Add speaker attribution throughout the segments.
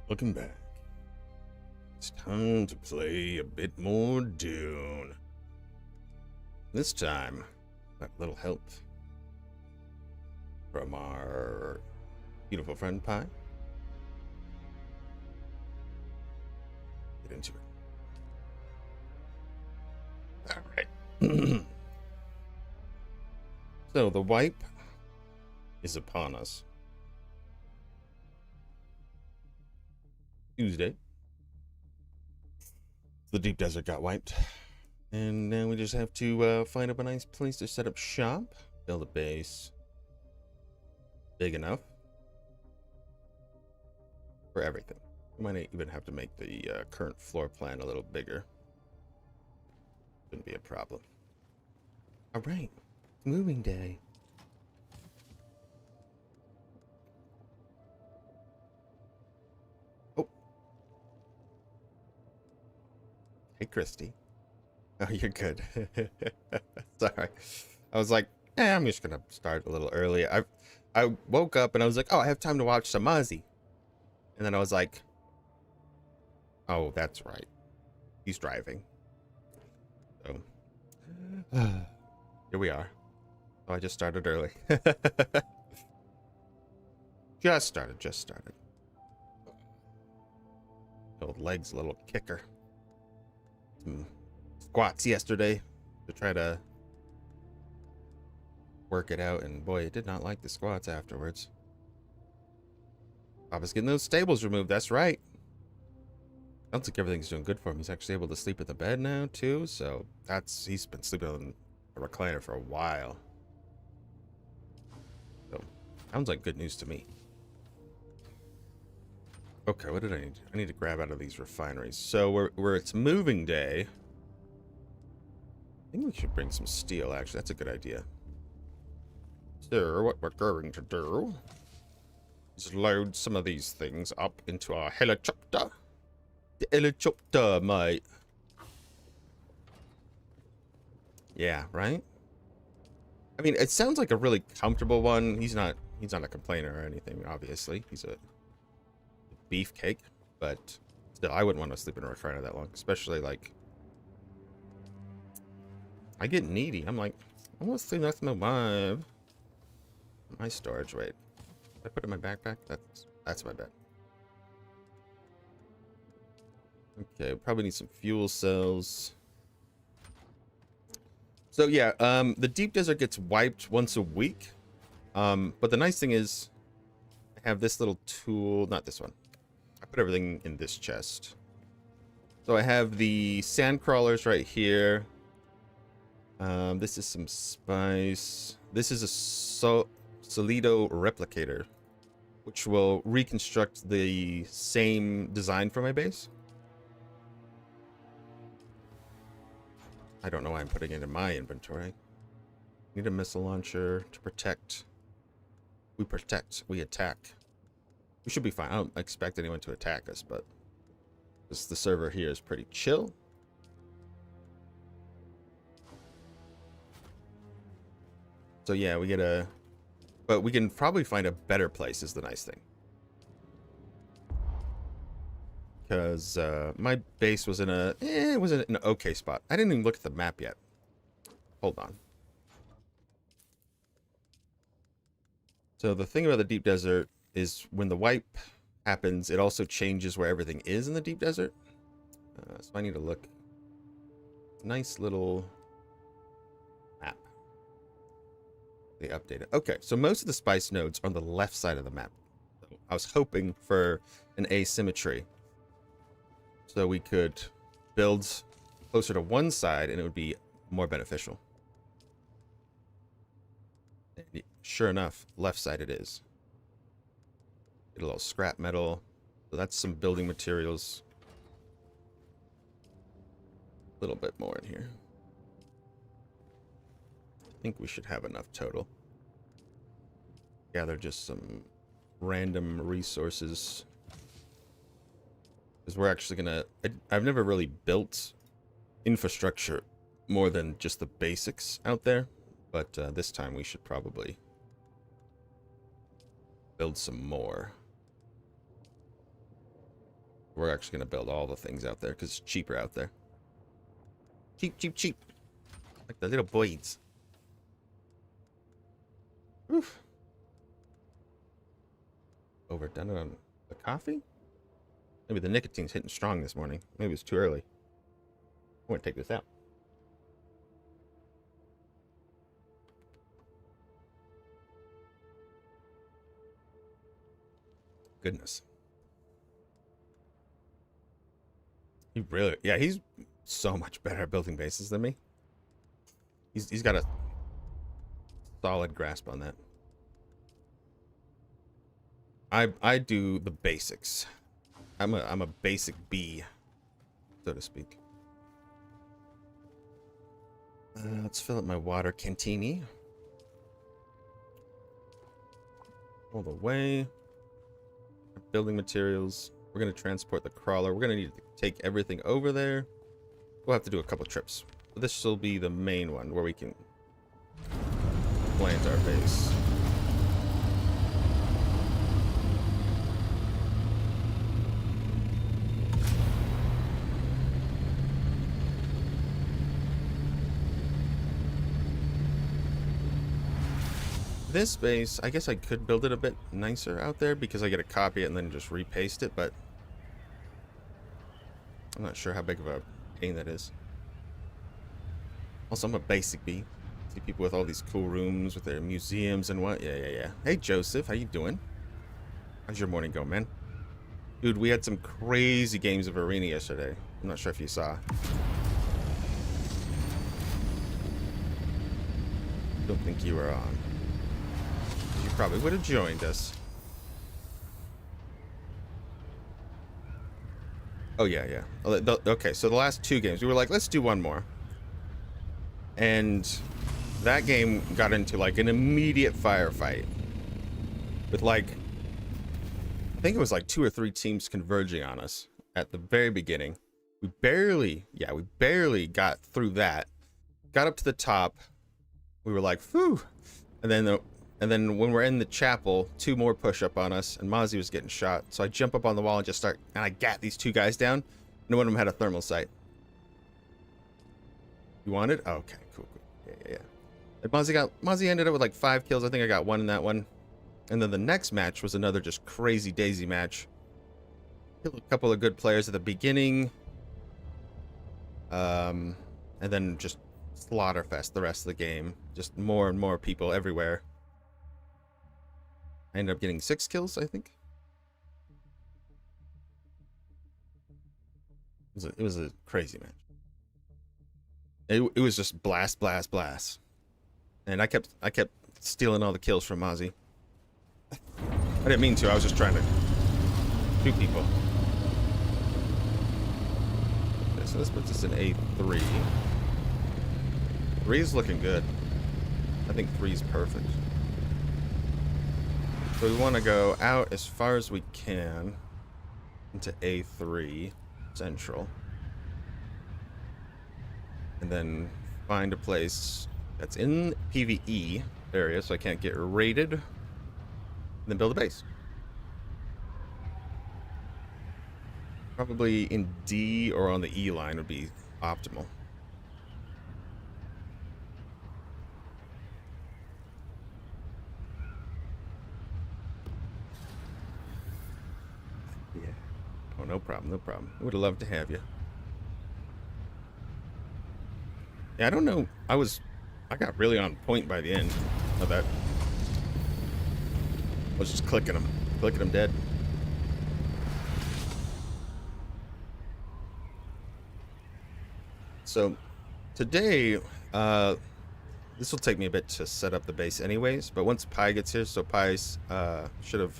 Speaker 1: Welcome back. It's time to play a bit more Dune. This time, got a little help from our beautiful friend Pi. Get into it. Alright. So, the wipe is upon us. Tuesday. The deep desert got wiped. And now we just have to find up a nice place to set up shop, build a base big enough for everything. We might even have to make the current floor plan a little bigger. Shouldn't be a problem. All right, moving day. Oh, hey, Christy. Oh, you're good. Sorry. I was like, I'm just gonna start a little early. I woke up and I was like, oh, I have time to watch some Muzzy. And then I was like, oh, that's right. He's driving. So here we are. Oh, I just started early. just started. Old legs, a little kicker. Some squats yesterday to try to work it out, and boy, it did not like the squats afterwards. Papa's getting those stables removed, that's right. I don't think everything's doing good for him. He's actually able to sleep in the bed now too, so he's been sleeping on a recliner for a while. So sounds like good news to me. Okay, what did I need? I need to grab out of these refineries. So where it's moving day, I think we should bring some steel, actually. That's a good idea. So what we're going to do is load some of these things up into our helicopter. The helicopter, mate. Yeah, right? I mean, it sounds like a really comfortable one. He's not a complainer or anything, obviously. He's a beefcake, but still, I wouldn't want to sleep in a recliner that long, especially like I get needy. I'm like, I want to sleep next to my wife. My storage, wait. Did I put it in my backpack? That's my bed. Okay, probably need some fuel cells. So yeah, the deep desert gets wiped once a week. But the nice thing is I have this little tool, not this one. I put everything in this chest. So I have the sand crawlers right here. This is some spice. This is a Solido replicator, which will reconstruct the same design for my base. I don't know why I'm putting it in my inventory. Need a missile launcher to protect. We protect, we attack. We should be fine. I don't expect anyone to attack us, but the server here is pretty chill. So yeah, we get a... But we can probably find a better place is the nice thing. Because my base was in it was in an okay spot. I didn't even look at the map yet. Hold on. So the thing about the deep desert is when the wipe happens, it also changes where everything is in the deep desert. So I need to look. Nice little map. They updated. Okay, so most of the spice nodes are on the left side of the map. So I was hoping for an asymmetry, so we could build closer to one side and it would be more beneficial. And sure enough, left side it is. Get a little scrap metal. So that's some building materials. A little bit more in here. I think we should have enough total. Gather just some random resources. Because we're actually gonna... I've never really built infrastructure more than just the basics out there. But this time we should probably build some more. We're actually going to build all the things out there because it's cheaper out there. Cheap, cheap, cheap. Like the little boys. Oof. Overdone it on the coffee? Maybe the nicotine's hitting strong this morning. Maybe it's too early. I'm going to take this out. Goodness. He really, yeah, he's so much better at building bases than me. He's got a solid grasp on that. I do the basics. I'm a basic B, so to speak. Let's fill up my water cantini. All the way. Building materials. We're going to transport the crawler. We're going to need to take everything over there. We'll have to do a couple trips. But this will be the main one where we can plant our base. This base, I guess I could build it a bit nicer out there because I get to copy it and then just repaste it, but I'm not sure how big of a pain that is. Also, I'm a basic B. See people with all these cool rooms with their museums and what? Yeah. Hey, Joseph, how you doing? How's your morning going, man? Dude, we had some crazy games of Arena yesterday. I'm not sure if you saw. Don't think you were on. You probably would have joined us. Oh, yeah. Okay, so the last two games, we were like, let's do one more. And that game got into, like, an immediate firefight. With, like, I think it was, like, 2 or 3 teams converging on us at the very beginning. We barely got through that. Got up to the top. We were like, phew. And then when we're in the chapel, 2 more push up on us, and Mozzie was getting shot. So I jump up on the wall and just start, and I gat these 2 guys down. And one of them had a thermal sight. You wanted? Oh, okay, cool. Yeah. And Mozzie ended up with like 5 kills. I think I got 1 in that one. And then the next match was another just crazy daisy match. Killed a couple of good players at the beginning. And then just slaughterfest the rest of the game. Just more and more people everywhere. I ended up getting 6 kills, I think. It was a crazy match. It was just blast. And I kept stealing all the kills from Mozzie. I didn't mean to, I was just trying to shoot people. Okay, so this puts us in A3. 3 is looking good. I think 3 is perfect. So we want to go out as far as we can into A3 Central. And then find a place that's in PvE area so I can't get raided. And then build a base. Probably in D or on the E line would be optimal. Yeah. Oh, no problem. Would have loved to have you. Yeah, I don't know. I got really on point by the end of that. I was just clicking them dead. So today, this will take me a bit to set up the base anyways, but once Pi gets here, so Pi should have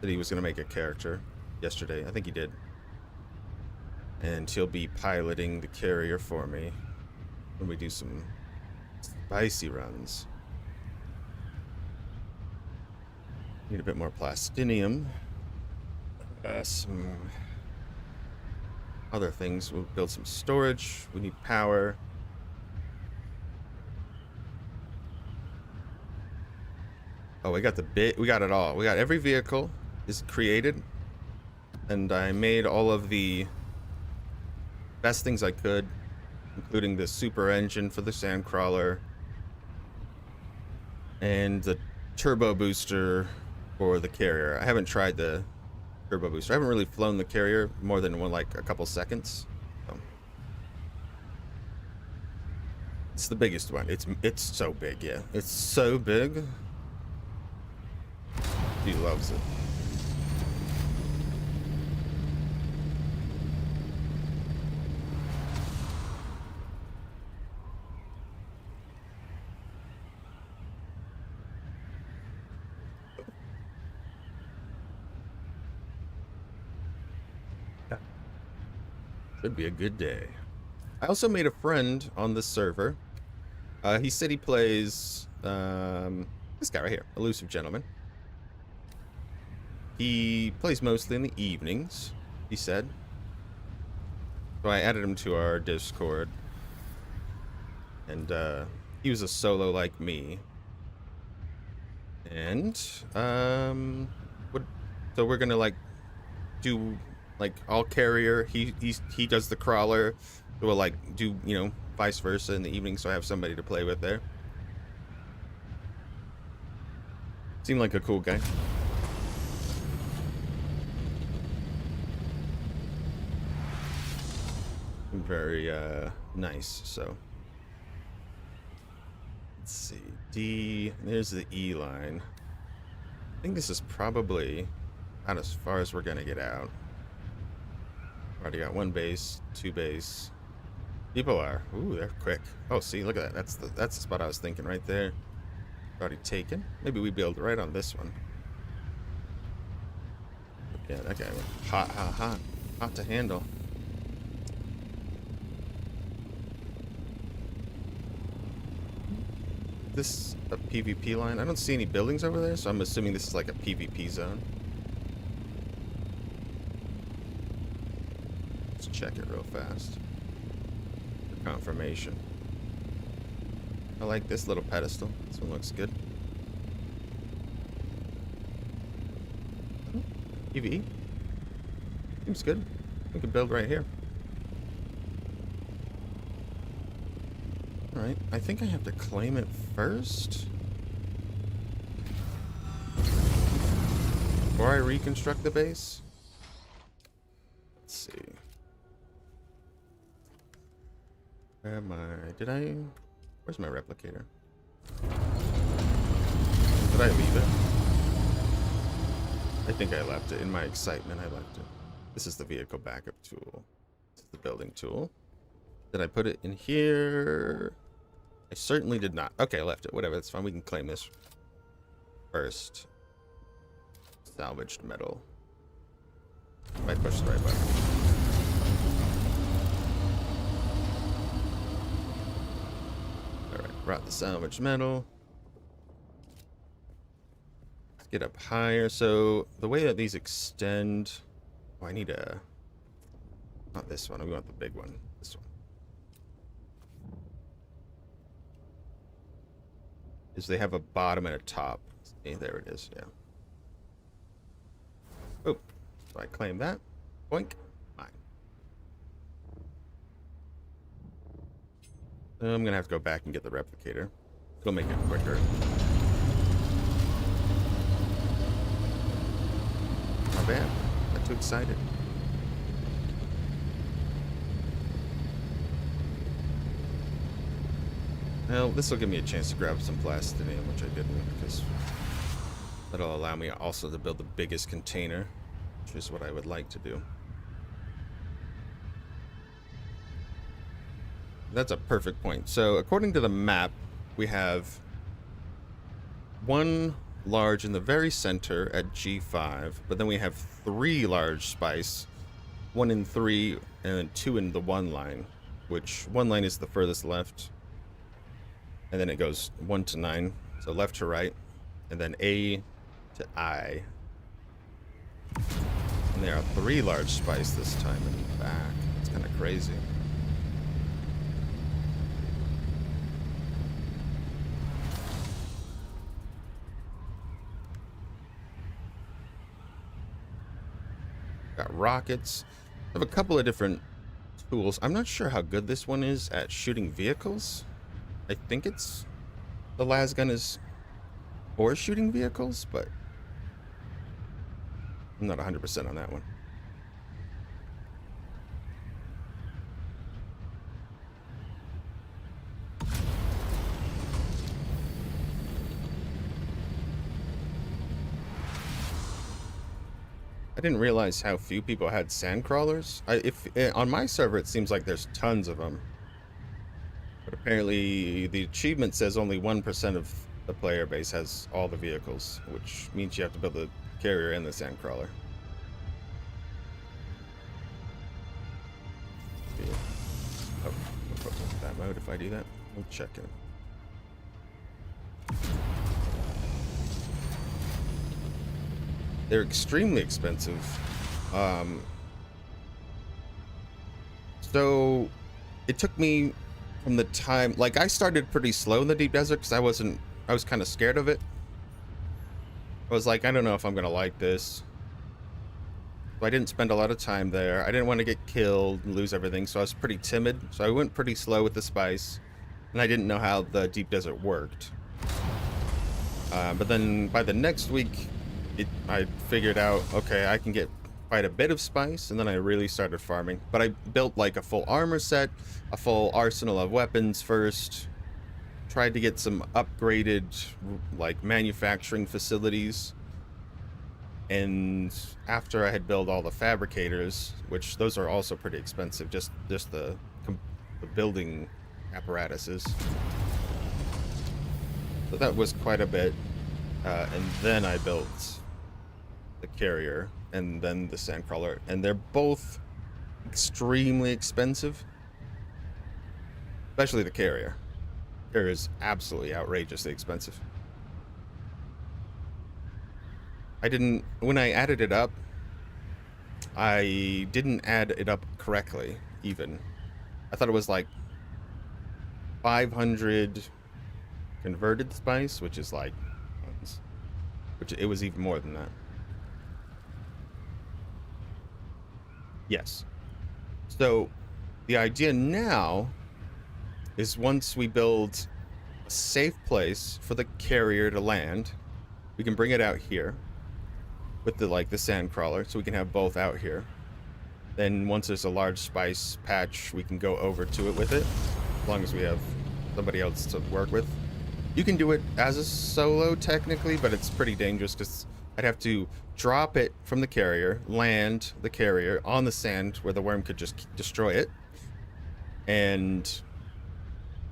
Speaker 1: said he was going to make a character yesterday. I think he did. And he'll be piloting the carrier for me when we do some spicy runs. Need a bit more plastinium. Some other things. We'll build some storage. We need power. Oh, we got it all. We got every vehicle is created. and I made all of the best things I could, including the super engine for the Sandcrawler and the turbo booster for the carrier. I haven't tried the turbo booster. I haven't really flown the carrier more than like a couple seconds. So. It's the biggest one. It's so big, yeah. It's so big. He loves it. Should be a good day. I also made a friend on this server. He said he plays this guy right here, Elusive Gentleman. He plays mostly in the evenings, he said. So I added him to our Discord. And he was a solo like me. And so we're gonna like do like all carrier. He does the crawler. So we'll like do, you know, vice versa in the evening, so I have somebody to play with there. Seemed like a cool guy. Very nice. So let's see. D, there's the E line. I think this is probably not as far as we're gonna get out. Already got one base, two base. People are. Ooh, they're quick. Oh, see, look at that. That's the spot I was thinking right there. Already taken. Maybe we build right on this one. Yeah, that guy went hot to handle. This a PvP line? I don't see any buildings over there, so I'm assuming this is like a PvP zone. Let's check it real fast. For confirmation. I like this little pedestal. This one looks good. PvE. Seems good. We could build right here. Alright, I think I have to claim it first. Before I reconstruct the base. Let's see. Where am I? Where's my replicator? Did I leave it? I think I left it. In my excitement, I left it. This is the vehicle backup tool. This is the building tool. Did I put it in here? I certainly did not. Okay, I left it. Whatever, that's fine. We can claim this first. Salvaged metal. Might push the right button. Alright, brought the salvaged metal. Let's get up higher. So, the way that these extend... Oh, I need a... Not this one. We want the big one. This one. Is they have a bottom and a top. See, there it is, yeah. Oh, so I claim that. Boink. Mine. I'm gonna have to go back and get the replicator. It'll make it quicker. Not bad. Not too excited. Well, this will give me a chance to grab some plastinium, which I didn't, because that'll allow me also to build the biggest container, which is what I would like to do. That's a perfect point. So, according to the map, we have one large in the very center at G5, but then we have 3 large spice, 1 in 3, and then 2 in the 1 line, which 1 line is the furthest left. And then it goes 1 to 9, so left to right, and then A to I. And there are 3 large spice this time in the back. It's kind of crazy. Got rockets. I have a couple of different tools. I'm not sure how good this one is at shooting vehicles. I think it's the las gun is for shooting vehicles, but I'm not 100% on that one. I didn't realize how few people had sand crawlers. On my server, it seems like there's tons of them. But apparently the achievement says only 1% of the player base has all the vehicles, which means you have to build the carrier and the sand crawler. Yeah. Oh, I'll put that mode if I do that. We'll check it. They're extremely expensive. So it took me from the time, like I started pretty slow in the deep desert because I was kind of scared of it. I was like, I don't know if I'm gonna like this. So I didn't spend a lot of time there. I didn't want to get killed and lose everything, so I was pretty timid. So I went pretty slow with the spice, and I didn't know how the deep desert worked. But then by the next week, I figured out, okay, I can get quite a bit of spice, and then I really started farming. But I built like a full armor set, a full arsenal of weapons first, tried to get some upgraded like manufacturing facilities, and after I had built all the fabricators, which those are also pretty expensive, just the building apparatuses, so that was quite a bit. And then I built the carrier and then the sandcrawler, and they're both extremely expensive, especially the carrier. Carrier is absolutely outrageously expensive. When I added it up, I didn't add it up correctly even. I thought it was like 500 converted spice, which is like, which it was even more than that. Yes. So the idea now is once we build a safe place for the carrier to land, we can bring it out here with the sand crawler, so we can have both out here. Then once there's a large spice patch, we can go over to it with it, as long as we have somebody else to work with. You can do it as a solo technically, but it's pretty dangerous because I'd have to drop it from the carrier, land the carrier on the sand where the worm could just destroy it, and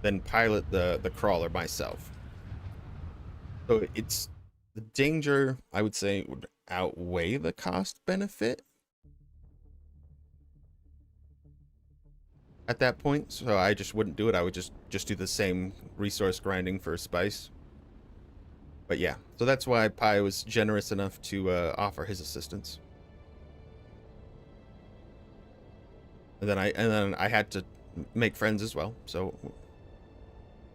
Speaker 1: then pilot the crawler myself. So it's the danger, I would say, would outweigh the cost benefit at that point. So I just wouldn't do it. I would just do the same resource grinding for spice. But yeah, so that's why Pi was generous enough to offer his assistance. And then I had to make friends as well. So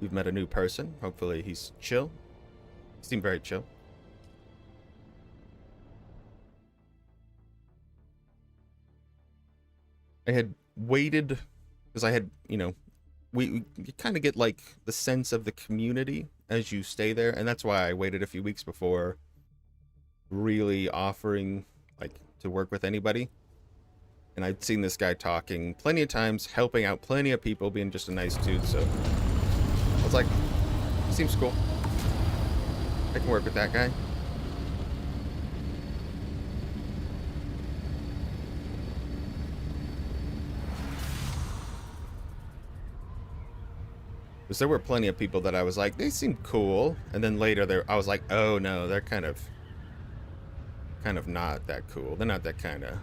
Speaker 1: we've met a new person. Hopefully he's chill. He seemed very chill. I had waited because I had, you kind of get like the sense of the community as you stay there, and that's why I waited a few weeks before really offering to work with anybody. And I'd seen this guy talking plenty of times, helping out plenty of people, being just a nice dude, so I was like, seems cool. I can work with that guy. Because there were plenty of people that I was like, they seem cool, and then later I was like, oh no, they're kind of not that cool. They're not that kind of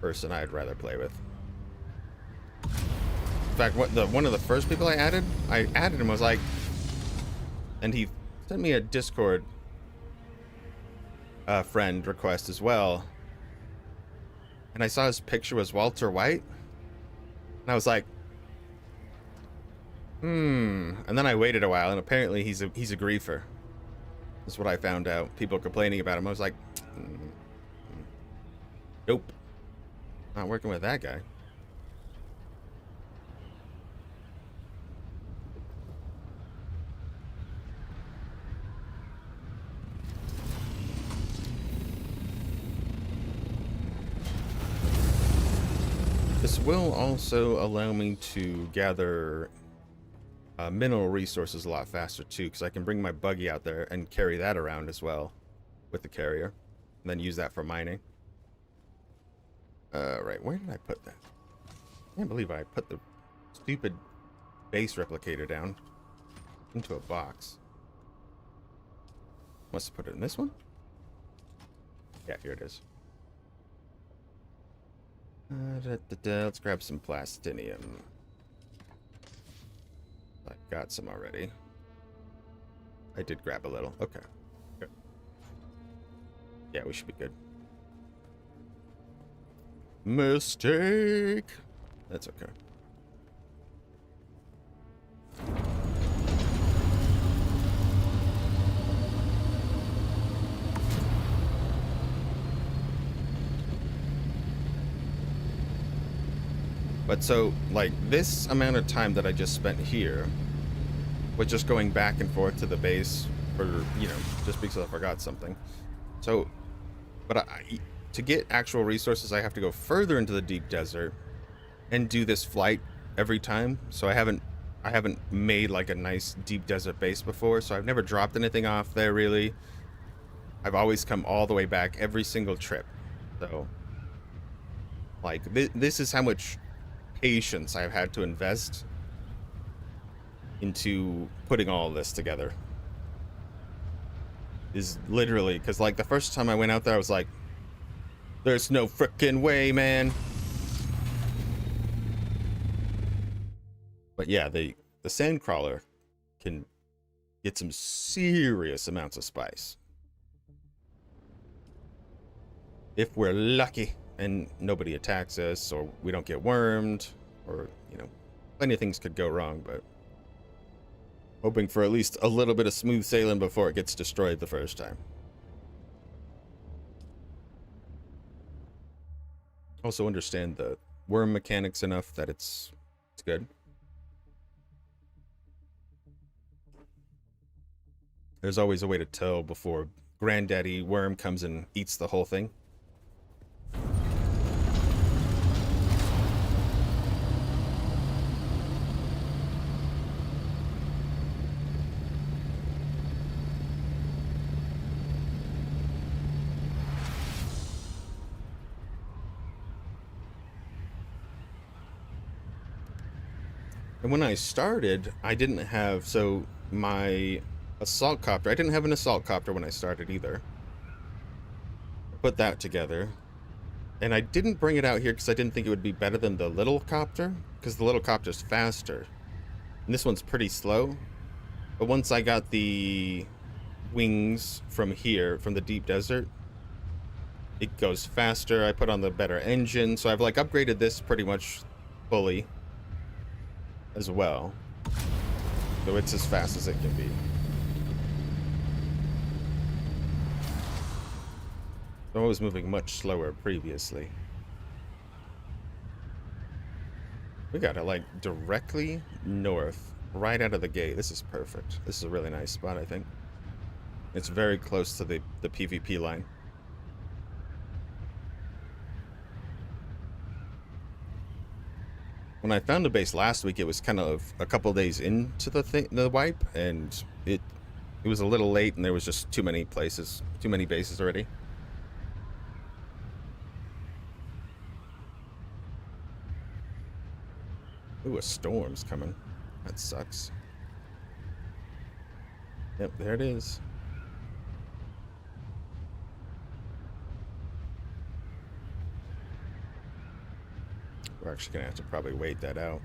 Speaker 1: person I'd rather play with. In fact, one of the first people I added him, was like, and he sent me a Discord friend request as well, and I saw his picture was Walter White, and I was like, and then I waited a while, and apparently he's a griefer. That's what I found out. People complaining about him. I was like, Nope. Not working with that guy. This will also allow me to gather mineral resources a lot faster too, because I can bring my buggy out there and carry that around as well with the carrier, and then use that for mining. Right, where did I put that? I can't believe I put the stupid base replicator down into a box. Must have put it in this one? Yeah, here it is. Let's grab some plastinium. I've got some already. I did grab a little. Okay. Good. Yeah, we should be good. Mistake! That's okay. But so, like, this amount of time that I just spent here was just going back and forth to the base for, you know, just because I forgot something. So, but to get actual resources, I have to go further into the deep desert and do this flight every time. So I haven't made like a nice deep desert base before, so I've never dropped anything off there really. I've always come all the way back every single trip. So, like, this is how much patience I've had to invest into putting all of this together. Is literally, because like the first time I went out there, I was like, there's no frickin' way, man. But yeah, the sandcrawler can get some serious amounts of spice if we're lucky and nobody attacks us, or we don't get wormed, or, you know, plenty of things could go wrong, but hoping for at least a little bit of smooth sailing before it gets destroyed the first time. Also understand the worm mechanics enough that it's good. There's always a way to tell before Granddaddy Worm comes and eats the whole thing. And when I started, I didn't have, so my assault copter, I didn't have an assault copter when I started either. I put that together. And I didn't bring it out here because I didn't think it would be better than the little copter, because the little copter's faster. And this one's pretty slow. But once I got the wings from here, from the deep desert, it goes faster. I put on the better engine, so I've like upgraded this pretty much fully as well, so it's as fast as it can be. I was moving much slower previously. We got it like directly north, right out of the gate. This is perfect. This is a really nice spot, I think. It's very close to the PvP line. When I found the base last week, it was kind of a couple days into the wipe, and it was a little late, and there was just too many places, too many bases already. Ooh, a storm's coming. That sucks. Yep, there it is. We're actually gonna have to probably wait that out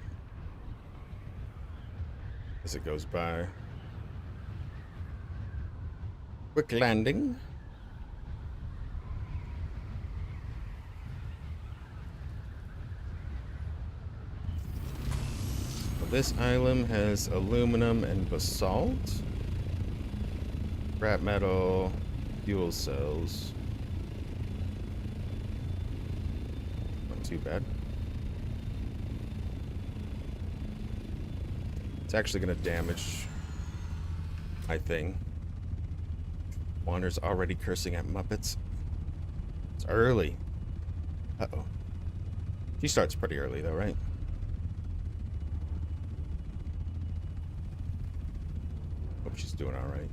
Speaker 1: as it goes by. Quick landing. Well, this island has aluminum and basalt, scrap metal, fuel cells. too bad. It's actually going to damage my thing. Wander's already cursing at Muppets. It's early. Uh-oh. She starts pretty early, though, right? Hope she's doing all right.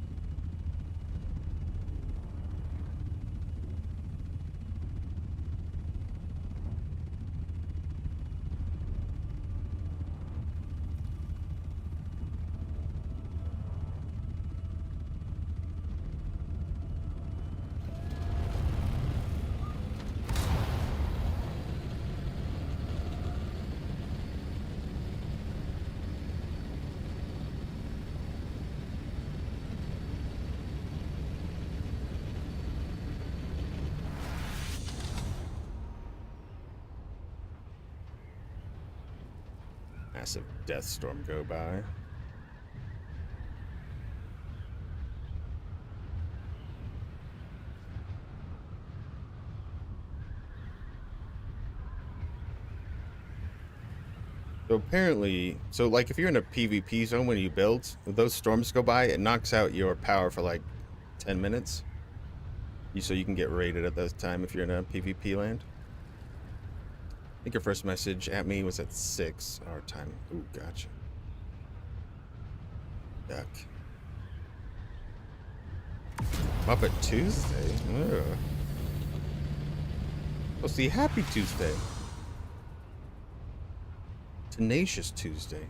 Speaker 1: Massive death storm go by. So apparently, like if you're in a PvP zone when you build, if those storms go by, it knocks out your power for like 10 minutes. So you can get raided at that time if you're in a PvP land. I think your first message at me was at 6 our time. Ooh, gotcha. Yuck. Muppet Tuesday? Ugh. Oh, see, Happy Tuesday. Tenacious Tuesday.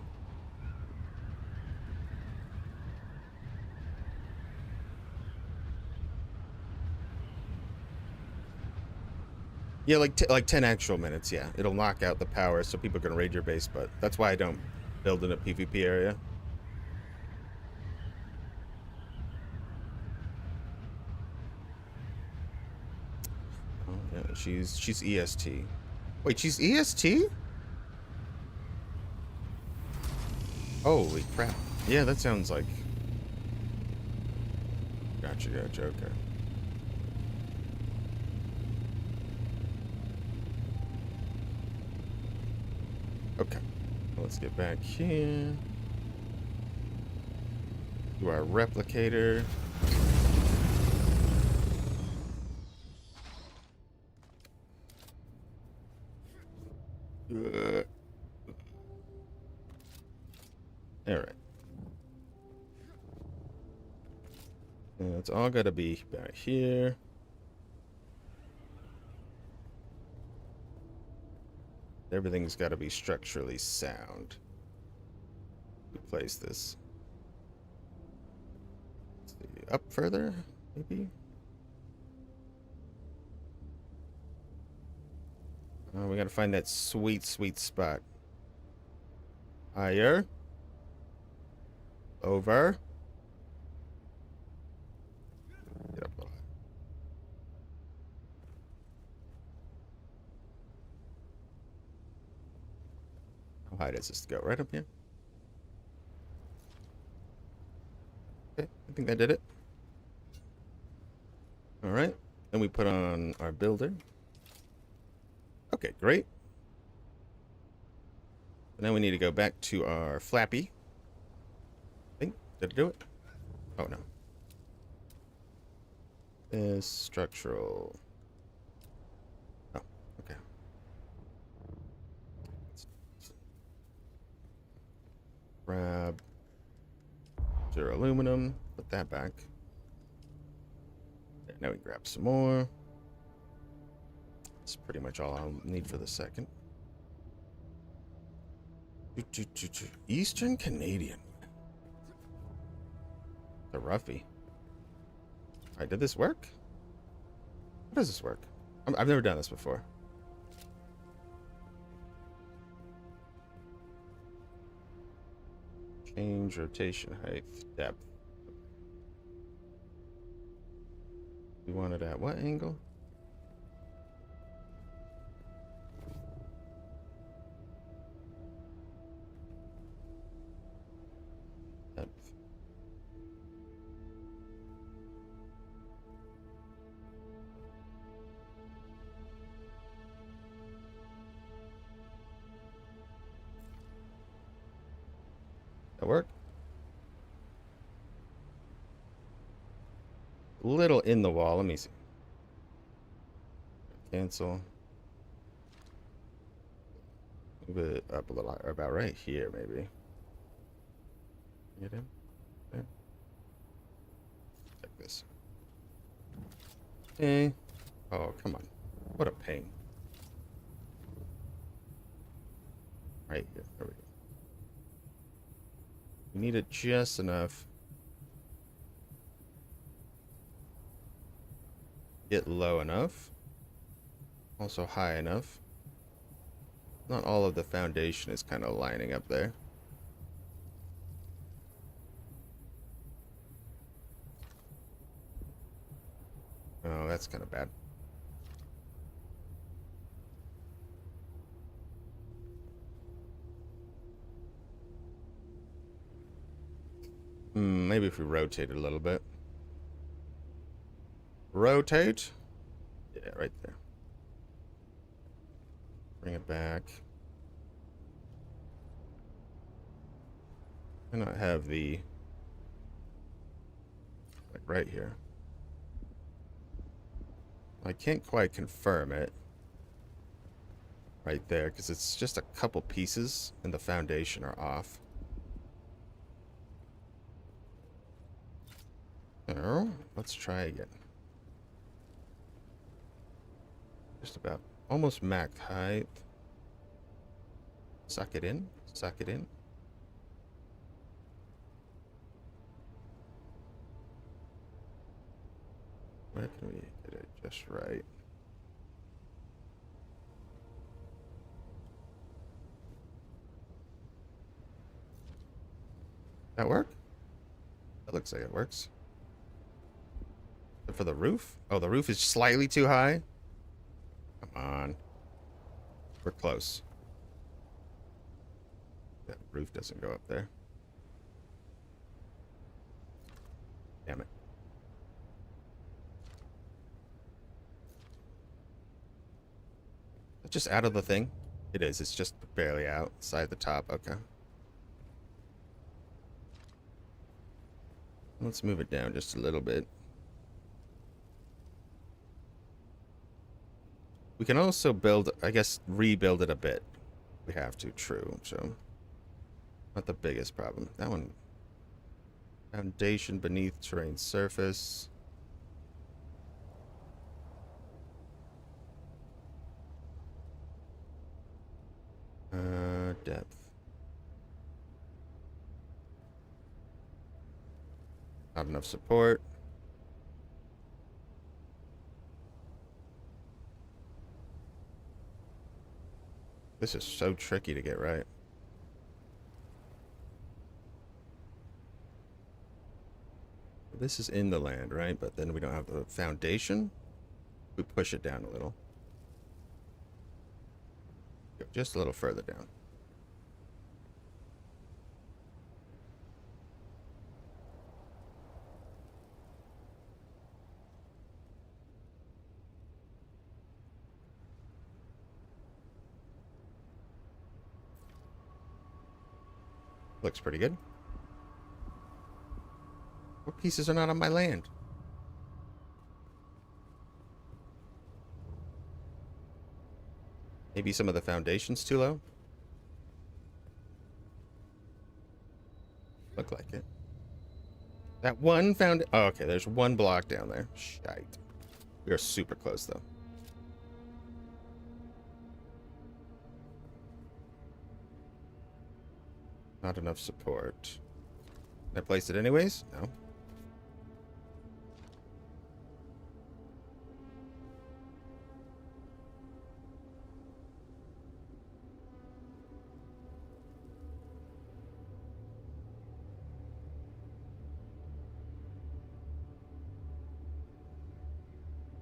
Speaker 1: Yeah, like 10 actual minutes, yeah. It'll knock out the power so people can raid your base, but that's why I don't build in a PvP area. Oh, yeah, she's EST. Wait, she's EST? Holy crap. Yeah, that sounds like... Gotcha, okay. Okay, let's get back here. Do our replicator. All right. And it's all got to be back here. Everything's got to be structurally sound. Replace this. Let's see, up further, maybe? We got to find that sweet, sweet spot. Higher. Over. Get up a little. How high does this go? Right up here? Okay, I think that did it. All right. Then we put on our builder. Okay, great. And then we need to go back to our flappy. I think, did it do it? Oh, no. Is structural. Oh, okay. Let's grab your aluminum, put that back. There, now we grab some more. That's pretty much all I'll need for the second. Eastern Canadian. The roughie. Alright, did this work? How does this work? I've never done this before. Change rotation height, depth. We want it at what angle? Depth. That work? A little in the wall. Let me see. Cancel. Move it up a little, or about right here, maybe. Get in there. Like this. Okay. Oh, come on. What a pain. Right here. There we go. We need it just enough. Get low enough. Also high enough. Not all of the foundation is kind of lining up there. Oh, that's kind of bad. Maybe if we rotate it a little bit. Rotate. Yeah, right there. Bring it back. Why not have the, like, right here? I can't quite confirm it right there because it's just a couple pieces and the foundation are off. Oh, let's try again. Just about almost max height. Suck it in. Suck it in. Where can we get it just right? That work? That looks like it works. For the roof? Oh, the roof is slightly too high? Come on. We're close. That roof doesn't go up there. Damn it. It's just out of the thing? It is. It's just barely outside the top. Okay. Let's move it down just a little bit. We can also build, I guess, rebuild it a bit. We have to, true. So, not the biggest problem. That one. Foundation beneath terrain surface. Depth. Not enough support. This is so tricky to get right. This is in the land, right? But then we don't have the foundation. We push it down a little. Go just a little further down. Looks pretty good. What pieces are not on my land? Maybe some of the foundation's too low? Look like it. That one found... Oh, okay, there's one block down there. Shite. We are super close, though. Not enough support. Can I place it anyways? No.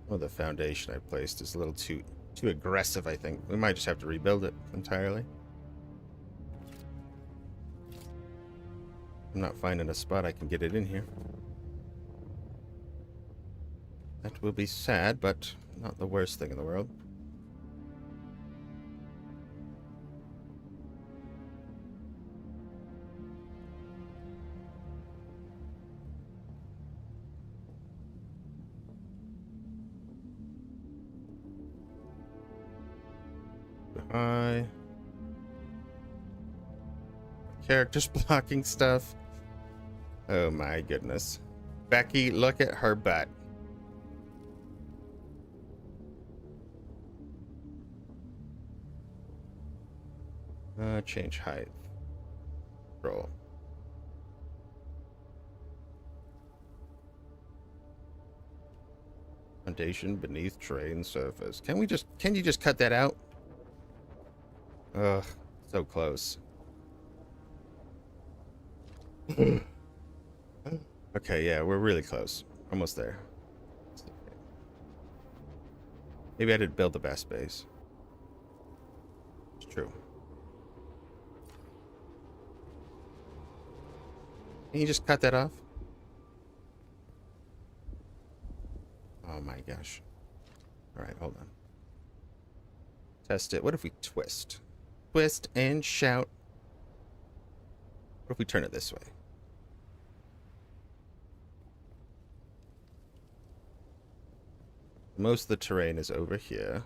Speaker 1: Well, the foundation I placed is a little too aggressive, I think. We might just have to rebuild it entirely. I'm not finding a spot I can get it in here. That will be sad, but not the worst thing in the world. Hi. Characters blocking stuff. Oh my goodness. Becky, look at her butt. Change height. Roll. Foundation beneath terrain surface. Can you just cut that out? Ugh, so close. Okay, yeah, we're really close. Almost there. Maybe I didn't build the best base. It's true. Can you just cut that off? Oh my gosh. Alright, hold on. Test it. What if we twist? Twist and shout. What if we turn it this way? Most of the terrain is over here.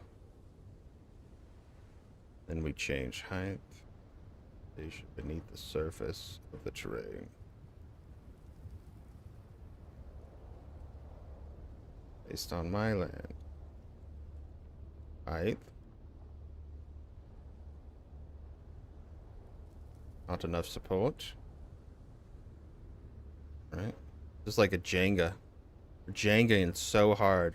Speaker 1: Then we change height. Beneath the surface of the terrain. Based on my land. Height. Not enough support. Right? Just like a Jenga. We're Jengaing so hard.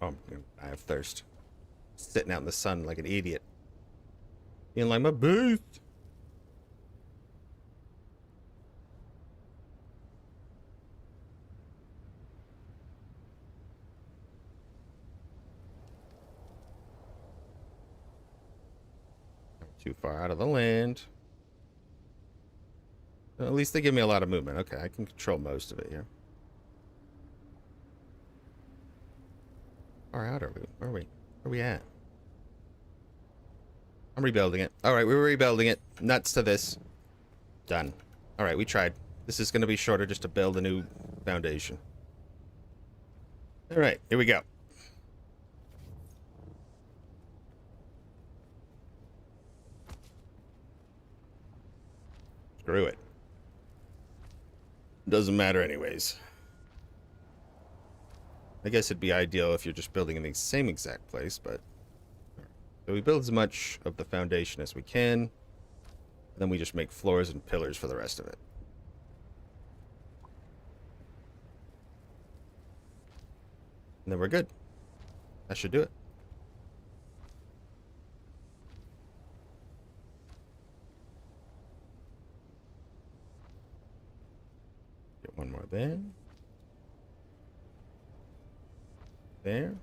Speaker 1: Oh, I have thirst. Sitting out in the sun like an idiot. Being like, my booth. Too far out of the land. Well, at least they give me a lot of movement. Okay, I can control most of it here. Far out are we? Where are we? Where are we at? I'm rebuilding it. Alright, we're rebuilding it. Nuts to this. Done. Alright, we tried. This is going to be shorter just to build a new foundation. Alright, here we go. Screw it. Doesn't matter anyways. I guess it'd be ideal if you're just building in the same exact place, but... So we build as much of the foundation as we can. Then we just make floors and pillars for the rest of it. And then we're good. That should do it. Get one more there. There.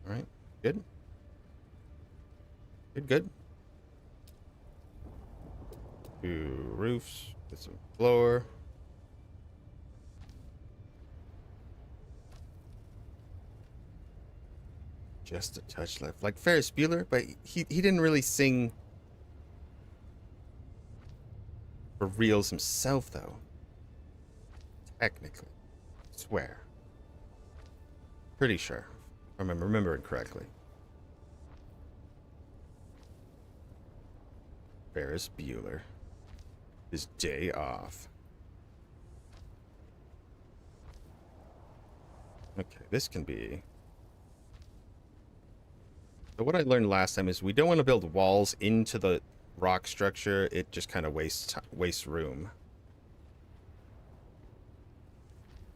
Speaker 1: All right. Good. Good. Two roofs. Get some floor. Just a touch left. Like Ferris Bueller, but he didn't really sing for reals himself, though. Technically. I swear. Pretty sure. If I'm remembering correctly. Ferris Bueller. His day off. Okay, this can be... So what I learned last time is we don't want to build walls into the rock structure. It just kind of wastes room.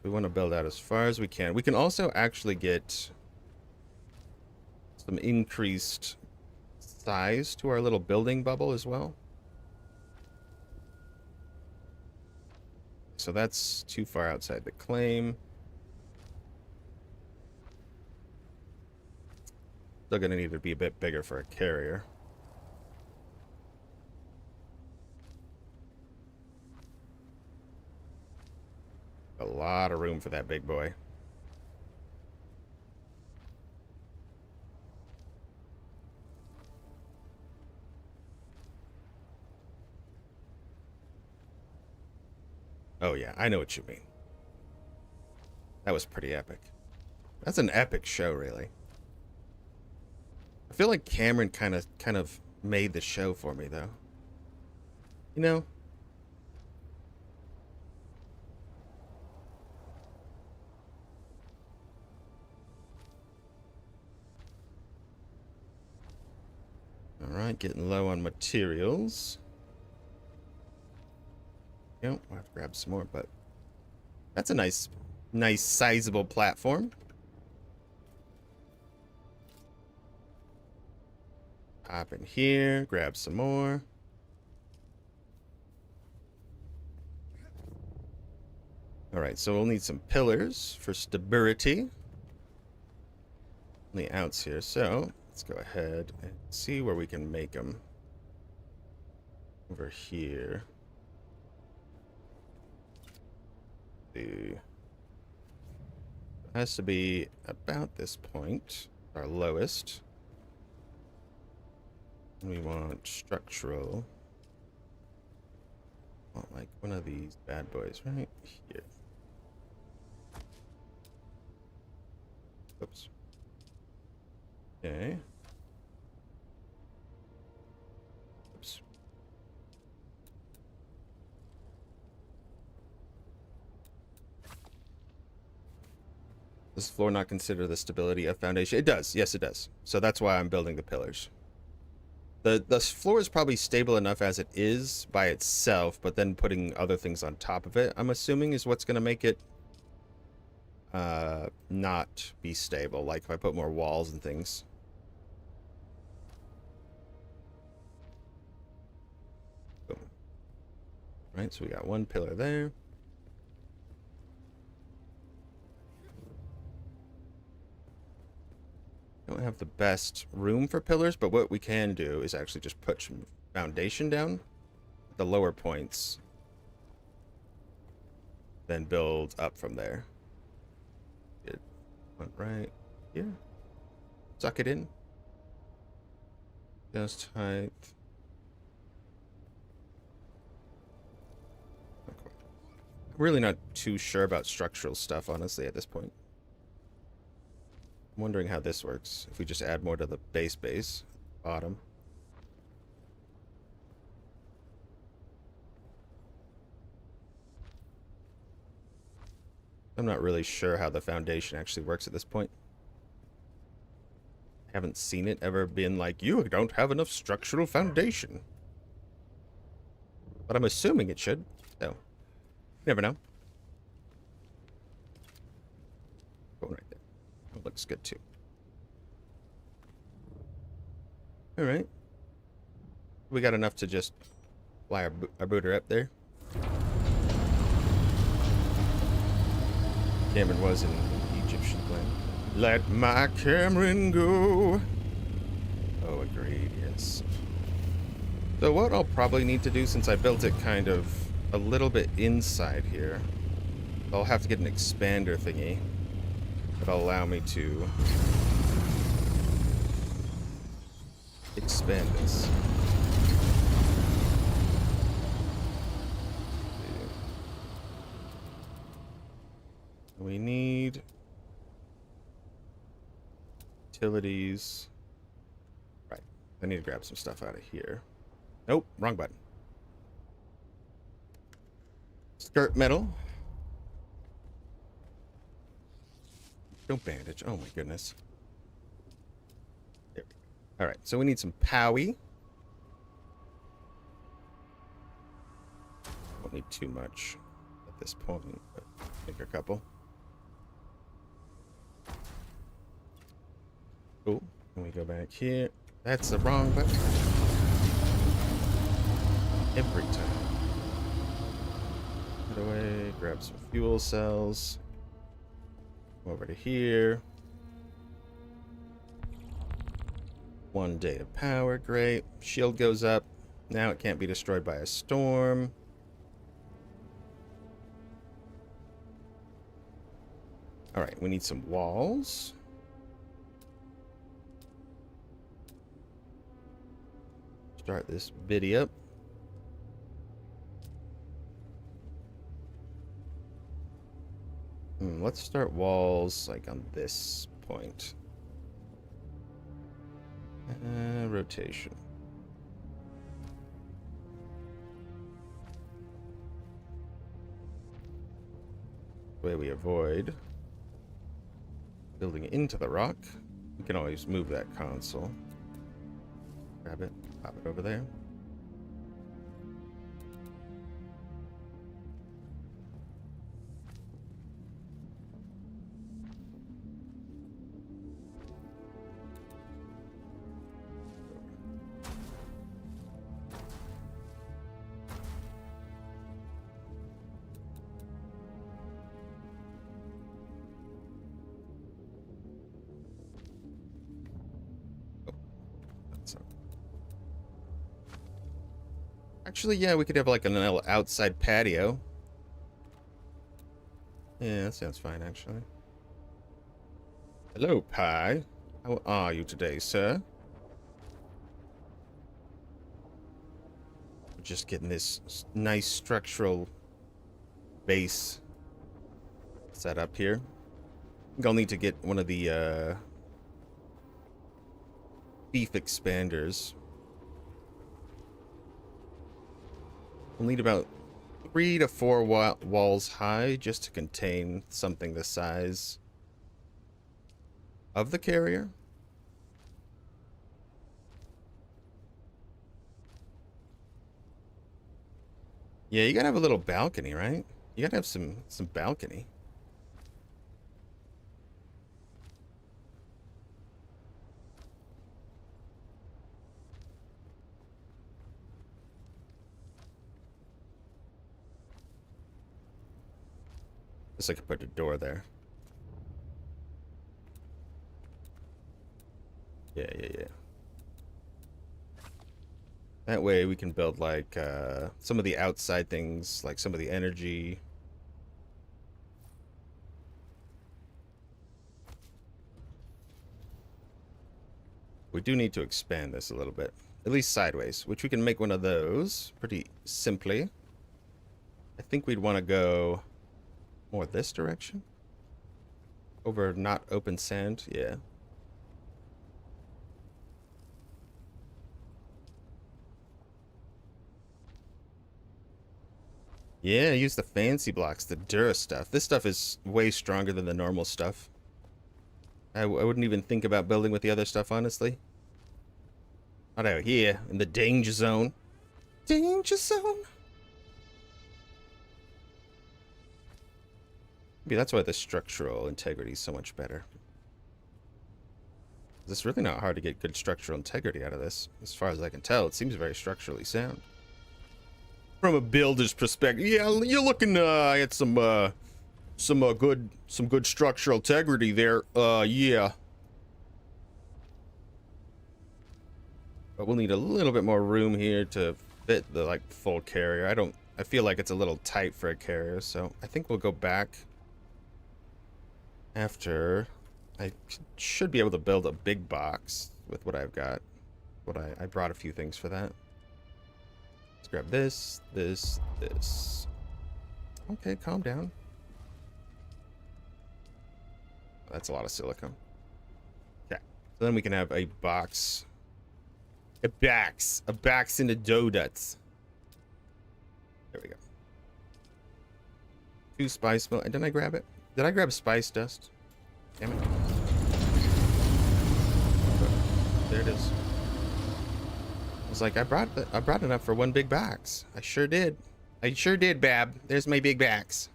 Speaker 1: We want to build out as far as we can. We can also actually get some increased size to our little building bubble as well. So that's too far outside the claim. Still gonna need to be a bit bigger for a carrier. A lot of room for that big boy. Oh yeah, I know what you mean. That was pretty epic. That's an epic show, really. I feel like Cameron kind of made the show for me, though. You know? All right, getting low on materials. Yep, we'll have to grab some more, but that's a nice sizable platform. Hop in here, grab some more. All right, so we'll need some pillars for stability on the outs here. So let's go ahead and see where we can make them. Over here. It has to be about this point, our lowest. We want structural. Want like one of these bad boys right here. Oops. Okay. Oops. Does floor not consider the stability of foundation? It does. Yes, it does. So that's why I'm building the pillars. The floor is probably stable enough as it is by itself, but then putting other things on top of it, I'm assuming, is what's going to make it not be stable. Like if I put more walls and things. Boom. Right, so we got one pillar there. Don't have the best room for pillars, but what we can do is actually just put some foundation down at the lower points, then build up from there. Get one right here. Suck it in. Just height. Okay. I'm really not too sure about structural stuff, honestly, at this point. I'm wondering how this works. If we just add more to the base bottom. I'm not really sure how the foundation actually works at this point. I haven't seen it ever been like, you don't have enough structural foundation. But I'm assuming it should. So, you never know. Going right there. That looks good too. All right. We got enough to just fly our booter up there. Cameron was in Egyptian land. Let my Cameron go. Oh, agreed, yes. So what I'll probably need to do, since I built it kind of a little bit inside here, I'll have to get an expander thingy that'll allow me to expand this. We need utilities. Right. I need to grab some stuff out of here. Nope, wrong button. Skirt metal. Don't bandage. Oh my goodness. There we go. All right, so we need some powie. Don't need too much at this point, but make a couple. Cool. Can we go back here? That's the wrong button. Every time. Put away, grab some fuel cells. Come over to here. 1 day of power, great. Shield goes up. Now it can't be destroyed by a storm. All right, we need some walls. Start this video up. Let's start walls like on this point. Rotation. Way we avoid building into the rock. We can always move that console. Grab it, pop it over there. Actually, yeah, we could have like an outside patio. Yeah, that sounds fine, actually. Hello, Pi. How are you today, sir? We're just getting this nice structural base set up here. I think I'll need to get one of the beef expanders. We'll need about 3 to 4 walls high just to contain something the size of the carrier. Yeah, you gotta have a little balcony, right? You gotta have some balcony. Guess I could put a door there. Yeah. That way we can build like some of the outside things, like some of the energy. We do need to expand this a little bit, at least sideways, which we can make one of those pretty simply. I think we'd want to go more this direction. Over not open sand, yeah. Yeah, use the fancy blocks, the Dura stuff. This stuff is way stronger than the normal stuff. I wouldn't even think about building with the other stuff, honestly. Not out here, in the danger zone. Danger zone? Maybe that's why the structural integrity is so much better. It's really not hard to get good structural integrity out of this. As far as I can tell, it seems very structurally sound. From a builder's perspective, yeah, you're looking at some good structural integrity there. Yeah. But we'll need a little bit more room here to fit the like full carrier. I feel like it's a little tight for a carrier, so I think we'll go back after. I should be able to build a big box with what I've got. I brought a few things for that. Let's grab this. Okay, calm down. That's a lot of silicone. Okay, so then we can have a box. A box in the donuts. There we go. 2 spice milk. Didn't I grab it? Did I grab spice dust? Damn it. There it is. I was like, I brought enough for 1 big box. I sure did. Bab. There's my big box.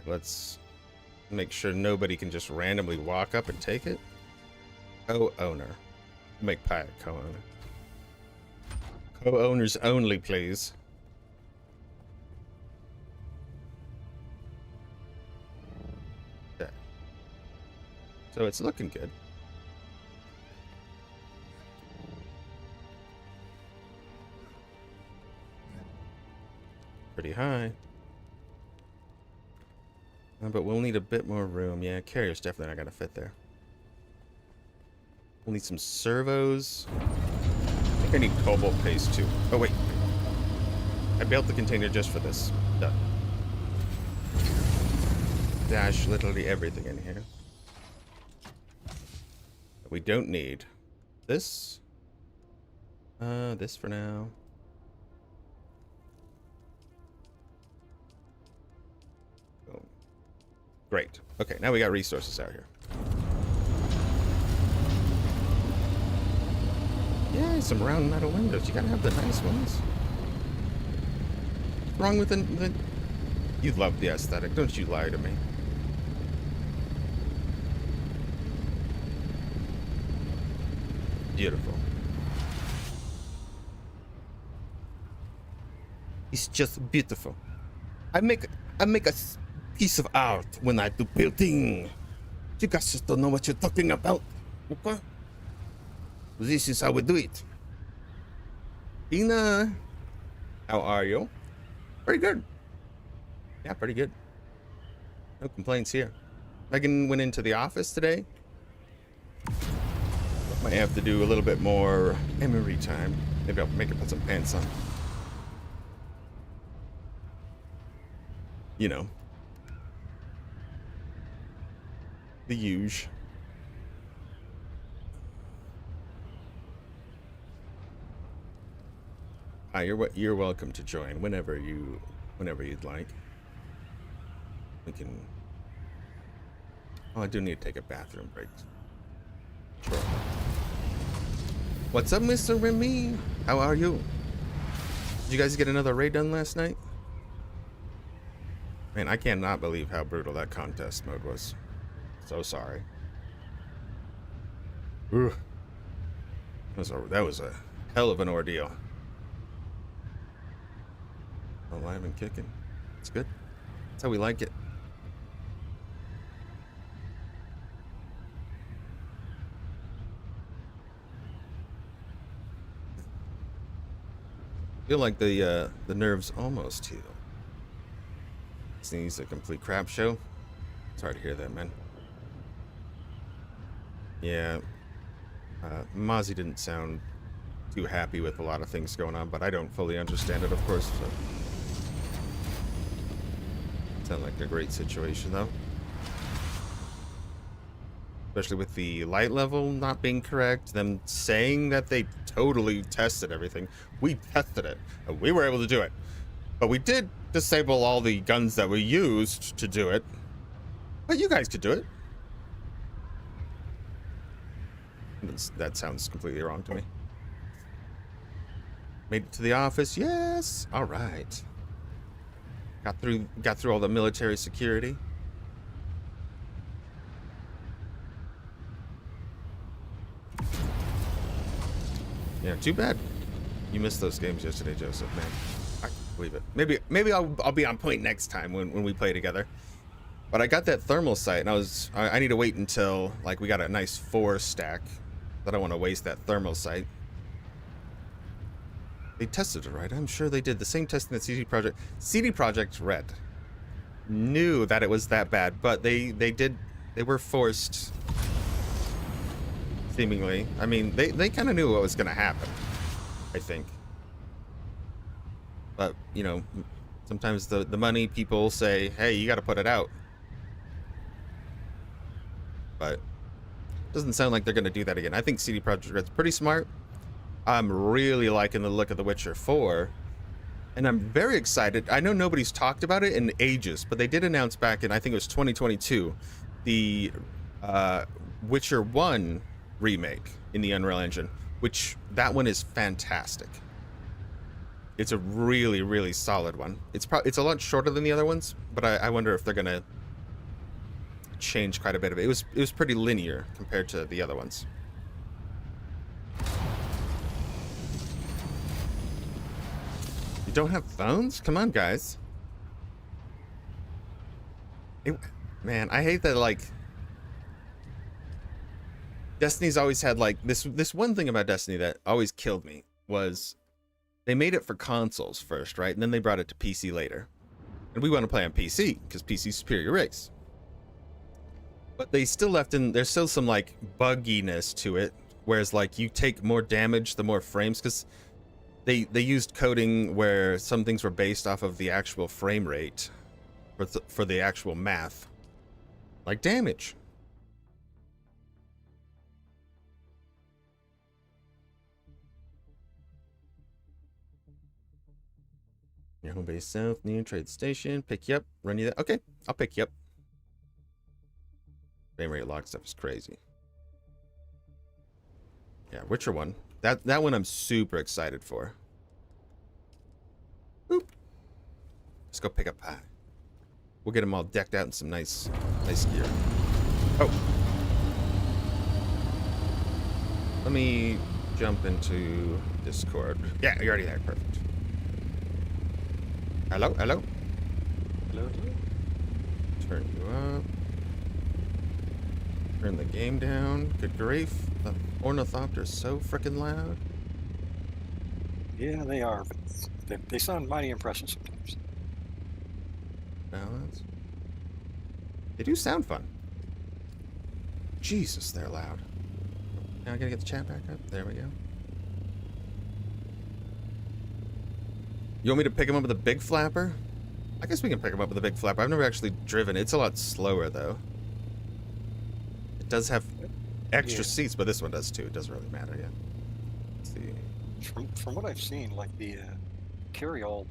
Speaker 1: Let's make sure nobody can just randomly walk up and take it. Co-owner. Make Pi a co-owner. Co-owners only, please. Okay. So it's looking good. Pretty high. But we'll need a bit more room. Yeah, carrier's definitely not going to fit there. We'll need some servos. think I need cobalt paste too. Oh wait, I built the container just for this. Done. Dash literally everything in here. We don't need this. This for now. Boom. Great. Okay, now we got resources out here. Yeah, some round metal windows. You gotta have the nice ones. What's wrong with the... You love the aesthetic. Don't you lie to me. Beautiful. It's just beautiful. I make a piece of art when I do building. You guys just don't know what you're talking about. Okay? This is how we do it. Tina, how are you? Pretty good. Yeah, pretty good. No complaints here. Megan went into the office today. Might have to do a little bit more emery time. Maybe I'll make her put some pants on. You know. The huge. Hi, you're welcome to join whenever you'd like. We can. Oh, I do need to take a bathroom break. Sure. What's up, Mr. Remy? How are you? Did you guys get another raid done last night? Man, I cannot believe how brutal that contest mode was. So sorry. Ugh. That was a hell of an ordeal. Alive and kicking. It's good. That's how we like it. Feel like the nerves almost heal. Sneeze a complete crap show. Sorry to hear that, man. Yeah, Mozzie didn't sound too happy with a lot of things going on, but I don't fully understand it, of course. So. Sound like a great situation, though. Especially with the light level not being correct, them saying that they totally tested everything. We tested it, and we were able to do it. But we did disable all the guns that we used to do it. But you guys could do it. That sounds completely wrong to me. Made it to the office, yes. All right. Got through all the military security. Yeah, too bad you missed those games yesterday, Joseph. Man, I can't believe it. Maybe I'll be on point next time when we play together. But I got that thermal sight, and I need to wait until like we got a nice 4 stack. I don't want to waste that thermal sight. They tested it, right? I'm sure they did the same testing that CD Projekt Red knew that it was that bad, but they were forced. Seemingly. I mean, they kind of knew what was going to happen, I think. But, you know, sometimes the money people say, hey, you got to put it out. But it doesn't sound like they're going to do that again. I think CD Projekt Red's pretty smart. I'm really liking the look of The Witcher 4. And I'm very excited. I know nobody's talked about it in ages, but they did announce back in, I think it was 2022, the Witcher 1 remake in the Unreal Engine, which that one is fantastic. It's a really, really solid one. It's a lot shorter than the other ones, but I wonder if they're gonna change quite a bit of it. It was pretty linear compared to the other ones. You don't have phones? Come on, guys. Man, I hate that, like, Destiny's always had like this one thing about Destiny that always killed me was they made it for consoles first, right? And then they brought it to PC later. And we want to play on PC because PC's superior race. But they still left in, there's still some like bugginess to it Whereas like you take more damage the more frames, because they used coding where some things were based off of the actual frame rate for the actual math, like damage. Your home base south, near trade station. Pick you up, run you there. Okay, I'll pick you up. Frame rate log stuff is crazy. Yeah, Witcher 1. That one I'm super excited for. Boop. Let's go pick up pie. We'll get him all decked out in some nice gear. Oh. Let me jump into Discord. Yeah, you're already there. Perfect. Hello? Hello?
Speaker 2: Hello?
Speaker 1: Turn you up. Turn the game down. Good grief. The ornithopter's so freaking loud.
Speaker 2: Yeah, they are, but they sound mighty impressive sometimes.
Speaker 1: Balance. They do sound fun. Jesus, they're loud. Now I gotta get the chat back up. There we go. You want me to pick him up with a big flapper? I guess we can pick him up with a big flapper. I've never actually driven. It's a lot slower, though. It does have extra seats, but this one does, too. It doesn't really matter, yeah. Let's see.
Speaker 2: From what I've seen, like the carryall,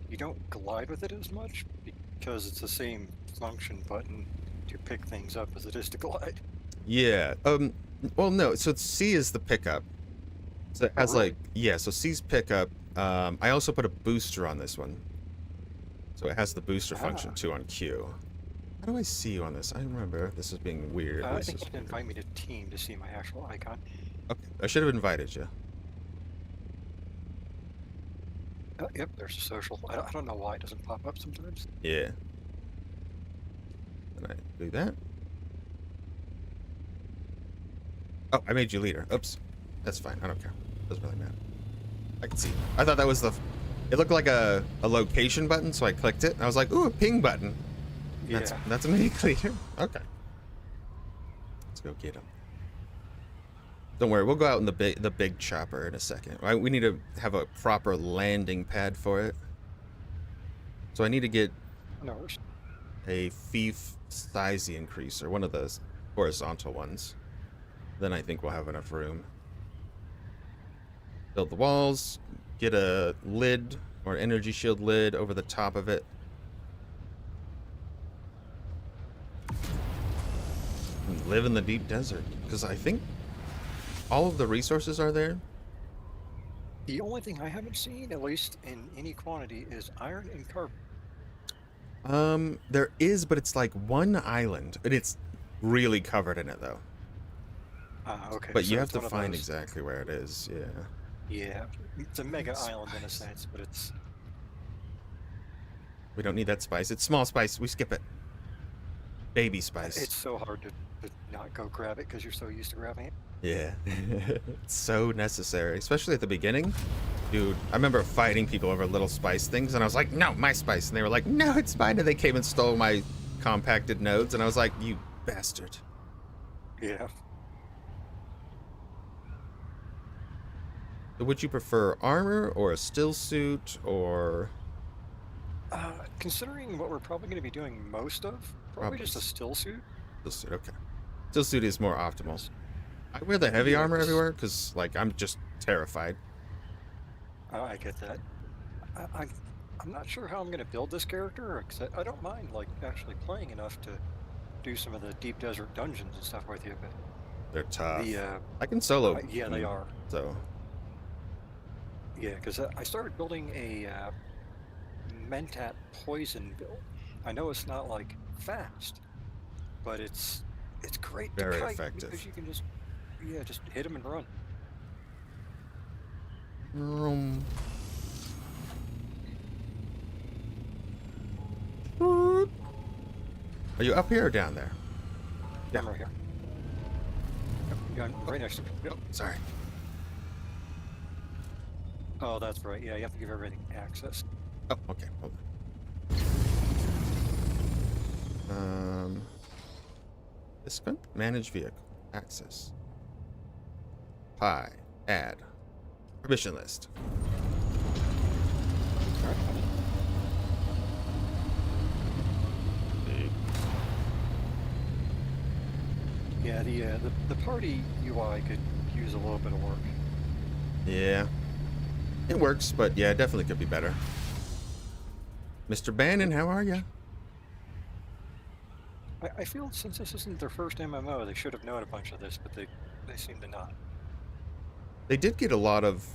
Speaker 2: you don't glide with it as much because it's the same function button to pick things up as it is to glide.
Speaker 1: Yeah. Well, no. So C is the pickup. So it has
Speaker 2: really?
Speaker 1: like, yeah. So C's pickup. I also put a booster on this one. So it has the booster function too on Q. How do I see you on this? I remember this is being weird.
Speaker 2: I think you can invite me to team to see my actual icon.
Speaker 1: Okay. I should have invited you.
Speaker 2: Yep, there's a social. I don't know why it doesn't pop up sometimes.
Speaker 1: Yeah. And I do that. Oh, I made you leader. Oops. That's fine. I don't care. Doesn't really matter. I can see. I thought that was the... It looked like a location button, so I clicked it. And I was like, ooh, a ping button.
Speaker 2: Yeah.
Speaker 1: That's a mini leader. Okay. Let's go get him. Don't worry, we'll go out in the big chopper in a second. Right? We need to have a proper landing pad for it. So I need to get a fief size increaser, one of those horizontal ones. Then I think we'll have enough room. Build the walls, get a lid or an energy shield lid over the top of it. And live in the deep desert, because I think all of the resources are there.
Speaker 2: The only thing I haven't seen, at least in any quantity, is iron and carbon.
Speaker 1: There is, but it's like one island, and it's really covered in it though.
Speaker 2: Okay.
Speaker 1: But so you have to find exactly where it is, yeah.
Speaker 2: Yeah, it's a mega island in a sense, but it's...
Speaker 1: We don't need that spice. It's small spice. We skip it. Baby spice.
Speaker 2: It's so hard to not go grab it because you're so used to grabbing it.
Speaker 1: Yeah. It's so necessary, especially at the beginning. Dude, I remember fighting people over little spice things, and I was like, no, my spice. And they were like, no, it's mine. And they came and stole my compacted nodes, and I was like, you bastard.
Speaker 2: Yeah.
Speaker 1: Would you prefer armor or a still suit or...
Speaker 2: Considering what we're probably going to be doing most of, probably just a still suit.
Speaker 1: Still suit, okay. Still suit is more optimal. I wear the heavy armor everywhere because, like, I'm just terrified.
Speaker 2: I get that. I'm not sure how I'm going to build this character, because I don't mind, like, actually playing enough to do some of the deep desert dungeons and stuff with you, but...
Speaker 1: They're tough. I can solo.
Speaker 2: Yeah, they are.
Speaker 1: So...
Speaker 2: Yeah, because I started building a Mentat poison build. I know it's not like fast, but it's great.
Speaker 1: Very
Speaker 2: to kite
Speaker 1: effective.
Speaker 2: Because you can just hit them and run.
Speaker 1: Are you up here or down there?
Speaker 2: Yeah, I'm right here. Yeah, I'm right next to you.
Speaker 1: Oh, sorry.
Speaker 2: Oh, that's right. Yeah, you have to give everything access.
Speaker 1: Oh, okay. Hold on. This one? Manage vehicle. Access. Pi. Add. Permission list.
Speaker 2: All right. Yeah, the party UI could use a little bit of work.
Speaker 1: Yeah. It works, but yeah, it definitely could be better. Mr. Bannon, how are ya?
Speaker 2: I feel since this isn't their first MMO, they should have known a bunch of this, but they seem to not.
Speaker 1: They did get a lot of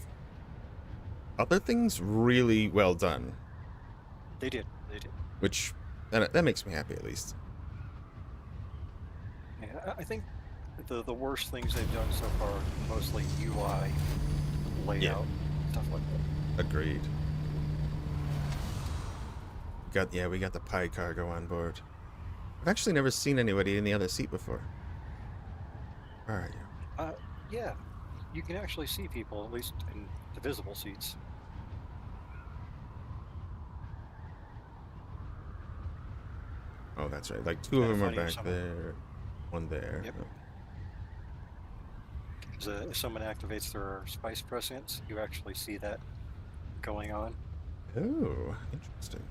Speaker 1: other things really well done,
Speaker 2: They did. They did.
Speaker 1: which that makes me happy at least.
Speaker 2: Yeah, I think the worst things they've done so far are mostly UI, layout, stuff like that.
Speaker 1: Agreed. We got the Pi cargo on board. I've actually never seen anybody in the other seat before. Where are you?
Speaker 2: Yeah, you can actually see people, at least in the visible seats.
Speaker 1: Oh, that's right. Like two of them are
Speaker 2: Funny if
Speaker 1: back
Speaker 2: someone-
Speaker 1: there, one there.
Speaker 2: Yep. If someone activates their spice prescience, you actually see that going on.
Speaker 1: Oh, interesting.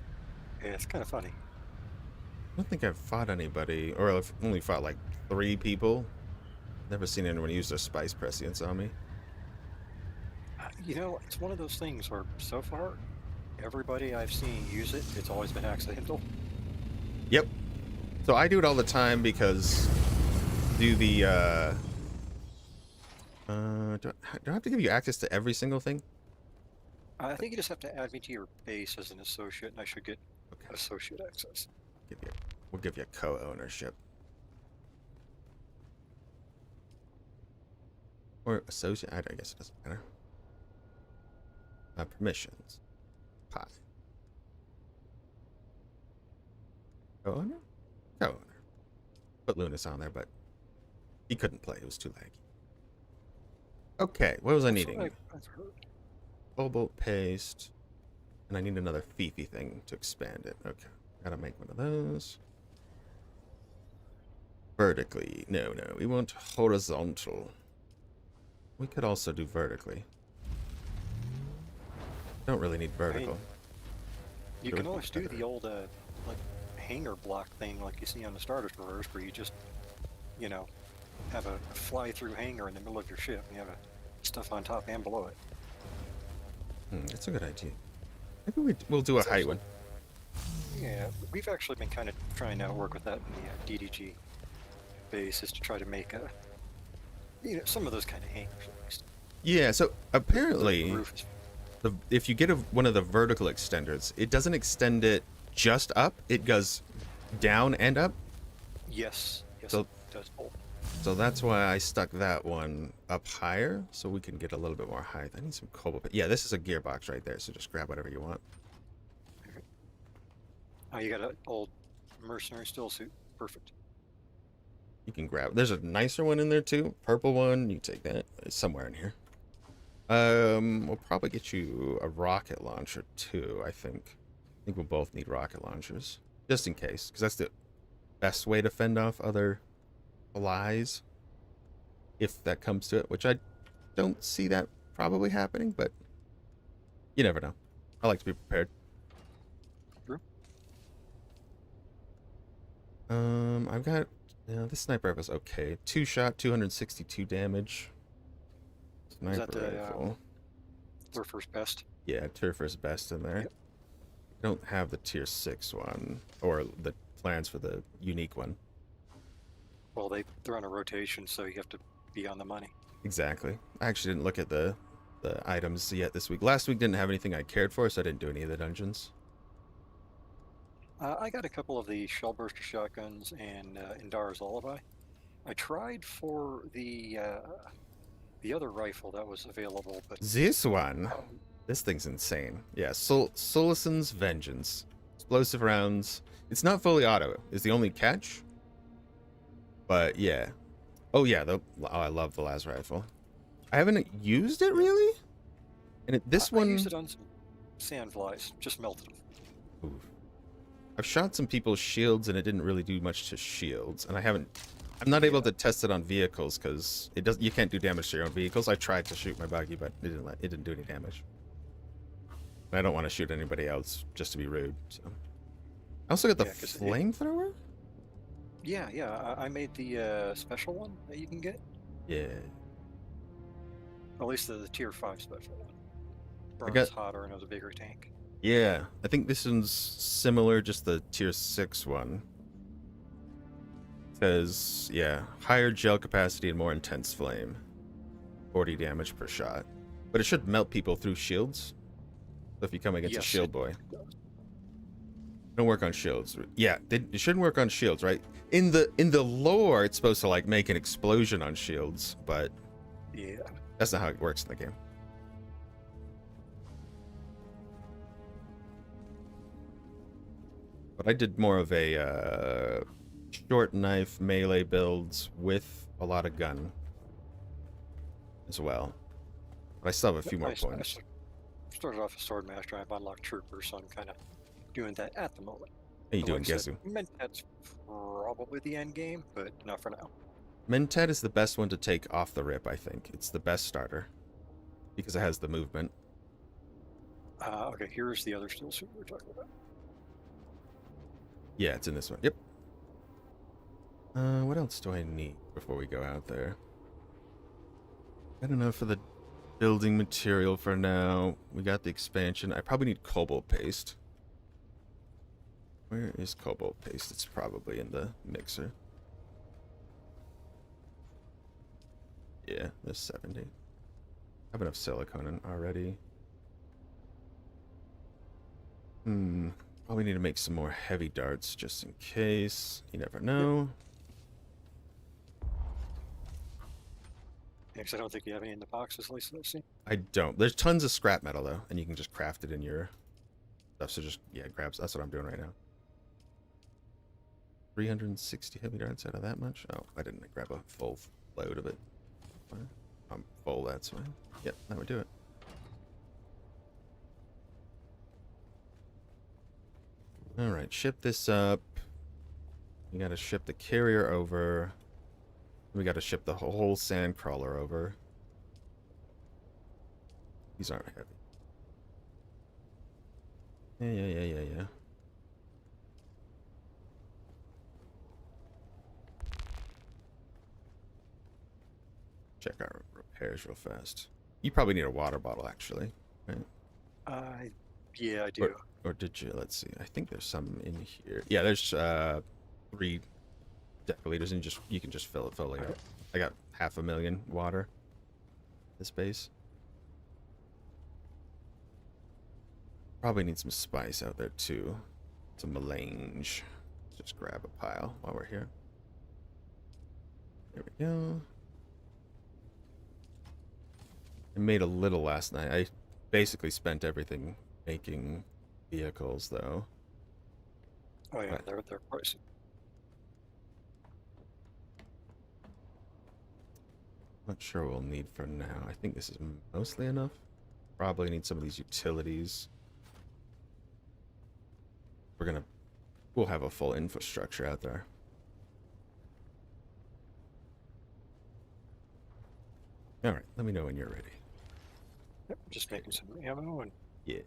Speaker 2: Yeah, it's kind of funny.
Speaker 1: I don't think I've fought anybody, or I've only fought like 3 people. Never seen anyone use their spice prescience on me.
Speaker 2: You know, it's one of those things where so far, everybody I've seen use it, it's always been accidental.
Speaker 1: Yep. So I do it all the time because do I have to give you access to every single thing?
Speaker 2: I think you just have to add me to your base as an associate, and I should get
Speaker 1: Okay.
Speaker 2: associate access.
Speaker 1: We'll give you co-ownership. Or associate, I guess it doesn't matter. Permissions. Pi. Co-owner? Co-owner. Put Lunas on there, but he couldn't play. It was too laggy. Okay, what was I needing?
Speaker 2: I've heard.
Speaker 1: Cobalt paste. And I need another Fifi thing to expand it. Okay, gotta make one of those. Vertically. No, we want horizontal. We could also do vertically. Don't really need vertical.
Speaker 2: You
Speaker 1: It
Speaker 2: can
Speaker 1: would be
Speaker 2: always do
Speaker 1: better.
Speaker 2: the old like hanger block thing like you see on the starter destroyers, where you just, have a fly-through hanger in the middle of your ship, and you have stuff on top and below it.
Speaker 1: That's a good idea. Maybe we'll do a height one.
Speaker 2: Yeah, we've actually been kind of trying to work with that in the DDG base, is to try to make some of those kind of hangers at least.
Speaker 1: Yeah, so
Speaker 2: The
Speaker 1: apparently,
Speaker 2: roof is,
Speaker 1: if you get one of the vertical extenders, it doesn't extend it just up. It goes down and up.
Speaker 2: yes,
Speaker 1: So-
Speaker 2: it does both.
Speaker 1: So that's why I stuck that one up higher, so we can get a little bit more height. I need some cobalt. Yeah, this is a gearbox right there, so just grab whatever you want.
Speaker 2: Oh, you got an old mercenary still suit. Perfect.
Speaker 1: You can grab. There's a nicer one in there too. Purple one. You take that. It's somewhere in here. We'll probably get you a rocket launcher too, I think. I think we'll both need rocket launchers. Just in case, because that's the best way to fend off other lies. If that comes to it, which I don't see that probably happening, but you never know. I like to be prepared.
Speaker 2: True.
Speaker 1: I've got, this sniper rifle's okay. 2-shot, 262 damage. Sniper
Speaker 2: that the,
Speaker 1: rifle.
Speaker 2: We're first best.
Speaker 1: Yeah, tier first best in there.
Speaker 2: Yep.
Speaker 1: Don't have the tier 6 one, or the plans for the unique one.
Speaker 2: Well, they're on a rotation, so you have to be on the money.
Speaker 1: Exactly. I actually didn't look at the items yet this week. Last week didn't have anything I cared for, so I didn't do any of the dungeons.
Speaker 2: I got a couple of the shellburster shotguns and Indara's Lullaby. I tried for the other rifle that was available, but
Speaker 1: This one. This thing's insane. Yeah, Solison's Vengeance. Explosive rounds. It's not fully auto, is the only catch. But yeah. Oh yeah, I love the las rifle. I haven't used it really? And this
Speaker 2: I
Speaker 1: one...
Speaker 2: used it on some sandflies, just melted them.
Speaker 1: Oof. I've shot some people's shields and it didn't really do much to shields, and I haven't I'm not able
Speaker 2: Yeah,
Speaker 1: to test it on vehicles because it does. You can't do damage to your own vehicles. I tried to shoot my buggy, but it didn't do any damage. I don't want to shoot anybody else just to be rude. So I also got the
Speaker 2: yeah, because it.
Speaker 1: flamethrower.
Speaker 2: Yeah, yeah. I made the special one that you can get.
Speaker 1: Yeah,
Speaker 2: At least the tier 5 special one.
Speaker 1: I got.
Speaker 2: Burns hotter and has a bigger tank.
Speaker 1: Yeah, I think this one's similar, just the tier 6 one. Says, yeah, higher gel capacity and more intense flame. 40 damage per shot. But it should melt people through shields. So if you come against a
Speaker 2: Yes,
Speaker 1: shield
Speaker 2: it
Speaker 1: boy.
Speaker 2: does.
Speaker 1: Don't work on shields. Yeah, it shouldn't work on shields, right? In the lore, it's supposed to like make an explosion on shields, but
Speaker 2: Yeah.
Speaker 1: that's not how it works in the game. But I did more of a short knife melee builds with a lot of gun as well. But I still have a few more points.
Speaker 2: Started off as sword master. I've unlocked trooper, so I'm kind of doing that at the moment.
Speaker 1: How you
Speaker 2: But
Speaker 1: doing,
Speaker 2: like I said,
Speaker 1: Gezu?
Speaker 2: Mentat's probably the end game, but not for now.
Speaker 1: Mentat is the best one to take off the rip, I think. It's the best starter. Because it has the movement.
Speaker 2: Okay, here's the other steel suit we're talking about.
Speaker 1: Yeah, it's in this one. Yep. What else do I need before we go out there? I don't know, for the building material for now. We got the expansion. I probably need cobalt paste. Where is cobalt paste? It's probably in the mixer. Yeah, there's 70. I have enough silicone in already. Probably need to make some more heavy darts just in case. You never know.
Speaker 2: Because I don't think you have any in the boxes, at least I've seen.
Speaker 1: I don't. There's tons of scrap metal though, and you can just craft it in your stuff. So just grabs. That's what I'm doing right now. 360 heavy darts out of that much. Oh, I didn't grab a full load of it. I'm full. That's fine. Yep, that would do it. All right, ship this up. We gotta ship the carrier over. We gotta ship the whole sand crawler over. These aren't heavy. Yeah. Check our repairs real fast. You probably need a water bottle, actually, right?
Speaker 2: Yeah, I do.
Speaker 1: Or did you? Let's see. I think there's some in here. Yeah, there's 3 deciliters, and you can just fill it fully up. I got 500,000 water. This base. Probably need some spice out there too. Some melange. Just grab a pile while we're here. There we go. I made a little last night. I basically spent everything making vehicles, though.
Speaker 2: Oh yeah,
Speaker 1: Right.
Speaker 2: they're pricey.
Speaker 1: Not sure what we'll need for now. I think this is mostly enough. Probably need some of these utilities. We'll have a full infrastructure out there. All right, let me know when you're ready.
Speaker 2: Yep, just making some ammo and.
Speaker 1: Yeah.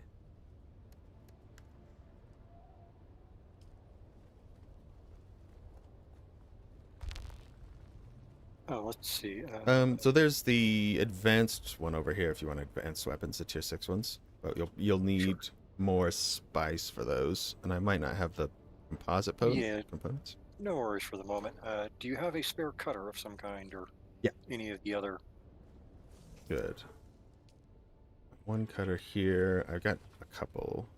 Speaker 2: Oh, let's see.
Speaker 1: So there's the advanced one over here if you want advanced weapons, the tier 6 ones. But you'll need
Speaker 2: Sure.
Speaker 1: more spice for those, and I might not have the composite components.
Speaker 2: No worries for the moment. Do you have a spare cutter of some kind, or
Speaker 1: Yeah.
Speaker 2: any of the other?
Speaker 1: Good. One cutter here. I've got a couple.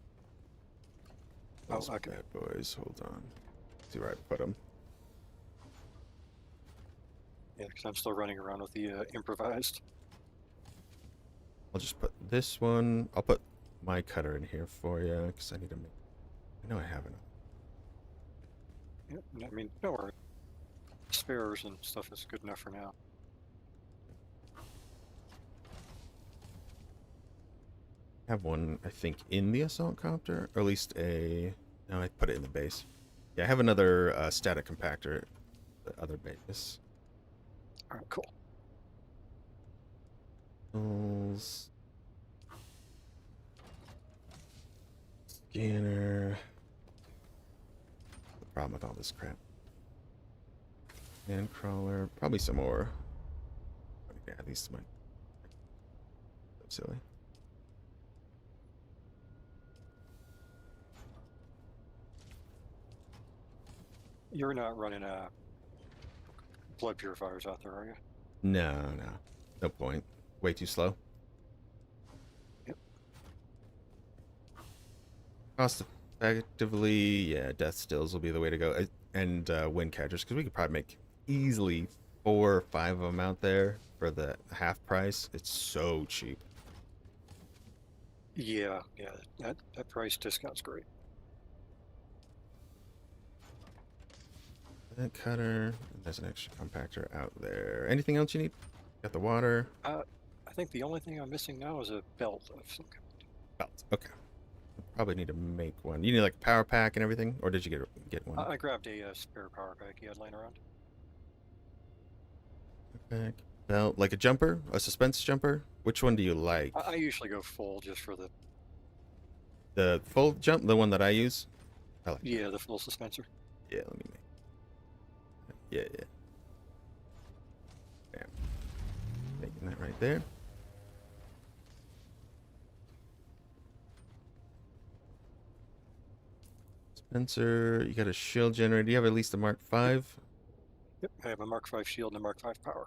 Speaker 2: Oh,
Speaker 1: Those
Speaker 2: okay.
Speaker 1: bad boys. Hold on. See where I put them.
Speaker 2: Yeah, because I'm still running around with the improvised.
Speaker 1: I'll just put this one. I'll put my cutter in here for you because I need to make. I know I have enough.
Speaker 2: Yeah, I mean, no worries. Spares and stuff is good enough for now.
Speaker 1: I have one, I think, in the assault copter, or at least a. No, I put it in the base. Yeah, I have another static compactor the other base.
Speaker 2: All right, cool.
Speaker 1: Tools. Scanner. The problem with all this crap. And crawler. Probably some more. Yeah, these might. So silly.
Speaker 2: You're not running blood purifiers out there, are you?
Speaker 1: No. No point. Way too slow.
Speaker 2: Yep.
Speaker 1: Cost effectively, yeah, death stills will be the way to go. And wind catchers, because we could probably make easily 4 or 5 of them out there for the half price. It's so cheap.
Speaker 2: Yeah. That price discount's great.
Speaker 1: That cutter. There's an extra compactor out there. Anything else you need? Got the water.
Speaker 2: I think the only thing I'm missing now is a belt of some kind.
Speaker 1: Belt. Okay. Probably need to make one. You need like a power pack and everything, or did you get one?
Speaker 2: I grabbed a spare power pack he had laying around.
Speaker 1: Pack, belt, like a jumper, a suspense jumper. Which one do you like?
Speaker 2: I usually go full just for
Speaker 1: The full jump, the one that I use. I like.
Speaker 2: Yeah, the full suspensor.
Speaker 1: Yeah, let me make. Yeah. Bam. Making that right there. Spencer, you got a shield generator. Do you have at least a Mark 5?
Speaker 2: Yep, I have a Mark 5 shield and a Mark 5 power.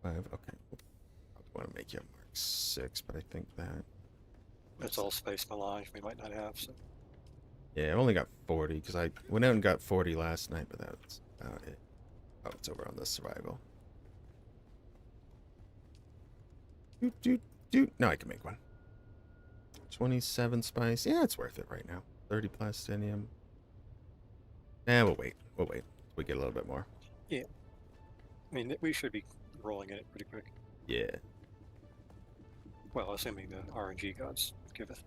Speaker 1: 5, okay. I want to make you a Mark 6, but I think
Speaker 2: That's all space melange we might not have. So.
Speaker 1: Yeah, I've only got 40 because I went out and got 40 last night, but that's about it. Oh, it's over on the survival. No, I can make one. 27 spice. Yeah, it's worth it right now. 30 plastinium. We'll wait. We get a little bit more.
Speaker 2: Yeah. I mean, we should be rolling in it pretty quick.
Speaker 1: Yeah.
Speaker 2: Well, assuming the RNG gods giveth.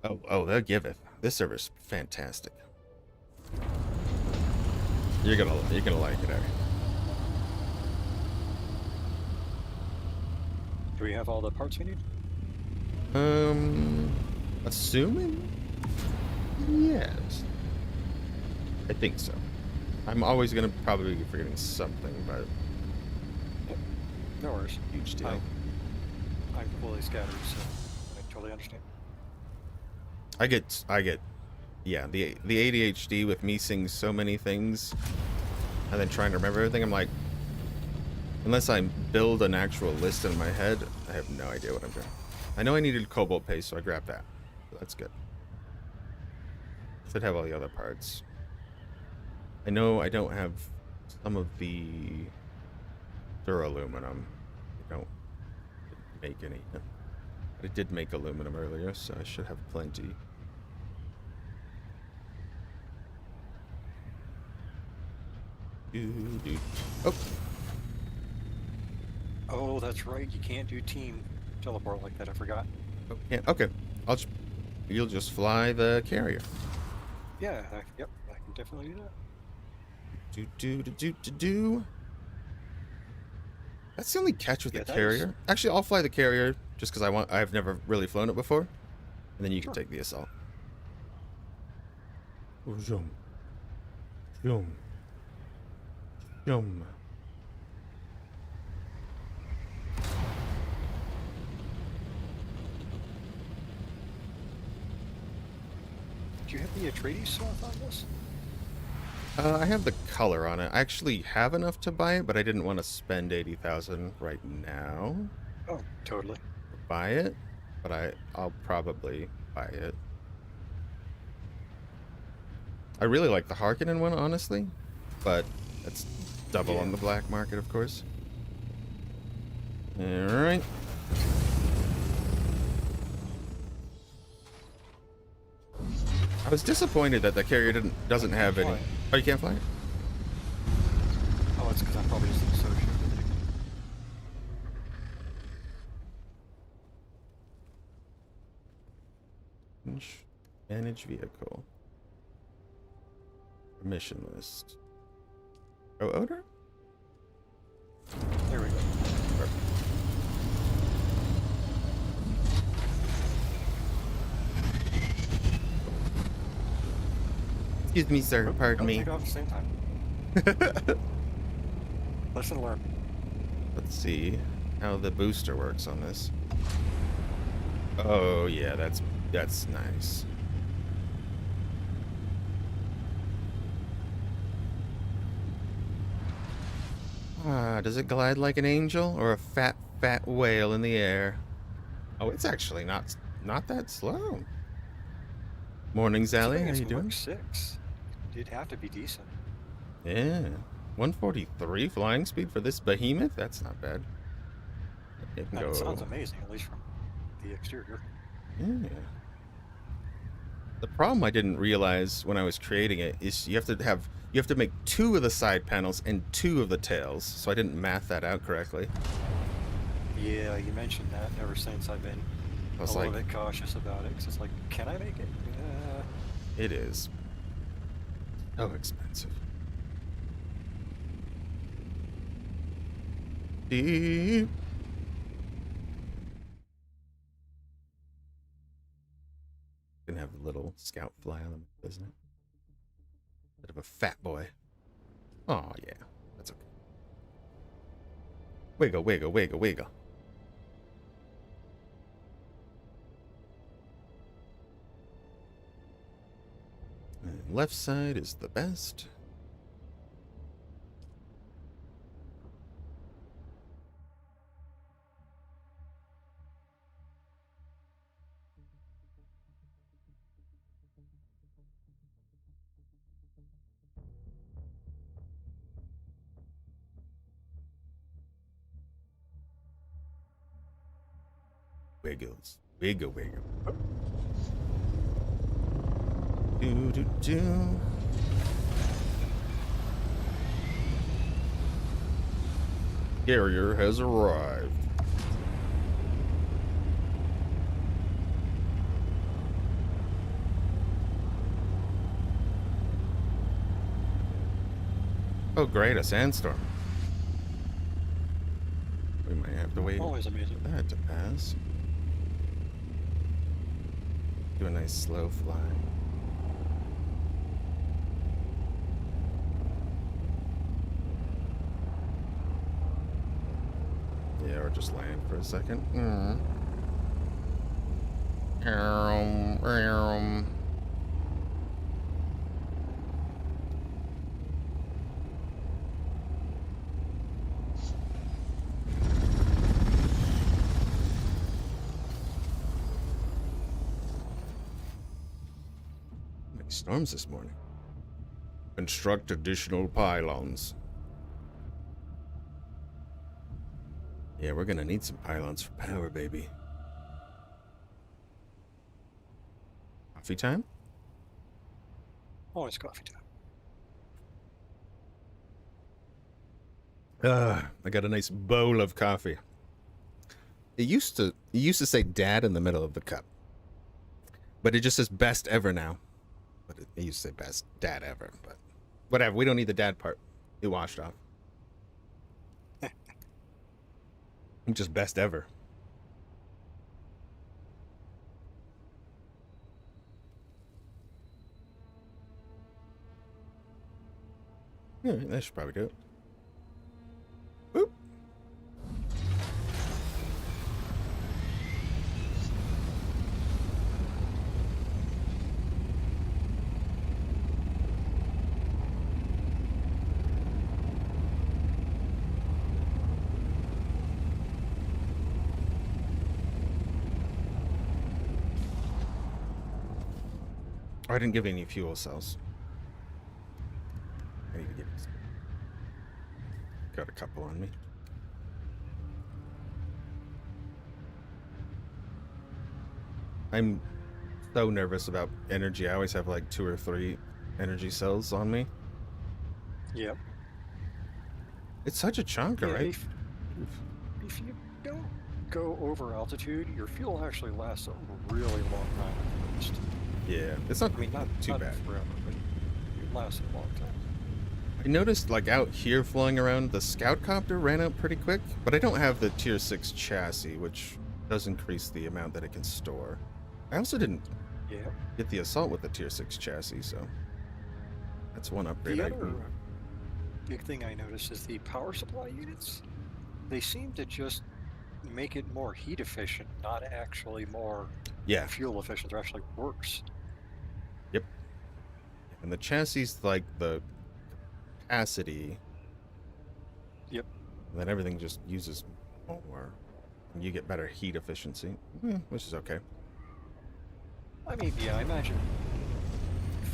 Speaker 1: Oh, they'll giveth. This server's fantastic. You're gonna like it, Ari.
Speaker 2: Do we have all the parts we need?
Speaker 1: Assuming? Yes. I think so. I'm always gonna probably be forgetting something, but
Speaker 2: Yep. No worries.
Speaker 1: huge deal.
Speaker 2: I'm fully scattered, so I totally understand.
Speaker 1: I get, yeah, the ADHD with me seeing so many things and then trying to remember everything. I'm like, unless I build an actual list in my head, I have no idea what I'm doing. I know I needed cobalt paste, so I grabbed that. So that's good. Should have all the other parts. I know I don't have some of the duraluminum. I don't make any. But I did make aluminum earlier, so I should have plenty. Oh.
Speaker 2: Oh, that's right. You can't do team teleport like that. I forgot.
Speaker 1: Yeah, okay. You'll just fly the carrier.
Speaker 2: Yeah, yep, I can definitely do that.
Speaker 1: Do. That's the only catch with
Speaker 2: Yeah,
Speaker 1: the
Speaker 2: that
Speaker 1: carrier. Actually, I'll fly the carrier just because I've never really flown it before, and then you can
Speaker 2: Sure.
Speaker 1: take the assault. Zoom. Zoom. Zoom.
Speaker 2: Do you have the Atreides sloth on this?
Speaker 1: I have the color on it. I actually have enough to buy it, but I didn't want to spend 80,000 right now
Speaker 2: Oh, totally.
Speaker 1: to buy it. But I'll probably buy it. I really like the Harkonnen one, honestly, but it's double on the black market, of course. All right. I was disappointed that the carrier doesn't have any.
Speaker 2: fly it.
Speaker 1: Oh, you can't fly it?
Speaker 2: Oh, it's because I'm probably just associated with it.
Speaker 1: Manage vehicle. Mission list. Oh, odor?
Speaker 2: There we go.
Speaker 1: Perfect. Excuse me, sir. Pardon me.
Speaker 2: Take off at the same time. Lesson learned.
Speaker 1: Let's see how the booster works on this. Oh yeah, that's nice. Ah, does it glide like an angel or a fat whale in the air? Oh, it's actually not that slow. Morning, Sally.
Speaker 2: Considering
Speaker 1: How
Speaker 2: it's
Speaker 1: you doing?
Speaker 2: Mark 6, it'd have to be decent.
Speaker 1: Yeah, 143 flying speed for this behemoth. That's not bad. It can
Speaker 2: And it sounds
Speaker 1: go.
Speaker 2: amazing, at least from the exterior.
Speaker 1: Yeah. The problem I didn't realize when I was creating it is you have to make 2 of the side panels and 2 of the tails. So I didn't math that out correctly.
Speaker 2: Yeah, you mentioned that. Ever since I've been
Speaker 1: I
Speaker 2: a
Speaker 1: was
Speaker 2: little
Speaker 1: like,
Speaker 2: bit cautious about it, because it's like, can I make it?
Speaker 1: it is so expensive. Deep. Gonna have a little scout fly on him, isn't it? Bit of a fat boy. Oh yeah, that's okay. Wiggle, wiggle, wiggle, wiggle. And left side is the best. Wiggles. Wiggle, wiggle. Do, do, do. Carrier has arrived. Oh, great, a sandstorm. We might have to wait
Speaker 2: Always amazing.
Speaker 1: for that to pass. Do a nice slow fly. Yeah, or just land for a second. Many storms this morning. Construct additional pylons. Yeah, we're gonna need some pylons for power, baby. Coffee time?
Speaker 2: Always coffee time.
Speaker 1: I got a nice bowl of coffee. It used to say dad in the middle of the cup. But it just says best ever now. But it used to say best dad ever, but whatever, we don't need the dad part. It washed off. Just best ever. Yeah, that should probably do it. Boop. Oh, I didn't give any fuel cells. I need to get these. Got a couple on me. I'm so nervous about energy. I always have like 2 or 3 energy cells on me.
Speaker 2: Yep.
Speaker 1: It's such a chunker,
Speaker 2: Yeah,
Speaker 1: right?
Speaker 2: if you don't go over altitude, your fuel actually lasts a really long time at first.
Speaker 1: Yeah, it's not,
Speaker 2: I mean, not
Speaker 1: too bad.
Speaker 2: forever, but it lasts a long time.
Speaker 1: I noticed, like, out here flying around, the scout copter ran out pretty quick, but I don't have the tier 6 chassis, which does increase the amount that it can store. I also didn't
Speaker 2: Yeah.
Speaker 1: get the assault with the tier 6 chassis, so that's one upgrade
Speaker 2: The
Speaker 1: I
Speaker 2: other
Speaker 1: need.
Speaker 2: big thing I noticed is the power supply units. They seem to just make it more heat efficient, not actually more
Speaker 1: Yeah,
Speaker 2: fuel efficient. They're actually worse.
Speaker 1: yep. And the chassis, like the capacity,
Speaker 2: Yep.
Speaker 1: and then everything just uses more, and you get better heat efficiency, which is okay.
Speaker 2: I mean, yeah, I imagine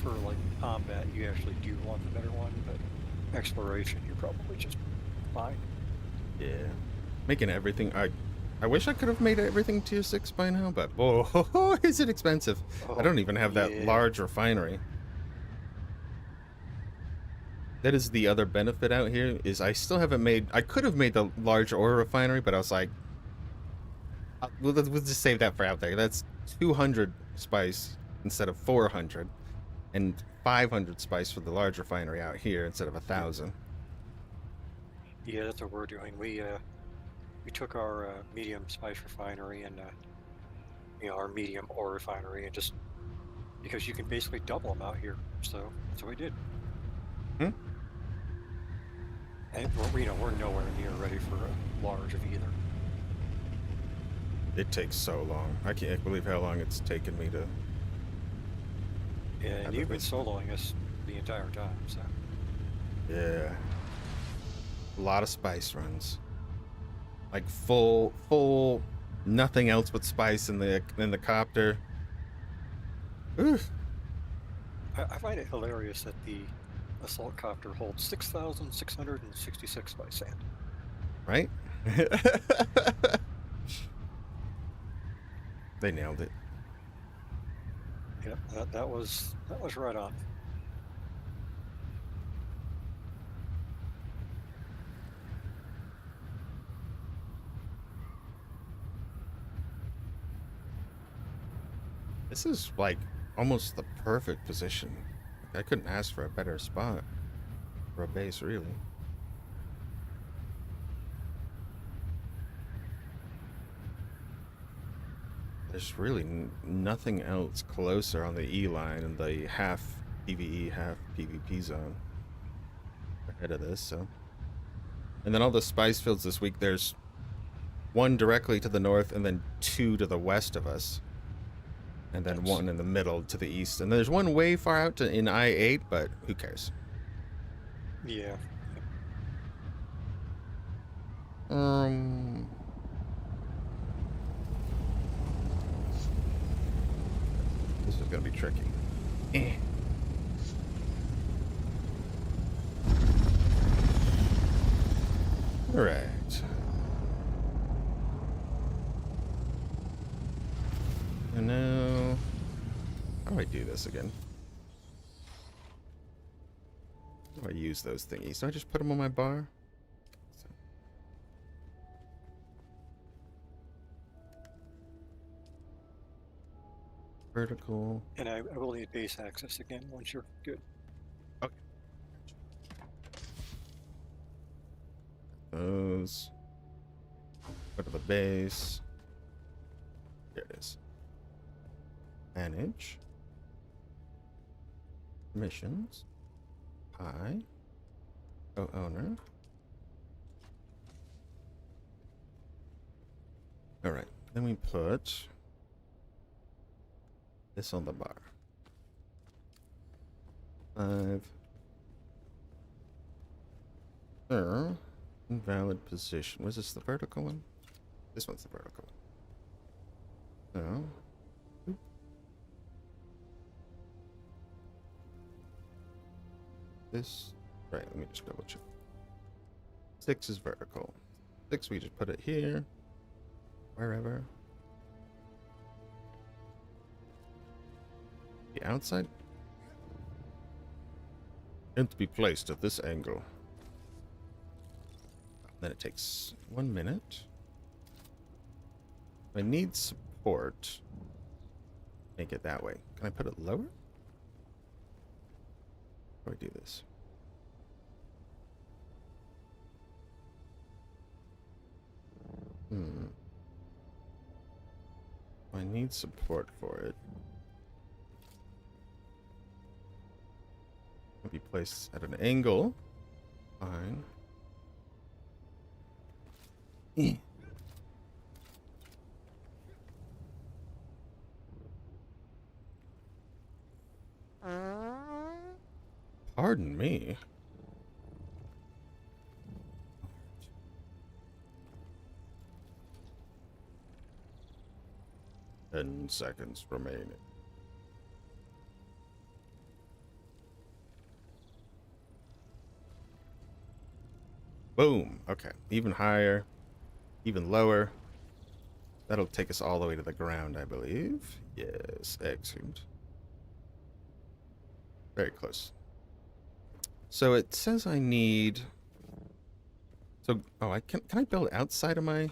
Speaker 2: for like combat, you actually do want the better one, but exploration, you're probably just fine.
Speaker 1: Yeah, making everything. I wish I could have made everything tier 6 by now, but oh, is it expensive? I
Speaker 2: Oh,
Speaker 1: don't even have that
Speaker 2: yeah.
Speaker 1: large refinery. That is the other benefit out here, is I still haven't made. I could have made the large ore refinery, but I was like, we'll just save that for out there. That's 200 spice instead of 400, and 500 spice for the large refinery out here instead of
Speaker 2: Yep.
Speaker 1: 1,000.
Speaker 2: Yeah, that's what we're doing. We took our medium spice refinery and our medium ore refinery, and just because you can basically double them out here, so that's what we did.
Speaker 1: Hmm?
Speaker 2: And we're nowhere near ready for a large of either.
Speaker 1: It takes so long. I can't believe how long it's taken me to
Speaker 2: And
Speaker 1: have
Speaker 2: you've been
Speaker 1: this.
Speaker 2: soloing us the entire time, so
Speaker 1: Yeah, a lot of spice runs. Like full, nothing else but spice in the copter. Oof,
Speaker 2: I find it hilarious that the assault copter holds 6,666 by sand.
Speaker 1: right? They nailed it.
Speaker 2: Yep, that was right on.
Speaker 1: This is like almost the perfect position. I couldn't ask for a better spot for a base, really. There's really nothing else closer on the E line in the half PvE, half PvP zone ahead of this, so. And then all the spice fields this week, there's one directly to the north and then two to the west of us. And then
Speaker 2: Nice.
Speaker 1: one in the middle to the east. And there's one way far out in I-8, but who cares?
Speaker 2: Yeah. Yep.
Speaker 1: Um, this is gonna be tricky. Eh. All right. And now, how do I do this again? How do I use those thingies? Do I just put them on my bar? So, vertical.
Speaker 2: And I will need base access again once you're good.
Speaker 1: Okay. Those. Go to the base. There it is. Manage. Missions. Hi. Oh, owner. All right. Then we put this on the bar. 5. There. Invalid position. Was this the vertical one? This one's the vertical. No. Oop. This. Right, let me just double check. 6 is vertical. 6, we just put it here. Wherever. The outside? And to be placed at this angle. Then it takes 1 minute. I need support. Make it that way. Can I put it lower? How do I do this? Hmm. I need support for it. It'll be placed at an angle. Fine. Eh. Pardon me. 10 seconds remaining. Boom. Okay. Even higher. Even lower. That'll take us all the way to the ground, I believe. Yes. Excellent. Very close. So it says I need... So, oh, can I build outside of my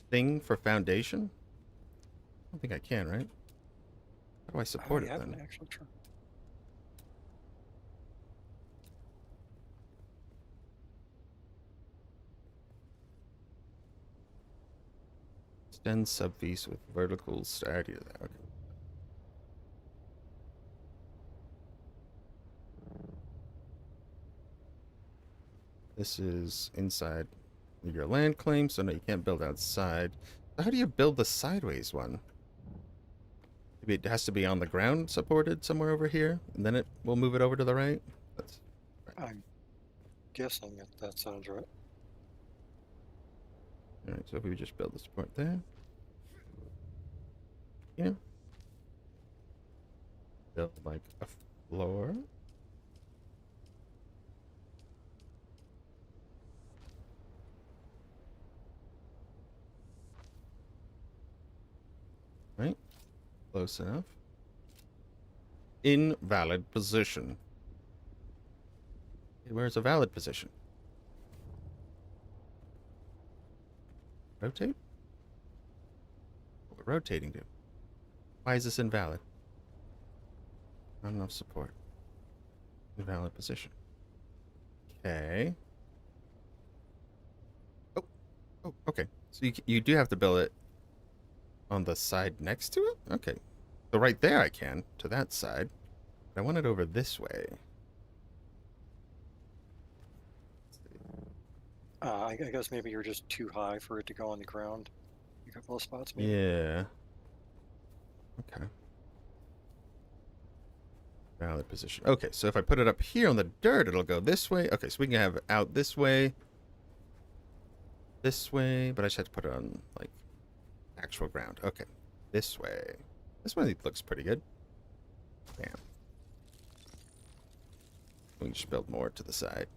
Speaker 1: thing for foundation? I don't think I can, right? How do I support
Speaker 2: I
Speaker 1: it
Speaker 2: haven't
Speaker 1: then?
Speaker 2: actually tried.
Speaker 1: Extend subpiece with vertical start. Okay. This is inside your land claim, so no, you can't build outside. So how do you build the sideways one? Maybe it has to be on the ground supported somewhere over here, and then it will move it over to the right? That's right.
Speaker 2: I'm guessing that sounds right.
Speaker 1: Alright, so if we just build the support there. Yeah. Build like a floor. Right? Close enough. Invalid position. Where's a valid position? Rotate? What would rotating do? Why is this invalid? Not enough support. Invalid position. Okay. Oh, oh, okay. So you do have to build it on the side next to it? Okay. So right there I can, to that side. But I want it over this way.
Speaker 2: I guess maybe you're just too high for it to go on the ground. A couple of spots, maybe.
Speaker 1: Yeah. Okay. Valid position. Okay, so if I put it up here on the dirt, it'll go this way. Okay, so we can have it out this way, but I just have to put it on, like, actual ground. Okay, this way. This one looks pretty good. Bam. We can just build more to the side.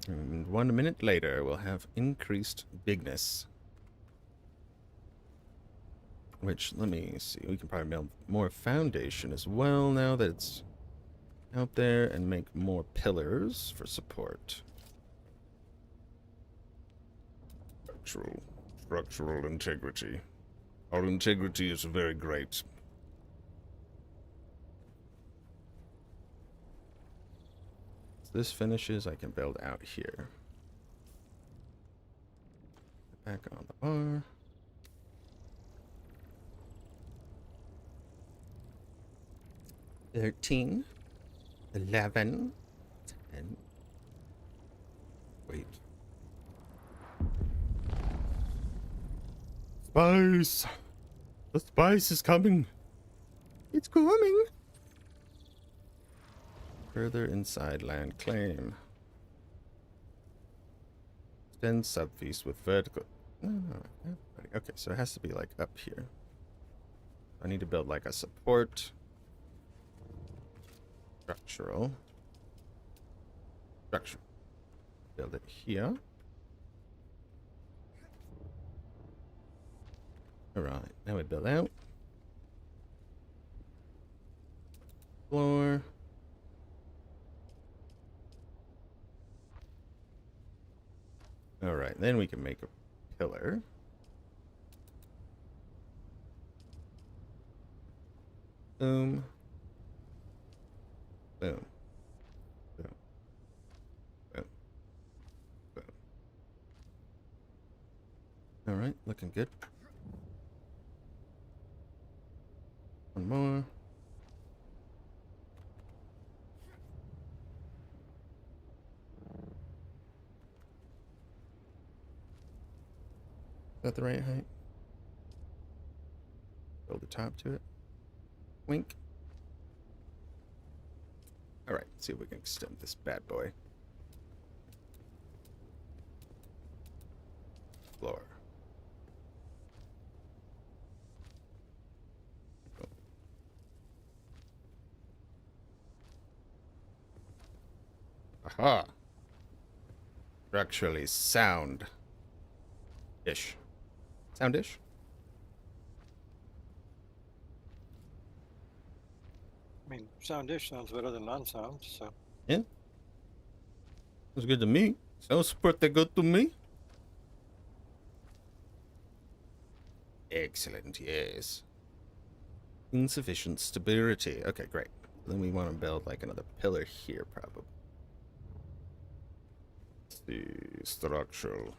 Speaker 1: And 1 minute later, we'll have increased bigness. Which, let me see, we can probably build more foundation as well now that it's out there, and make more pillars for support. Structural integrity. Our integrity is very great. As this finishes, I can build out here. Back on the bar. $13, $11, $10. Wait. Spice! The spice is coming! It's coming! Further inside land claim. Extend subfeast with vertical. No. Okay, so it has to be like up here. I need to build like a support. Structural. Build it here. Alright, now we build out. Floor. Alright, then we can make a pillar. Boom. Boom. Boom. Boom. Boom. looking good. One more. Is that the right height? Build the top to it. Wink. All right, let's see if we can extend this bad boy. Floor. Aha. Structurally sound. Ish. Soundish?
Speaker 2: I mean, sound-ish sounds better than non-sound, so.
Speaker 1: Yeah. Sounds good to me. Sounds pretty good to me. Excellent, yes. Insufficient stability. Okay, great. Then we want to build like another pillar here, probably. Let's see, structural.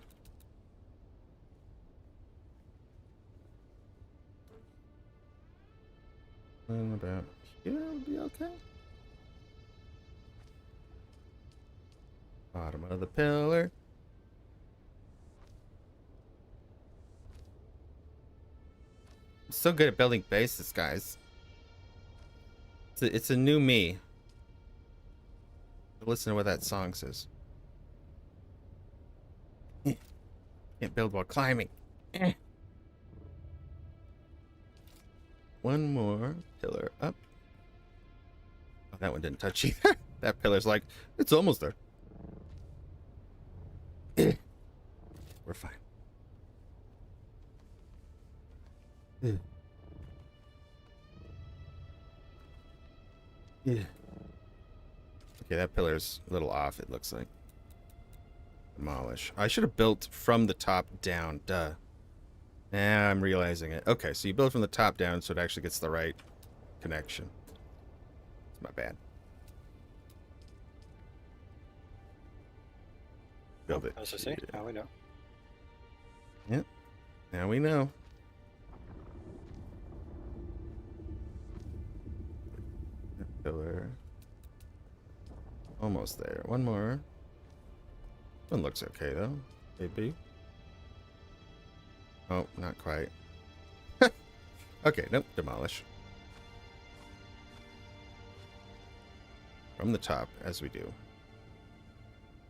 Speaker 1: And about here would be okay. Bottom of the pillar. I'm so good at building bases, guys. It's a new me. Listen to what that song says. Can't build while climbing. One more pillar up. Oh, that one didn't touch either. That pillar's like, it's almost there. We're fine. Yeah. Okay, that pillar's a little off, it looks like. Demolish. I should have built from the top down. Duh. Now I'm realizing it. Okay, so you build from the top down so it actually gets the right connection. It's my bad. Build it.
Speaker 2: As I say, now we know.
Speaker 1: Yep. Now we know. Pillar. Almost there. One more. One looks okay though. Maybe. Oh, not quite. Okay, nope. Demolish. From the top, as we do.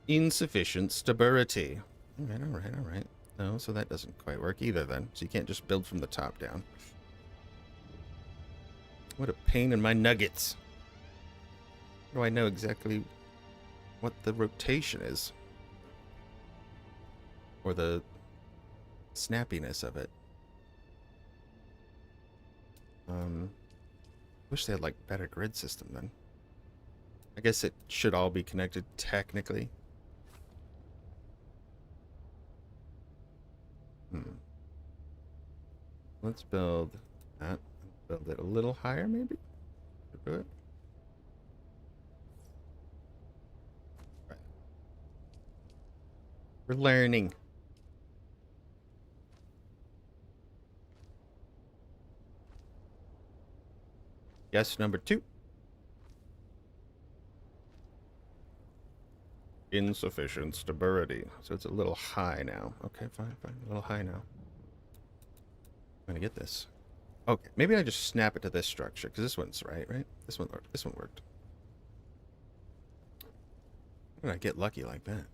Speaker 1: Insufficient stability. Alright, alright, alright. No, so that doesn't quite work either then. So you can't just build from the top down. What a pain in my nuggets. How do I know exactly what the rotation is? Or the snappiness of it. Wish they had like better grid system then. I guess it should all be connected technically. Let's build that. Build it a little higher maybe? Do it. Right. We're learning. Guess number 2. Insufficient stability. So it's a little high now. Okay, fine, fine. A little high now. I'm gonna get this. Okay, maybe I just snap it to this structure because this one's right? This one worked. How did I get lucky like that?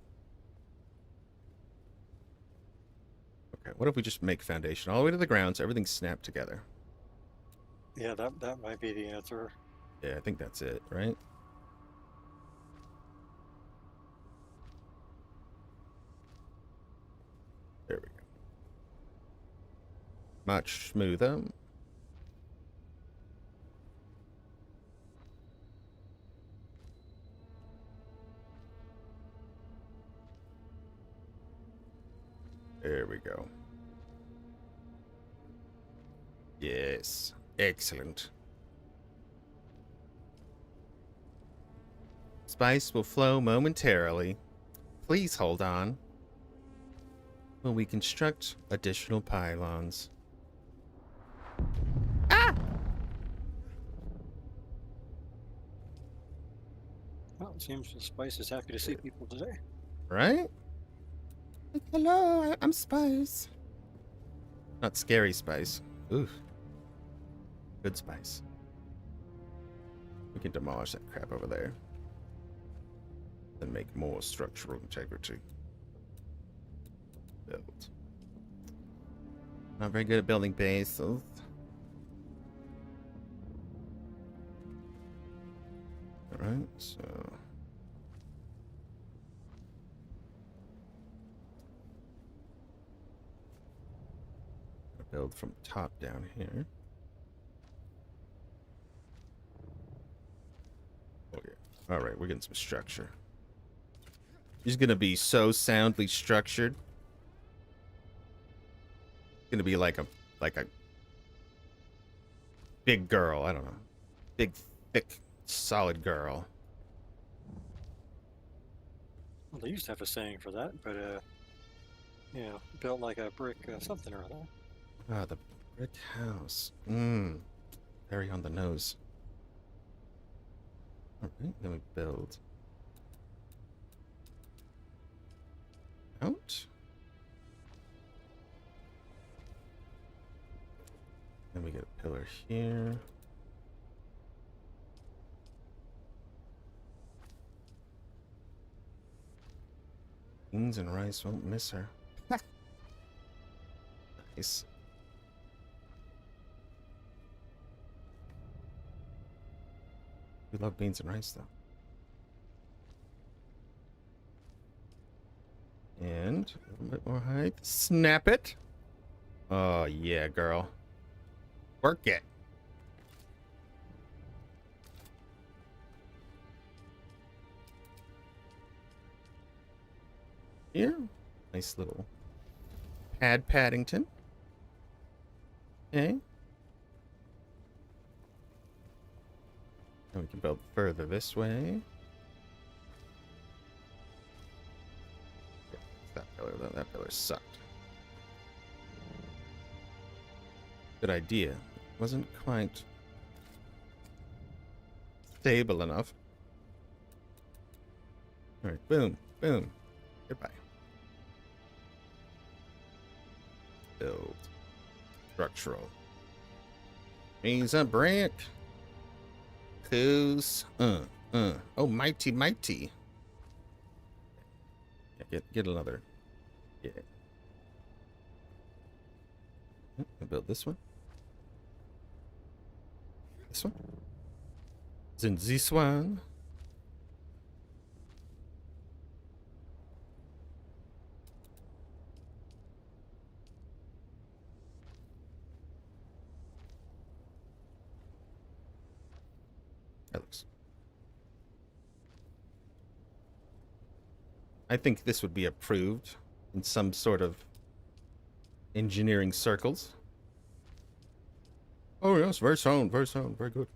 Speaker 1: Okay, what if we just make foundation all the way to the ground so everything's snapped together?
Speaker 2: Yeah, that might be the answer.
Speaker 1: Yeah, I think that's it, right? There we go. Much smoother. There we go. Yes. Excellent. Spice will flow momentarily. Please hold on. Will we construct additional pylons?
Speaker 2: Well, it seems the Spice is happy to see people today.
Speaker 1: Right? Like, hello, I'm Spice. Not scary Spice. Oof. Good Spice. We can demolish that crap over there. And make more structural integrity. Build. Not very good at building bases. Alright, so... build from top down here. Oh yeah. Alright, we're getting some structure. He's gonna be so soundly structured. Gonna be like a big girl, I don't know. Big, thick, solid girl.
Speaker 2: Well, they used to have a saying for that, but you know, built like a brick something or other.
Speaker 1: Ah, the brick house. Very on the nose. Alright, then we build out. Then we get a pillar here. Beans and rice won't miss her. Nice. We love beans and rice, though. And a little bit more height. Snap it. Oh, yeah, girl. Work it. Here. Nice little pad Paddington. Okay. And we can build further this way. That pillar, though. That pillar sucked. Good idea. Wasn't quite stable enough. Alright, boom, boom. Goodbye. Build. Structural. He's a brick. Who's oh, mighty, mighty. Yeah, get another. Yeah. I'll build this one. This one. Then this one. That looks. I think this would be approved in some sort of engineering circles. Oh yes, very sound, very good.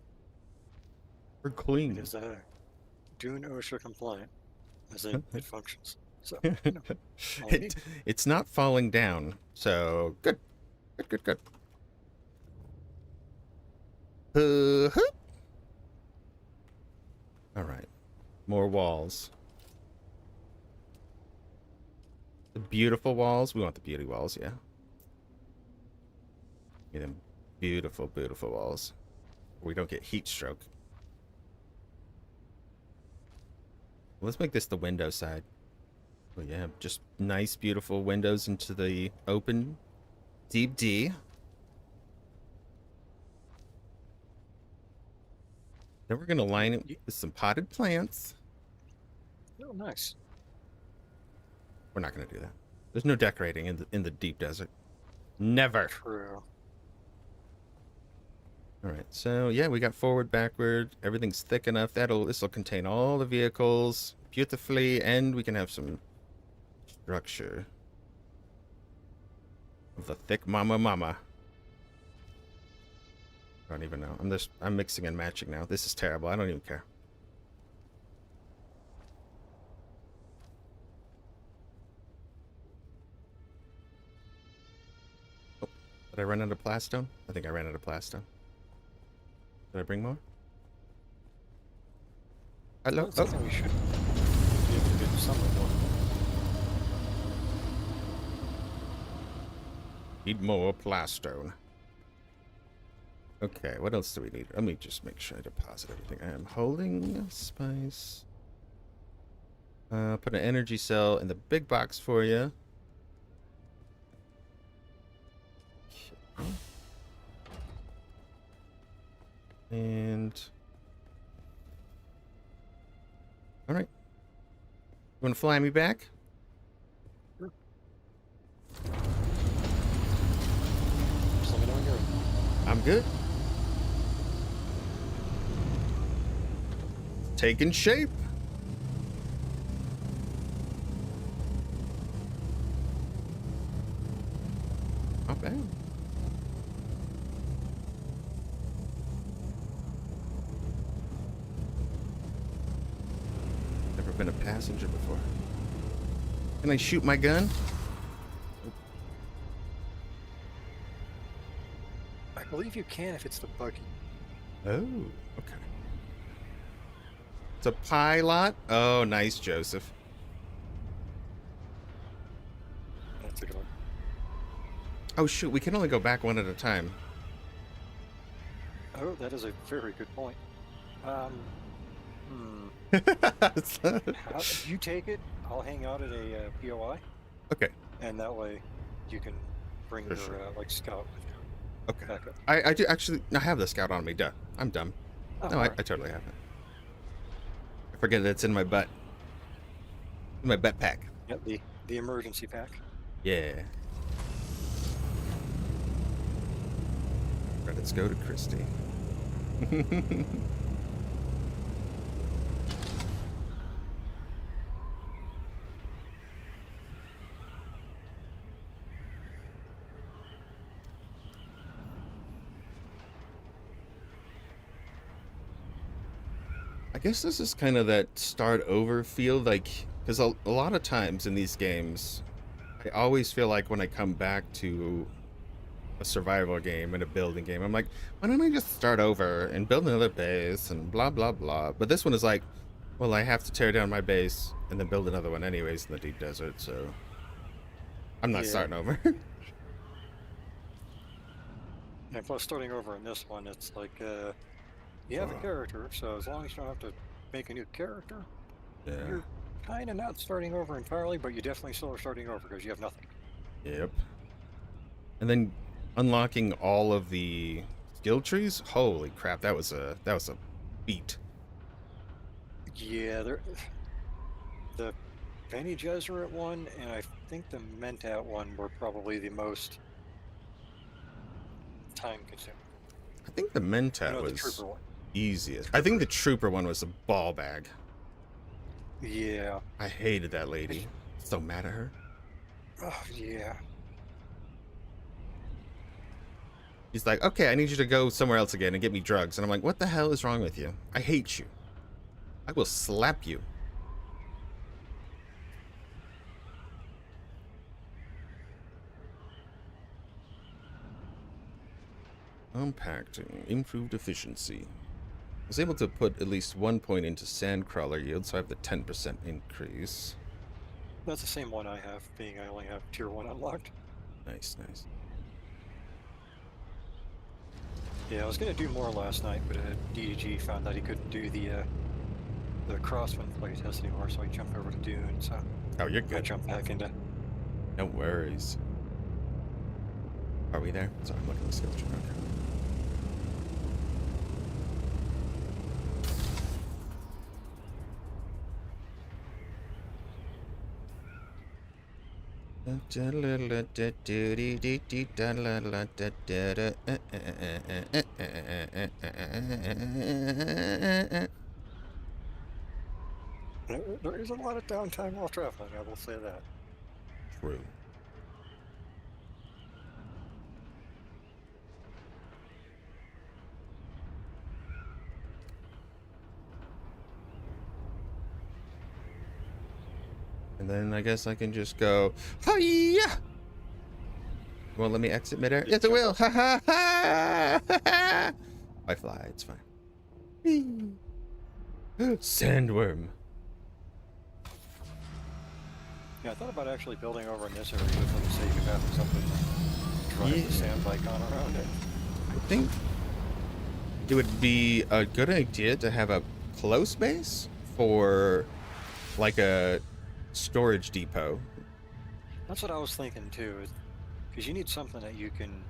Speaker 1: Very clean.
Speaker 2: It is Dune OSHA compliant, as in it functions. So, you know,
Speaker 1: it's not falling down, so good. All right, more walls. The beautiful walls. We want the beauty walls, yeah. Get them beautiful, beautiful walls. We don't get heat stroke. Let's make this the window side. Oh yeah, just nice, beautiful windows into the open deep D. Then we're gonna line it with some potted plants.
Speaker 2: Oh, nice.
Speaker 1: We're not gonna do that. There's no decorating in the deep desert. Never.
Speaker 2: True.
Speaker 1: All right, so yeah, we got forward, backward. Everything's thick enough. This will contain all the vehicles beautifully, and we can have some structure of the thick mama. I don't even know. I'm mixing and matching now. This is terrible. I don't even care. Did I run out of plastone? I think I ran out of plastone. Did I bring more? Hello?
Speaker 2: That's
Speaker 1: Oh,
Speaker 2: something we should be able to get some of them.
Speaker 1: need more plastone. Okay, what else do we need? Let me just make sure I deposit everything. I am holding spice. Put an energy cell in the big box for you. Okay. And all right, you want to fly me back?
Speaker 2: Sure. Just let me know when you're ready.
Speaker 1: I'm good. Taking shape. Not bad. Never been a passenger before. Can I shoot my gun?
Speaker 2: I believe you can if it's the buggy.
Speaker 1: Oh, okay. It's a pilot. Oh, nice, Joseph.
Speaker 2: That's a good one.
Speaker 1: Oh, shoot. We can only go back one at a time.
Speaker 2: Oh, that is a very good point. How, you take it. I'll hang out at a POI,
Speaker 1: Okay.
Speaker 2: and that way you can bring
Speaker 1: Sure,
Speaker 2: your
Speaker 1: sure.
Speaker 2: like scout with you.
Speaker 1: Okay.
Speaker 2: Back up.
Speaker 1: I do actually. I have the scout on me. Duh. I'm dumb.
Speaker 2: Oh,
Speaker 1: No, I
Speaker 2: alright.
Speaker 1: totally have it. I forget that it's in my butt. In my butt pack.
Speaker 2: Yep, the emergency pack.
Speaker 1: Yeah. Credits go to Christy. I guess this is kind of that start over feel, like, because a lot of times in these games, I always feel like when I come back to a survival game and a building game, I'm like, why don't I just start over and build another base and blah, blah, blah. But this one is like, well, I have to tear down my base and then build another one anyways in the deep desert, so I'm not
Speaker 2: Yeah.
Speaker 1: starting over.
Speaker 2: And plus, starting over in this one, it's like you have a character, so as long as you don't have to make a new character,
Speaker 1: Yeah.
Speaker 2: you're kind of not starting over entirely, but you definitely still are starting over because you have nothing.
Speaker 1: Yep. And then unlocking all of the skill trees. Holy crap, that was a beat.
Speaker 2: Yeah, the Bene Gesserit one and I think the Mentat one were probably the most time consuming.
Speaker 1: I think the Mentat
Speaker 2: The
Speaker 1: was
Speaker 2: Trooper one.
Speaker 1: easiest. I think the Trooper one was a ball bag.
Speaker 2: Yeah.
Speaker 1: I hated that lady. So mad at her.
Speaker 2: Oh, yeah.
Speaker 1: He's like, okay, I need you to go somewhere else again and get me drugs. And I'm like, what the hell is wrong with you? I hate you. I will slap you. Compacting. Improved efficiency. I was able to put at least 1 point into Sandcrawler yield, so I have the 10% increase.
Speaker 2: That's the same one I have, being I only have tier 1 unlocked.
Speaker 1: Nice, nice.
Speaker 2: Yeah, I was going to do more last night, but DDG found that he couldn't do the Crosswind playtest anymore, so he jumped over to Dune, so
Speaker 1: Oh, you're
Speaker 2: I
Speaker 1: good.
Speaker 2: jumped back into...
Speaker 1: No worries. Are we there? Sorry, I'm looking at the schedule. Okay.
Speaker 2: There is a lot of downtime while traveling, I will say that.
Speaker 1: True. And then I guess I can just go, hi-ya! Won't let me exit midair?
Speaker 2: Just
Speaker 1: Yes, it
Speaker 2: jump
Speaker 1: will.
Speaker 2: up.
Speaker 1: Ha ha ha! I fly. It's fine. Whee! Sandworm.
Speaker 2: Yeah, I thought about actually building over in this area for the sake of having something to drive
Speaker 1: Yeah.
Speaker 2: the sand bike on around it.
Speaker 1: I think it would be a good idea to have a close base for like a storage depot.
Speaker 2: That's what I was thinking too, because you need something that you can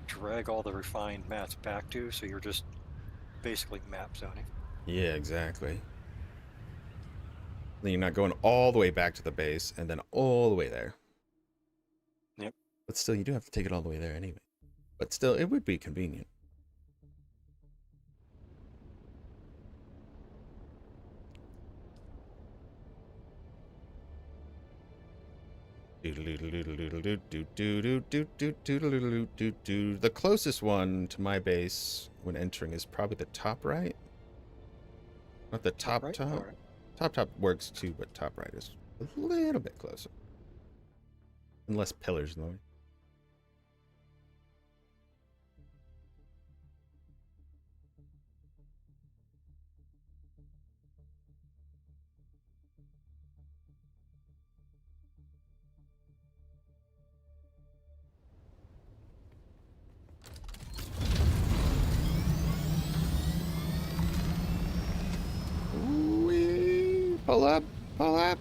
Speaker 2: drag all the refined mats back to, so you're just basically map zoning.
Speaker 1: Yeah, exactly. Then you're not going all the way back to the base and then all the way there.
Speaker 2: Yep.
Speaker 1: But still, you do have to take it all the way there anyway. But still, it would be convenient. The closest one to my base when entering is probably the top right. Not the top
Speaker 2: Right?
Speaker 1: top.
Speaker 2: All right.
Speaker 1: Top works too, but top right is a little bit closer. And less pillars in the way. Whee! Pull up, pull up.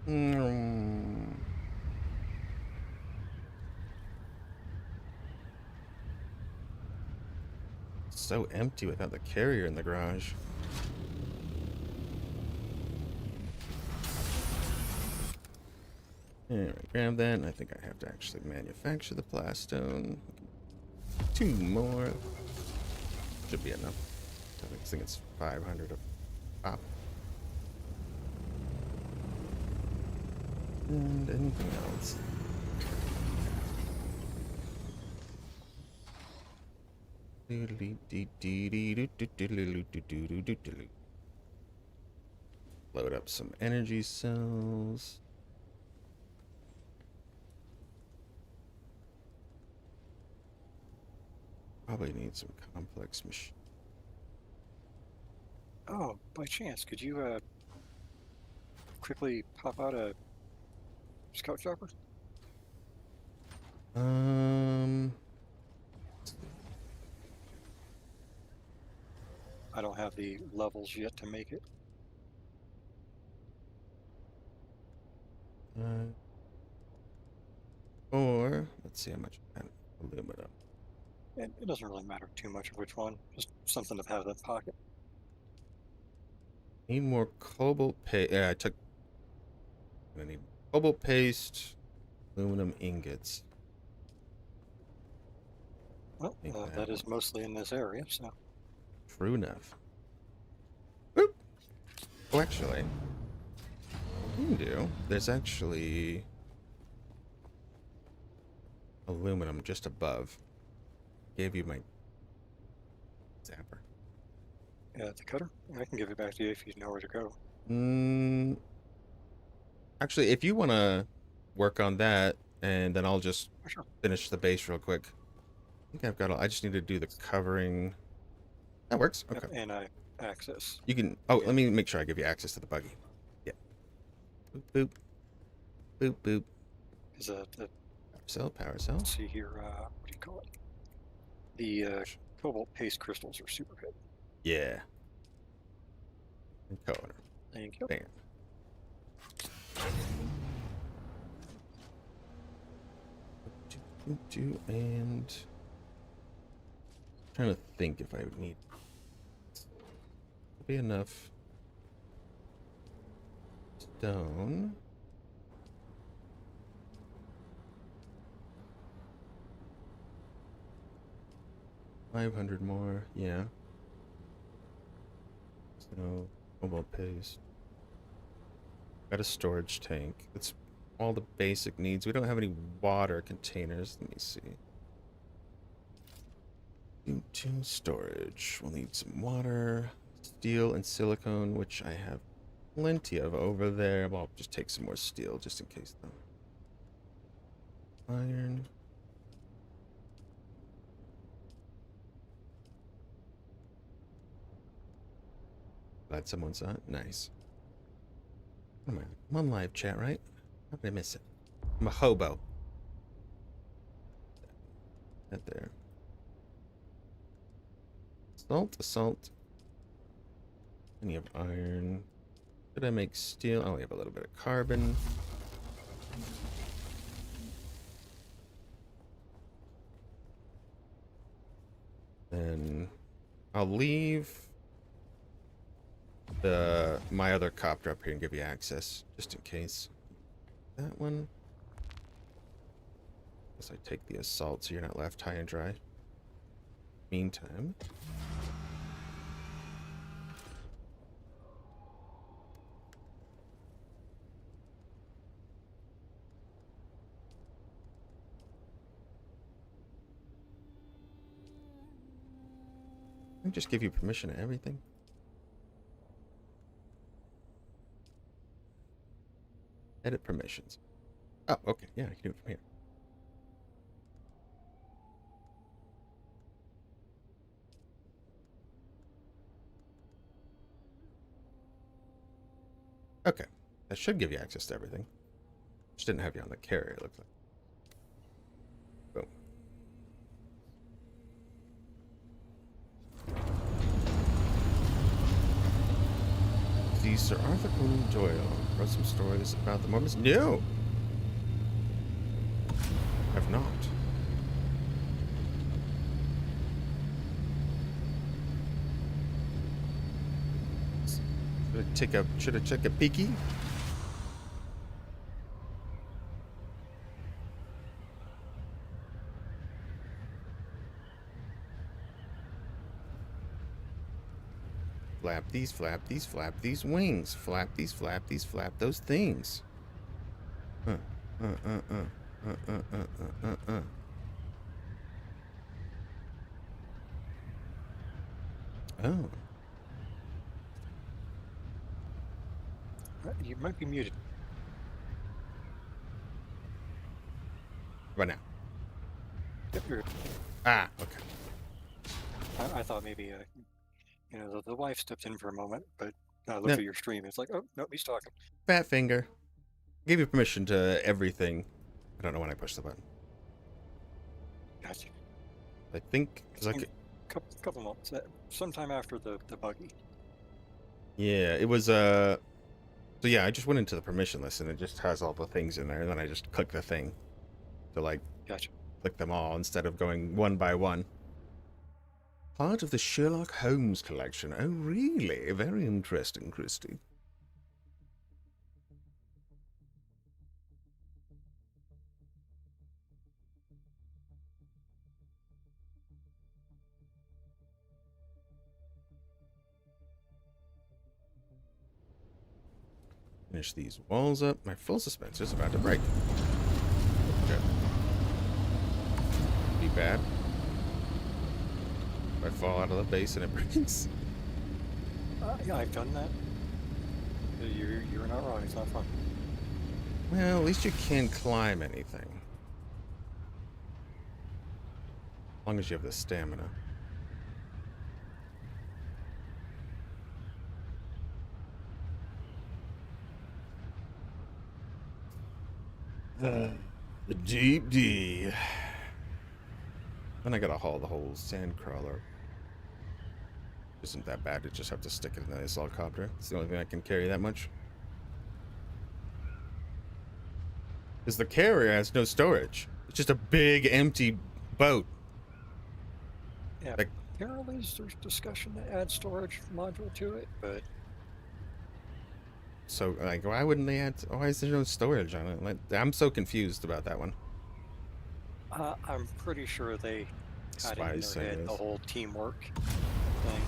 Speaker 1: Mm. So empty without the carrier in the garage. Alright, grab that. I think I have to actually manufacture the plastone. 2 more. Should be enough. I think it's 500 of pop. And anything else? Load up some energy cells. Probably need some complex machine.
Speaker 2: Oh, by chance, could you quickly pop out a scout chopper?
Speaker 1: Um,
Speaker 2: I don't have the levels yet to make it.
Speaker 1: uh, or let's see how much aluminum.
Speaker 2: It doesn't really matter too much of which one. Just something to have in the pocket.
Speaker 1: Need more cobalt paste. Yeah, I need cobalt paste, aluminum ingots.
Speaker 2: Well,
Speaker 1: Make that
Speaker 2: that
Speaker 1: one.
Speaker 2: is mostly in this area, so.
Speaker 1: True enough. Boop. Oh, actually, you can do. There's actually aluminum just above. Gave you my zapper.
Speaker 2: Yeah, the cutter? I can give it back to you if you know where to go.
Speaker 1: Mm, actually, if you want to work on that, and then I'll just
Speaker 2: Oh, sure.
Speaker 1: finish the base real quick. I think I've got all. I just need to do the covering. That works.
Speaker 2: Yep,
Speaker 1: Okay.
Speaker 2: and I access.
Speaker 1: You can. Oh,
Speaker 2: Yeah.
Speaker 1: let me make sure I give you access to the buggy. Yeah. Boop boop boop boop.
Speaker 2: Is that,
Speaker 1: Power cell.
Speaker 2: let's see here, what do you call it? The cobalt paste crystals are super good.
Speaker 1: Yeah. Encoder.
Speaker 2: Thank you.
Speaker 1: Bam. And trying to think if I would need be enough stone. 500 more, yeah. So, cobalt paste. Got a storage tank. That's all the basic needs. We don't have any water containers. Let me see. Into storage. We'll need some water, steel, and silicone, which I have plenty of over there. Well, I'll just take some more steel just in case, though. Iron. Glad someone saw it. Nice. What am I? I'm on live chat, right? How did I miss it? I'm a hobo. That there. Salt. Plenty of iron. Did I make steel? Oh, we have a little bit of carbon. Then I'll leave my other copter up here and give you access, just in case. That one. Guess I take the assault so you're not left high and dry. Meantime. I just give you permission to everything. Edit permissions. Oh, okay. Yeah, I can do it from here. Okay. That should give you access to everything. Just didn't have you on the carrier, it looks like. Boom. The Sir Arthur Conan Doyle wrote some stories about the Mormons. No! Have not. Should I take a peeky? Flap these, flap these, flap these wings. Flap these, flap these, flap those things. Oh.
Speaker 2: You might be muted.
Speaker 1: Right now.
Speaker 2: Yep, you're.
Speaker 1: Ah, okay.
Speaker 2: I thought maybe the wife stepped in for a moment, but I looked at your stream. It's like, oh nope, he's talking.
Speaker 1: Fat finger. Gave you permission to everything. I don't know when I pushed the button.
Speaker 2: Gotcha.
Speaker 1: I think it's like
Speaker 2: couple months, sometime after the buggy.
Speaker 1: Yeah, it was so yeah, I just went into the permission list and it just has all the things in there, and then I just click the thing to like
Speaker 2: Gotcha.
Speaker 1: click them all instead of going one by one. Part of the Sherlock Holmes collection. Oh, really? Very interesting, Christy. Finish these walls up. My full suspensor's about to break. Okay. Be bad. If I fall out of the base and it breaks.
Speaker 2: Yeah, I've done that. You're not wrong. It's not fun.
Speaker 1: Well, at least you can climb anything. As long as you have the stamina. The deep D. Then I gotta haul the whole sand crawler. Isn't that bad to just have to stick it in the assault copter. It's the only thing I can carry that much. Because the carrier has no storage. It's just a big empty boat.
Speaker 2: Yeah,
Speaker 1: like,
Speaker 2: apparently there's discussion to add storage module to it, but
Speaker 1: so like, why wouldn't they add? Why is there no storage on it? Like, I'm so confused about that one.
Speaker 2: I'm pretty sure they got it in their
Speaker 1: Spice, I
Speaker 2: head, the
Speaker 1: guess.
Speaker 2: whole teamwork thing.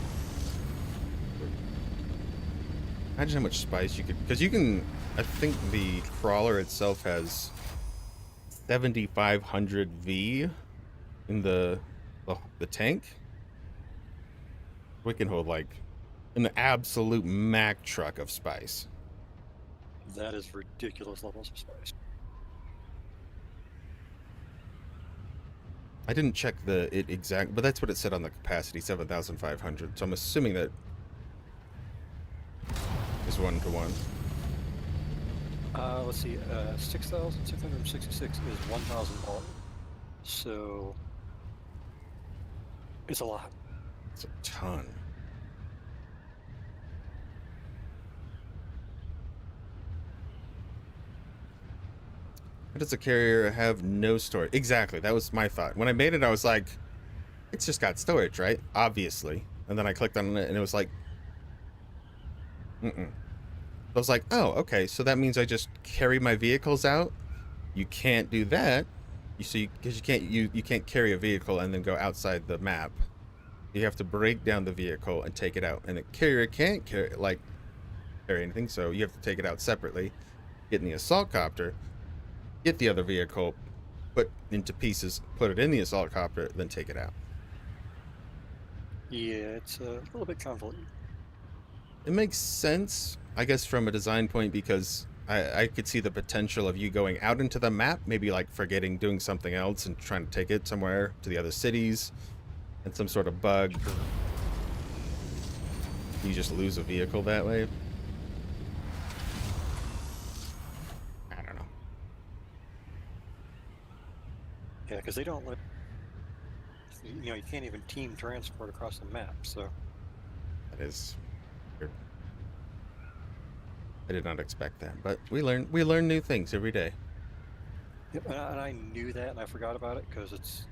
Speaker 1: Imagine how much spice you could, because you can. I think the crawler itself has 7,500 V in the tank. We can hold like an absolute Mack truck of spice.
Speaker 2: That is ridiculous levels of spice.
Speaker 1: I didn't check the exact, but that's what it said on the capacity, 7,500. So I'm assuming that is 1-to-1.
Speaker 2: Let's see, 6,666 is 1,000 volume. So it's a lot.
Speaker 1: It's a ton. Why does a carrier have no storage? Exactly, that was my thought. When I made it, I was like, it's just got storage, right? Obviously. And then I clicked on it, and it was like, mm-mm. I was like, oh, okay, so that means I just carry my vehicles out? You can't do that. Because you can't carry a vehicle and then go outside the map. You have to break down the vehicle and take it out. And the carrier can't carry anything, so you have to take it out separately. Get in the assault copter, get the other vehicle, put into pieces, put it in the assault copter, then take it out.
Speaker 2: Yeah, it's a little bit convoluted.
Speaker 1: It makes sense, I guess, from a design point, because I could see the potential of you going out into the map, maybe like forgetting doing something else and trying to take it somewhere to the other cities, and some sort of bug.
Speaker 2: Sure.
Speaker 1: You just lose a vehicle that way. I don't know.
Speaker 2: Yeah, because they don't let, you know, you can't even team transport across the map. So
Speaker 1: That is weird. I did not expect that, but we learn new things every day.
Speaker 2: yep, and I knew that, and I forgot about it because it's,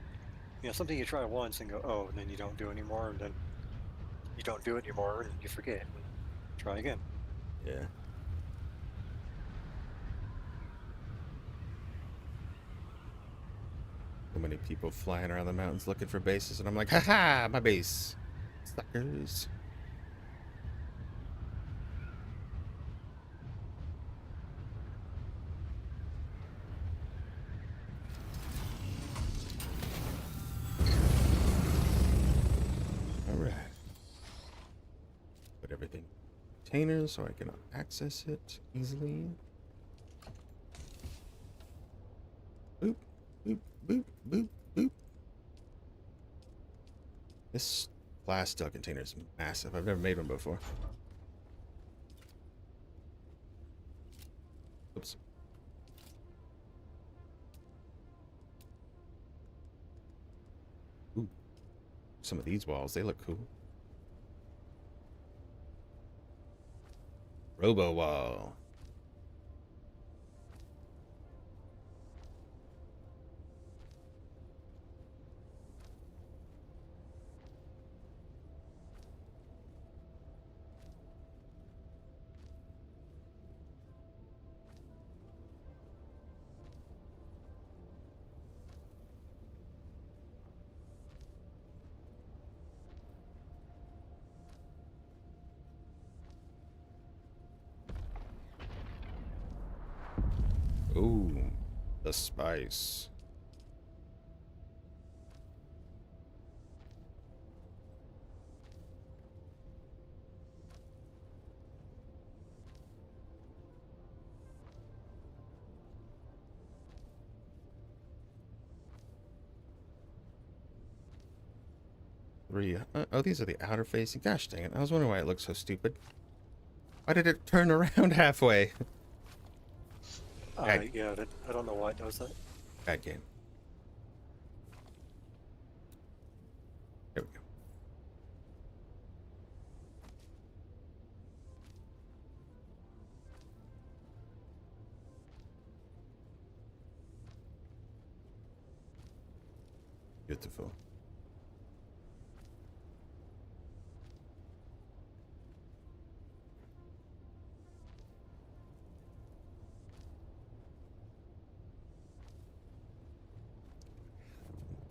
Speaker 2: you know, something you try once and go, oh, and then you don't do anymore, and then you don't do it anymore, and you forget. And try again.
Speaker 1: Yeah. So many people flying around the mountains looking for bases, and I'm like, haha, my base. Suckers. Alright. Put everything in containers so I can access it easily. Boop, boop, boop, boop, boop. This glass steel container is massive. I've never made one before. Oops. Ooh. Some of these walls, they look cool. Robo wall. Ooh, the spice. Three. Oh, these are the outer facing. Gosh dang it. I was wondering why it looks so stupid. Why did it turn around halfway? Bad,
Speaker 2: Yeah, I don't know why it does that.
Speaker 1: bad game. There we go. Beautiful.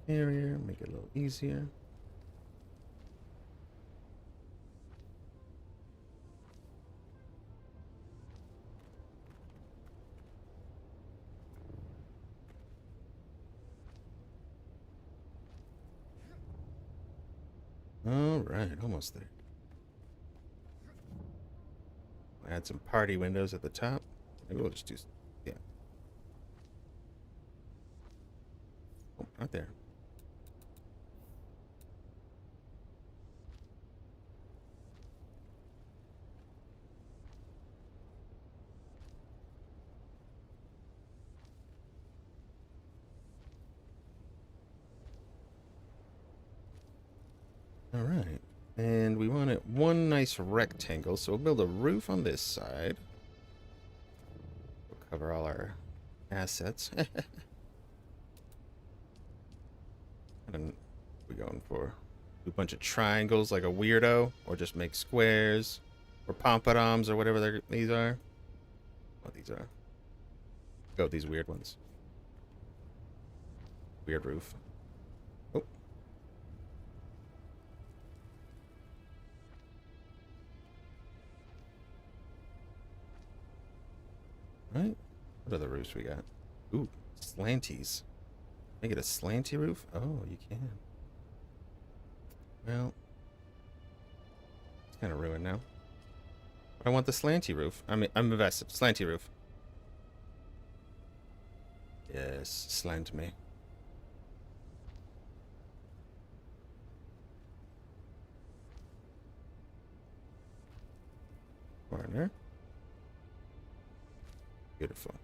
Speaker 1: barrier, make it a little easier. All right, almost there. Add some party windows at the top. Maybe we'll just do, yeah. Oh, not there. All right. And we want it one nice rectangle, so we'll build a roof on this side. We'll cover all our assets. What are we going for? Do a bunch of triangles like a weirdo, or just make squares, or pompadons, or whatever these are. What these are? Go with these weird ones. Weird roof. Oh. Right. What other roofs we got? Ooh, slanties. Make it a slanty roof? Oh, you can. Well, it's kind of ruined now. But I want the slanty roof. I'm invested. Slanty roof. Yes, slant me. Corner. Beautiful.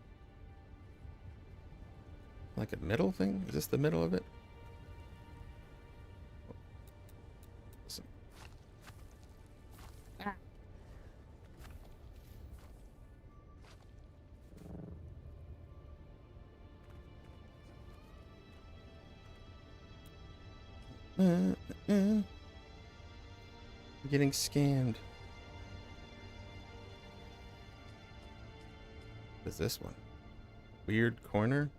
Speaker 1: Like a middle thing? Is this the middle of it? Listen. I'm getting scammed. What is this one? Weird corner?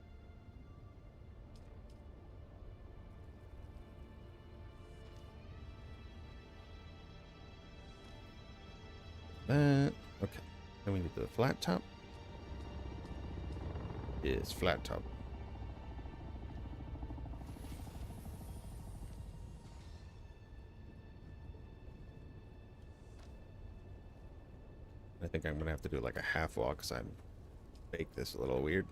Speaker 1: Okay. Then we need the flat top. Yes, flat top. I think I'm gonna have to do like a half wall because I'm baked this a little weird.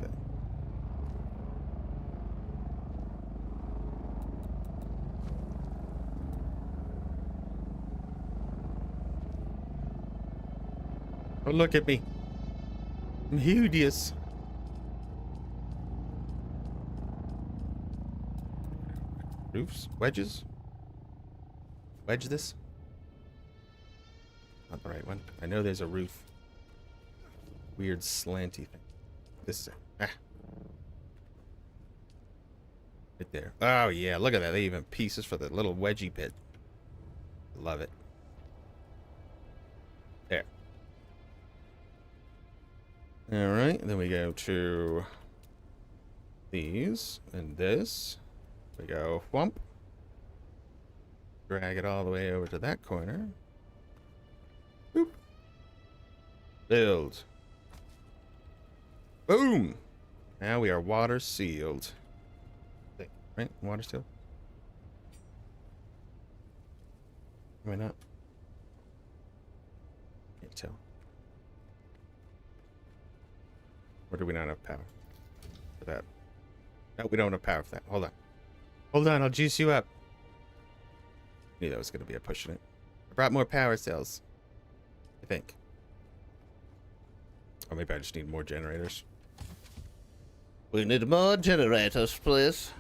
Speaker 1: Okay. Oh, look at me. I'm hideous. Roofs? Wedges? Wedge this? Not the right one. I know there's a roof. Weird slanty thing. This is it. Ah. Right there. Oh yeah, look at that. They even pieces for the little wedgie bit. Love it. There. Alright, then we go to these and this. We go whump. Drag it all the way over to that corner. Boop. Build. Boom! Now we are water sealed. Right? Water sealed? Why not? Can't tell. Or do we not have power for that? No, we don't have power for that. Hold on. Hold on, I'll juice you up. Knew that was going to be a pushing it. I brought more power cells. I think. Or maybe I just need more generators.
Speaker 3: We need more generators, please.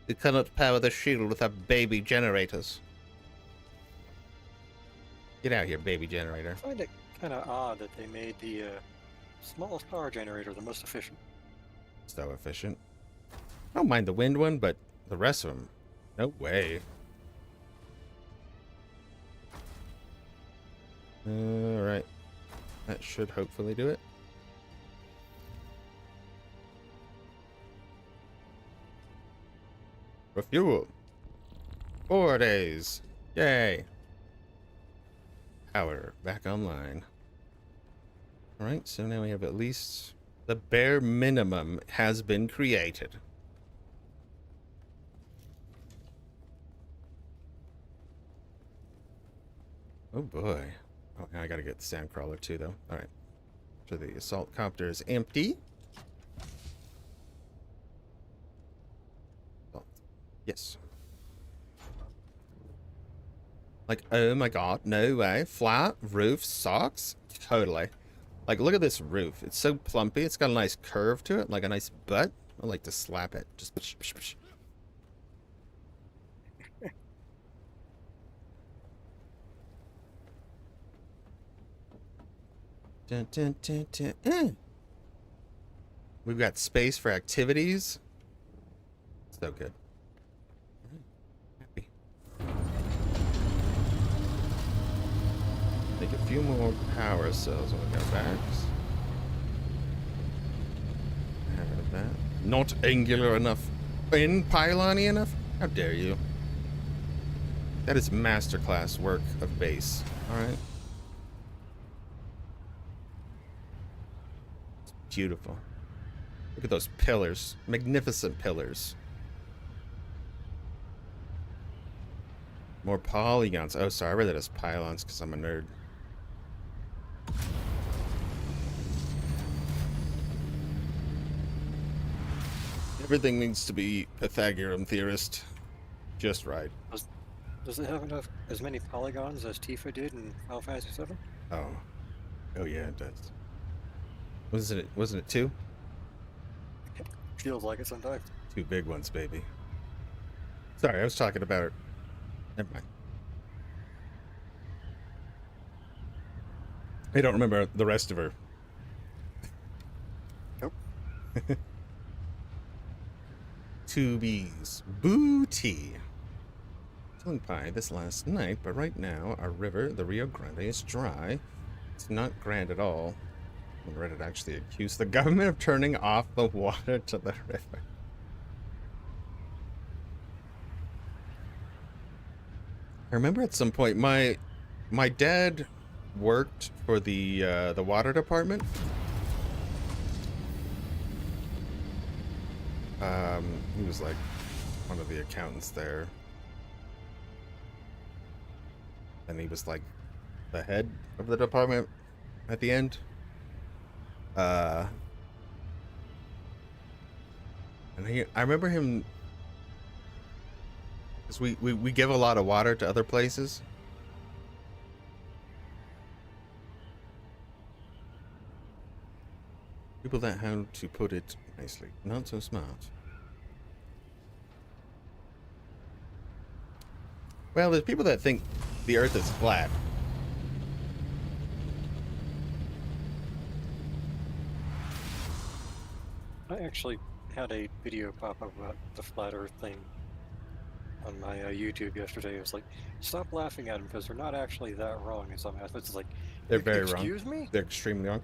Speaker 3: We cannot power the shield without baby generators.
Speaker 1: Get out here, baby generator.
Speaker 2: I find it kind of odd that they made the smallest power generator the most efficient.
Speaker 1: So efficient. I don't mind the wind one, but the rest of them, no way. Alright. That should hopefully do it. Refuel. 4 days. Yay. Power back online. Alright, so now we have at least the bare minimum has been created. Oh boy. Oh, now I gotta get the sandcrawler too, though. Alright. So the assault copter is empty. Oh, yes. Like, oh my god, no way. Flat roof sucks? Totally. Like, look at this roof. It's so plumpy. It's got a nice curve to it, like a nice butt. I like to slap it. Just psh, psh, psh. Dun, dun, dun, dun. We've got space for activities. So good. Happy. Make a few more power cells when we go back. Have that. Not angular enough. In pylon-y enough? How dare you? That is masterclass work of base. Alright. It's beautiful. Look at those pillars. Magnificent pillars. More polygons. Oh, sorry. I read that as pylons because I'm a nerd. Everything needs to be Pythagorean theorist. Just right.
Speaker 2: Does it have enough as many polygons as Tifa did in Final Fantasy VII?
Speaker 1: Oh. Oh yeah, it does. Wasn't it 2?
Speaker 2: Feels like it sometimes.
Speaker 1: 2 big ones, baby. Sorry, I was talking about it. Never mind. I don't remember the rest of her.
Speaker 2: Nope.
Speaker 1: 2 bees. Booty. Killing pie this last night, but right now our river, the Rio Grande, is dry. It's not grand at all. And Reddit actually accused the government of turning off the water to the river. I remember at some point my dad worked for the water department. He was like one of the accountants there. And he was like the head of the department at the end. And I remember him, because we give a lot of water to other places. People that how to put it nicely, not so smart. Well, there's people that think the Earth is flat.
Speaker 2: I actually had a video pop up about the flat Earth thing on my YouTube yesterday. It was like, stop laughing at them because they're not actually that wrong in some aspects. It's like,
Speaker 1: They're very wrong.
Speaker 2: Excuse me?
Speaker 1: They're extremely wrong.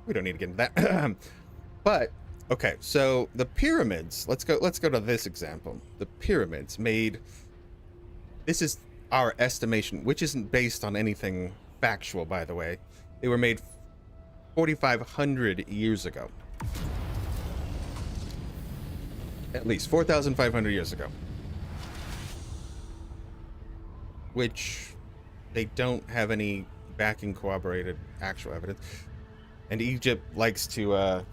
Speaker 1: We don't need to get into that. But okay, so the pyramids. Let's go to this example. The pyramids made. This is our estimation, which isn't based on anything factual, by the way. They were made 4,500 years ago. At least 4,500 years ago. Which they don't have any backing corroborated actual evidence. And Egypt likes to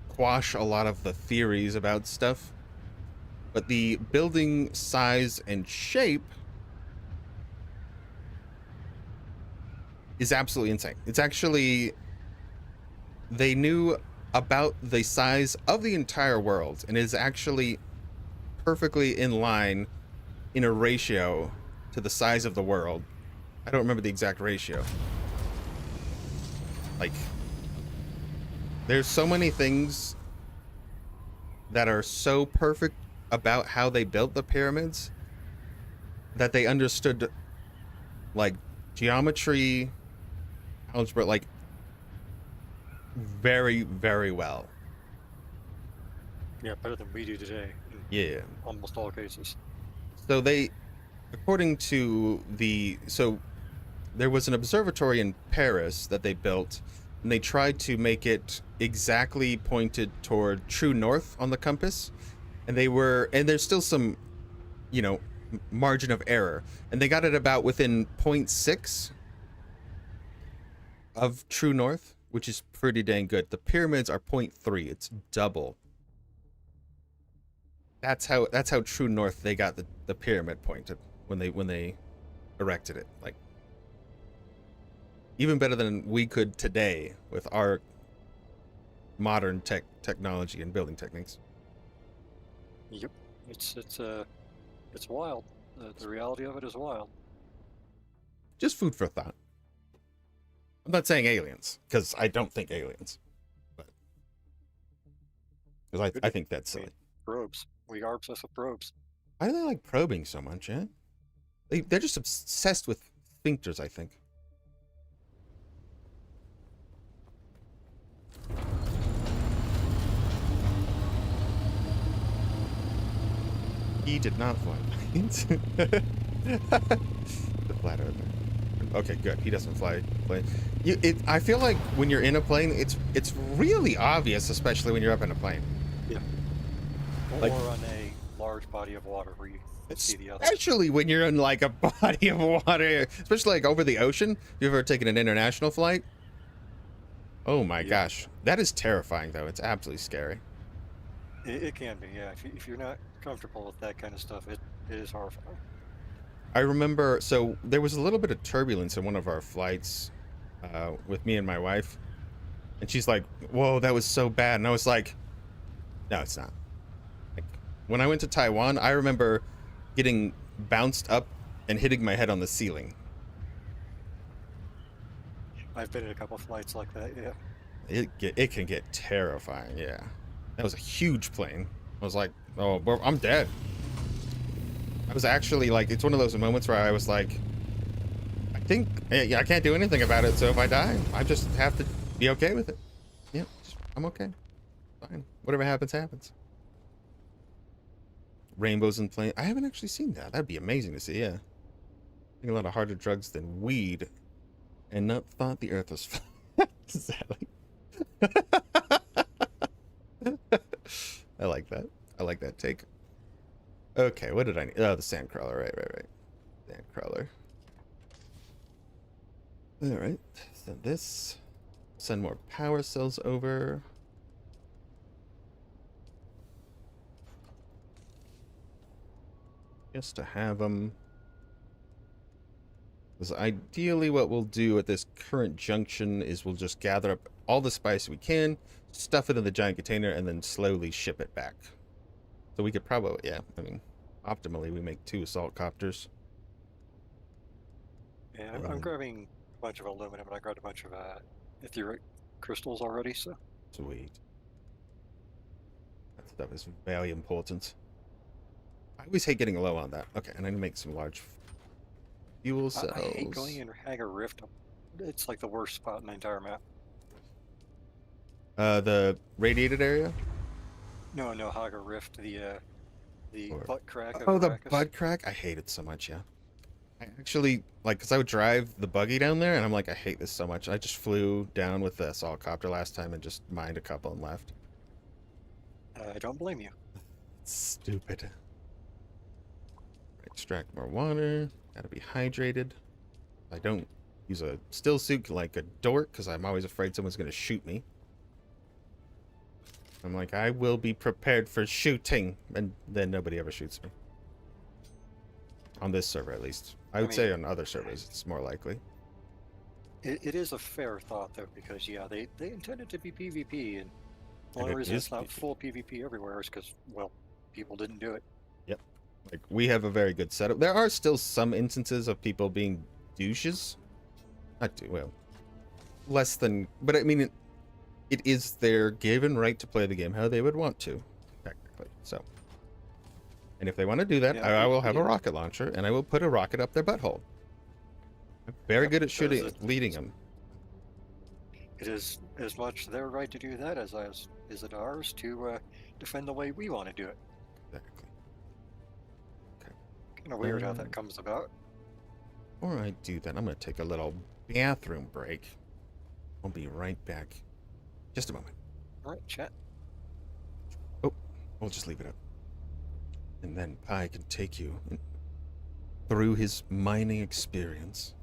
Speaker 1: quash a lot of the theories about stuff. But the building size and shape is absolutely insane. It's actually, they knew about the size of the entire world, and it is actually perfectly in line in a ratio to the size of the world. I don't remember the exact ratio. Like, there's so many things that are so perfect about how they built the pyramids that they understood, like, geometry, algebra, like very, very well.
Speaker 2: Yeah, better than we do today in
Speaker 1: Yeah.
Speaker 2: almost all cases.
Speaker 1: So they, according to so there was an observatory in Paris that they built, and they tried to make it exactly pointed toward true north on the compass, and there's still some, margin of error, and they got it about within 0.6 of true north, which is pretty dang good. The pyramids are 0.3. It's double. That's how true north they got the pyramid pointed when they erected it. Like, even better than we could today with our modern technology and building techniques.
Speaker 2: Yep, it's wild. The reality of it is wild.
Speaker 1: Just food for thought. I'm not saying aliens, because I don't think aliens, but because I think that's silly.
Speaker 2: Probes. We are obsessed with probes.
Speaker 1: Why do they like probing so much, eh? They're just obsessed with sphincters, I think. He did not fly planes. The flat earther. Okay, good. He doesn't fly plane. I feel like when you're in a plane, it's really obvious, especially when you're up in a plane.
Speaker 2: Yeah.
Speaker 1: Like,
Speaker 2: or on a large body of water where you see the other.
Speaker 1: Especially when you're in like a body of water, especially like over the ocean. You ever taken an international flight? Oh my gosh, that is terrifying though. It's absolutely scary.
Speaker 2: It can be, yeah. If you're not comfortable with that kind of stuff, it is horrifying.
Speaker 1: I remember, so there was a little bit of turbulence in one of our flights with me and my wife, and she's like, "Whoa, that was so bad," and I was like, "No, it's not." Like, when I went to Taiwan, I remember getting bounced up and hitting my head on the ceiling.
Speaker 2: I've been in a couple flights like that, yeah.
Speaker 1: It can get terrifying, yeah. That was a huge plane. I was like, "Oh, I'm dead." I was actually like, it's one of those moments where I was like, I think, yeah, I can't do anything about it, so if I die, I just have to be okay with it. Yeah, I'm okay. Fine. Whatever happens, happens. Rainbows in plane. I haven't actually seen that. That'd be amazing to see, yeah. I think a lot of harder drugs than weed, and not thought the earth was flat. Sadly. I like that. I like that take. Okay, what did I need? Oh, the sandcrawler. Right. Sandcrawler. Alright. Send this. Send more power cells over. Just to have them. Because ideally what we'll do at this current junction is we'll just gather up all the spice we can, stuff it in the giant container, and then slowly ship it back. So we could probably, yeah, I mean, optimally we make 2 assault copters.
Speaker 2: Yeah, I'm grabbing a bunch of aluminum, and I grabbed a bunch of etheric crystals already, so.
Speaker 1: Sweet. That stuff is very important. I always hate getting low on that. Okay, and I need to make some large fuel cells.
Speaker 2: I hate going in Hagar Rift. It's like the worst spot in the entire map.
Speaker 1: The radiated area?
Speaker 2: No, Hagar Rift, the butt crack of
Speaker 1: Oh, the
Speaker 2: Arrakis.
Speaker 1: butt crack? I hate it so much, yeah. I actually, like, because I would drive the buggy down there, and I'm like, I hate this so much. I just flew down with the assault copter last time and just mined a couple and left.
Speaker 2: I don't blame you.
Speaker 1: It's stupid. Extract more water. Gotta be hydrated. I don't use a still suit like a dork, because I'm always afraid someone's going to shoot me. I'm like, I will be prepared for shooting, and then nobody ever shoots me. On this server, at least. I would say on other servers, it's more likely.
Speaker 2: It is a fair thought, though, because, yeah, they intended to be PvP, and the only reason it's not full PvP everywhere is because, well, people didn't do it.
Speaker 1: Yep. Like, we have a very good setup. There are still some instances of people being douches. Not too, well, less than, but I mean, it is their given right to play the game how they would want to, technically. So, and if they want to do that, I will have a rocket launcher, and I will put a rocket up their butthole. I'm very
Speaker 2: Yep,
Speaker 1: good at
Speaker 2: because
Speaker 1: shooting, leading him.
Speaker 2: it is as much their right to do that as is it ours to defend the way we want to do it.
Speaker 1: Exactly.
Speaker 2: Kind of weird how that comes about.
Speaker 1: Before I do that, I'm going to take a little bathroom break. I'll be right back. Just a moment.
Speaker 2: All right, chat.
Speaker 1: Oh, we'll just leave it up. And then Pi can take you through his mining experience.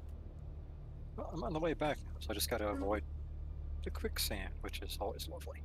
Speaker 2: Well, I'm on the way back now, so I just got to avoid the quicksand, which is always lovely.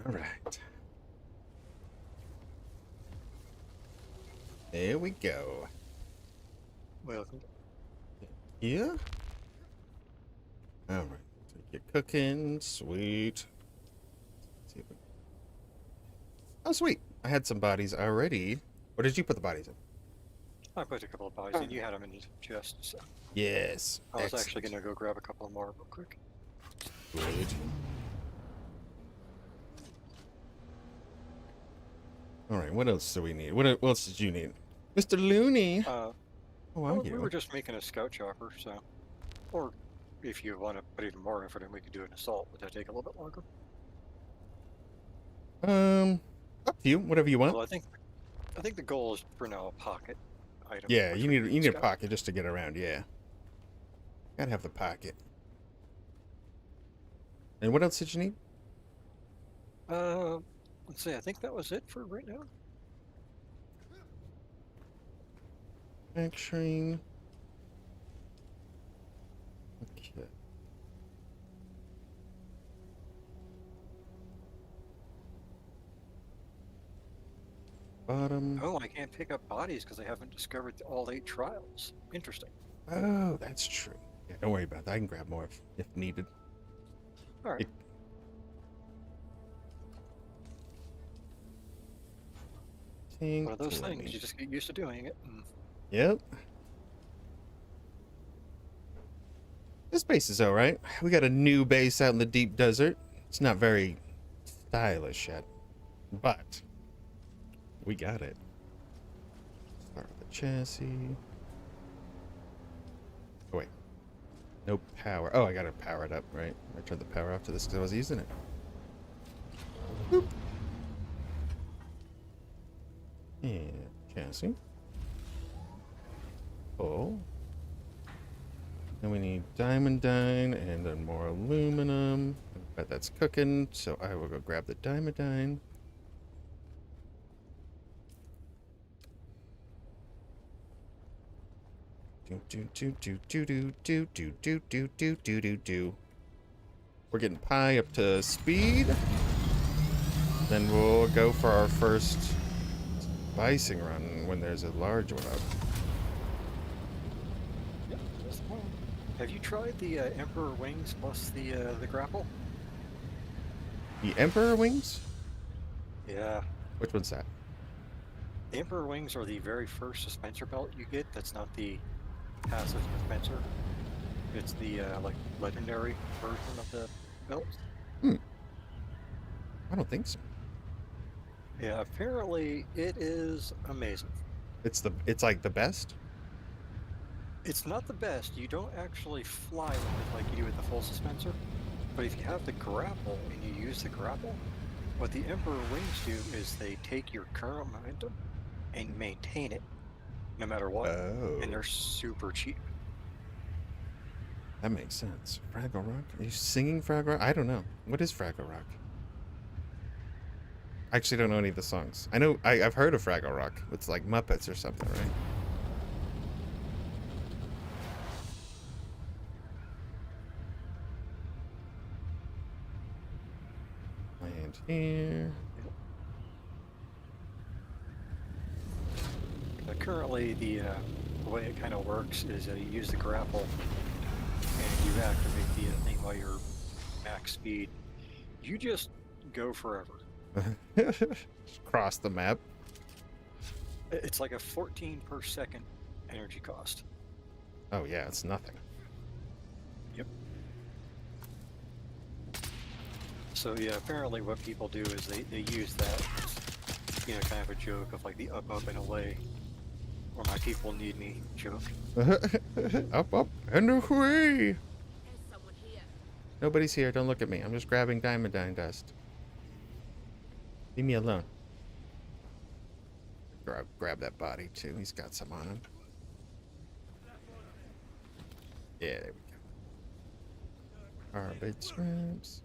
Speaker 1: All right. There we go.
Speaker 2: Welcome.
Speaker 1: Yeah. All right. So get cooking. Sweet. See if we... Oh, sweet. I had some bodies already. Where did you put the bodies in?
Speaker 2: I put a couple of bodies in. You had them in the chest, so
Speaker 1: Yes.
Speaker 2: I was actually
Speaker 1: Excellent.
Speaker 2: going to go grab a couple more real quick.
Speaker 1: Good. All right. What else do we need? What else did you need? Mr. Looney. How are
Speaker 2: Well, we
Speaker 1: you?
Speaker 2: were just making a scout chopper, so. Or if you want to put even more effort in, we could do an assault, but that take a little bit longer.
Speaker 1: Up to you. Whatever you want.
Speaker 2: Well, I think the goal is for now a pocket item.
Speaker 1: Yeah,
Speaker 2: which
Speaker 1: you
Speaker 2: would
Speaker 1: need
Speaker 2: be
Speaker 1: a
Speaker 2: scout.
Speaker 1: pocket just to get around. Yeah. Gotta have the pocket. And what else did you need?
Speaker 2: Let's see. I think that was it for right now.
Speaker 1: Manufacturing. Okay. Bottom.
Speaker 2: Oh, I can't pick up bodies because I haven't discovered all 8 trials. Interesting.
Speaker 1: Oh, that's true. Yeah, don't worry about that. I can grab more if needed.
Speaker 2: All right. One of those things. You just get used to doing it.
Speaker 1: Yep. This base is alright. We got a new base out in the deep desert. It's not very stylish yet, but we got it. Start with the chassis. Oh, wait. No power. Oh, I gotta power it up, right? I turned the power off to this because I was using it. Boop. And chassis. Oh. Then we need diamondine and then more aluminum. I bet that's cooking, so I will go grab the diamondine. Do. We're getting Pi up to speed. Then we'll go for our first spicing run when there's a large one up.
Speaker 2: Yep, that's the plan. Have you tried the Emperor wings plus the grapple?
Speaker 1: The Emperor wings?
Speaker 2: Yeah.
Speaker 1: Which one's that?
Speaker 2: The Emperor wings are the very first dispenser belt you get. That's not the passive dispenser. It's the like legendary version of the belt.
Speaker 1: I don't think so.
Speaker 2: Yeah, apparently it is amazing.
Speaker 1: It's like the best?
Speaker 2: It's not the best. You don't actually fly with it like you do with the full dispenser. But if you have the grapple and you use the grapple, what the Emperor wings do is they take your current momentum and maintain it no matter what.
Speaker 1: Oh.
Speaker 2: And they're super cheap.
Speaker 1: That makes sense. Fraggle Rock? Are you singing Fraggle Rock? I don't know. What is Fraggle Rock? I actually don't know any of the songs. I know I've heard of Fraggle Rock. It's like Muppets or something, right? Land here.
Speaker 2: Currently, the way it kind of works is you use the grapple and you activate the thing while you're max speed. You just go forever.
Speaker 1: Just cross the map.
Speaker 2: It's like a 14 per second energy cost.
Speaker 1: Oh yeah, it's nothing.
Speaker 2: Yep. So yeah, apparently what people do is they use that as, you know, kind of a joke of like the up and away, or my people need me joke.
Speaker 1: Up and away.
Speaker 4: There's someone here.
Speaker 1: Nobody's here. Don't look at me. I'm just grabbing diamondine dust. Leave me alone. Grab that body too. He's got some on him. Yeah, there we go. Carbide strips.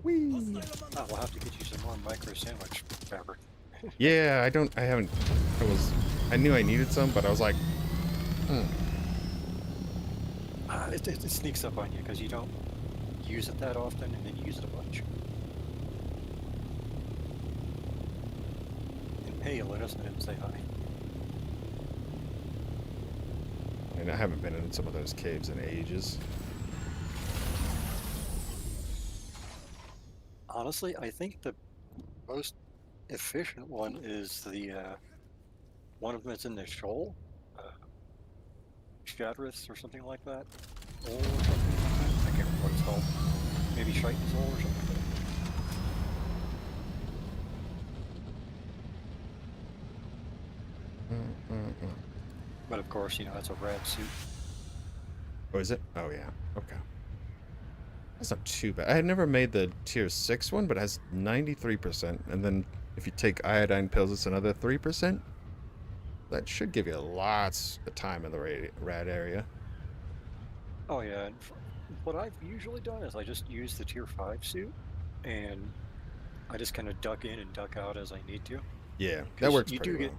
Speaker 1: Whee!
Speaker 2: Oh, we'll have to get you some more micro sandwich fabric.
Speaker 1: Yeah, I haven't. I knew I needed some, but I was like,
Speaker 2: It sneaks up on you because you don't use it that often, and then you use it a bunch. And hey, let us know and say hi.
Speaker 1: And I haven't been in some of those caves in ages.
Speaker 2: Honestly, I think the most efficient one is the one of them that's in the shoal, uh, Shadriths or something like that, Ol or something like that. I can't remember what it's called. Maybe Triton's Ol or something like that. But of course, you know, that's a rad suit.
Speaker 1: Oh, is it? Oh, yeah. Okay. That's not too bad. I had never made the tier 6 one, but it has 93%. And then if you take iodine pills, it's another 3%. That should give you lots of time in the rad area.
Speaker 2: Oh yeah, and what I've usually done is I just use the tier 5 suit, and I just kind of duck in and duck out as I need to.
Speaker 1: Yeah, that
Speaker 2: Because
Speaker 1: works
Speaker 2: you
Speaker 1: pretty
Speaker 2: do get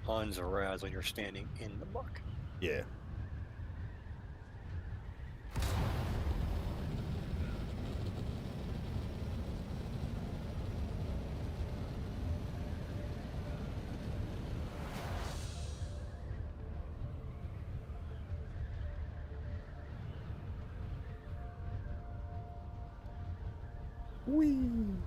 Speaker 1: well.
Speaker 2: tons of rads when you're standing in the muck.
Speaker 1: Yeah. Whee!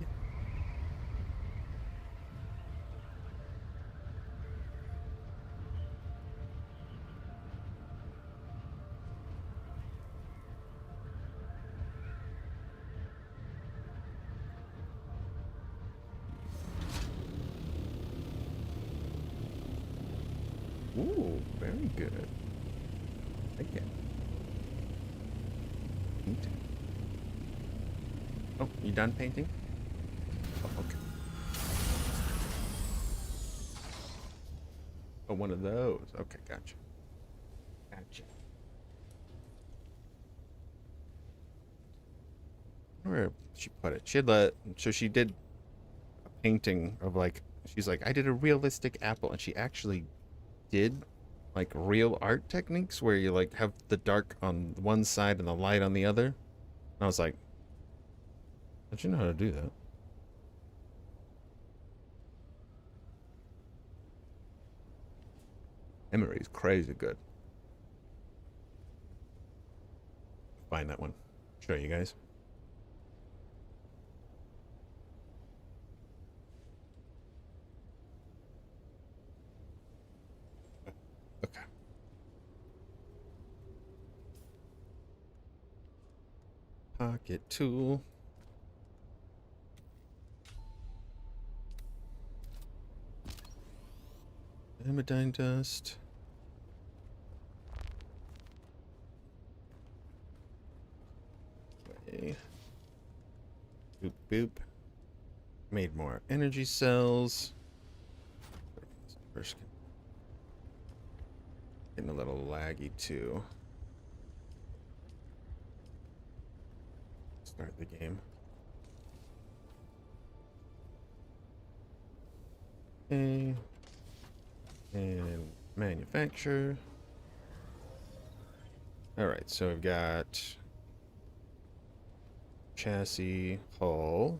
Speaker 1: Ooh, very good. Again. Painting. Oh, you done painting? Oh, okay. Oh, one of those. Okay, gotcha. Gotcha. Where she put it? She had so she did a painting of like, she's like, I did a realistic apple, and she actually did like real art techniques where you like have the dark on one side and the light on the other. And I was like, how'd you know how to do that? Emery's crazy good. Find that one. Show you guys. Okay. Pocket tool. Hematine dust. Okay. Boop boop. Made more energy cells. First, getting a little laggy too. Start the game. Okay. And manufacture. Alright, so we've got chassis, hull.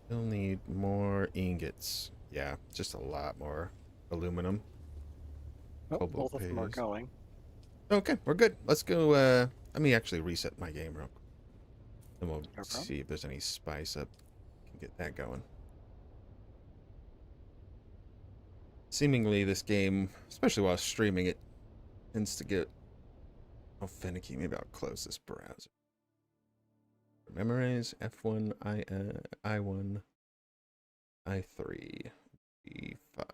Speaker 1: Still need more ingots. Yeah, just a lot more aluminum.
Speaker 2: Oh,
Speaker 1: Cobalt
Speaker 2: both of them are
Speaker 1: paste.
Speaker 2: going.
Speaker 1: Okay, we're good. Let's go. Let me actually reset my game real quick. Then we'll
Speaker 2: No problem.
Speaker 1: see if there's any spice up. Can get that going. Seemingly, this game, especially while streaming it, tends to get finicky. Maybe I'll close this browser. Memorize F1, I1, I3, E5.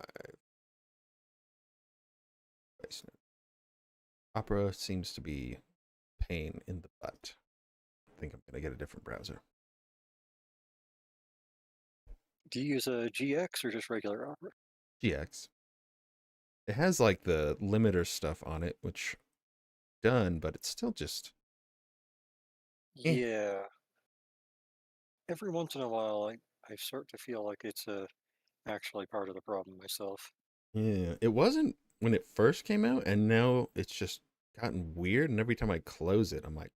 Speaker 1: Opera seems to be pain in the butt. I think I'm gonna get a different browser.
Speaker 2: Do you use a GX or just regular Opera?
Speaker 1: GX. It has like the limiter stuff on it, which done, but it's still just eh.
Speaker 2: Yeah. Every once in a while, I start to feel like it's actually part of the problem myself.
Speaker 1: Yeah, it wasn't when it first came out, and now it's just gotten weird. And every time I close it, I'm like,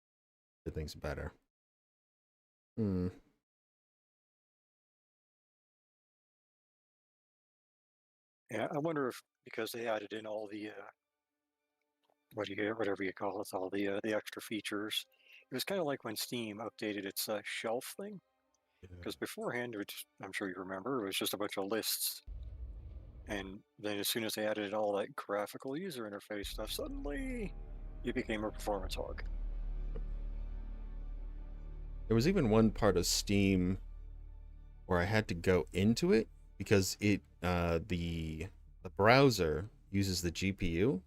Speaker 1: everything's better. Hmm.
Speaker 2: Yeah, I wonder if because they added in all the whatever you call it, all the extra features. It was kind of like when Steam updated its shelf thing.
Speaker 1: Yeah.
Speaker 2: Because beforehand, which I'm sure you remember, it was just a bunch of lists. And then as soon as they added all that graphical user interface stuff, suddenly it became a performance hog.
Speaker 1: There was even one part of Steam where I had to go into it because the browser uses the GPU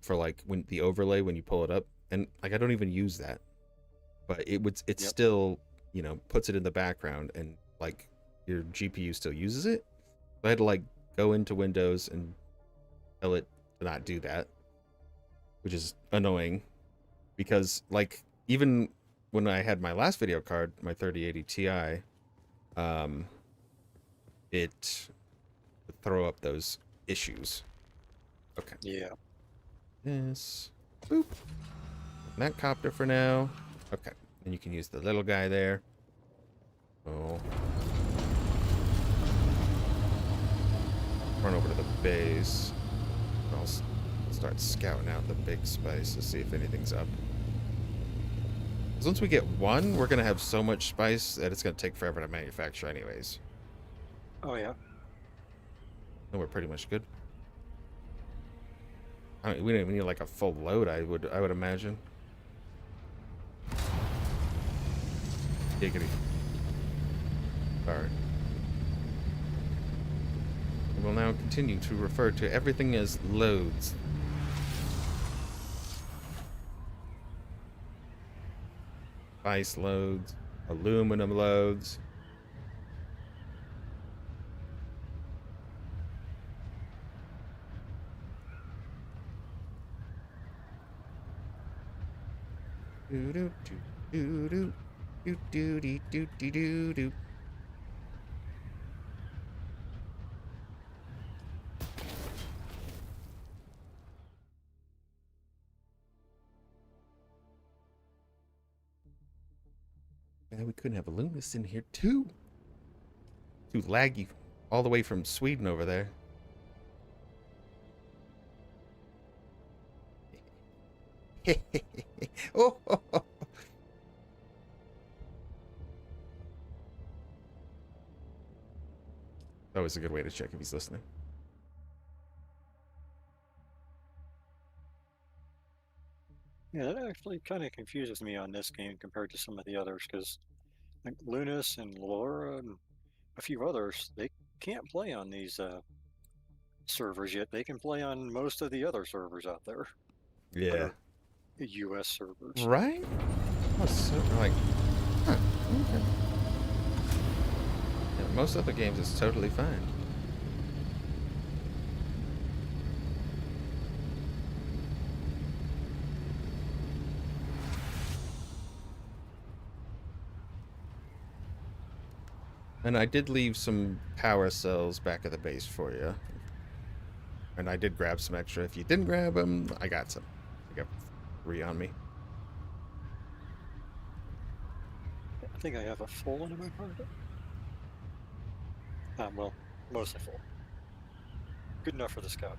Speaker 1: for like when the overlay when you pull it up, and like I don't even use that, but it
Speaker 2: Yep.
Speaker 1: still puts it in the background, and like your GPU still uses it. So I had to like go into Windows and tell it to not do that, which is annoying because like even when I had my last video card, my 3080 Ti, um, it would throw up those issues. Okay.
Speaker 2: Yeah.
Speaker 1: This. Boop. That copter for now. Okay. And you can use the little guy there. Oh. Run over to the base. I'll start scouting out the big spice to see if anything's up. Because once we get one, we're going to have so much spice that it's going to take forever to manufacture anyways.
Speaker 2: Oh yeah.
Speaker 1: And we're pretty much good. I mean, we don't even need like a full load, I would imagine. Giggity. Alright. We will now continue to refer to everything as loads. Spice loads, aluminum loads. Do do do do do do do do do do do. Yeah, we couldn't have Illuminus in here too. Too laggy, all the way from Sweden over there. Oh, always a good way to check if he's listening.
Speaker 2: Yeah, that actually kind of confuses me on this game compared to some of the others because like Lunas and Laura and a few others, they can't play on these servers yet. They can play on most of the other servers out there that
Speaker 1: Yeah.
Speaker 2: are US servers.
Speaker 1: Right? I was so like, huh, okay. Yeah, most other games is totally fine. And I did leave some power cells back at the base for you. And I did grab some extra. If you didn't grab them, I got some. I got 3 on me.
Speaker 2: I think I have a full one in my pocket. Well, mostly full. Good enough for the scout.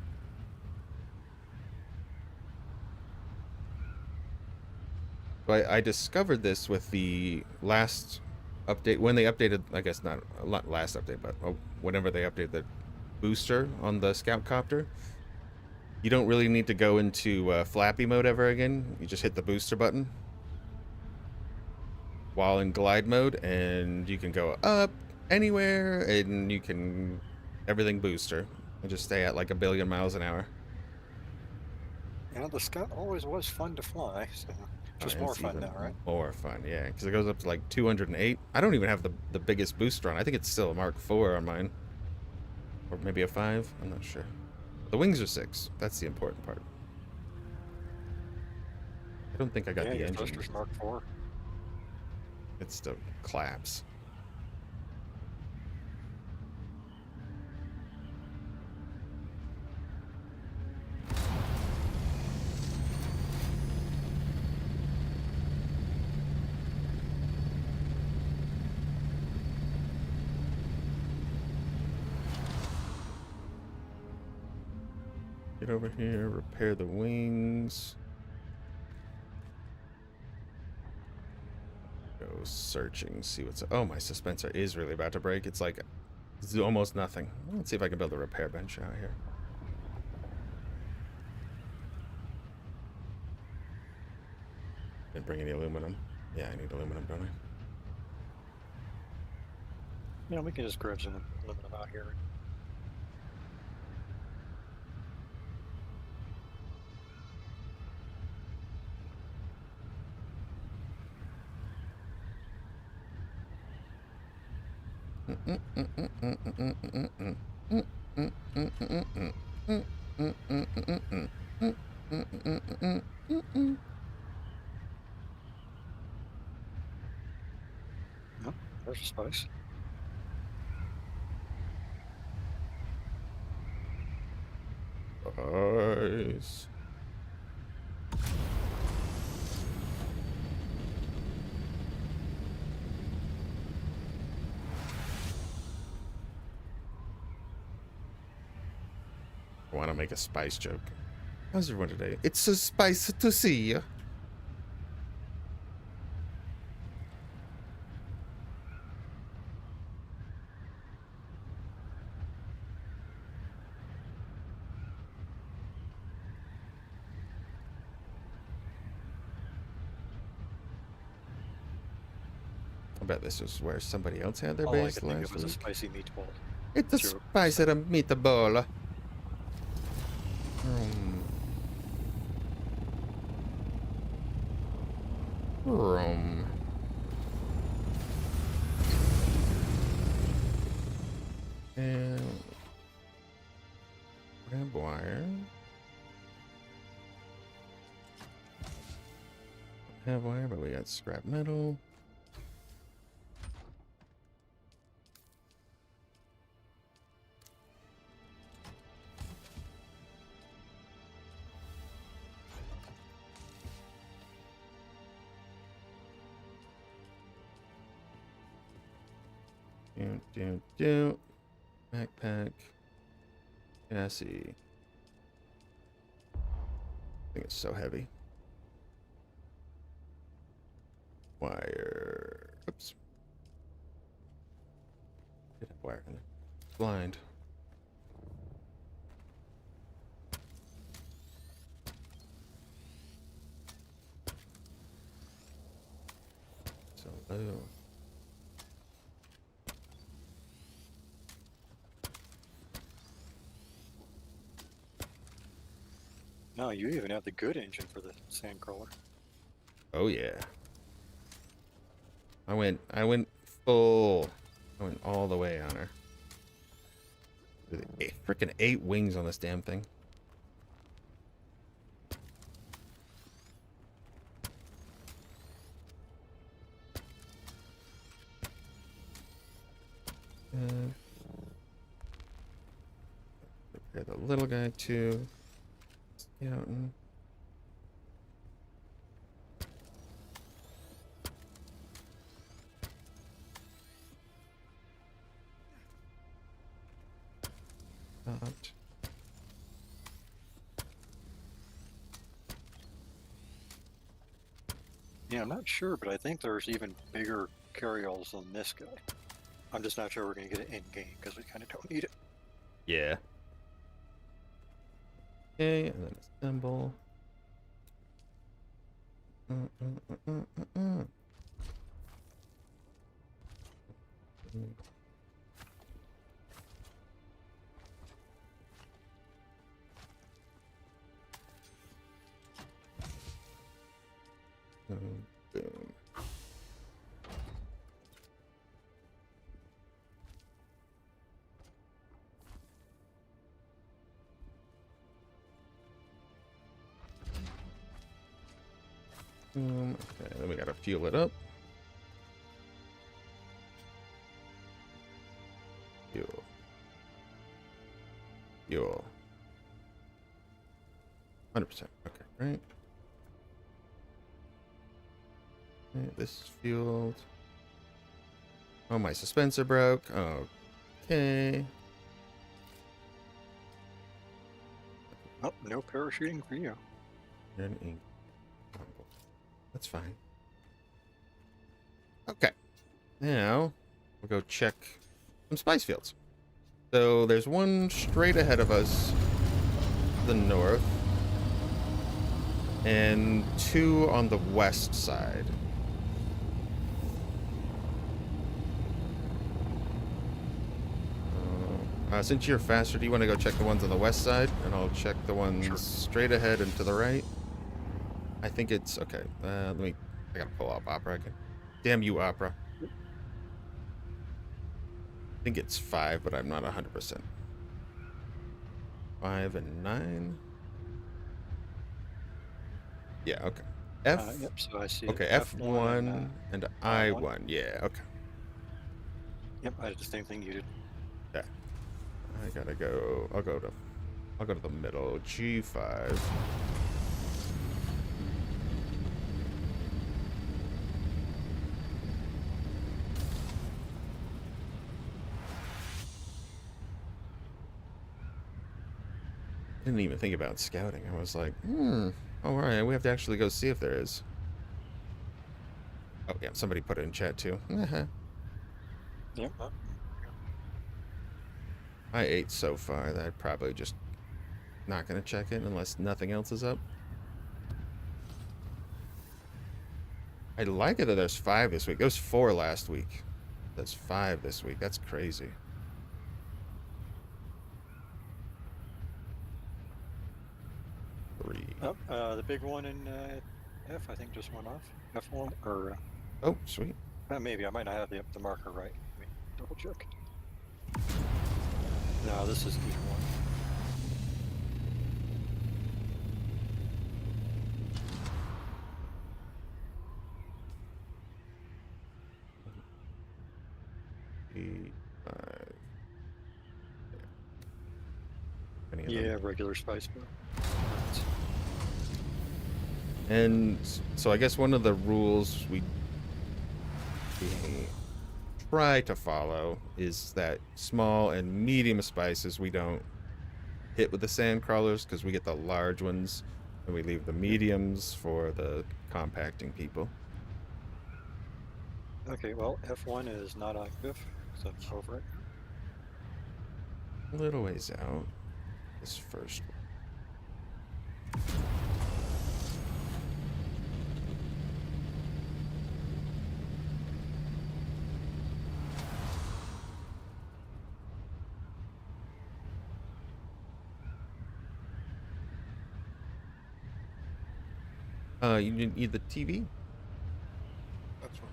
Speaker 1: So I discovered this with the last update. When they updated, I guess not last update, but whenever they updated the booster on the scout copter, you don't really need to go into flappy mode ever again. You just hit the booster button while in glide mode, and you can go up anywhere, and you can everything booster, and just stay at like 1,000,000,000 miles an hour.
Speaker 2: Yeah, the scout always was fun to fly, so just more
Speaker 1: It's
Speaker 2: fun
Speaker 1: even
Speaker 2: now, right?
Speaker 1: more fun, yeah, because it goes up to like 208. I don't even have the biggest booster on. I think it's still a Mark IV on mine, or maybe a 5. I'm not sure. The wings are 6. That's the important part. I don't think I got
Speaker 2: Yeah,
Speaker 1: the
Speaker 2: your
Speaker 1: engine.
Speaker 2: thrusters Mark IV.
Speaker 1: It still claps. Get over here, repair the wings. Go searching, see what's... Oh, my suspensor is really about to break. It's like almost nothing. Let's see if I can build a repair bench out here. Didn't bring any aluminum. Yeah, I need aluminum, don't I?
Speaker 2: You know, we can just grab some aluminum out here. Oh, there's a spice.
Speaker 1: Nice. I want to make a spice joke. How's everyone today? It's a spice to see you. I bet this is where somebody else had their
Speaker 2: All I
Speaker 1: base
Speaker 2: could think of
Speaker 1: last
Speaker 2: was a
Speaker 1: week.
Speaker 2: spicy meatball.
Speaker 1: It's a
Speaker 2: Joke.
Speaker 1: spice at a meatball. Room. And grab wire. Have wire, but we got scrap metal. Do. Backpack. Chassis. I think it's so heavy. Wire. Oops. Did have wire in there. Blind. So low.
Speaker 2: No, you even have the good engine for the sandcrawler.
Speaker 1: Oh yeah. I went full. I went all the way on her. Freaking 8 wings on this damn thing. Repair the little guy too. Scouting. Stopped.
Speaker 2: Yeah, I'm not sure, but I think there's even bigger carryalls than this guy. I'm just not sure we're going to get it in game because we kind of don't need it.
Speaker 1: Yeah. Okay, and then assemble. Boom. Okay, then we gotta fuel it up. Fuel. Fuel. 100%. Okay, right. Okay, this is fueled. Oh, my suspensor broke. Okay.
Speaker 2: Oh, no parachuting for you.
Speaker 1: You're an ink. That's fine. Okay. Now, we'll go check some spice fields. So there's one straight ahead of us to the north, and two on the west side. Since you're faster, do you want to go check the ones on the west side? And I'll check the ones
Speaker 2: Sure.
Speaker 1: straight ahead and to the right. I think it's... Okay, I gotta pull up Opera again. Damn you, Opera. I think it's 5, but I'm not 100%. 5 and 9. Yeah, okay.
Speaker 2: Yep, so I see it.
Speaker 1: Okay,
Speaker 2: F1
Speaker 1: and
Speaker 2: I1.
Speaker 1: I1. Yeah, okay.
Speaker 2: Yep, I did the same thing you did.
Speaker 1: Yeah. I gotta go... I'll go to the middle. G5. Didn't even think about scouting. I was like, oh, all right, we have to actually go see if there is. Oh, yeah, somebody put it in chat, too.
Speaker 2: Yep.
Speaker 1: I ate so far that I'm probably just not going to check it unless nothing else is up. I like it that there's 5 this week. There was 4 last week. There's 5 this week. That's crazy.
Speaker 2: Oh, the big one in F, I think, just went off. F1, or
Speaker 1: Oh, sweet.
Speaker 2: maybe I might not have the marker right. Let me double check. No, this is E1.
Speaker 1: E5.
Speaker 2: Yeah, regular spice bill.
Speaker 1: And so I guess one of the rules we try to follow is that small and medium spices we don't hit with the sand crawlers because we get the large ones and we leave the mediums for the compacting people.
Speaker 2: Okay, well, F1 is not active, so I'm over it.
Speaker 1: A little ways out. This first one. You need the TV? That's fine.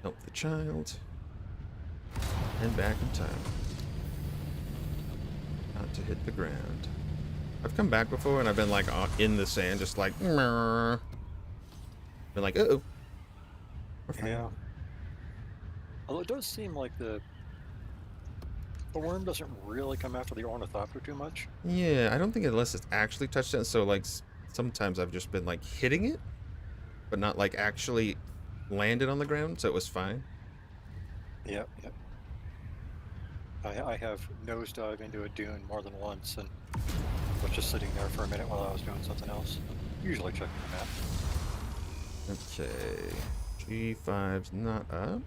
Speaker 1: Help the child. And back in time. Not to hit the ground. I've come back before and I've been like in the sand, just like, been like, uh-oh.
Speaker 2: Yeah. Although it does seem like the worm doesn't really come after the ornithopter too much.
Speaker 1: Yeah, I don't think unless it's actually touched it. So like sometimes I've just been like hitting it, but not like actually landed on the ground, so it was fine.
Speaker 2: Yep, yep. I have nosedived into a dune more than once and was just sitting there for a minute while I was doing something else. Usually checking the map.
Speaker 1: Okay. G5's not up.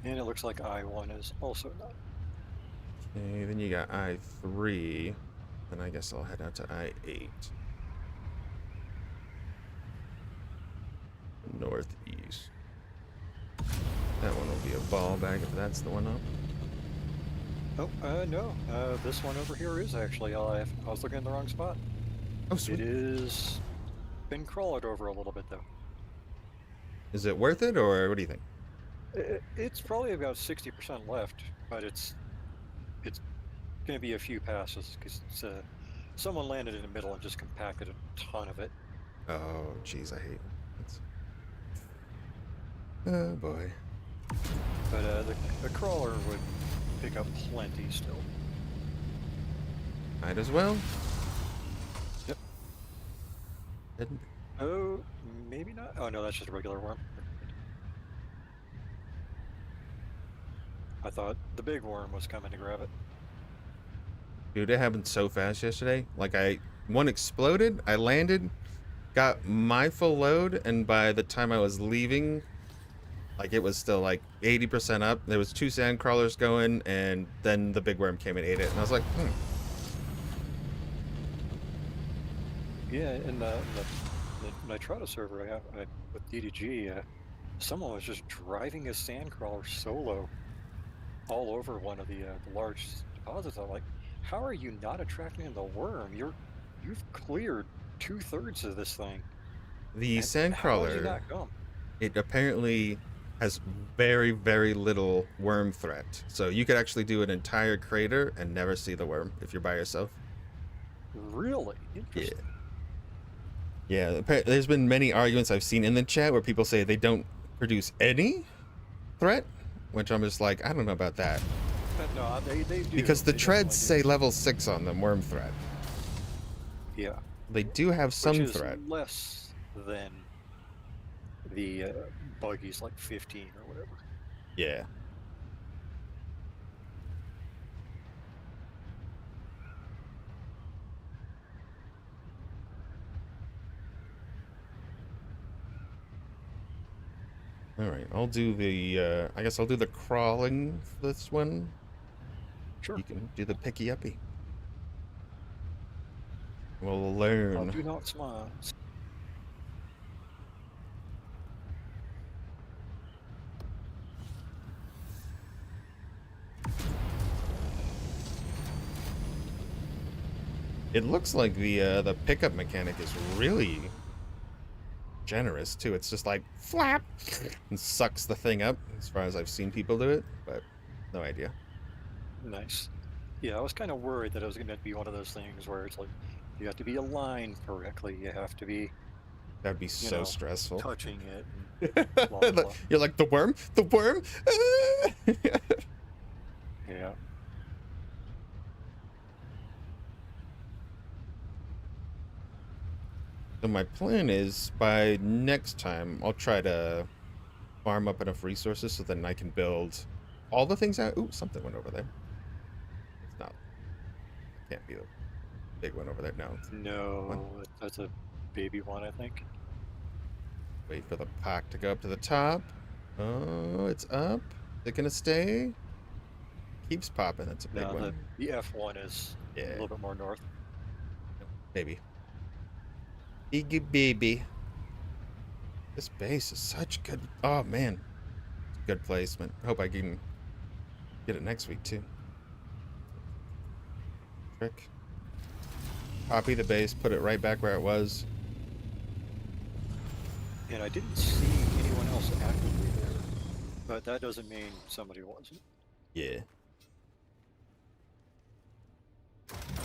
Speaker 2: And it looks like I1 is also not.
Speaker 1: Okay, then you got I3. And I guess I'll head out to I8. Northeast. That one will be a ball bag if that's the one up.
Speaker 2: Oh, no. This one over here is actually LIF. I was looking in the wrong spot.
Speaker 1: Oh, sweet.
Speaker 2: It is been crawled over a little bit, though.
Speaker 1: Is it worth it, or what do you think?
Speaker 2: It's probably about 60% left, but it's going to be a few passes because someone landed in the middle and just compacted a ton of it.
Speaker 1: Oh, jeez, I hate it. Oh, boy.
Speaker 2: But the crawler would pick up plenty still.
Speaker 1: Might as well.
Speaker 2: Yep.
Speaker 1: Didn't-
Speaker 2: Oh, maybe not. Oh no, that's just a regular worm. I thought the big worm was coming to grab it.
Speaker 1: Dude, it happened so fast yesterday. Like, one exploded, I landed, got my full load, and by the time I was leaving, like, it was still, like, 80% up. There was 2 sand crawlers going, and then the big worm came and ate it. And I was like,
Speaker 2: Yeah, in the Nitrata server I have with DDG, someone was just driving a sandcrawler solo all over one of the large deposits. I'm like, how are you not attracting the worm? You've cleared 2/3 of this thing.
Speaker 1: the
Speaker 2: And
Speaker 1: sand
Speaker 2: how did you
Speaker 1: crawler,
Speaker 2: not come?
Speaker 1: it apparently has very, very little worm threat. So you could actually do an entire crater and never see the worm if you're by yourself.
Speaker 2: Really interesting.
Speaker 1: Yeah, there's been many arguments I've seen in the chat where people say they don't produce any threat, which I'm just like, I don't know about that.
Speaker 2: But no, they do.
Speaker 1: Because the
Speaker 2: They
Speaker 1: treads
Speaker 2: definitely
Speaker 1: say level 6 on them, worm threat.
Speaker 2: do. Yeah.
Speaker 1: They do have some
Speaker 2: Which is
Speaker 1: threat.
Speaker 2: less than the buggies, like 15 or whatever.
Speaker 1: Yeah. All right, I'll do the, I guess I'll do the crawling for this one.
Speaker 2: Sure.
Speaker 1: You can do the picky uppy. We'll
Speaker 2: Oh,
Speaker 1: learn.
Speaker 2: do not smile.
Speaker 1: It looks like the pickup mechanic is really generous too. It's just like flap and sucks the thing up, as far as I've seen people do it, but no idea.
Speaker 2: Nice. Yeah, I was kind of worried that it was going to be one of those things where it's like you have to be aligned correctly. You have to be
Speaker 1: That'd be so
Speaker 2: know,
Speaker 1: stressful.
Speaker 2: touching it. And blah, blah, blah.
Speaker 1: You're like, the worm? The worm?
Speaker 2: Yeah.
Speaker 1: So my plan is, by next time, I'll try to farm up enough resources so then I can build all the things out. Ooh, something went over there. It's not. Can't be the big one over there. No.
Speaker 2: No, that's a baby one, I think.
Speaker 1: Wait for the pack to go up to the top. Oh, it's up. Is it gonna stay? Keeps popping. That's a big
Speaker 2: No,
Speaker 1: one.
Speaker 2: the F1 is a
Speaker 1: Yeah.
Speaker 2: little bit more north.
Speaker 1: Baby. Iggy baby. This base is such good. Oh man, good placement. Hope I can get it next week too. Trick. Copy the base, put it right back where it was.
Speaker 2: And I didn't see anyone else actively there, but that doesn't mean somebody wasn't.
Speaker 1: Yeah.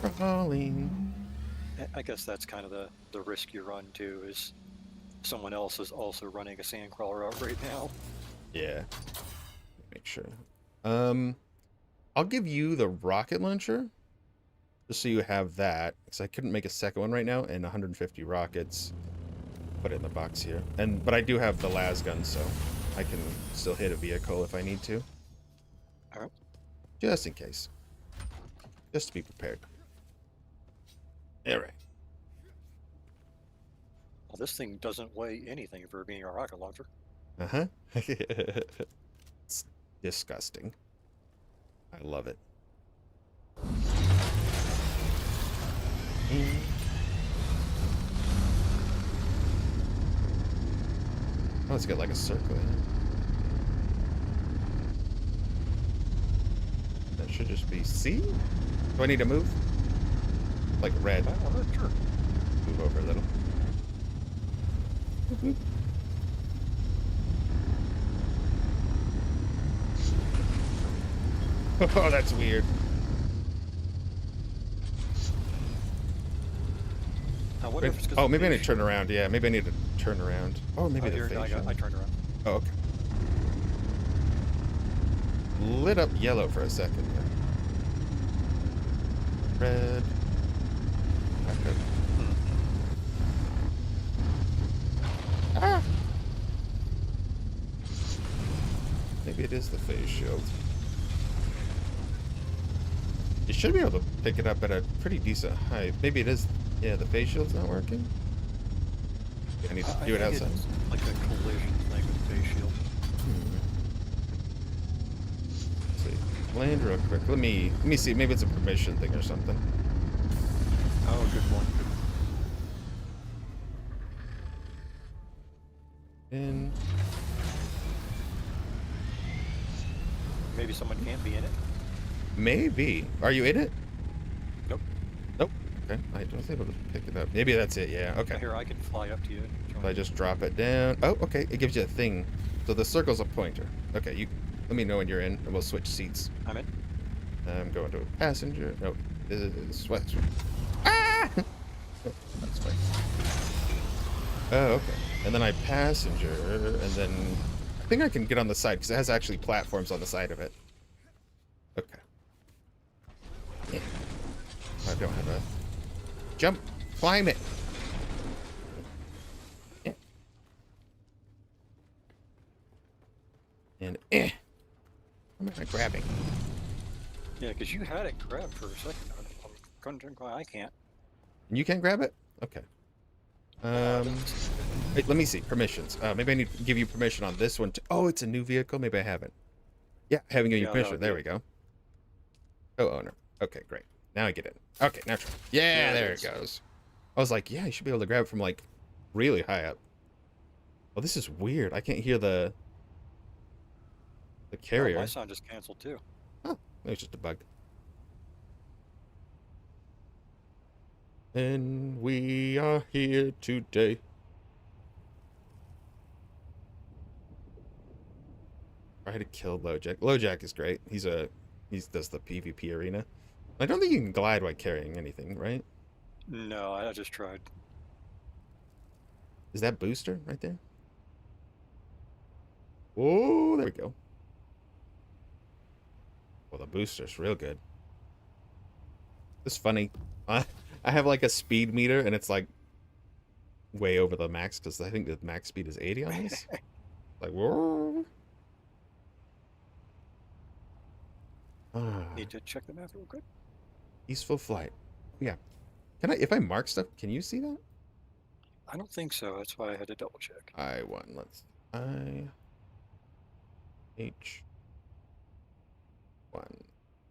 Speaker 1: Crawling.
Speaker 2: I guess that's kind of the risk you run too, is someone else is also running a sandcrawler out right now.
Speaker 1: Yeah. Make sure. I'll give you the rocket launcher, just so you have that, because I couldn't make a second one right now, and 150 rockets. Put it in the box here. But I do have the las gun, so I can still hit a vehicle if I need to.
Speaker 2: Alright.
Speaker 1: Just in case. Just to be prepared. Alright.
Speaker 2: Well, this thing doesn't weigh anything for being a rocket launcher.
Speaker 1: Uh-huh. It's disgusting. I love it. Oh, it's got like a circle in it. That should just be C? Do I need to move? Like red.
Speaker 2: Oh, sure.
Speaker 1: Move over a little. Oh, that's weird.
Speaker 2: wonder if it's 'cause
Speaker 1: Oh,
Speaker 2: of the
Speaker 1: maybe I need to
Speaker 2: face
Speaker 1: turn around. Yeah, maybe I need to turn around. Oh, maybe the
Speaker 2: here,
Speaker 1: face
Speaker 2: I
Speaker 1: shield.
Speaker 2: turned around.
Speaker 1: Oh, okay. Lit up yellow for a second. Yeah. Red. Back up. Ah! Maybe it is the phase shield. You should be able to pick it up at a pretty decent height. Maybe it is. Yeah, the phase shield's not working. I need to do it
Speaker 2: think
Speaker 1: outside.
Speaker 2: It's like a collision thing with the face shield.
Speaker 1: Let's see. Land real quick. Let me see. Maybe it's a permission thing or something.
Speaker 2: Oh, good one.
Speaker 1: In.
Speaker 2: Maybe someone can't be in it.
Speaker 1: Maybe. Are you in it?
Speaker 2: Nope.
Speaker 1: Nope. Okay. I was able to pick it up. Maybe that's it. Yeah. Okay.
Speaker 2: Here, I can fly up to you. And
Speaker 1: So I just drop it down. Oh, okay. It gives you a thing. So the circle's a pointer. Okay. You let me know when you're in, and we'll switch seats.
Speaker 2: I'm in.
Speaker 1: I'm going to a passenger. No, this is sweat. Ah! Oh, that's fine. Oh, okay. And then I passenger, and then I think I can get on the side because it has actually platforms on the side of it. Okay. Yeah. I don't have a jump. Climb it. Yeah. And what am I grabbing?
Speaker 2: Yeah, because you had it grabbed for a second. I'm wondering why I can't.
Speaker 1: You can't grab it? Okay. Wait, let me see. Permissions. Maybe I need to give you permission on this one. Oh, it's a new vehicle. Maybe I haven't. Yeah, I haven't given you
Speaker 2: Yeah,
Speaker 1: permission.
Speaker 2: no,
Speaker 1: There
Speaker 2: yeah.
Speaker 1: we go. Co-owner. Okay, great. Now I get it. Okay, now try. Yeah,
Speaker 2: Yeah,
Speaker 1: there it
Speaker 2: that's-
Speaker 1: goes. I was like, yeah, you should be able to grab it from like really high up. Well, this is weird. I can't hear the
Speaker 2: Oh,
Speaker 1: carrier.
Speaker 2: my sound just canceled too.
Speaker 1: Oh, maybe it's just a bug. And we are here today. Try to kill LoJack. LoJack is great. He does the PvP arena. I don't think you can glide while carrying anything, right?
Speaker 2: No, I just tried.
Speaker 1: Is that booster right there? Oh, there we go. Well, the booster's real good. It's funny. I have like a speed meter and it's like way over the max because I think the max speed is 80 on this. Like, whoa.
Speaker 2: Need to check the map real quick.
Speaker 1: Peaceful flight. Yeah. Can I, if I mark stuff, can you see that?
Speaker 2: I don't think so. That's why I had to double check.
Speaker 1: I1. Let's I H 1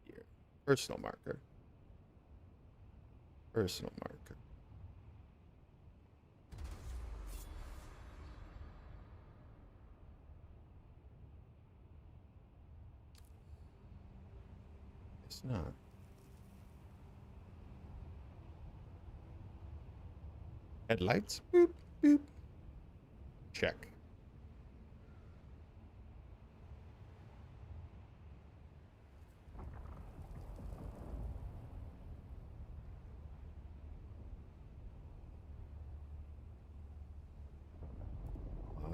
Speaker 1: here. Personal marker. Personal marker. It's not. Headlights. Boop, boop. Check.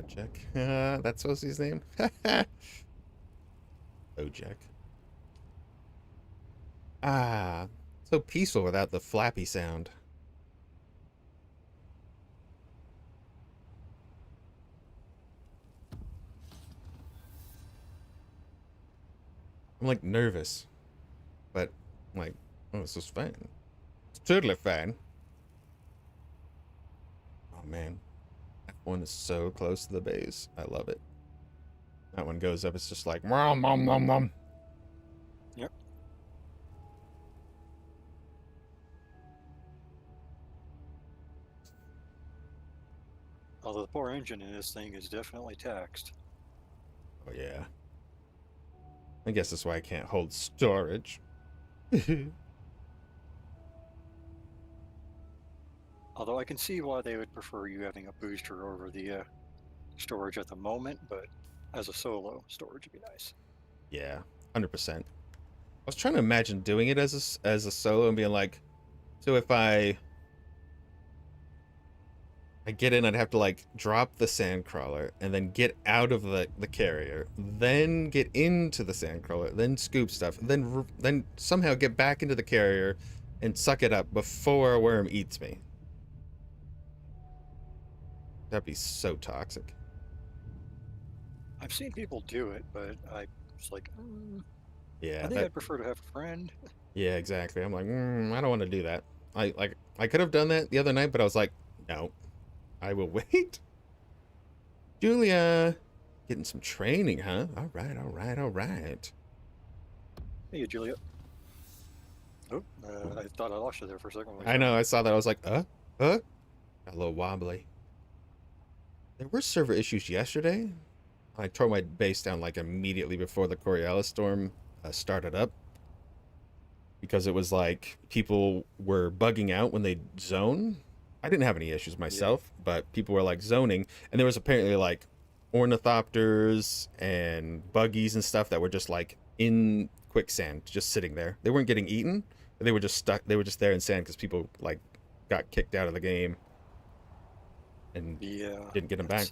Speaker 1: Jack. That's supposed to be his name? Oh, Jack. Ah, so peaceful without the flappy sound. I'm like nervous, but I'm like, oh, this is fine. It's totally fine. Oh man, that one is so close to the base. I love it. That one goes up. It's just like, mom, mom, mom, mom.
Speaker 2: Yep. Although the poor engine in this thing is definitely taxed.
Speaker 1: Oh yeah. I guess that's why I can't hold storage.
Speaker 2: Although I can see why they would prefer you having a booster over the storage at the moment, but as a solo, storage would be nice.
Speaker 1: Yeah, 100%. I was trying to imagine doing it as a solo and being like, so if I I get in, I'd have to like drop the sandcrawler and then get out of the carrier, then get into the sandcrawler, then scoop stuff, then somehow get back into the carrier and suck it up before a worm eats me. That'd be so toxic.
Speaker 2: I've seen people do it, but I was like,
Speaker 1: Yeah,
Speaker 2: I think I'd prefer to have a friend.
Speaker 1: yeah, exactly. I'm like, I don't want to do that. I could have done that the other night, but I was like, no, I will wait. Julia, getting some training, huh? All right, all right, all right.
Speaker 2: Hey, Julia. Oh, I thought I lost you there for a second.
Speaker 1: I know, I saw that. I was like, got a little wobbly. There were server issues yesterday. I tore my base down like immediately before the Coriolis storm started up. Because it was like people were bugging out when they zone. I didn't have any issues myself, but people were like zoning, and there was apparently like ornithopters and buggies and stuff that were just like in quicksand, just sitting there. They weren't getting eaten, but they were just stuck. They were just there in sand because people like got kicked out of the game and didn't get them back.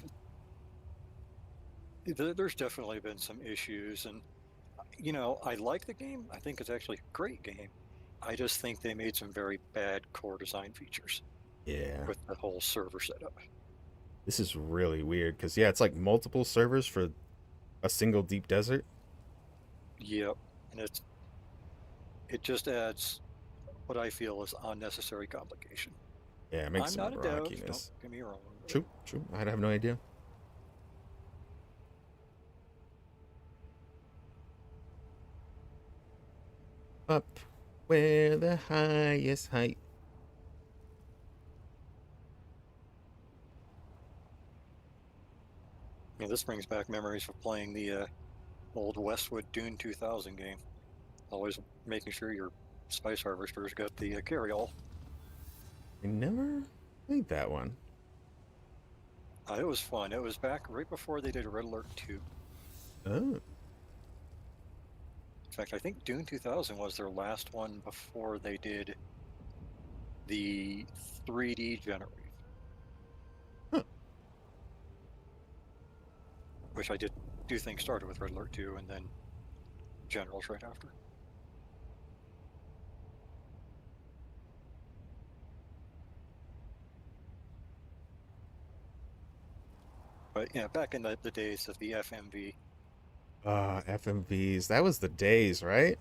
Speaker 2: There's definitely been some issues, and you know, I like the game. I think it's actually a great game. I just think they made some very bad core design features.
Speaker 1: Yeah.
Speaker 2: With the whole server setup.
Speaker 1: This is really weird because, yeah, it's like multiple servers for a single deep desert.
Speaker 2: Yep. And it just adds what I feel is unnecessary complication.
Speaker 1: Yeah, it makes
Speaker 2: I'm
Speaker 1: some
Speaker 2: not a dev,
Speaker 1: rockiness.
Speaker 2: don't get me wrong.
Speaker 1: True, true. I have no idea. Up where the highest height.
Speaker 2: I mean, this brings back memories of playing the old Westwood Dune 2000 game. Always making sure your spice harvester's got the carry-all.
Speaker 1: I never played that one.
Speaker 2: It was fun. It was back right before they did Red Alert 2.
Speaker 1: Oh.
Speaker 2: In fact, I think Dune 2000 was their last one before they did the 3D generator.
Speaker 1: Huh.
Speaker 2: Which I do think started with Red Alert 2 and then Generals right after. But yeah, back in the days of the FMV.
Speaker 1: FMVs. That was the days, right?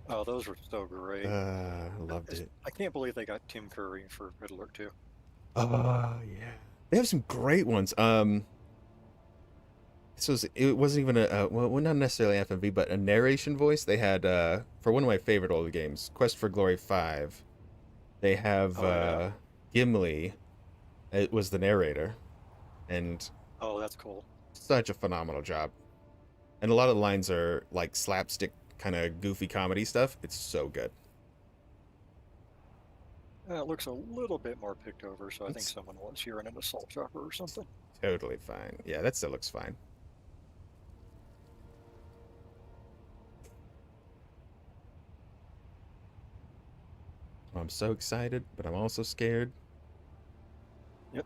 Speaker 2: Oh, those were so great.
Speaker 1: I loved it.
Speaker 2: I can't believe they got Tim Curry for Red Alert 2.
Speaker 1: Oh, yeah. They have some great ones. It wasn't even well, not necessarily FMV, but a narration voice. They had for one of my favorite old games, Quest for Glory 5. They have Gimli. It was the narrator, and
Speaker 2: that's cool.
Speaker 1: Such a phenomenal job. And a lot of the lines are like slapstick kind of goofy comedy stuff. It's so good.
Speaker 2: It looks a little bit more picked over, so I think someone was here in an assault chopper or something.
Speaker 1: Totally fine. Yeah, that still looks fine. I'm so excited, but I'm also scared.
Speaker 2: Yep.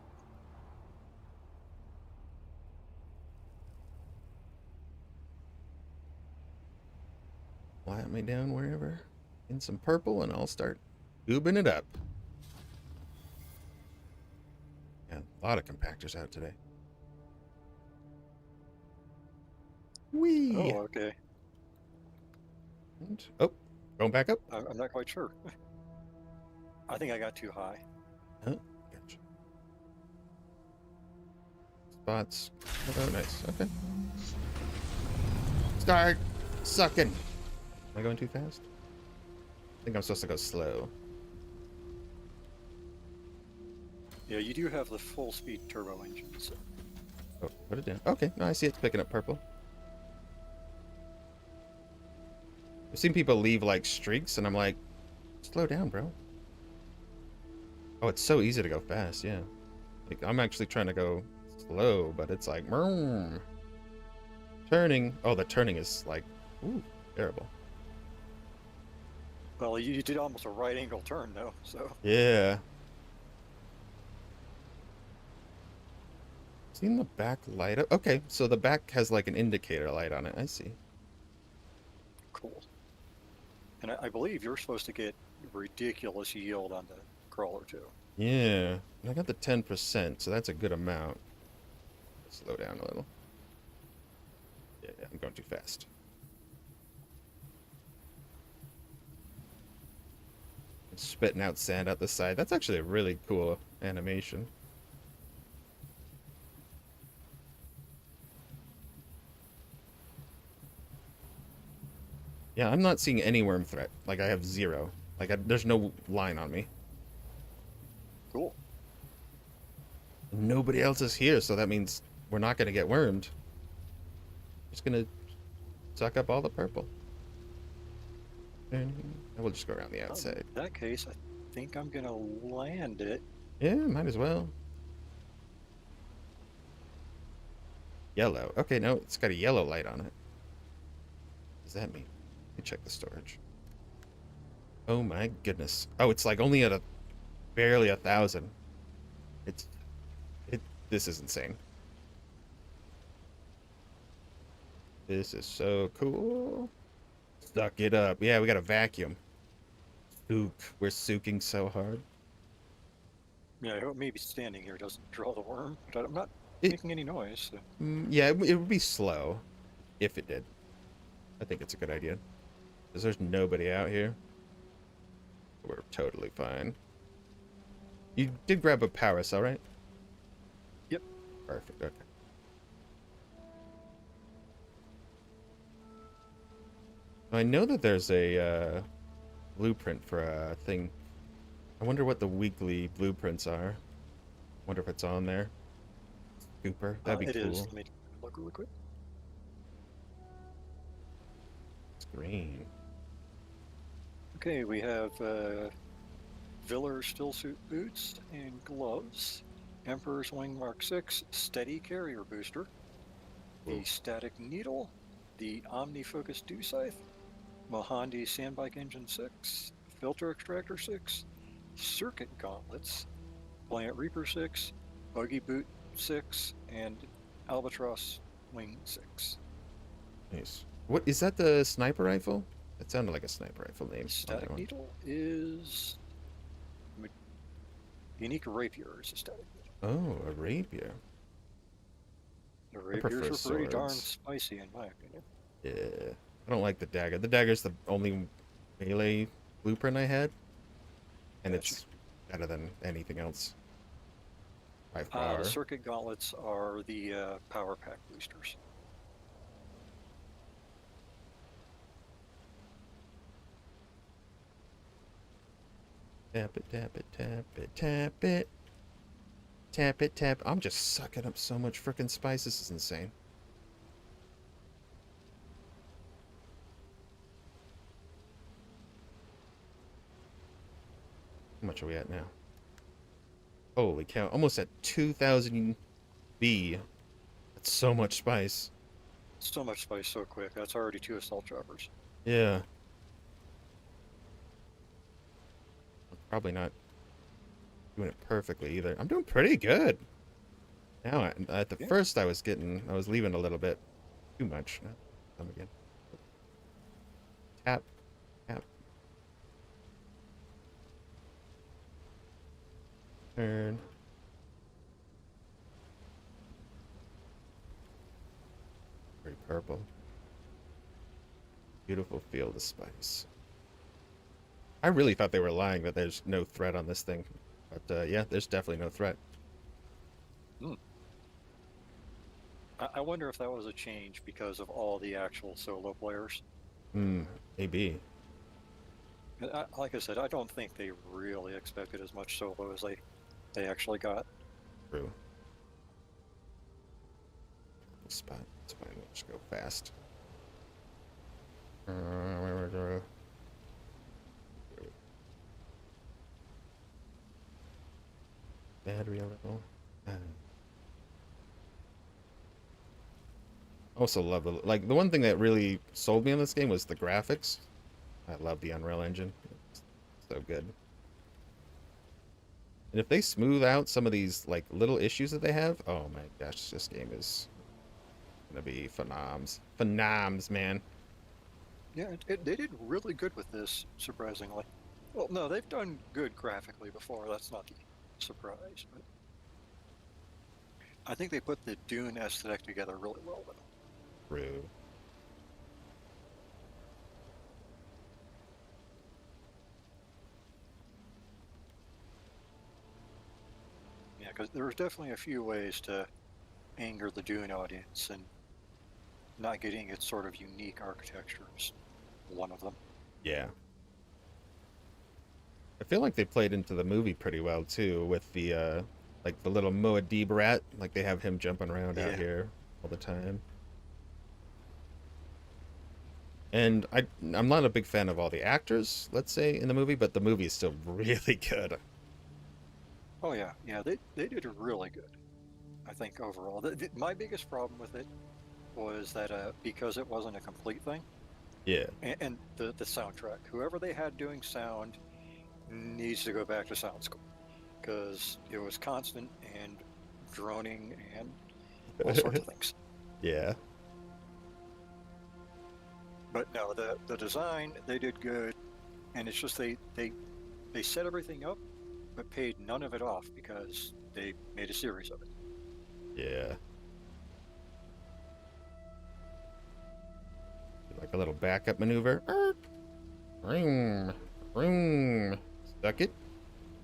Speaker 1: Flat me down wherever in some purple, and I'll start goobing it up. Yeah, a lot of compactors out today. Whee!
Speaker 2: Oh, okay.
Speaker 1: And, oh, going back up?
Speaker 2: I'm not quite sure. I think I got too high.
Speaker 1: Huh? Gotcha. Spots. Oh, nice. Okay. Start sucking. Am I going too fast? I think I'm supposed to go slow.
Speaker 2: Yeah, you do have the full speed turbo engine. So.
Speaker 1: Oh, put it down. Okay, no, I see it's picking up purple. I've seen people leave like streaks, and I'm like, slow down, bro. Oh, it's so easy to go fast, yeah. Like, I'm actually trying to go slow, but it's like, vroom. Turning. Oh, the turning is like, ooh, terrible.
Speaker 2: Well, you did almost a right angle turn, though, so.
Speaker 1: Yeah. Seen the back light up? Okay, so the back has like an indicator light on it. I see.
Speaker 2: Cool. And I believe you're supposed to get ridiculous yield on the crawler too.
Speaker 1: Yeah, I got the 10%, so that's a good amount. Slow down a little. Yeah, I'm going too fast. Spitting out sand out the side. That's actually a really cool animation. Yeah, I'm not seeing any worm threat. Like, I have zero. Like, there's no line on me.
Speaker 2: Cool.
Speaker 1: Nobody else is here, so that means we're not going to get wormed. Just going to suck up all the purple. And we'll just go around the outside.
Speaker 2: In that case, I think I'm going to land it.
Speaker 1: Yeah, might as well. Yellow. Okay, no, it's got a yellow light on it. What does that mean? Let me check the storage. Oh my goodness. Oh, it's like only at barely 1,000. This is insane. This is so cool. Suck it up. Yeah, we got a vacuum. Sook. We're sooking so hard.
Speaker 2: Yeah, I hope maybe standing here doesn't draw the worm, but I'm not
Speaker 1: It-
Speaker 2: making any noise. So.
Speaker 1: Yeah, it would be slow if it did. I think it's a good idea. Because there's nobody out here. We're totally fine. You did grab a power cell, right?
Speaker 2: Yep.
Speaker 1: Perfect, okay. I know that there's a blueprint for a thing. I wonder what the weekly blueprints are. Wonder if it's on there. Scooper, that'd be
Speaker 2: It
Speaker 1: cool.
Speaker 2: is. Let me look really quick.
Speaker 1: It's green.
Speaker 2: Okay, we have Viller still suit boots and gloves. Emperor's Wing Mark 6 steady carrier booster.
Speaker 1: Whoa.
Speaker 2: The static needle. The OmniFocus dew scythe. Mohandi sandbike engine 6. Filter extractor 6. Circuit gauntlets. Plant Reaper 6. Buggy boot 6. And Albatross Wing 6.
Speaker 1: Nice. What is that? The sniper rifle? It sounded like a sniper rifle name. on that
Speaker 2: Static
Speaker 1: one.
Speaker 2: needle is unique rapier is a static needle.
Speaker 1: Oh, a rapier.
Speaker 2: The
Speaker 1: prefer
Speaker 2: rapiers are pretty darn
Speaker 1: swords.
Speaker 2: spicy in my opinion.
Speaker 1: Yeah. I don't like the dagger. The dagger's the only melee blueprint I had. And
Speaker 2: Gotcha.
Speaker 1: it's better than anything else. By far.
Speaker 2: The circuit gauntlets are the power pack boosters.
Speaker 1: Tap it, tap it, tap it, tap it. Tap it, tap. I'm just sucking up so much freaking spice. This is insane. How much are we at now? Holy cow. Almost at 2,000 B. That's so much spice.
Speaker 2: So much spice so quick. That's already 2 assault choppers.
Speaker 1: Yeah. I'm probably not doing it perfectly either. I'm doing pretty good. Now, at the
Speaker 2: Yeah.
Speaker 1: first I was leaving a little bit too much. Come again. Tap, tap. Turn. Very purple. Beautiful field of spice. I really thought they were lying that there's no threat on this thing. But yeah, there's definitely no threat.
Speaker 2: I wonder if that was a change because of all the actual solo players.
Speaker 1: Maybe.
Speaker 2: Like I said, I don't think they really expected as much solo as they actually got.
Speaker 1: True. Spot. It's fine. We'll just go fast. Battery a little. Also love the one thing that really sold me on this game was the graphics. I love the Unreal Engine. It's so good. And if they smooth out some of these like little issues that they have, oh my gosh, this game is gonna be phenoms, man.
Speaker 2: Yeah, they did really good with this, surprisingly. Well, no, they've done good graphically before. That's not the surprise, but I think they put the Dune aesthetic together really well, though.
Speaker 1: True.
Speaker 2: Yeah, because there's definitely a few ways to anger the Dune audience, and not getting its sort of unique architecture is one of them.
Speaker 1: Yeah. I feel like they played into the movie pretty well too, with the like the little Muad'Dib rat. Like they have him jumping around out
Speaker 2: Yeah.
Speaker 1: here all the time. And I'm not a big fan of all the actors, let's say, in the movie, but the movie is still really good.
Speaker 2: Oh yeah, yeah, they did really good. I think overall, my biggest problem with it was that because it wasn't a complete thing,
Speaker 1: Yeah.
Speaker 2: and the soundtrack, whoever they had doing sound needs to go back to sound school because it was constant and droning and all sorts of things.
Speaker 1: Yeah.
Speaker 2: But no, the design they did good, and it's just they set everything up, but paid none of it off because they made a series of it.
Speaker 1: Yeah. Like a little backup maneuver. Room. Room. Stuck it.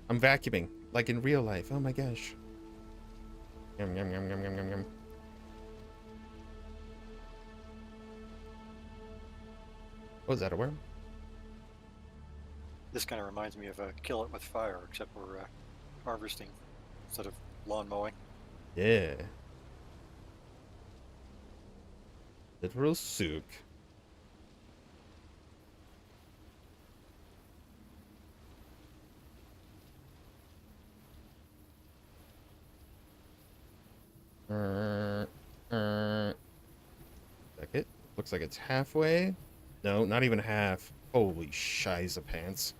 Speaker 1: I'm vacuuming. Like in real life. Oh my gosh. Yum, yum, yum, yum, yum, yum, yum. Oh, is that a worm?
Speaker 2: This kind of reminds me of Kill It With Fire, except we're harvesting instead of lawn mowing.
Speaker 1: Yeah. Literal souk. Check it. Looks like it's halfway. No, not even half. Holy shiza pants.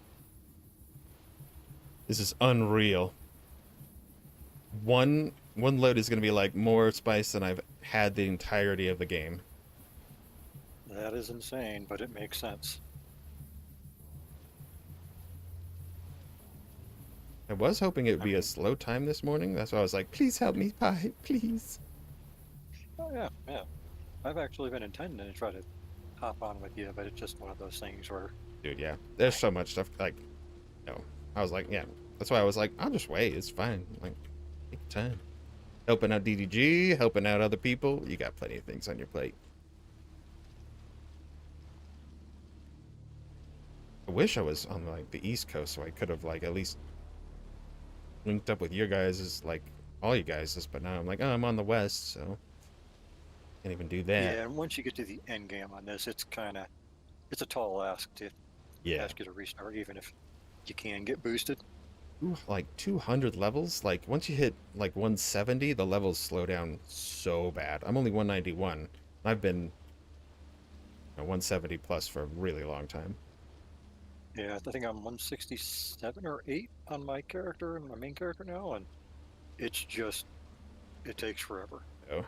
Speaker 1: This is unreal. One load is gonna be like more spice than I've had the entirety of the game.
Speaker 2: That is insane, but it makes sense.
Speaker 1: I was hoping it would be a slow time this morning. That's why I was like, please help me, pie, please.
Speaker 2: Oh yeah, yeah. I've actually been intending to try to hop on with you, but it's just one of those things where
Speaker 1: Dude, yeah. There's so much stuff. Like, no. I was like, yeah. That's why I was like, I'll just wait. It's fine. Like, take your time. Helping out DDG, helping out other people. You got plenty of things on your plate. I wish I was on like the East Coast so I could have like at least linked up with your guys' like all you guys', but now I'm like, oh, I'm on the West, so can't even do that.
Speaker 2: yeah. And once you get to the end game on this, it's a tall ask to
Speaker 1: Yeah.
Speaker 2: ask you to restart, even if you can get boosted.
Speaker 1: Like 200 levels. Like once you hit like 170, the levels slow down so bad. I'm only 191. I've been 170 plus for a really long time.
Speaker 2: Yeah, I think I'm 167 or 8 on my character, my main character now, and it's just it takes forever.
Speaker 1: Oh.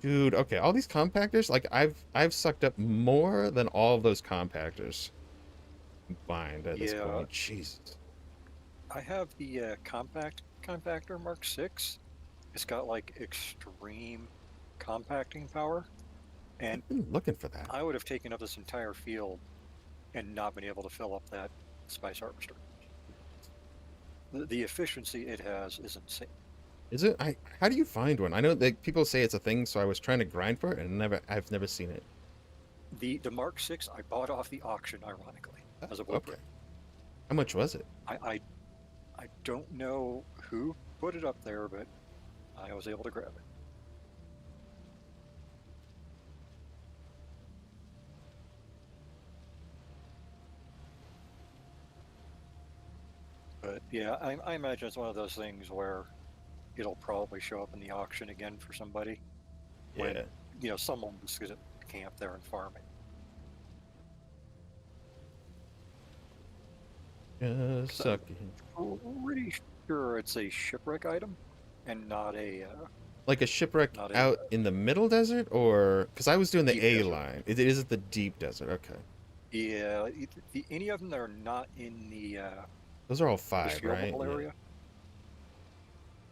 Speaker 1: Dude, okay, all these compactors, like I've sucked up more than all of those compactors combined at this
Speaker 2: Yeah.
Speaker 1: point. Jesus.
Speaker 2: I have the compactor Mark 6. It's got like extreme compacting power, and
Speaker 1: I've been looking for that.
Speaker 2: I would have taken up this entire field and not been able to fill up that spice harvester. The efficiency it has is insane.
Speaker 1: Is it? How do you find one? I know that people say it's a thing, so I was trying to grind for it and I've never seen it.
Speaker 2: The Mark 6 I bought off the auction, ironically, as a
Speaker 1: Okay.
Speaker 2: blueprint.
Speaker 1: How much was it?
Speaker 2: I don't know who put it up there, but I was able to grab it. But yeah, I imagine it's one of those things where it'll probably show up in the auction again for somebody when
Speaker 1: Yeah.
Speaker 2: someone was going to camp there and farm it.
Speaker 1: Just
Speaker 2: 'Cause
Speaker 1: sucking.
Speaker 2: I'm pretty sure it's a shipwreck item, and not a
Speaker 1: Like a shipwreck
Speaker 2: not a
Speaker 1: out in the middle desert, or because I was doing the
Speaker 2: deep
Speaker 1: A
Speaker 2: desert.
Speaker 1: line. It is the deep desert. Okay,
Speaker 2: Yeah, any of them that are not in
Speaker 1: those are all
Speaker 2: the
Speaker 1: 5,
Speaker 2: field
Speaker 1: right?
Speaker 2: level
Speaker 1: Yeah,
Speaker 2: area,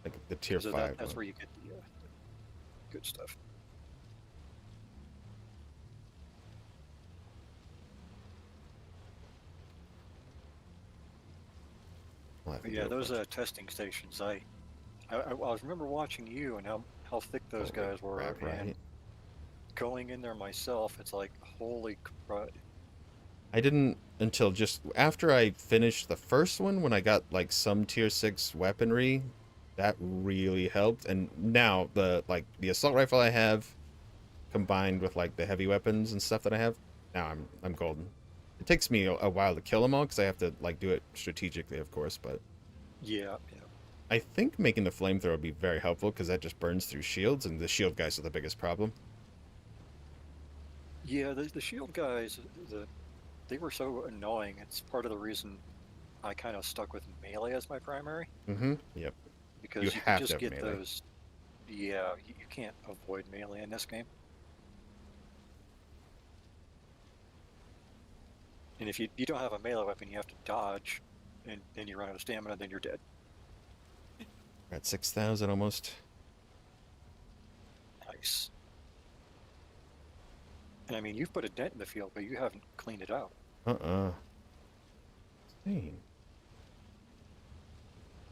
Speaker 1: like the tier
Speaker 2: because
Speaker 1: 5
Speaker 2: that's
Speaker 1: one.
Speaker 2: where you get the good stuff.
Speaker 1: I'll have to
Speaker 2: But
Speaker 1: do
Speaker 2: yeah,
Speaker 1: a
Speaker 2: those
Speaker 1: bunch.
Speaker 2: testing stations, I was remember watching you and how thick those
Speaker 1: Holy
Speaker 2: guys were,
Speaker 1: crap!
Speaker 2: and
Speaker 1: Right?
Speaker 2: going in there myself, it's like holy crap.
Speaker 1: I didn't until just after I finished the first one when I got like some tier 6 weaponry. That really helped. And now the assault rifle I have combined with like the heavy weapons and stuff that I have, now I'm golden. It takes me a while to kill them all because I have to like do it strategically, of course, but
Speaker 2: Yeah, yeah,
Speaker 1: I think making the flamethrower would be very helpful because that just burns through shields, and the shield guys are the biggest problem.
Speaker 2: yeah. The shield guys, they were so annoying. It's part of the reason I kind of stuck with melee as my primary,
Speaker 1: Mm-hmm. Yep. You
Speaker 2: because you can
Speaker 1: have to
Speaker 2: just
Speaker 1: have
Speaker 2: get
Speaker 1: melee.
Speaker 2: those. Yeah, you can't avoid melee in this game. And if you don't have a melee weapon, you have to dodge, and then you run out of stamina, then you're dead.
Speaker 1: We're at 6,000 almost.
Speaker 2: Nice. And I mean, you've put a dent in the field, but you haven't cleaned it out.
Speaker 1: Insane.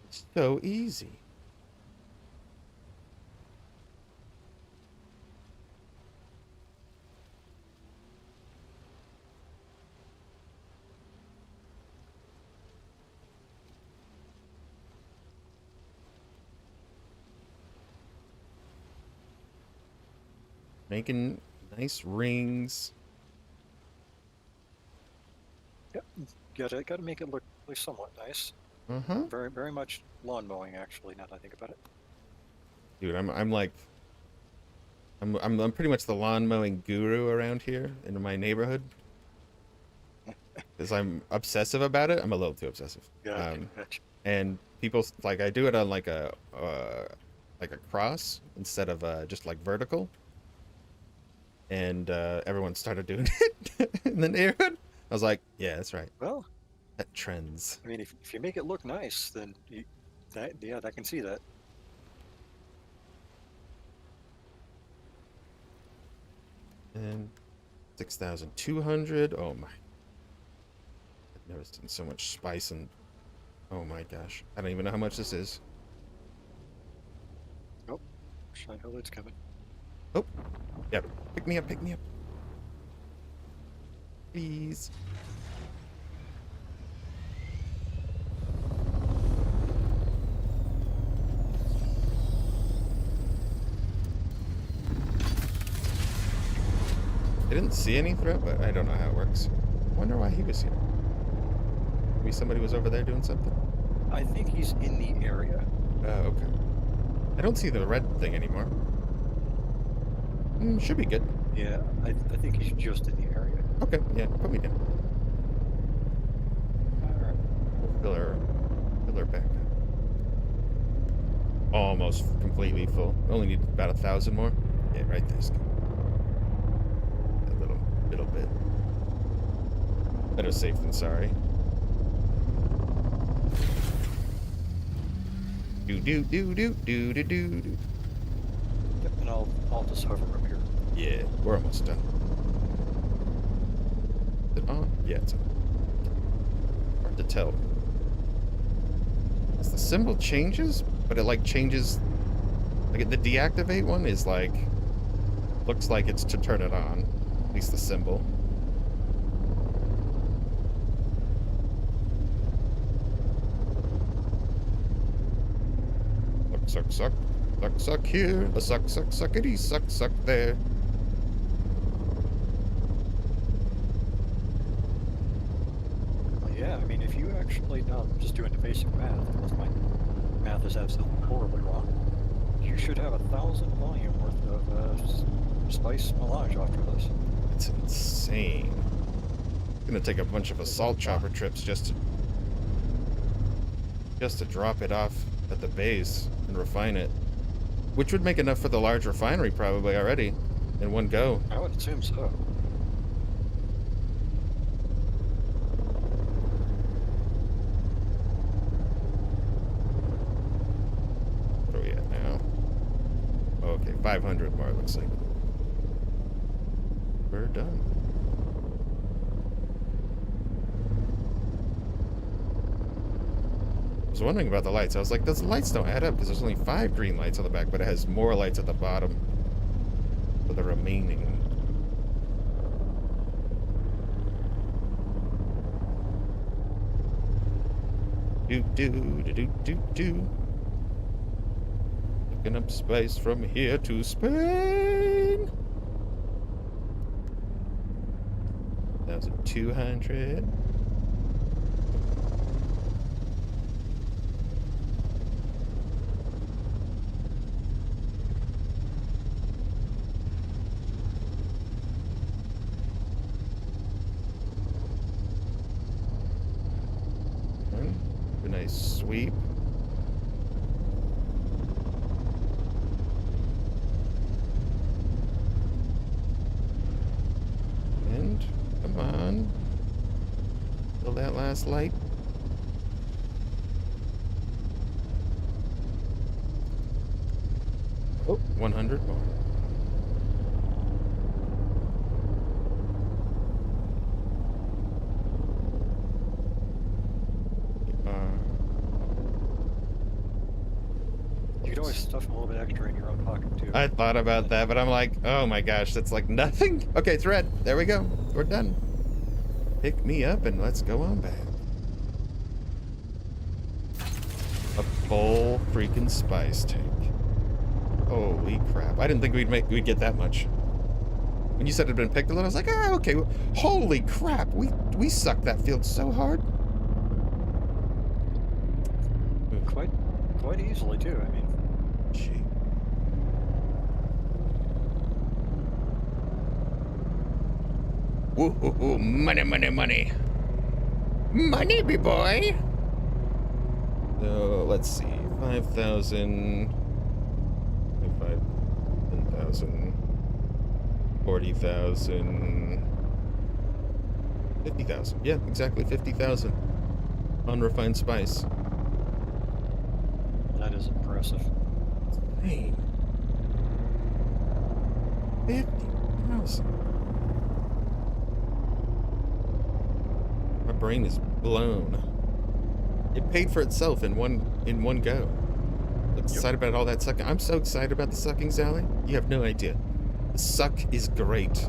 Speaker 1: It's so easy. Making nice rings.
Speaker 2: Yep. Gotta make it look somewhat nice.
Speaker 1: Uh-huh.
Speaker 2: Very much lawn mowing, actually. Now that I think about it.
Speaker 1: Dude, I'm like I'm pretty much the lawn mowing guru around here in my neighborhood because I'm obsessive about it. I'm a little too obsessive.
Speaker 2: Gotcha, gotcha.
Speaker 1: And people like I do it on like a cross instead of just like vertical. And everyone started doing it in the neighborhood. I was like, yeah, that's right.
Speaker 2: Well,
Speaker 1: That trends.
Speaker 2: I mean, if you make it look nice, then I can see that.
Speaker 1: And 6,200. Oh my. I've never seen so much spice and oh my gosh. I don't even know how much this is.
Speaker 2: Oh, shine highlights coming.
Speaker 1: Oh, yeah. Pick me up, pick me up. Please. I didn't see any threat, but I don't know how it works. I wonder why he was here. Maybe somebody was over there doing something?
Speaker 2: I think he's in the area.
Speaker 1: Okay. I don't see the red thing anymore. Should be good.
Speaker 2: Yeah, I think he's just in the area.
Speaker 1: Okay, yeah, put me down.
Speaker 2: All right.
Speaker 1: Fill her back up. Almost completely full. Only need about 1,000 more. Yeah, right there's good. A little bit. Better safe than sorry. Do do do do do do do do.
Speaker 2: Yep, and I'll just hover up here.
Speaker 1: Yeah, we're almost done. Is it on? Yeah, it's on. Hard to tell. As the symbol changes, but it like changes. Like the deactivate one is like looks like it's to turn it on. At least the symbol. Suck, suck, suck, suck here. A suck, suck, suckity, suck, suck there.
Speaker 2: Well, yeah, I mean, if you actually, now I'm just doing the basic math, because my math is absolutely horribly wrong. You should have 1,000 volume worth of spice melange after this.
Speaker 1: It's insane. Gonna take a bunch of assault chopper trips just to just to drop it off at the base and refine it. Which would make enough for the large refinery probably already in one go.
Speaker 2: I would assume so.
Speaker 1: What are we at now? Okay, 500 more, looks like. We're done. I was wondering about the lights. I was like, those lights don't add up because there's only 5 green lights on the back, but it has more lights at the bottom for the remaining. Do. Looking up space from here to Spain. 1,200. A nice sweep. And come on. Fill that last light. Oh, 100 more.
Speaker 2: You could always stuff a little bit extra in your own pocket too.
Speaker 1: I thought about that, but I'm like, oh my gosh, that's like nothing. Okay, thread. There we go. We're done. Pick me up and let's go on back. A full freaking spice tank. Holy crap. I didn't think we'd get that much. When you said it had been picked a little, I was like, ah, okay. Holy crap. We sucked that field so hard.
Speaker 2: Quite easily too. I mean,
Speaker 1: Gee. Woo, money, money, money. Money, me boy. So, let's see. 5,000. 25, 10,000. 40,000. 50,000. Yeah, exactly 50,000. Unrefined spice.
Speaker 2: that is impressive.
Speaker 1: Hey. 50,000. My brain is blown. It paid for itself in one go. I'm excited about all that sucking. I'm so excited about the sucking, Sally. You have no idea. The suck is great.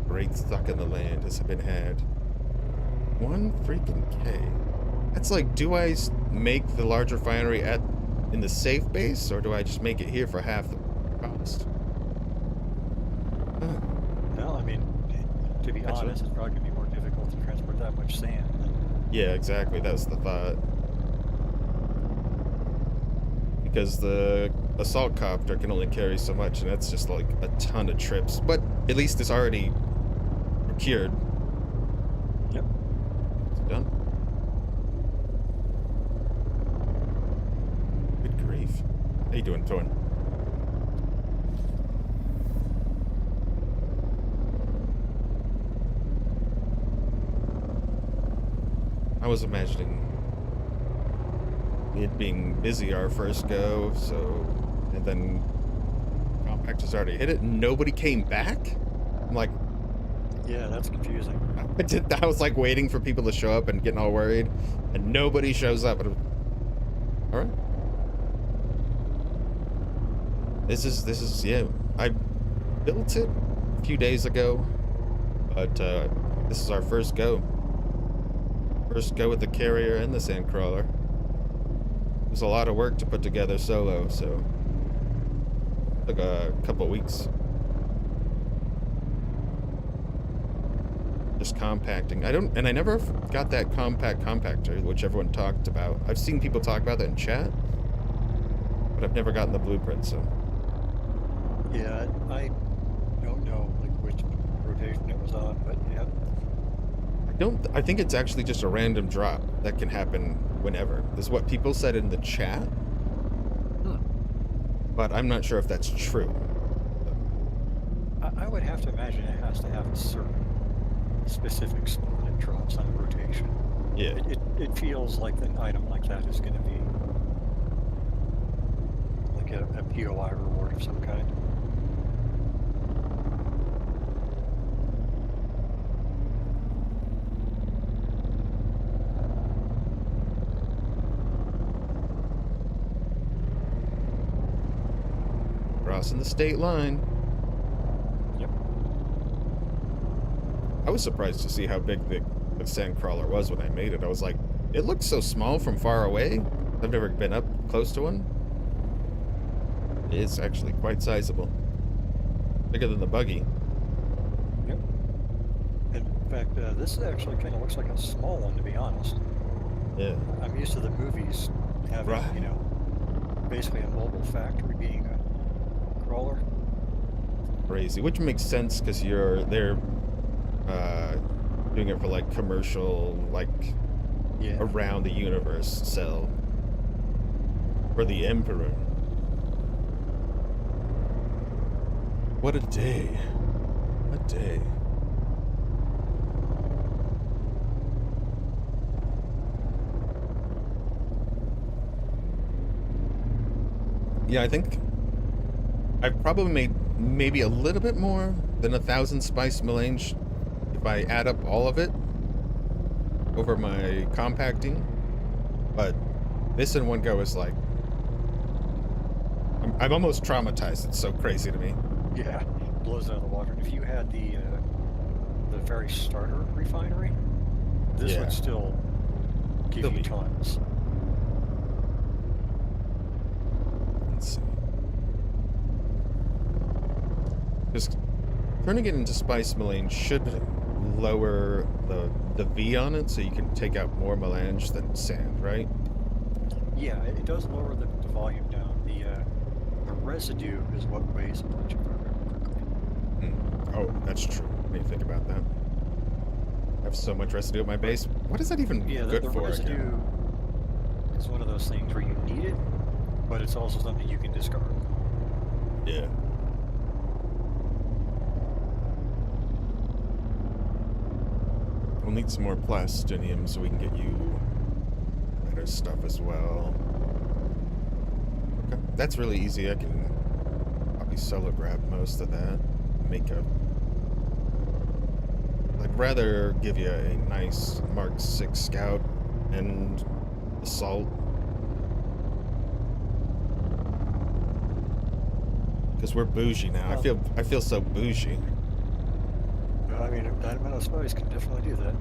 Speaker 1: Great suck in the land has been had. 1 freaking K. That's like, do I make the large refinery in the safe base, or do I just make it here for half the cost? Huh.
Speaker 2: Well, I mean, to be
Speaker 1: Actually-
Speaker 2: honest, it's probably going to be more difficult to transport that much sand.
Speaker 1: Yeah, exactly. That was the thought. Because the assault copter can only carry so much, and that's just like a ton of trips. But at least it's already procured.
Speaker 2: Yep.
Speaker 1: It's done. Good grief. How you doing, Thorn? I was imagining it being busy our first go, so, and then compactors already hit it and nobody came back. I'm like,
Speaker 2: Yeah, that's confusing.
Speaker 1: I was like waiting for people to show up and getting all worried, and nobody shows up. All right. This is yeah. I built it a few days ago, but this is our first go. First go with the carrier and the sandcrawler. It was a lot of work to put together solo, so took a couple weeks. Just compacting. I never got that compact compactor, which everyone talked about. I've seen people talk about that in chat, but I've never gotten the blueprint, so.
Speaker 2: Yeah, I don't know like which rotation it was on, but yeah,
Speaker 1: I think it's actually just a random drop that can happen whenever. Is what people said in the chat.
Speaker 2: Hmm.
Speaker 1: But I'm not sure if that's true.
Speaker 2: I would have to imagine it has to have a certain specific spot it drops on a rotation.
Speaker 1: Yeah.
Speaker 2: It feels like an item like that is going to be like a POI reward of some kind.
Speaker 1: Crossing the state line.
Speaker 2: Yep.
Speaker 1: I was surprised to see how big the sand crawler was when I made it. I was like, it looks so small from far away. I've never been up close to one. It is actually quite sizable. Bigger than the buggy.
Speaker 2: Yep. In fact, this actually kind of looks like a small one, to be honest.
Speaker 1: Yeah.
Speaker 2: I'm used to the movies having,
Speaker 1: Right.
Speaker 2: you know, basically a mobile factory being a crawler.
Speaker 1: Crazy. Which makes sense because they're doing it for like commercial, like
Speaker 2: Yeah.
Speaker 1: around the universe sell. For the Emperor. What a day. A day. Yeah, I think I've probably made maybe a little bit more than 1,000 spice melange if I add up all of it over my compacting. But this in one go is like, I'm almost traumatized. It's so crazy to me.
Speaker 2: Yeah. Blows out of the water. And if you had the very starter refinery, this
Speaker 1: Yeah.
Speaker 2: would still give
Speaker 1: Still
Speaker 2: you
Speaker 1: be-
Speaker 2: tons.
Speaker 1: Let's see. Just turning it into spice melange should lower the V on it so you can take out more melange than sand, right?
Speaker 2: Yeah, it does lower the volume down. The residue is what weighs a bunch, if I remember correctly.
Speaker 1: Oh, that's true. I didn't think about that. I have so much residue at my base. What is that even
Speaker 2: Yeah,
Speaker 1: good
Speaker 2: the
Speaker 1: for?
Speaker 2: residue is one of those things where you need it, but it's also something you can discard.
Speaker 1: Yeah. We'll need some more plastinium so we can get you better stuff as well. Okay, that's really easy. I can probably solo grab most of that. Make a... I'd rather give you a nice Mark 6 Scout and Assault. Because we're bougie now. I feel so bougie.
Speaker 2: I mean, that amount of spice can definitely do that.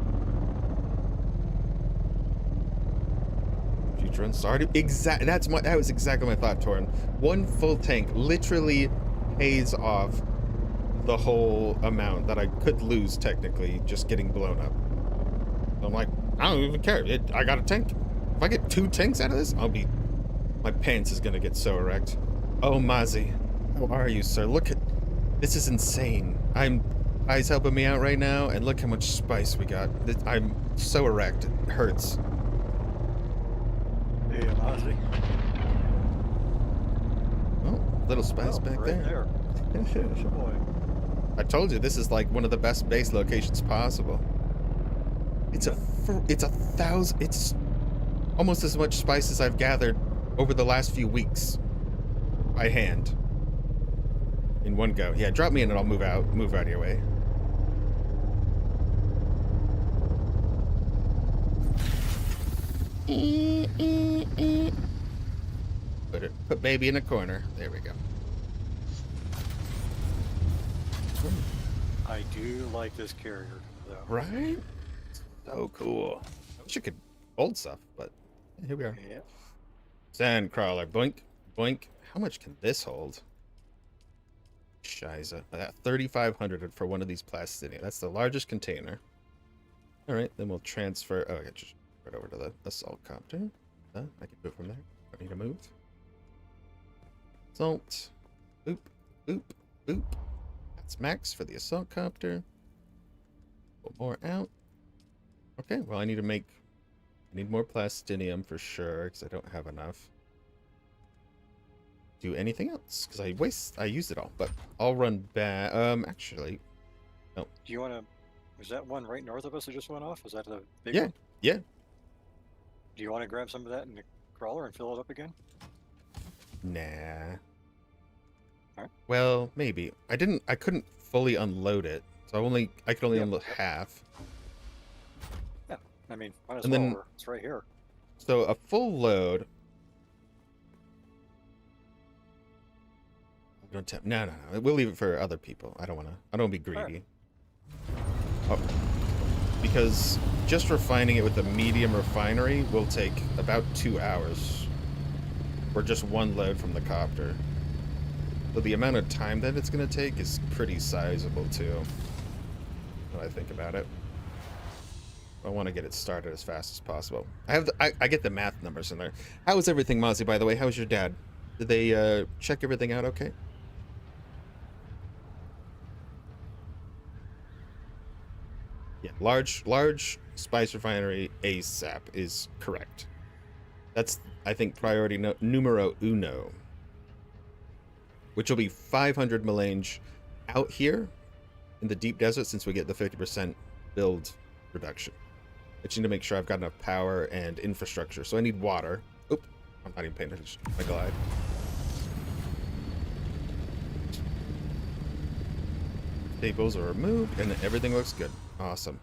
Speaker 1: Future Unstarted. That was exactly my thought, Torn. One full tank literally pays off the whole amount that I could lose technically just getting blown up. So I'm like, I don't even care. I got a tank. If I get 2 tanks out of this, my pants is gonna get so erect. Oh, Mazi, how are you, sir? Look at, this is insane. I's helping me out right now, and look how much spice we got. I'm so erect, it hurts.
Speaker 2: Hey, Ozzy.
Speaker 1: Oh, little spice
Speaker 2: Oh,
Speaker 1: back
Speaker 2: right there. Boy.
Speaker 1: I told you, this is like one of the best base locations possible. It's it's almost as much spice as I've gathered over the last few weeks by hand in one go. Yeah, drop me in and I'll move out of your way. Put baby in a corner. There we go.
Speaker 2: I do like this carrier, though.
Speaker 1: Right? So cool. I wish I could hold stuff, but here we are.
Speaker 2: Yeah.
Speaker 1: Sand crawler, boink, boink. How much can this hold? Shiza. 3,500 for one of these plastinium. That's the largest container. All right, then we'll transfer. Oh, I got just right over to the assault copter. I can do it from there. Don't need to move. Assault. Boop, boop, boop. That's max for the assault copter. Pull more out. Okay, well, I need more plastinium for sure, because I don't have enough. Do anything else, because I used it all, but I'll run back. Actually, no.
Speaker 2: Do you want to? Was that one right north of us that just went off? Was that the big
Speaker 1: Yeah,
Speaker 2: one?
Speaker 1: yeah.
Speaker 2: Do you want to grab some of that in the crawler and fill it up again?
Speaker 1: Nah.
Speaker 2: Alright.
Speaker 1: Well, maybe. I couldn't fully unload it, so I could only
Speaker 2: Yep,
Speaker 1: unload
Speaker 2: yep.
Speaker 1: half.
Speaker 2: Yeah, I mean, might as
Speaker 1: And
Speaker 2: well.
Speaker 1: then-
Speaker 2: It's right here.
Speaker 1: So a full load. No, no, no. We'll leave it for other people. I don't want to be greedy. Oh, because just refining it with a medium refinery will take about 2 hours for just one load from the copter. So the amount of time that it's going to take is pretty sizable too, when I think about it. I want to get it started as fast as possible. I get the math numbers in there. How is everything, Mozzie, by the way? How's your dad? Did they check everything out okay? Yeah, large spice refinery ASAP is correct. That's, I think, priority numero uno. Which will be 500 melange out here in the deep desert, since we get the 50% build reduction. I just need to make sure I've got enough power and infrastructure. So I need water. Oop, I'm not even paying attention. My glide. Staples are removed and everything looks good. Awesome.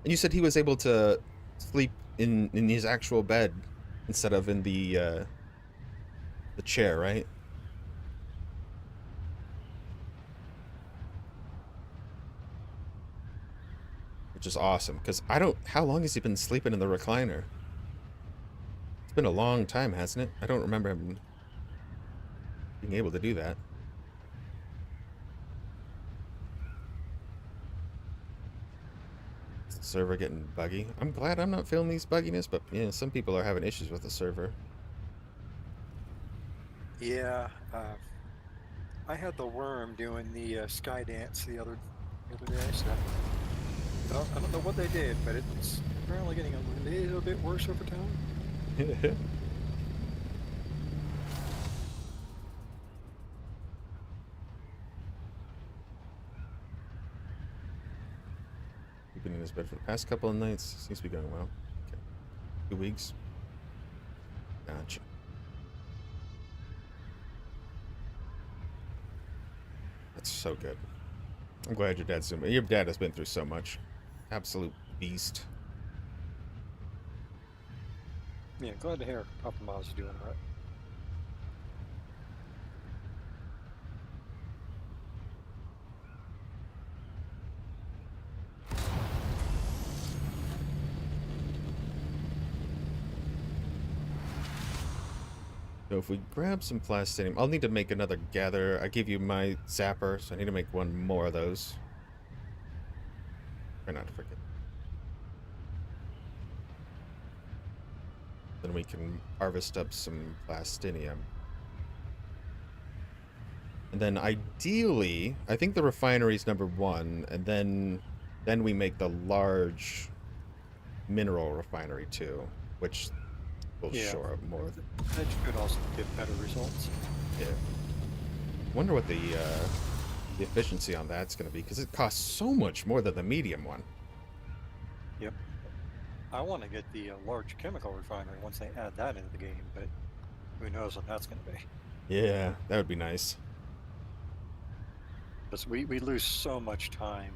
Speaker 1: And you said he was able to sleep in his actual bed instead of in the chair, right? Which is awesome, because how long has he been sleeping in the recliner? It's been a long time, hasn't it? I don't remember him being able to do that. Is the server getting buggy? I'm glad I'm not feeling these bugginess, but yeah, some people are having issues with the server.
Speaker 2: Yeah, I had the worm doing the sky dance the other day, so I don't know what they did, but it's apparently getting a little bit worse over time.
Speaker 1: He's been in his bed for the past couple of nights. Seems to be going well. Okay. 2 weeks. Gotcha. That's so good. I'm glad your dad's doing. Your dad has been through so much. Absolute beast.
Speaker 2: Yeah, glad to hear Papa Miles is doing all right.
Speaker 1: So if we grab some plastinium, I'll need to make another gather. I gave you my zapper, so I need to make one more of those. Try not to forget. Then we can harvest up some plastinium. And then ideally, I think the refinery's number 1, and then we make the large mineral refinery too, which will shore up more.
Speaker 2: That could also give better results.
Speaker 1: Yeah. Wonder what the efficiency on that's going to be, because it costs so much more than the medium one.
Speaker 2: Yep. I want to get the large chemical refinery once they add that into the game, but who knows what that's going to be.
Speaker 1: Yeah, that would be nice.
Speaker 2: Because we lose so much time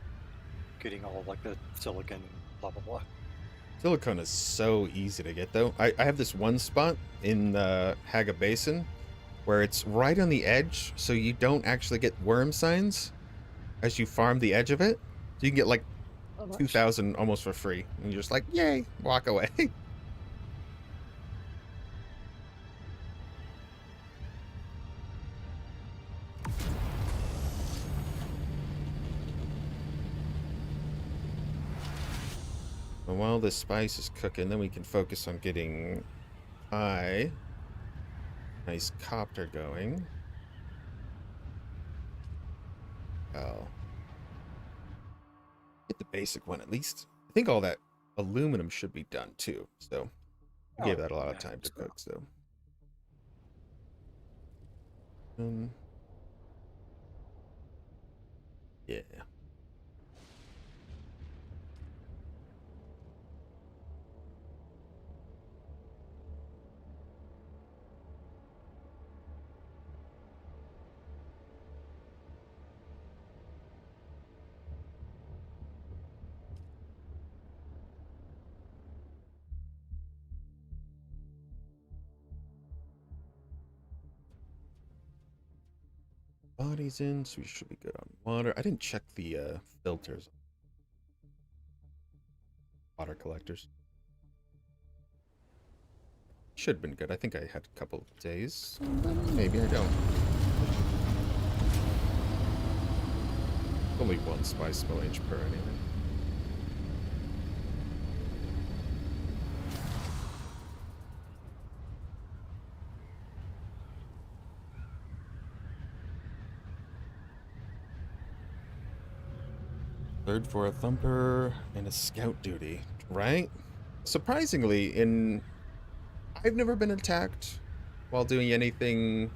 Speaker 2: getting all like the silicon and blah blah blah.
Speaker 1: Silicone is so easy to get, though. I have this one spot in the Haga Basin where it's right on the edge, so you don't actually get worm signs as you farm the edge of it. So you can get like 2,000 almost for free. And you're just like, yay, walk away. And while this spice is cooking, then we can focus on getting nice copter going. Oh. Get the basic one at least. I think all that aluminum should be done too. So we gave that a lot of
Speaker 2: yeah,
Speaker 1: time to
Speaker 2: so-
Speaker 1: cook. So. Um, yeah. Bodies in, so we should be good on water. I didn't check the filters. Water collectors. Should have been good. I think I had a couple of days. Maybe I don't. Only one spice mill inch per anyway. Third for a thumper and a scout duty, right? Surprisingly, I've never been attacked while doing anything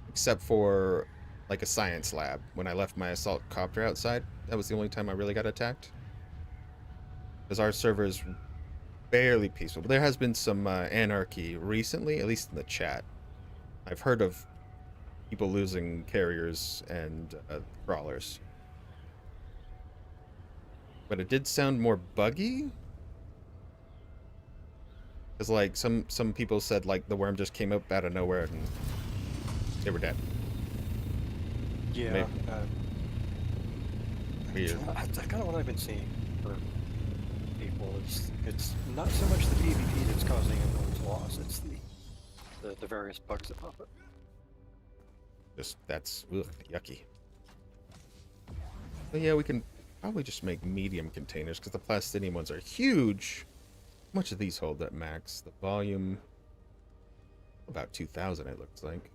Speaker 1: except for like a science lab when I left my assault copter outside. That was the only time I really got attacked. Because our server is barely peaceful. But there has been some anarchy recently, at least in the chat. I've heard of people losing carriers and crawlers. But it did sound more buggy. Because like some people said like the worm just came up out of nowhere and they were dead.
Speaker 2: Yeah,
Speaker 1: Maybe. Weird.
Speaker 2: that's kind of what I've been seeing for people. It's not so much the PvP that's causing everyone's loss. It's the various bugs that pop up.
Speaker 1: Just that's yucky. But yeah, we can probably just make medium containers because the plastinium ones are huge. How much do these hold at max? The volume about 2,000 it looks like.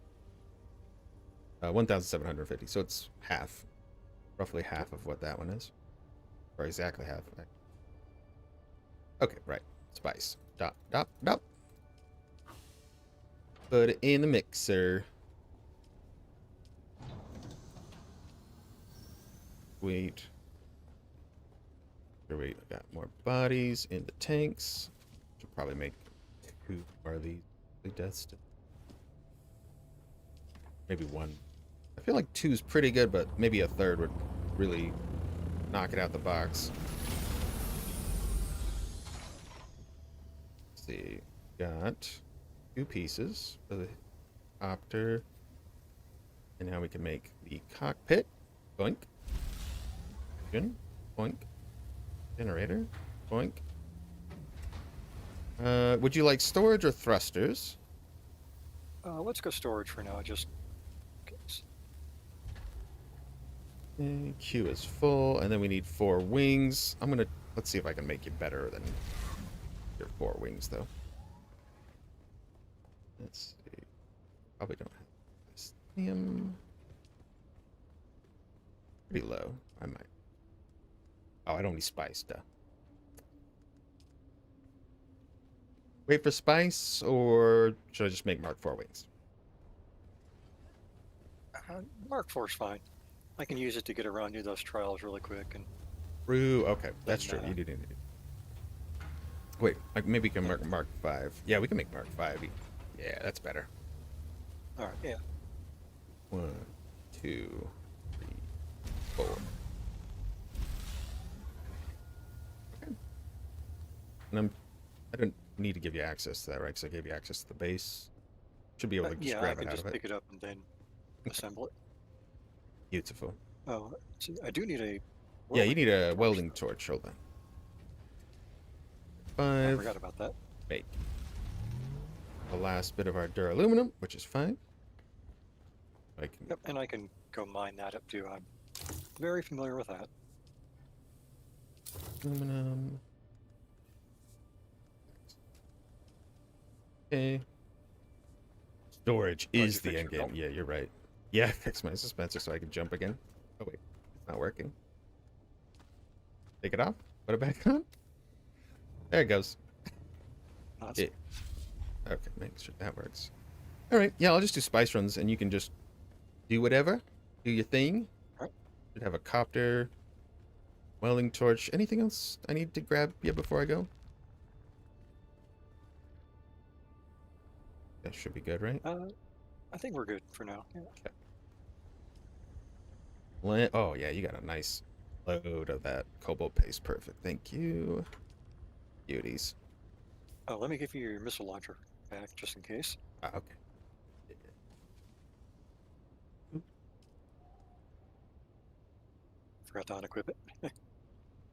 Speaker 1: 1,750. So it's half, roughly half of what that one is, or exactly half. Okay, right. Spice. Dop, dop, dop. Put it in the mixer. Wait. Here we got more bodies in the tanks. Should probably make 2 more of these deaths. Maybe 1. I feel like 2 is pretty good, but maybe a 3rd would really knock it out the box. Let's see. Got 2 pieces for the copter. And now we can make the cockpit. Boink. Engine. Boink. Generator. Boink. Would you like storage or thrusters?
Speaker 2: Let's go storage for now, just in case.
Speaker 1: Okay, Q is full, and then we need 4 wings. Let's see if I can make you better than your 4 wings, though. Let's see. Probably don't have titanium. Pretty low. I might. Oh, I don't need spice, duh. Wait for spice, or should I just make Mark 4 wings?
Speaker 2: Mark 4's fine. I can use it to get around to those trials really quick. And
Speaker 1: True. Okay, that's true.
Speaker 2: Then,
Speaker 1: You didn't. Wait, maybe we can mark Mark 5. Yeah, we can make Mark 5. Yeah, that's better.
Speaker 2: all right, yeah.
Speaker 1: 1, 2, 3, 4. Okay. And I don't need to give you access to that, right? Because I gave you access to the base. Should be able to just
Speaker 2: Yeah, I
Speaker 1: grab
Speaker 2: can
Speaker 1: it out
Speaker 2: just
Speaker 1: of it.
Speaker 2: pick it up and then assemble it.
Speaker 1: Beautiful.
Speaker 2: Oh, see, I do need a.
Speaker 1: Yeah, you need a
Speaker 2: torch,
Speaker 1: welding
Speaker 2: though.
Speaker 1: torch. Hold on.
Speaker 2: I
Speaker 1: 5.
Speaker 2: forgot about that.
Speaker 1: Make the last bit of our duraluminum, which is fine. I can.
Speaker 2: Yep, and I can go mine that up too. I'm very familiar with that.
Speaker 1: Aluminum. Okay. Storage
Speaker 2: Glad
Speaker 1: is
Speaker 2: you
Speaker 1: the
Speaker 2: fixed
Speaker 1: end
Speaker 2: your
Speaker 1: game.
Speaker 2: belt.
Speaker 1: Yeah, you're right. Yeah, I fixed my dispenser so I can jump again. Oh wait, it's not working. Take it off. Put it back on. There it goes.
Speaker 2: Awesome.
Speaker 1: Okay, make sure that works. All right, yeah, I'll just do spice runs, and you can just do whatever, do your thing.
Speaker 2: Alright.
Speaker 1: Should have a copter, welding torch. Anything else I need to grab before I go? That should be good, right?
Speaker 2: I think we're good for now. Yeah.
Speaker 1: Oh yeah, you got a nice load of that cobalt paste. Perfect. Thank you. Beauties.
Speaker 2: Oh, let me give you your missile launcher back just in case.
Speaker 1: Okay.
Speaker 2: Forgot to unequip it.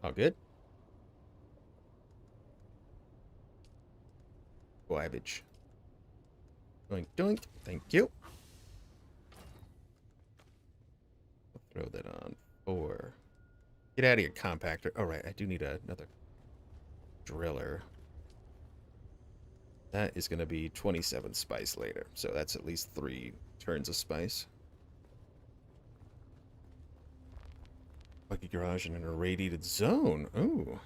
Speaker 1: All good. Garbage. Doink doink. Thank you. I'll throw that on 4. Get out of your compactor. All right, I do need another driller. That is going to be 27 spice later, so that's at least 3 turns of spice. Lucky garage in an irradiated zone. Ooh.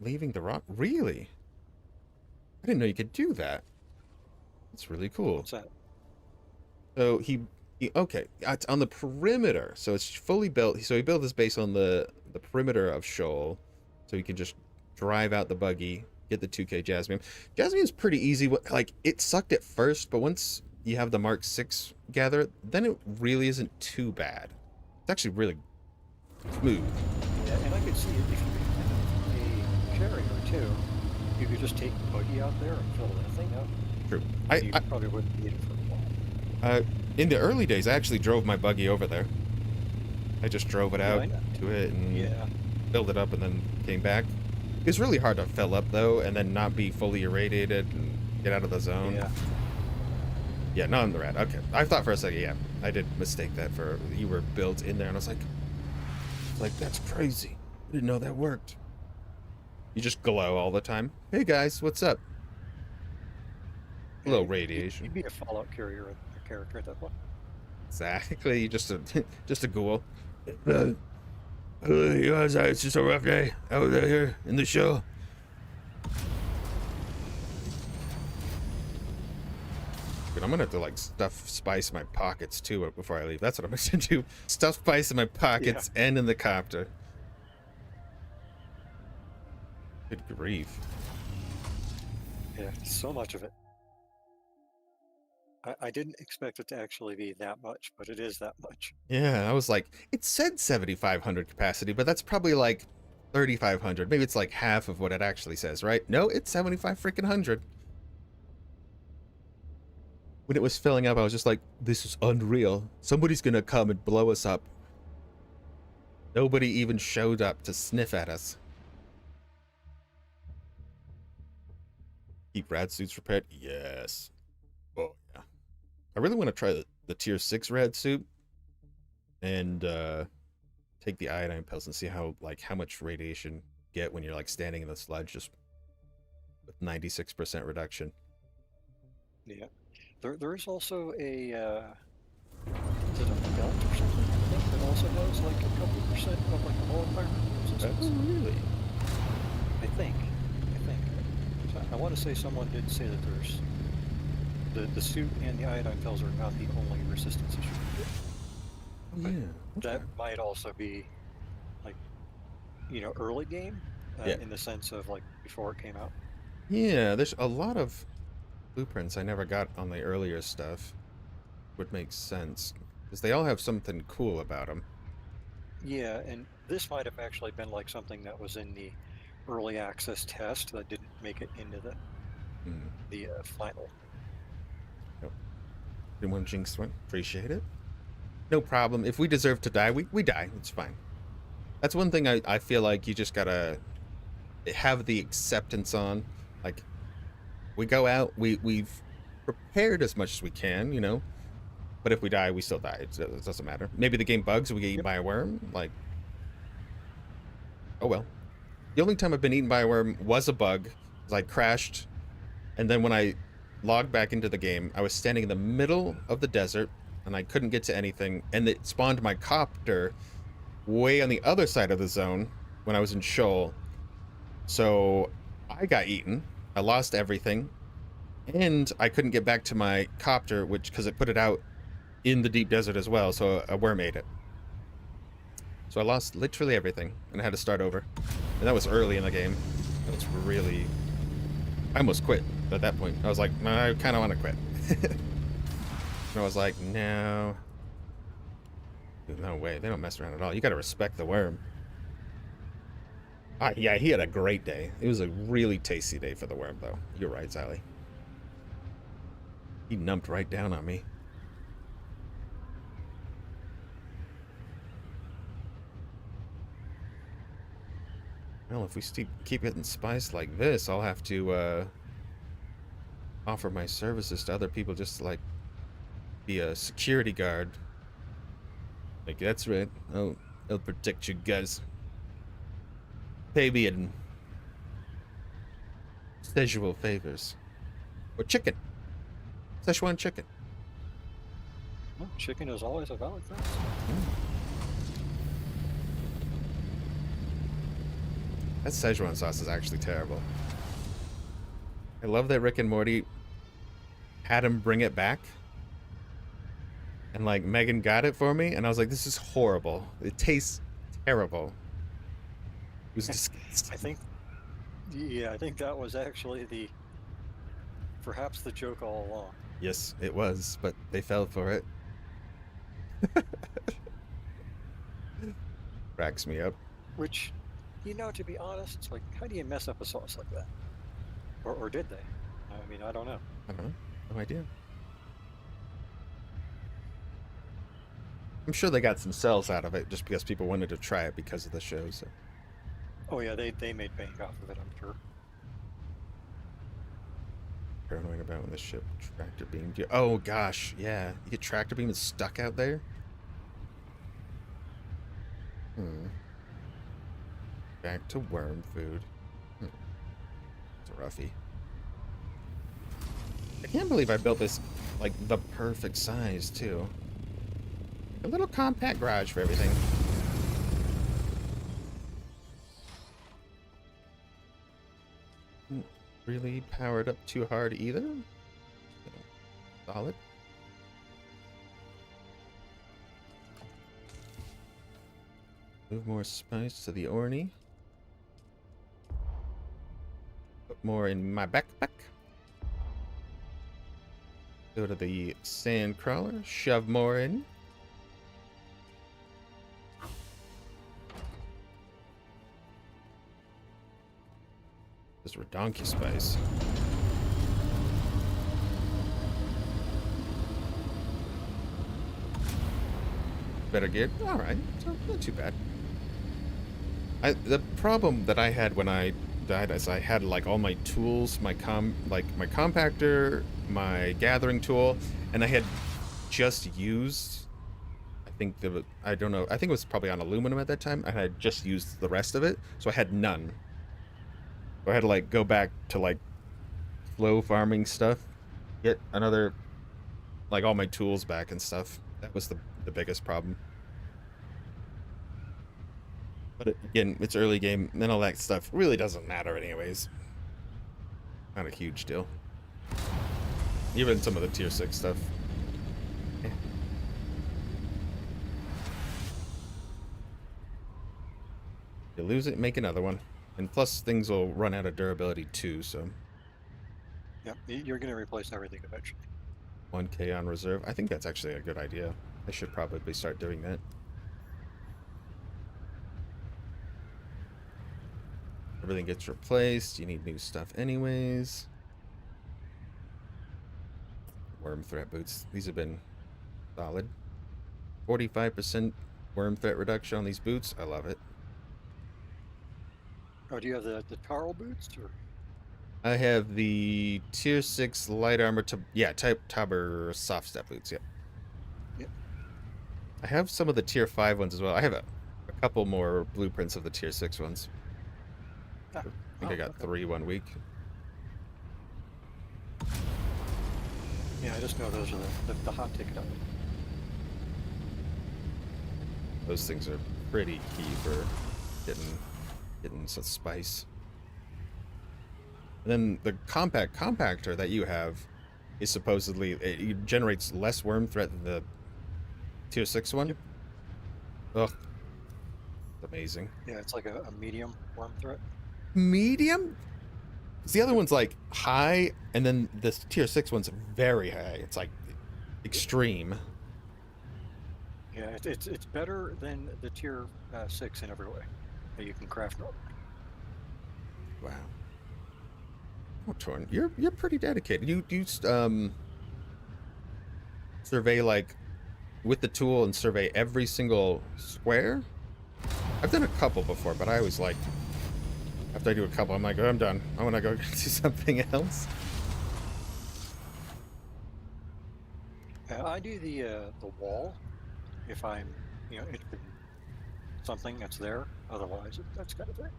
Speaker 1: Leaving the rock. Really? I didn't know you could do that. That's really cool.
Speaker 2: What's that?
Speaker 1: So he okay, it's on the perimeter. So it's fully built. So he built this base on the perimeter of Shoal, so he can just drive out the buggy, get the 2K Jasmine. Jasmine's pretty easy. Like, it sucked at first, but once you have the Mark 6 gather, then it really isn't too bad. It's actually really smooth.
Speaker 2: Yeah, and I could see it if you had a carrier too. You could just take the buggy out there and fill that thing up.
Speaker 1: True.
Speaker 2: You probably wouldn't need it for a while.
Speaker 1: In the early days, I actually drove my buggy over there. I just drove it out to it and filled it up and then came back. It's really hard to fill up, though, and then not be fully irradiated and get out of the zone.
Speaker 2: Yeah.
Speaker 1: Yeah, not on the rad. Okay. I thought for a second, yeah, I did mistake that for you were built in there, and I was like, that's crazy. I didn't know that worked. You just glow all the time. Hey guys, what's up? Low radiation.
Speaker 2: You'd be a Fallout carrier character at that point.
Speaker 1: Exactly, just a ghoul. You guys, it's just a rough day out here in the show. But I'm gonna have to like stuff spice in my pockets too before I leave. That's what I'm gonna do. Stuff spice in my pockets and in the copter. Good grief.
Speaker 2: Yeah, so much of it. I didn't expect it to actually be that much, but it is that much.
Speaker 1: Yeah, I was like, it said 7,500 capacity, but that's probably like 3,500. Maybe it's like half of what it actually says, right? No, it's 75 freaking hundred. When it was filling up, I was just like, this is unreal. Somebody's gonna come and blow us up. Nobody even showed up to sniff at us. Keep rad suits repaired? Yes. Oh, yeah. I really want to try the tier 6 rad suit and take the iodine pills and see how much radiation you get when you're like standing in the sludge just with 96% reduction.
Speaker 2: Yeah. There is also a is it a belt or something, I think, that also has like a couple percent of like the whole environmental resistance.
Speaker 1: Oh, really?
Speaker 2: I think. So I want to say someone did say that there's the suit and the iodine pills are not the only resistance issue.
Speaker 1: Oh, yeah.
Speaker 2: That might also be like, early game in the sense of like before it came out.
Speaker 1: Yeah, there's a lot of blueprints I never got on the earlier stuff. Would make sense because they all have something cool about them.
Speaker 2: Yeah, and this might have actually been like something that was in the early access test that didn't make it into the final.
Speaker 1: Nope. Didn't want to jinx one. Appreciate it. No problem. If we deserve to die, we die. It's fine. That's one thing I feel like you just gotta have the acceptance on. Like, we go out, we've prepared as much as we can, but if we die, we still die. It doesn't matter. Maybe the game bugs, we get eaten by a worm. Like, oh well. The only time I've been eaten by a worm was a bug. I crashed, and then when I logged back into the game, I was standing in the middle of the desert, and I couldn't get to anything, and it spawned my copter way on the other side of the zone when I was in Shoal, So I got eaten. I lost everything, and I couldn't get back to my copter, which because it put it out in the deep desert as well. So a worm ate it. So I lost literally everything, and I had to start over. And that was early in the game. That was really. I almost quit at that point. I was like, I kind of want to quit. And I was like, no. Dude, no way. They don't mess around at all. You got to respect the worm. Yeah, he had a great day. It was a really tasty day for the worm, though. You're right, Sally. He numped right down on me. Well, if we keep getting spiced like this, I'll have to offer my services to other people just to, like, be a security guard. Like, that's right. I'll protect you guys. Pay me in Szechuan favors. Or chicken. Szechuan chicken.
Speaker 2: Well, chicken is always a valid thing.
Speaker 1: That Szechuan sauce is actually terrible. I love that Rick and Morty had him bring it back. And, like, Megan got it for me, and I was like, this is horrible. It tastes terrible. It was disgusting.
Speaker 2: I think that was actually perhaps the joke all along.
Speaker 1: Yes, it was, but they fell for it. Cracks me up.
Speaker 2: Which, to be honest, it's like, how do you mess up a sauce like that? Or did they? I mean, I don't know.
Speaker 1: I don't know. No idea. I'm sure they got some sales out of it just because people wanted to try it because of the show. So.
Speaker 2: Oh yeah, they made bank off of it, I'm sure.
Speaker 1: Paranoid about when the ship tractor beamed you. Oh gosh, yeah. You get tractor beam and stuck out there? Back to worm food. It's a roughie. I can't believe I built this, like, the perfect size, too. A little compact garage for everything. Really powered up too hard either. Solid. Move more spice to the Orny. Put more in my backpack. Go to the sand crawler. Shove more in. This is donkey spice. Better gear. All right, so not too bad. The problem that I had when I died is I had, like, all my tools, my compactor, my gathering tool, and I had just used. I don't know. I think it was probably on aluminum at that time. I had just used the rest of it, so I had none. So I had to, like, go back to, like, flow farming stuff, get another, like, all my tools back and stuff. That was the biggest problem. But again, it's early game, and all that stuff really doesn't matter anyways. Not a huge deal. Even some of the tier 6 stuff. Eh. You lose it, make another one. And plus, things will run out of durability too, so.
Speaker 2: Yep, you're going to replace everything eventually.
Speaker 1: 1K on reserve. I think that's actually a good idea. I should probably start doing that. Everything gets replaced. You need new stuff anyways. Worm threat boots. These have been solid. 45% worm threat reduction on these boots. I love it.
Speaker 2: Oh, do you have the Carl boots? Or?
Speaker 1: I have the tier 6 light armor type Tauber soft step boots, yep. I have some of the tier 5 ones as well. I have a couple more blueprints of the tier 6 ones. I think I got 3 1 week.
Speaker 2: Yeah, I just know those are the hot ticket items.
Speaker 1: Those things are pretty key for getting some spice. And then the compact compactor that you have is supposedly it generates less worm threat than the tier 6 one.
Speaker 2: Yep.
Speaker 1: Ugh, amazing.
Speaker 2: Yeah, it's like a medium worm threat.
Speaker 1: Medium? 'Cause the other one's like high, and then this tier 6 one's very high. It's like extreme.
Speaker 2: Yeah, it's better than the tier 6 in every way that you can craft normally.
Speaker 1: Wow. Oh, Torn, you're pretty dedicated. You survey like with the tool and survey every single square. I've done a couple before, but I always like after I do a couple, I'm like, oh, I'm done. I want to go do something else.
Speaker 2: I do the wall if I'm interested in something that's there. Otherwise, that's kind of thing.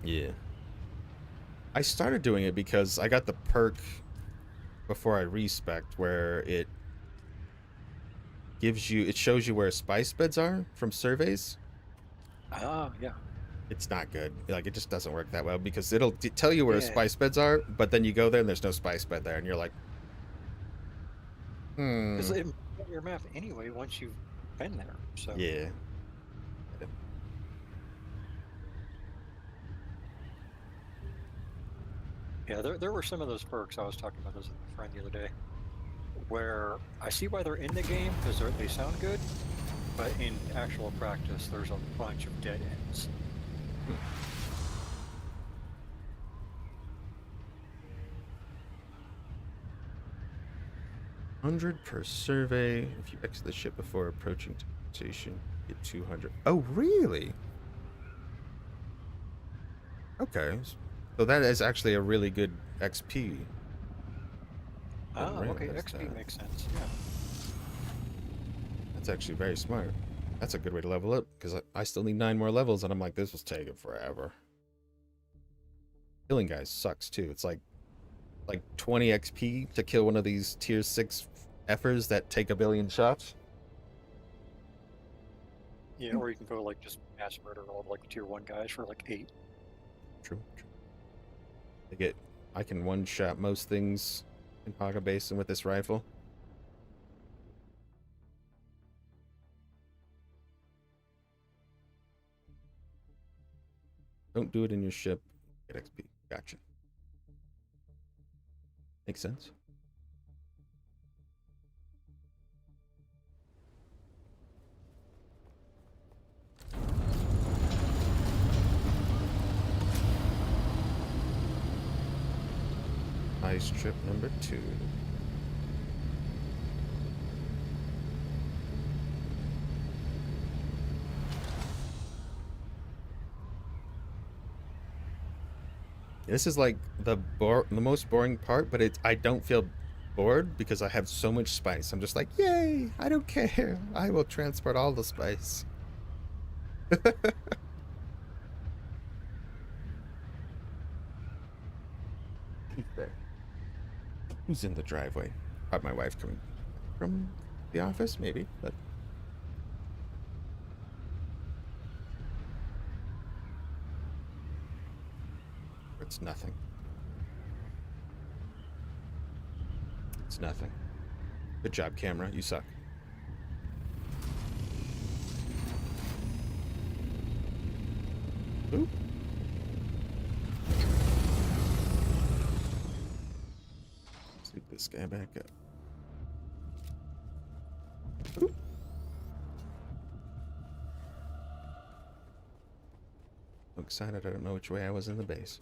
Speaker 1: Yeah. I started doing it because I got the perk before I respect where it shows you where spice beds are from surveys.
Speaker 2: Ah, yeah.
Speaker 1: It's not good. Like, it just doesn't work that well because it'll tell you where
Speaker 2: Yeah.
Speaker 1: spice beds are, but then you go there and there's no spice bed there, and you're like,
Speaker 2: Because it on your map anyway once you've been there. So
Speaker 1: yeah.
Speaker 2: yeah, there were some of those perks I was talking about this with a friend the other day, where I see why they're in the game because they sound good, but in actual practice, there's a bunch of dead ends.
Speaker 1: 100 per survey. If you exit the ship before approaching station, get 200. Oh, really? Okay. So that is actually a really good XP.
Speaker 2: Ah, okay,
Speaker 1: realize
Speaker 2: XP
Speaker 1: that.
Speaker 2: makes sense. Yeah.
Speaker 1: That's actually very smart. That's a good way to level up because I still need 9 more levels, and I'm like, this was taking forever. Killing guys sucks too. It's like 20 XP to kill one of these tier 6 effers that take a billion shots.
Speaker 2: Yeah, or you can go like just mass murder all like tier 1 guys for like 8.
Speaker 1: True. I can one shot most things in Paga Basin with this rifle. Don't do it in your ship. Get XP. Gotcha. Makes sense. Ice trip number 2. This is like the most boring part, but I don't feel bored because I have so much spice. I'm just like, yay! I don't care. I will transport all the spice. Who's there? Who's in the driveway? Probably my wife coming from the office, maybe, but it's nothing. It's nothing. Good job, camera. You suck. Oop. Suit this guy back up. Oop. I'm excited. I don't know which way I was in the base.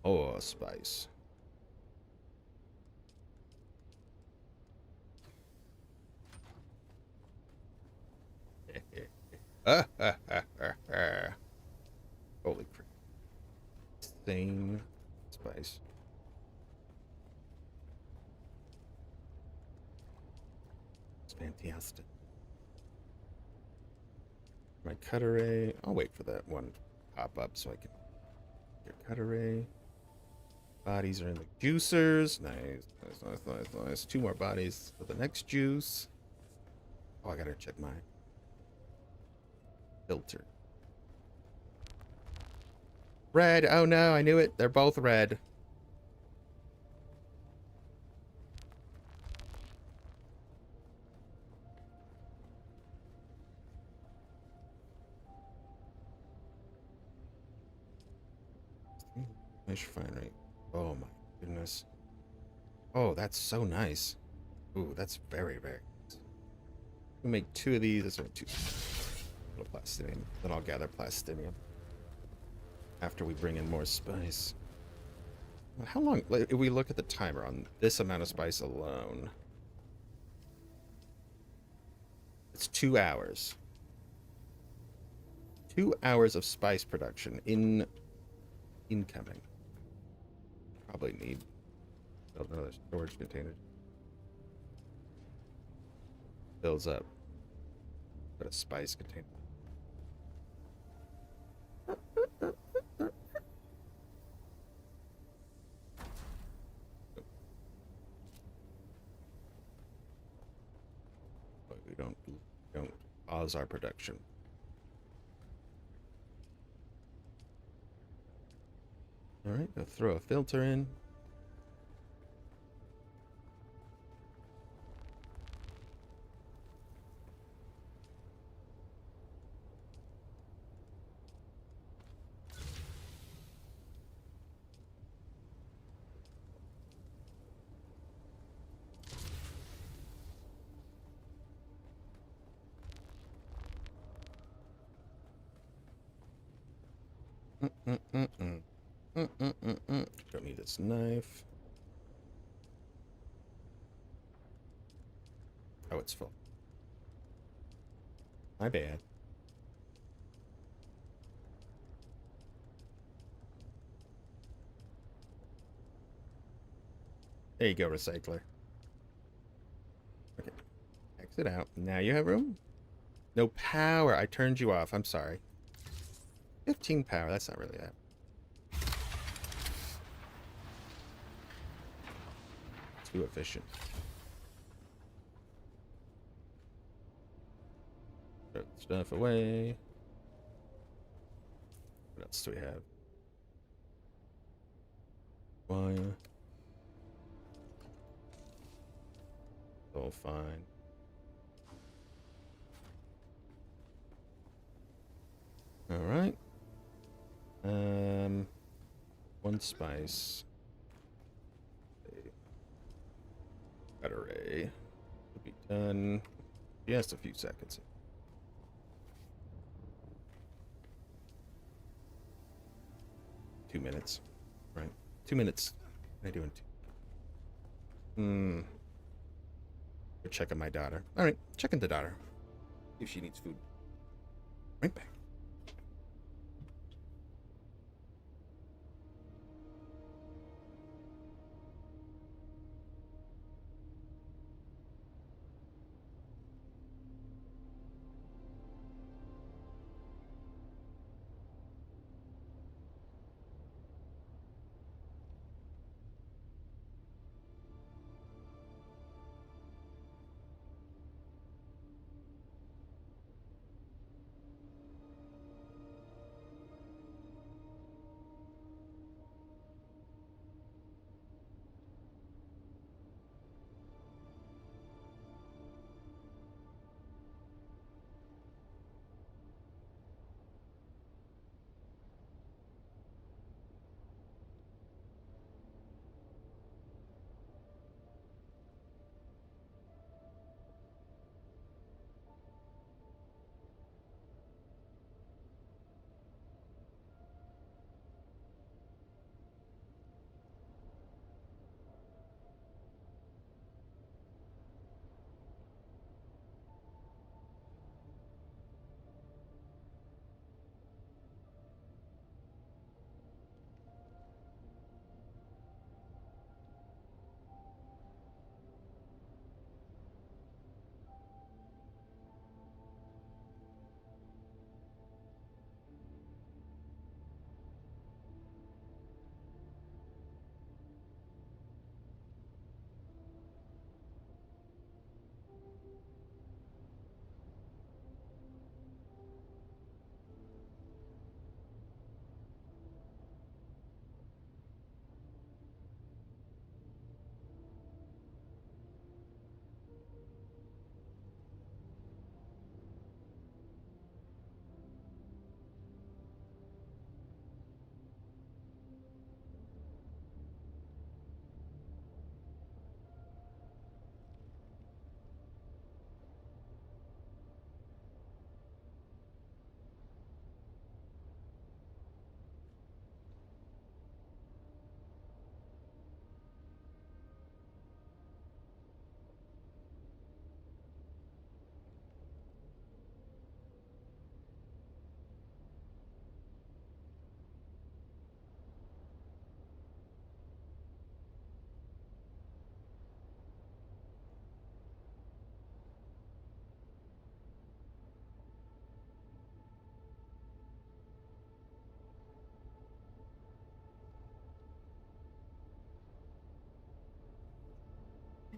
Speaker 1: Oh, spice. Holy crap. Insane spice. It's fantastic. My cut array. I'll wait for that one to pop up so I can get cut array. Bodies are in the juicers. Nice. 2 more bodies for the next juice. Oh, I gotta check mine. Filter. Red. Oh no, I knew it. They're both red. Nice refinery. Oh my goodness. Oh, that's so nice. Ooh, that's very, very nice. We make 2 of these. That's only 2. Little plastinium. Then I'll gather plastinium after we bring in more spice. How long? If we look at the timer on this amount of spice alone, it's 2 hours. 2 hours of spice production incoming. Probably need build another storage container. Builds up. Put a spice container. But we don't pause our production. All right, go throw a filter in. Don't need this knife. Oh, it's full. My bad. There you go, recycler. Okay. Exit out. Now you have room? No power. I turned you off. I'm sorry. 15 power. That's not really that. Too efficient. Throw stuff away. What else do we have? Wire. All fine. All right. 1 spice. Got array. Will be done. Just a few seconds. 2 minutes. Right. 2 minutes. What am I doing? We're checking my daughter. All right. Checking the daughter. See if she needs food. Right back.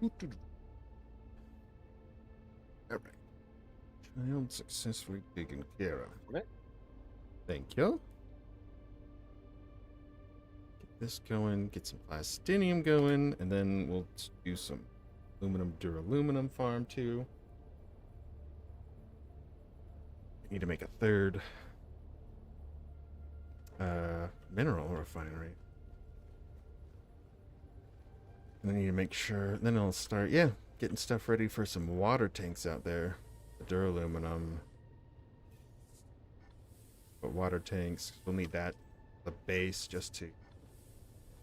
Speaker 1: All right. Child successfully taken care of.
Speaker 2: Okay.
Speaker 1: Thank you. Get this going, get some plastinium going, and then we'll do some aluminum duraluminum farm too. Need to make a third mineral refinery. And I need to make sure, then I'll start, yeah, getting stuff ready for some water tanks out there. The duraluminum. But water tanks, we'll need that, the base, just to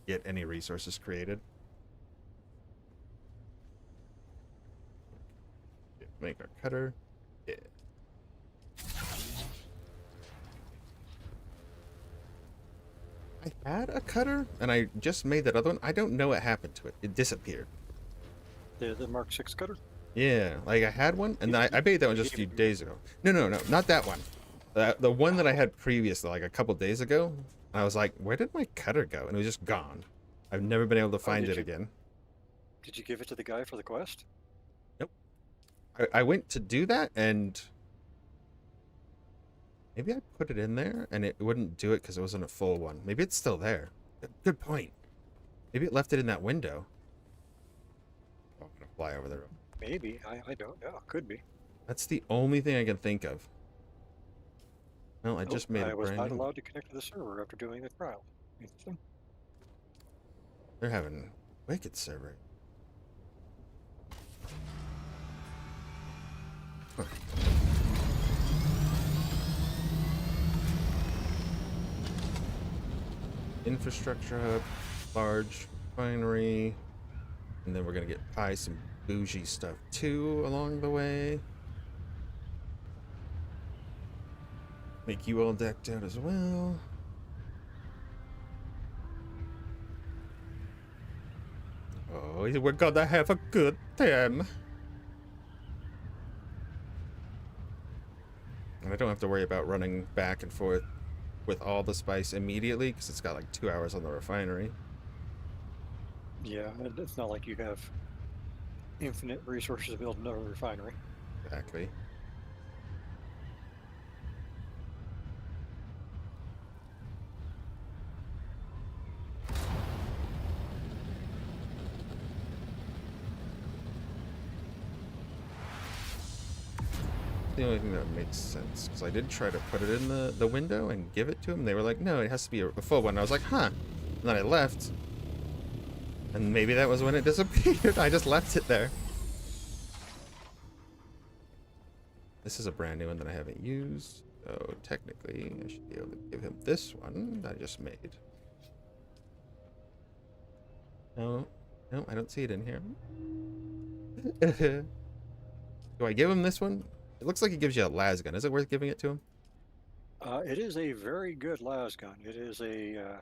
Speaker 1: get any resources created. Make our cutter. Yeah. I had a cutter, and I just made that other one. I don't know what happened to it. It disappeared.
Speaker 2: The Mark 6 cutter?
Speaker 1: Yeah, like I had one, and I made that one just a few days ago. No, not that one. The one that I had previously, like a couple days ago. I was like, where did my cutter go? And it was just gone. I've never been able to find it again.
Speaker 2: Did you give it to the guy for the quest?
Speaker 1: Nope. I went to do that, and maybe I put it in there, and it wouldn't do it because it wasn't a full one. Maybe it's still there. Good point. Maybe it left it in that window. Oh, I'm gonna fly over there.
Speaker 2: Maybe. I don't know. Could be.
Speaker 1: That's the only thing I can think of. Well, I just made a
Speaker 2: I was
Speaker 1: brand
Speaker 2: not
Speaker 1: new.
Speaker 2: allowed to connect to the server after doing the trial. Interesting.
Speaker 1: They're having wicked server. Huh. Infrastructure hub, large refinery, and then we're gonna get probably some bougie stuff too along the way. Make you all decked out as well. Oh, we're gonna have a good time. And I don't have to worry about running back and forth with all the spice immediately because it's got like 2 hours on the refinery.
Speaker 2: Yeah, it's not like you have infinite resources to build another refinery.
Speaker 1: Exactly. The only thing that makes sense, because I did try to put it in the window and give it to them. They were like, no, it has to be a full one. I was like, huh. And then I left. And maybe that was when it disappeared. I just left it there. This is a brand new one that I haven't used. So technically, I should be able to give him this one that I just made. No, I don't see it in here. Do I give him this one? It looks like it gives you a las gun. Is it worth giving it to him?
Speaker 2: It is a very good las gun. It is a,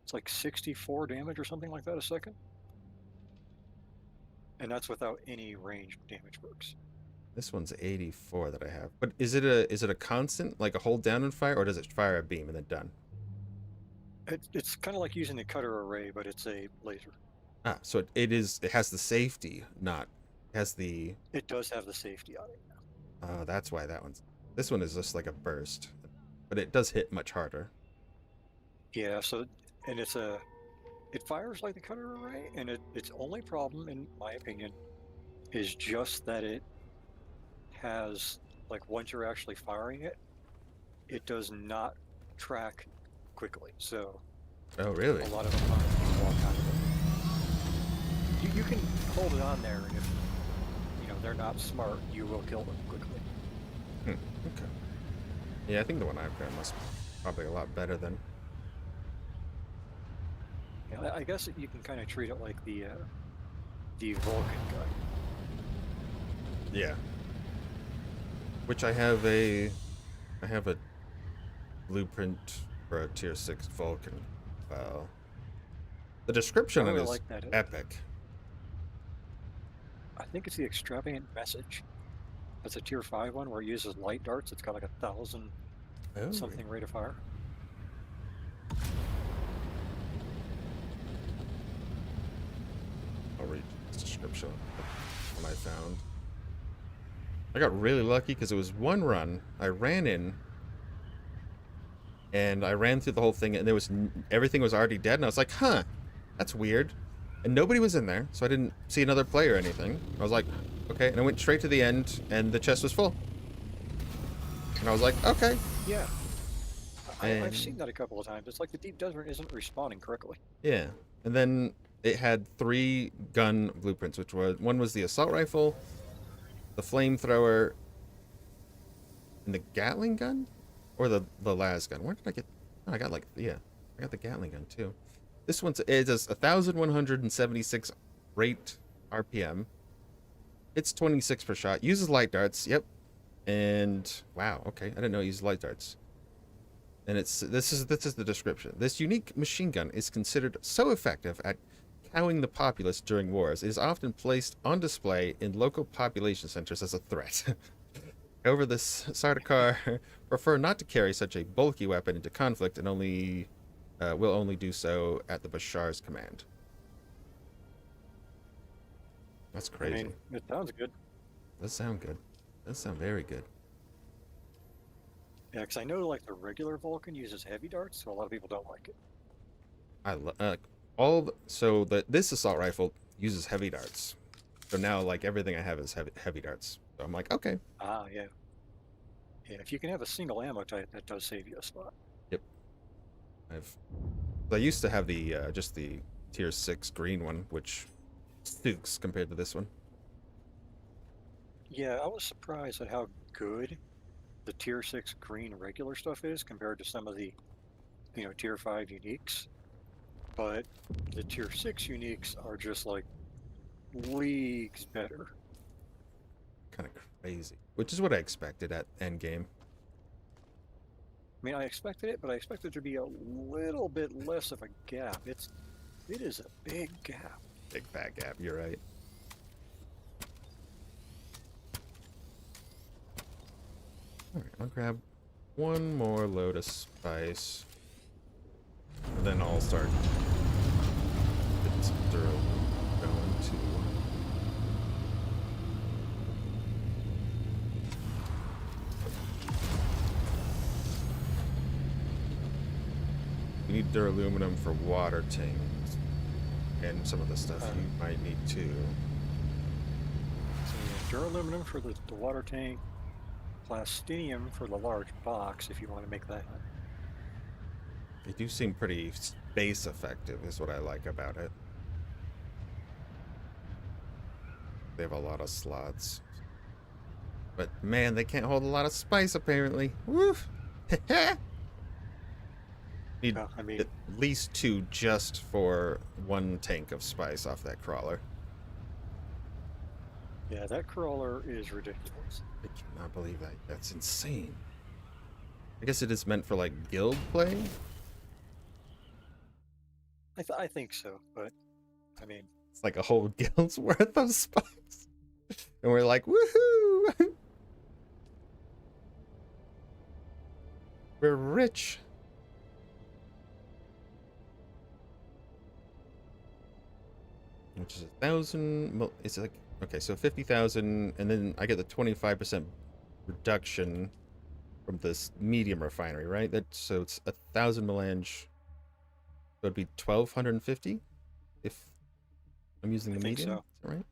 Speaker 2: it's like 64 damage or something like that a second. And that's without any range damage perks.
Speaker 1: This one's 84 that I have. But is it a constant, like a hold down and fire, or does it fire a beam and then done?
Speaker 2: It's kind of like using the cutter array, but it's a laser.
Speaker 1: Ah, so it has the safety, not has the.
Speaker 2: It does have the safety on it.
Speaker 1: Oh, that's why that one's. This one is just like a burst, but it does hit much harder.
Speaker 2: Yeah. So, and it fires like the cutter array, and its only problem, in my opinion, is just that it has, like, once you're actually firing it, it does not track quickly. So.
Speaker 1: Oh, really?
Speaker 2: A lot of the time you walk out of it. You can hold it on there, and if they're not smart, you will kill them quickly.
Speaker 1: Okay. Yeah, I think the one I've got must be probably a lot better than.
Speaker 2: Yeah, I guess you can kind of treat it like the Vulcan gun.
Speaker 1: Yeah. Which I have a blueprint for a tier 6 Vulcan. Well, the description
Speaker 2: I
Speaker 1: on it
Speaker 2: really
Speaker 1: is
Speaker 2: like that.
Speaker 1: epic.
Speaker 2: I think it's the extravagant message. That's a tier 5 one where it uses light darts. It's got like 1,000 something rate of fire.
Speaker 1: I'll read description when I found. I got really lucky because it was one run. I ran in, and I ran through the whole thing, and there was everything was already dead, and I was like, huh, that's weird. And nobody was in there, so I didn't see another player or anything. I was like, okay, and I went straight to the end, and the chest was full. And I was like, okay.
Speaker 2: Yeah.
Speaker 1: And
Speaker 2: I've seen that a couple of times. It's like the deep desert isn't respawning correctly.
Speaker 1: yeah, and then it had 3 gun blueprints, which were one was the assault rifle, the flamethrower, and the Gatling gun, or the las gun. Where did I get? Oh, I got like I got the Gatling gun too. This one's it does 1,176 rate RPM. It's 26 per shot. Uses light darts. Yep. And wow, okay, I didn't know it used light darts. And this is the description. This unique machine gun is considered so effective at cowing the populace during wars. It is often placed on display in local population centers as a threat. However, the Sardaukar prefer not to carry such a bulky weapon into conflict and will only do so at the Bashar's command. That's crazy.
Speaker 2: I mean, it sounds good.
Speaker 1: Does sound good. Does sound very good.
Speaker 2: Yeah, because I know like the regular Vulcan uses heavy darts, so a lot of people don't like it.
Speaker 1: This assault rifle uses heavy darts. So now like everything I have is heavy darts. So I'm like, okay.
Speaker 2: Ah, yeah. Yeah, if you can have a single ammo type, that does save you a spot.
Speaker 1: Yep. I used to have the just the tier 6 green one, which stinks compared to this one.
Speaker 2: Yeah, I was surprised at how good the tier 6 green regular stuff is compared to some of the, tier 5 uniques. But the tier 6 uniques are just like leagues better.
Speaker 1: Kind of crazy. Which is what I expected at endgame.
Speaker 2: I mean, I expected it, but I expected there to be a little bit less of a gap. It is a big gap.
Speaker 1: Big fat gap, you're right. Alright, I'll grab one more load of spice. And then I'll start getting some Duro going too. We need duraluminum for water tanks. And some of the stuff you might need too.
Speaker 2: So yeah, duraluminum for the water tank, plastinium for the large box if you want to make that.
Speaker 1: They do seem pretty space effective is what I like about it. They have a lot of slots. But man, they can't hold a lot of spice apparently. Woof! Need
Speaker 2: Well, I mean,
Speaker 1: at least 2 just for 1 tank of spice off that crawler.
Speaker 2: yeah, that crawler is ridiculous.
Speaker 1: I cannot believe that. That's insane. I guess it is meant for like guild play.
Speaker 2: I think so, but I mean,
Speaker 1: It's like a whole guild's worth of spice. And we're like, woohoo! We're rich. Which is 1,000. It's like, okay, so 50,000, and then I get the 25% reduction from this medium refinery, right? So it's 1,000 melange. So it'd be 1,250 if I'm using the
Speaker 2: I think
Speaker 1: medium.
Speaker 2: so.
Speaker 1: Is that right?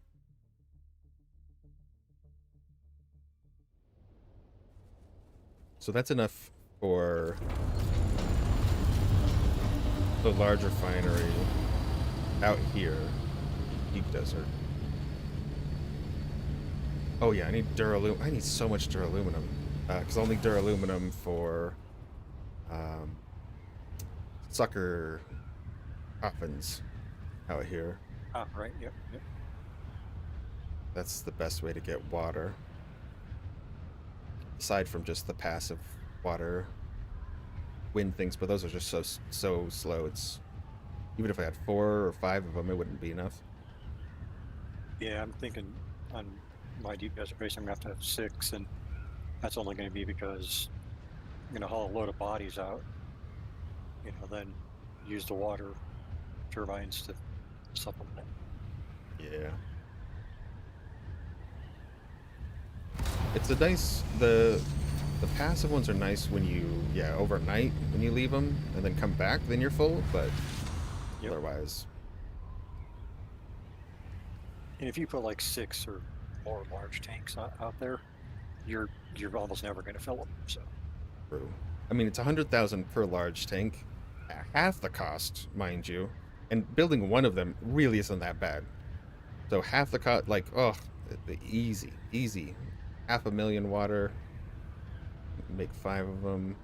Speaker 1: So that's enough for the large refinery out here, Deep Desert. Oh yeah, I need duraluminum. I need so much duraluminum because I'll need duraluminum for sucker coffins out here.
Speaker 2: Ah, right, yep.
Speaker 1: That's the best way to get water. Aside from just the passive water wind things, but those are just so slow. It's even if I had 4 or 5 of them, it wouldn't be enough.
Speaker 2: Yeah, I'm thinking on my deep desert base, I'm gonna have to have 6, and that's only going to be because I'm gonna haul a load of bodies out. Then use the water turbines to supplement it.
Speaker 1: Yeah. It's a nice the passive ones are nice when you overnight when you leave them and then come back, then you're full. But
Speaker 2: Yep.
Speaker 1: otherwise,
Speaker 2: And if you put like 6 or more large tanks out there, you're almost never going to fill them. So
Speaker 1: true. I mean, it's 100,000 per large tank, half the cost, mind you, and building one of them really isn't that bad. So half the cost, like, oh, easy, 500,000 water. Make 5 of them.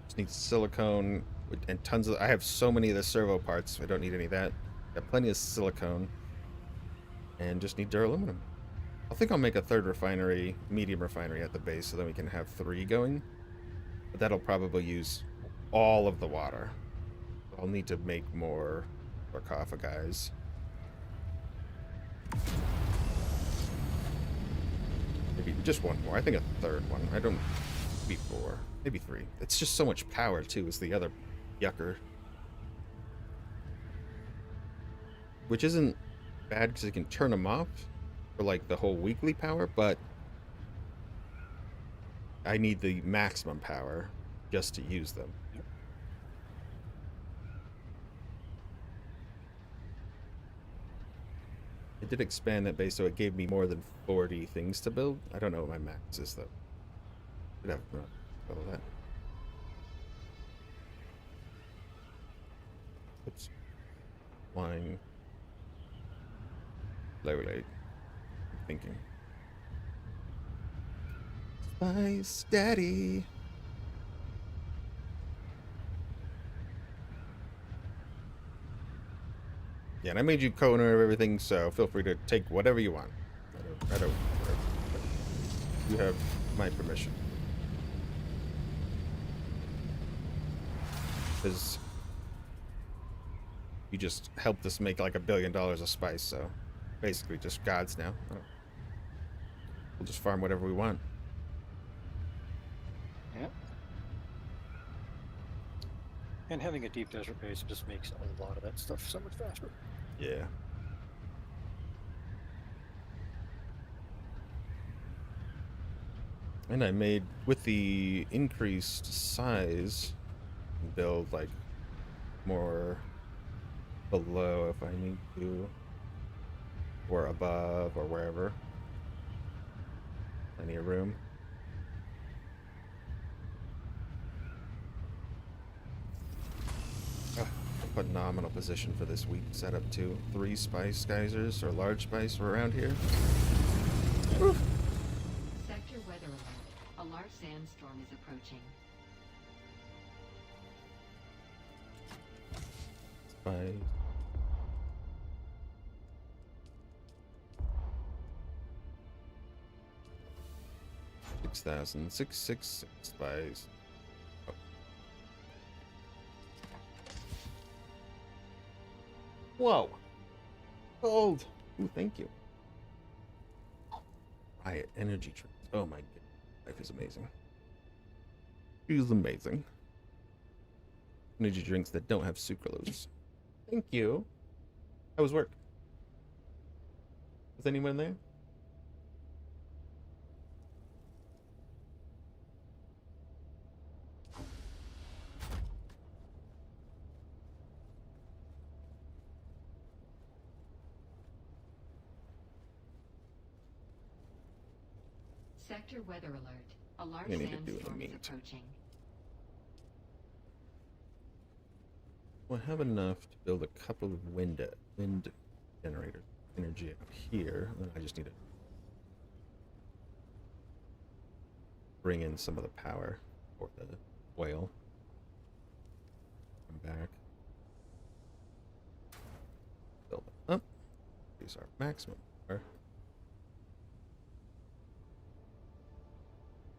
Speaker 1: Just need silicone and tons of. I have so many of the servo parts. I don't need any of that. Got plenty of silicone, and just need duraluminum. I think I'll make a third refinery, medium refinery at the base, so then we can have 3 going. But that'll probably use all of the water. I'll need to make more sarcophagi. Maybe just one more. I think a third one. I don't. Maybe 4. Maybe 3. It's just so much power, too, is the other yucker. Which isn't bad because you can turn them off for, like, the whole weekly power, but I need the maximum power just to use them.
Speaker 2: yep.
Speaker 1: It did expand that base, so it gave me more than 40 things to build. I don't know what my max is, though. Should have all of that. Oops. Flying. Slowly. Thinking. Spice Daddy. Yeah, and I made you co-owner of everything, so feel free to take whatever you want. I don't. You have my permission. Because you just helped us make like $1 billion of spice, so basically just gods now. We'll just farm whatever we want.
Speaker 2: Yep. And having a deep desert base just makes a lot of that stuff so much faster.
Speaker 1: Yeah. And I made, with the increased size, build like more below if I need to, or above, or wherever. Plenty of room. Phenomenal position for this week setup too. 3 spice geysers or large spice around here. Woo.
Speaker 4: Sector weather alert. A large sandstorm is approaching.
Speaker 1: Spice. $6,666 spice. Oh. Whoa. Gold. Ooh, thank you. Riot energy drinks. Oh my god. Life is amazing. She's amazing. Energy drinks that don't have sucralose. Thank you. How was work? Was anyone there?
Speaker 4: Sector weather alert. A large
Speaker 1: I need to do in the
Speaker 4: sandstorm is
Speaker 1: meantime.
Speaker 4: approaching.
Speaker 1: Well, I have enough to build a couple of wind generators. Energy up here. Then I just need to bring in some of the power for the whale. Come back. Build it up. These are maximum power.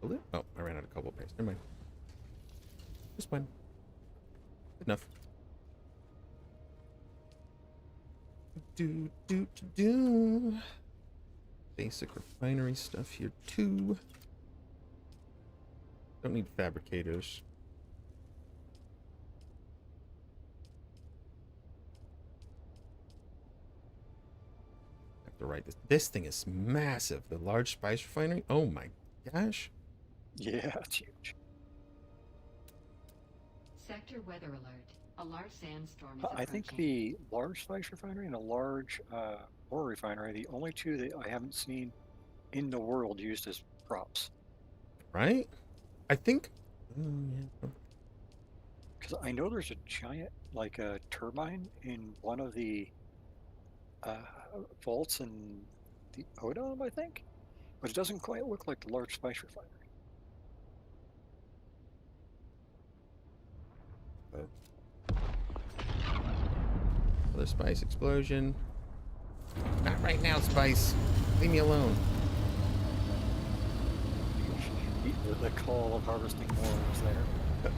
Speaker 1: Build it. Oh, I ran out of cobalt paste. Never mind. Just one. Good enough. Do. Basic refinery stuff here too. Don't need fabricators. Have to write this. This thing is massive. The large spice refinery. Oh my gosh.
Speaker 2: Yeah, it's huge.
Speaker 4: Sector weather alert. A large sandstorm is
Speaker 2: I think
Speaker 4: approaching.
Speaker 2: the large spice refinery and a large ore refinery, the only two that I haven't seen in the world used as props.
Speaker 1: Right? I think. Yeah.
Speaker 2: Because I know there's a giant, like a turbine in one of the uh, vaults in the Odom, I think, but it doesn't quite look like the large spice refinery.
Speaker 1: Another spice explosion. Not right now, Spice. Leave me alone.
Speaker 2: The call of harvesting more was there.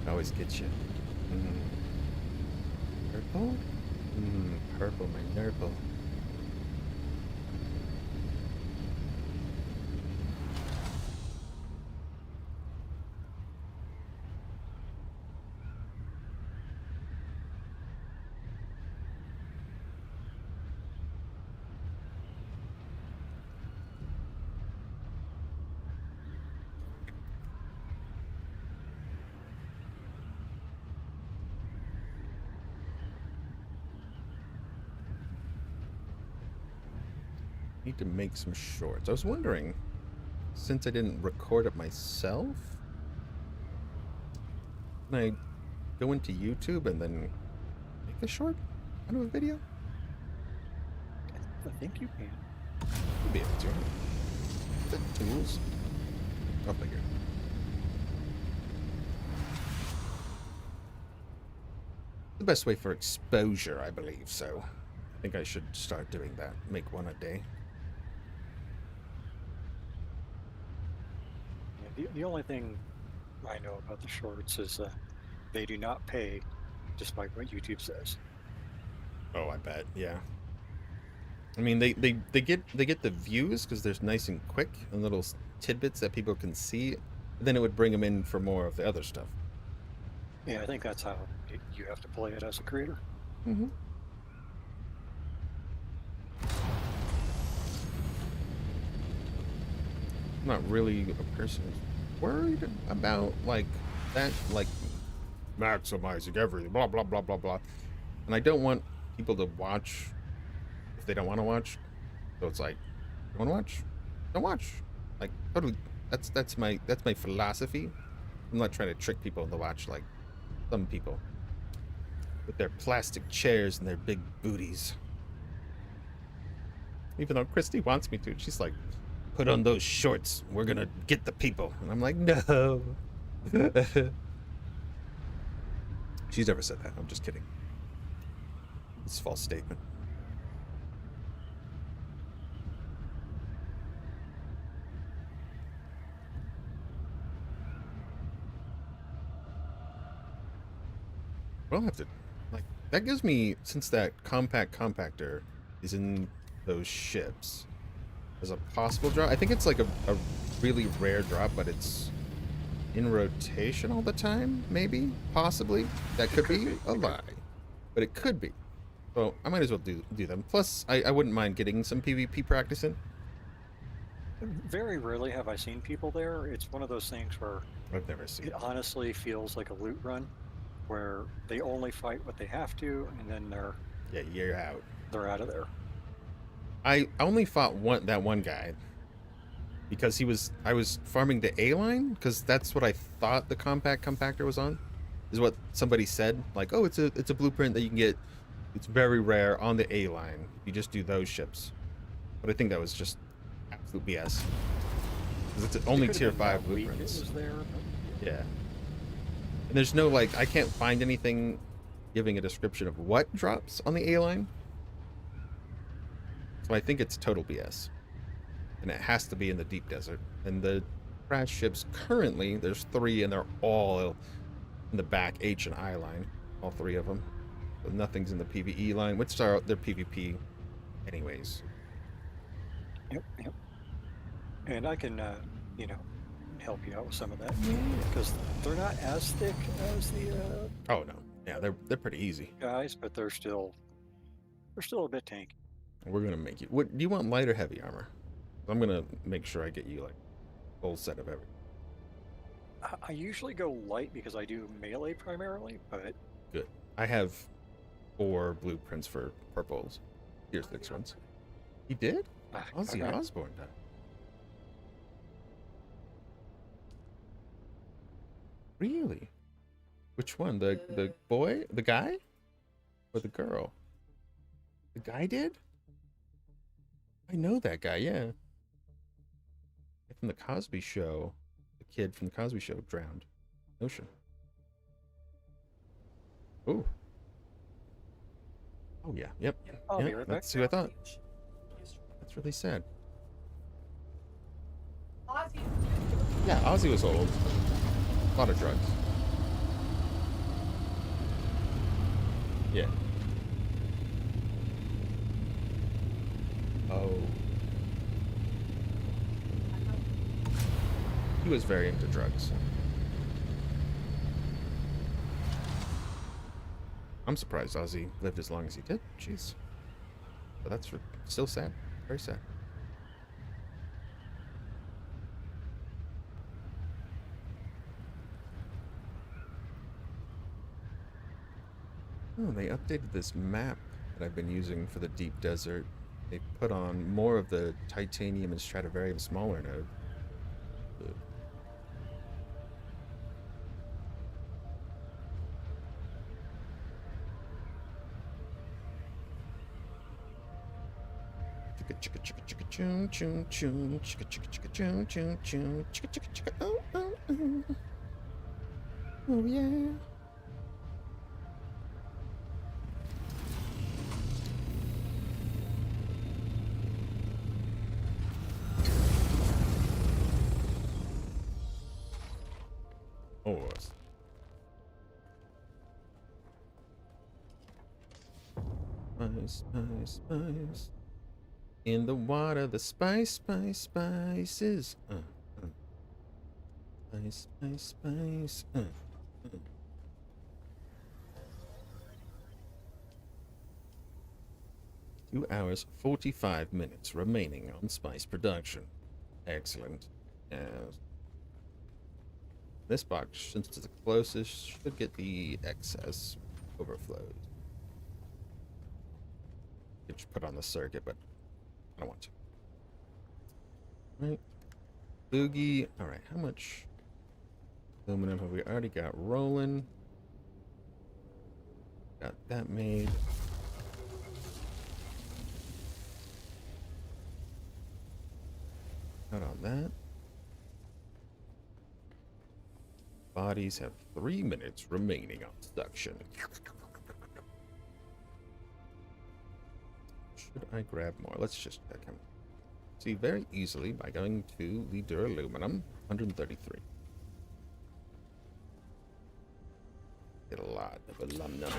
Speaker 1: Always gets you. Purple? Purple, my nurple. Need to make some shorts. I was wondering, since I didn't record it myself, can I go into YouTube and then make a short out of a video?
Speaker 2: I think you can.
Speaker 1: I'll be able to. The tools. I'll figure. The best way for exposure, I believe, so I think I should start doing that. Make one a day.
Speaker 2: Yeah, the only thing I know about the shorts is they do not pay, despite what YouTube says.
Speaker 1: Oh, I bet. Yeah. I mean, they get the views because they're nice and quick and little tidbits that people can see. Then it would bring them in for more of the other stuff.
Speaker 2: Yeah, I think that's how you have to play it as a creator.
Speaker 1: Mm-hmm. I'm not really a person who's worried about like that, like maximizing everything, blah blah blah blah blah. And I don't want people to watch if they don't want to watch. So it's like, you want to watch? Don't watch. Like totally. That's my philosophy. I'm not trying to trick people into watch like some people with their plastic chairs and their big booties. Even though Christy wants me to, she's like, put on those shorts. We're gonna get the people. And I'm like, no. She's never said that. I'm just kidding. It's a false statement. We'll have to, like, that gives me, since that compact compactor is in those ships as a possible drop. I think it's like a really rare drop, but it's in rotation all the time, maybe, possibly. That could be a lie, but it could be. So I might as well do them. Plus, I wouldn't mind getting some PvP practice in.
Speaker 2: Very rarely have I seen people there. It's one of those things where
Speaker 1: I've never seen
Speaker 2: it honestly feels like a loot run, where they only fight what they have to, and then
Speaker 1: Yeah, you're out.
Speaker 2: they're out of there.
Speaker 1: I only fought that one guy because I was farming the A line because that's what I thought the compact compactor was on, is what somebody said. Like, oh, it's a blueprint that you can get. It's very rare on the A line. You just do those ships. But I think that was just absolute BS. 'Cause it's only
Speaker 2: It could've
Speaker 1: tier
Speaker 2: been
Speaker 1: 5
Speaker 2: that week
Speaker 1: blueprints.
Speaker 2: It was there, but
Speaker 1: Yeah. And there's no, like, I can't find anything giving a description of what drops on the A line. So I think it's total BS. And it has to be in the deep desert. And the crash ships currently, there's 3 and they're all in the back H and I line. All 3 of them. But nothing's in the PvE line, which are their PvP anyways.
Speaker 2: Yep. And I can, help you out with some of that, because they're not as thick as the
Speaker 1: Oh no. Yeah, they're pretty easy.
Speaker 2: guys, but they're still a bit tanky.
Speaker 1: We're gonna make you. What do you want, light or heavy armor? I'm gonna make sure I get you like full set of everything.
Speaker 2: I usually go light because I do melee primarily, but
Speaker 1: Good. I have 4 blueprints for purples. Here's 6 ones. He did? Ozzy
Speaker 2: okay.
Speaker 1: Osbourne died. Really? Which one? The boy? The guy? Or the girl? The guy did? I know that guy, yeah. From the Cosby Show. The kid from the Cosby Show drowned. Ocean. Ooh. Oh yeah, yep.
Speaker 2: I'll
Speaker 1: yeah,
Speaker 2: be right back.
Speaker 1: that's who I thought. That's really sad. Yeah, Ozzy was old. A lot of drugs. Yeah. Oh. He was very into drugs. I'm surprised Ozzy lived as long as he did. Jeez. But that's still sad. Very sad. Oh, they updated this map that I've been using for the deep desert. They put on more of the titanium and Stradivarium smaller node. Ugh. Chicka chicka chicka chicka choo choo choo chicka chicka chicka choo choo choo chicka chicka chicka oh oh oh oh yeah. Oh. Spice, spice, spice. In the water, the spices. Spice, spice, spice. 2 hours, 45 minutes remaining on spice production. Excellent. Yes. This box, since it's the closest, should get the excess overflows. Could just put on the circuit, but I don't want to. Right. Boogie. Alright, how much aluminum have we already got rolling? Got that made. Out on that. Bodies have 3 minutes remaining on suction. Should I grab more? Let's just check him. See very easily by going to the duraluminum, 133. Get a lot of aluminum.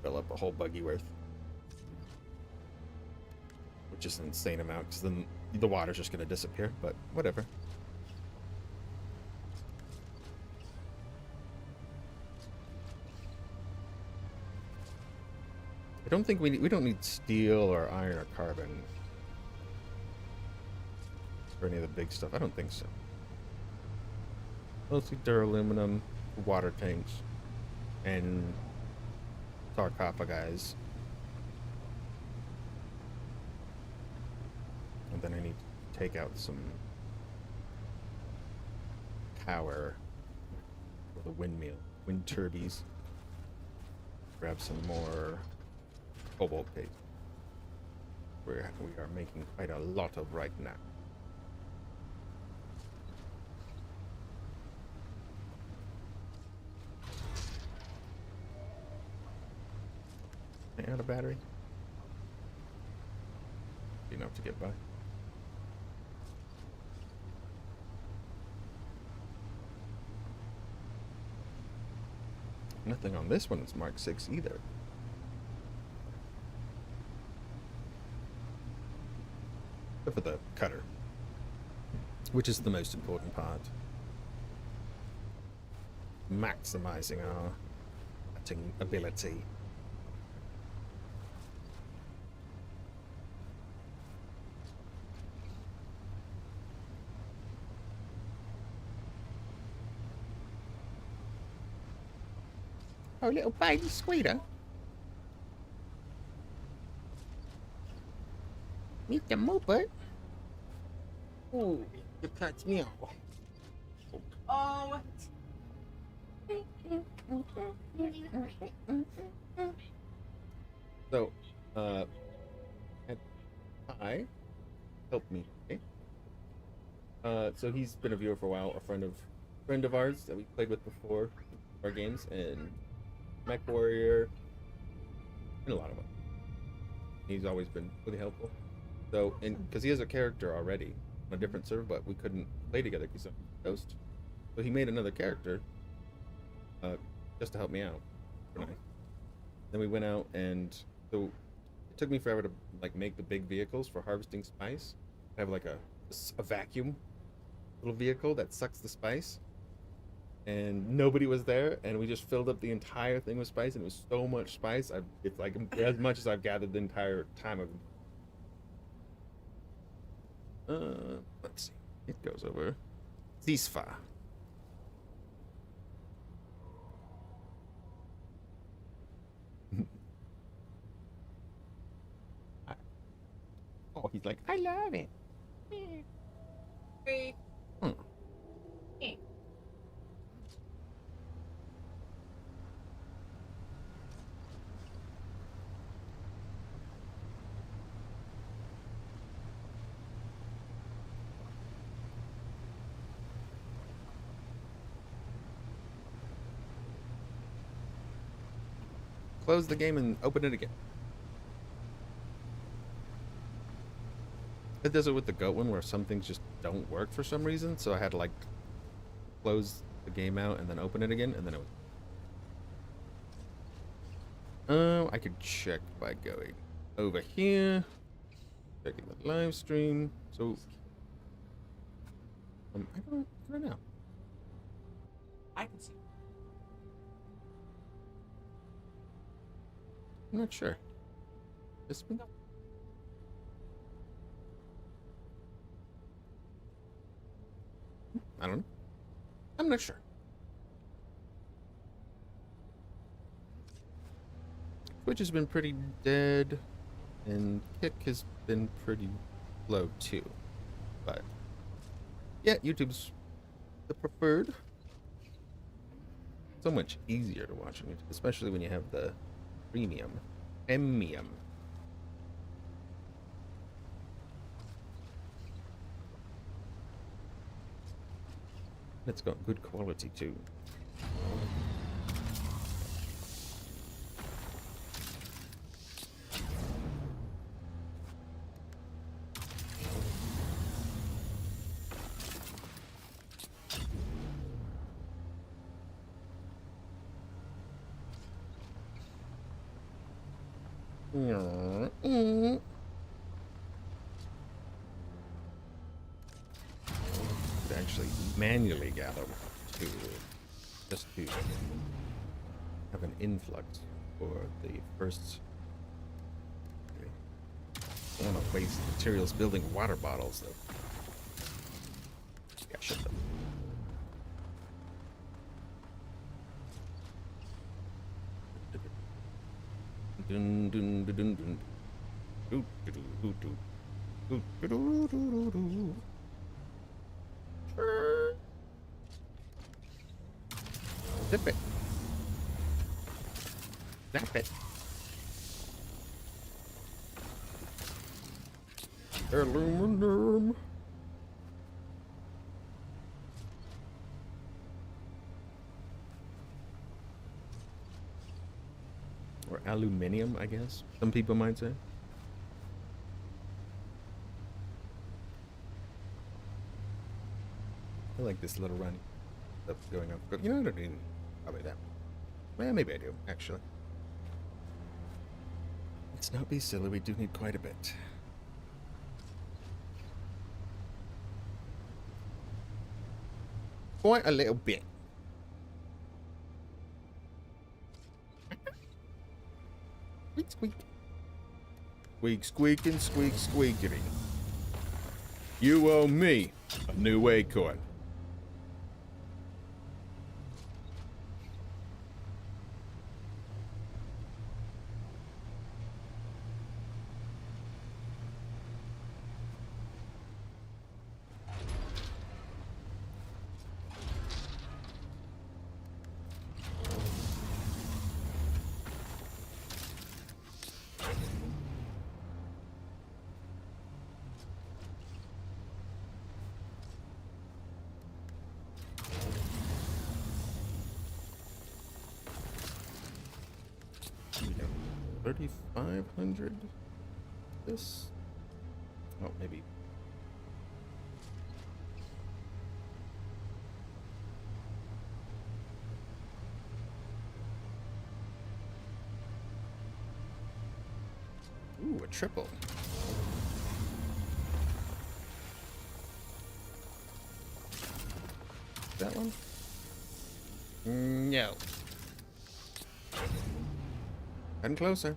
Speaker 1: Fill up a whole buggy worth. Which is an insane amount, because then the water's just going to disappear, but whatever. I don't think we don't need steel or iron or carbon for any of the big stuff. I don't think so. Mostly duraluminum, water tanks, and sarcophagi. And then I need to take out some power for the windmill, wind turbines. Grab some more cobalt paste. We are making quite a lot of right now. Out of battery. Enough to get by. Nothing on this one is Mark 6 either. Except for the cutter, which is the most important part. Maximizing our cutting ability.
Speaker 3: Oh, little baby squealer. Meet the Muppet. Oh, the cat's meow.
Speaker 5: Oh,
Speaker 1: So, and hi, help me. Okay. So he's been a viewer for a while, a friend of ours that we played with before our games, and Mech Warrior, and a lot of them. He's always been really helpful. So, and because he has a character already on a different server, but we couldn't play together because he's a ghost. So he made another character, just to help me out. Nice. Then we went out, and so it took me forever to like make the big vehicles for harvesting spice. I have like a vacuum little vehicle that sucks the spice, and nobody was there, and we just filled up the entire thing with spice, and it was so much spice. It's like as much as I've gathered the entire time of. Let's see. It goes over. Ceasefire. Oh, he's like, I love it.
Speaker 5: wait.
Speaker 1: Hmm. Close the game and open it again. It does it with the goat one where some things just don't work for some reason, so I had to like close the game out and then open it again, and then it was. I could check by going over here, checking the live stream. So, I don't know.
Speaker 5: I can see.
Speaker 1: I'm not sure. This one? I don't know. I'm not sure. Twitch has been pretty dead, and Kick has been pretty low too. But yeah, YouTube's the preferred. So much easier to watch on YouTube, especially when you have the premium. It's got good quality too. Could actually manually gather to just to have an influx for the first. I don't want to waste materials building water bottles though. Yeah, shut them. Dun dun dun dun dun. Doo doo doo doo. Doo doo doo doo doo doo. Zip it. Zap it. Aluminum. Or aluminium, I guess some people might say. I like this little run that's going up. But you know, I don't need probably that. Well, maybe I do, actually. Let's not be silly, we do need quite a bit. Quite a little bit. Squeak, squeak. Squeak, squeak, and squeak, squeakity. You owe me a new acorn. 3,500. This. Oh, maybe. Ooh, a triple. That one? No. Getting closer.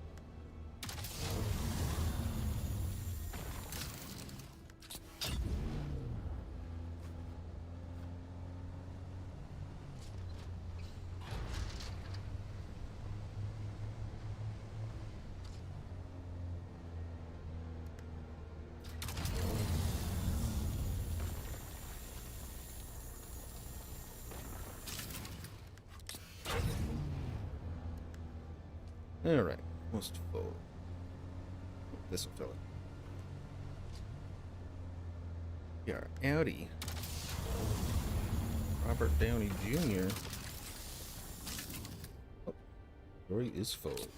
Speaker 1: Alright, almost full. This will fill it. Yeah, Audi. Robert Downey Jr. Oh, story is full.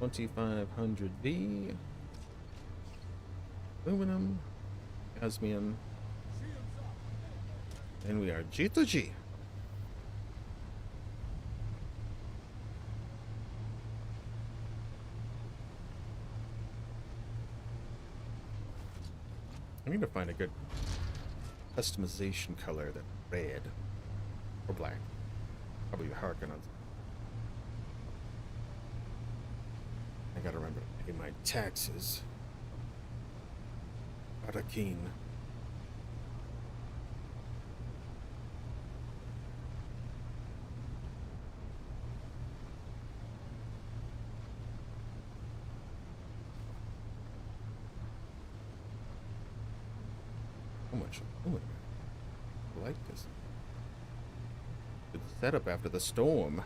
Speaker 1: $2,500V. Aluminum. Osmium. And we are G to G. I need to find a good customization color that's red or black. Probably Harkin on. I gotta remember to pay my taxes. Gotta keen. How much? Oh, I like this. Good setup after the storm.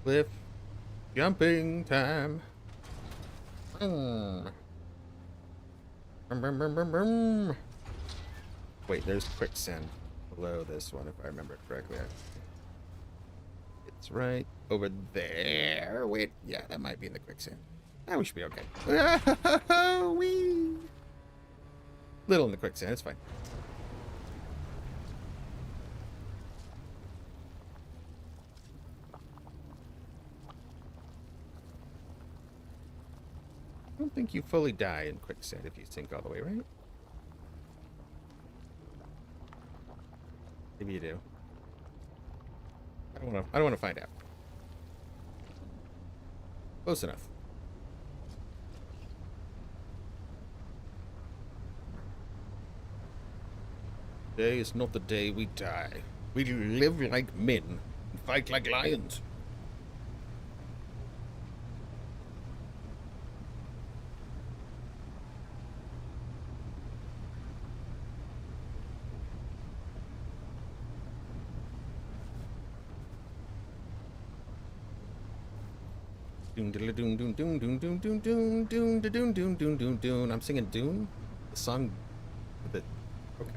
Speaker 1: Cliff jumping time. Wait, there's quicksand below this one, if I remember correctly. It's right over there. Wait, yeah, that might be in the quicksand. Ah, we should be okay. Wee. Little in the quicksand, it's fine. I don't think you fully die in quicksand if you sink all the way, right? Maybe you do. I don't wanna find out. Close enough. Today is not the day we die. We live like men and fight like lions. I'm singing Dune, the song with it. Okay.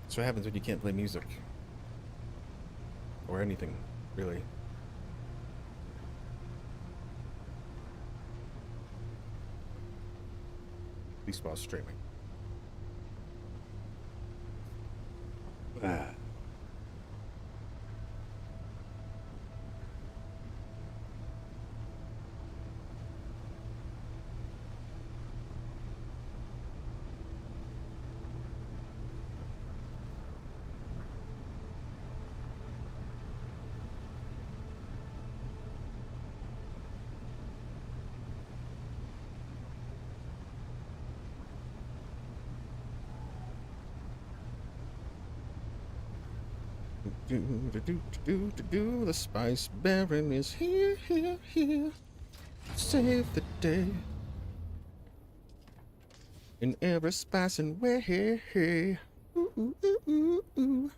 Speaker 1: That's what happens when you can't play music or anything, really. At least while streaming. The Spice Baron is here, here, here. Save the day. In every spice and way. Ooh, ooh, ooh, ooh, ooh.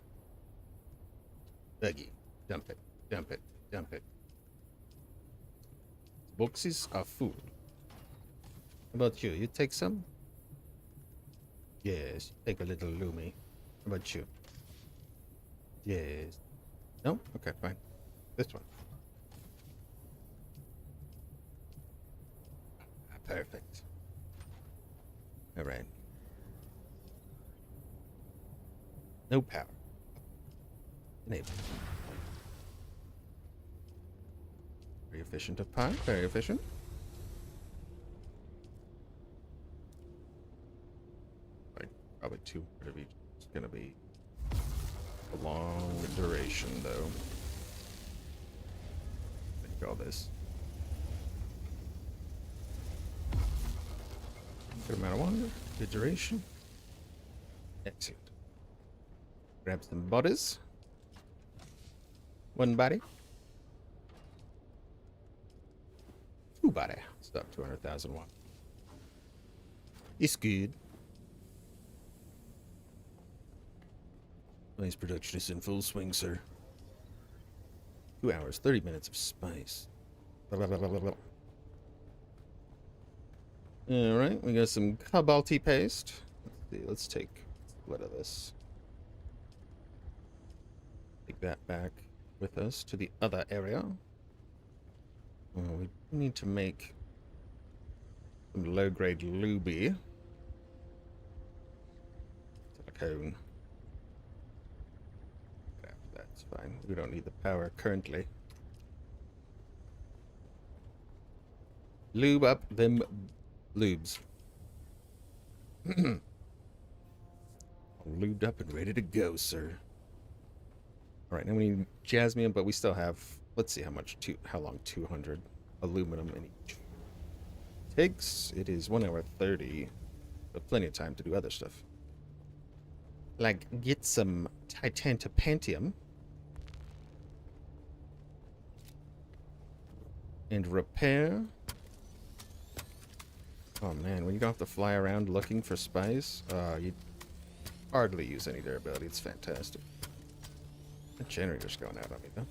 Speaker 1: Buggy, dump it, dump it, dump it. Boxes are full.
Speaker 3: about you? You take some? Yes, take a little Lumi. How about you? Yes. No? Okay, fine. This one. Perfect. All right. No power. Enable. Very efficient of power. Very efficient. Like probably 200 of each. It's gonna be a long duration, though. Think all this. Good amount of water. Good duration. Excellent. Grab some bodies. One body. Two body. Stop 200,000 watt. It's good. Spice production is in full swing, sir. 2 hours, 30 minutes of spice. Blah, blah, blah, blah, blah. All right, we got some cobalty paste. Let's see, let's take a split of this. Take that back with us to the other area. We need to make some low-grade luby. Silicone. That's fine. We don't need the power currently. Lube up them lubes. All lubed up and ready to go, sir. All right, now we need jasmine, but we still have, let's see how long 200 aluminum in each takes. It is 1 hour 30, but plenty of time to do other stuff. Like get some titanium and repair. Oh man, when you don't have to fly around looking for spice, you hardly use any durability. It's fantastic. The generator's going out on me though.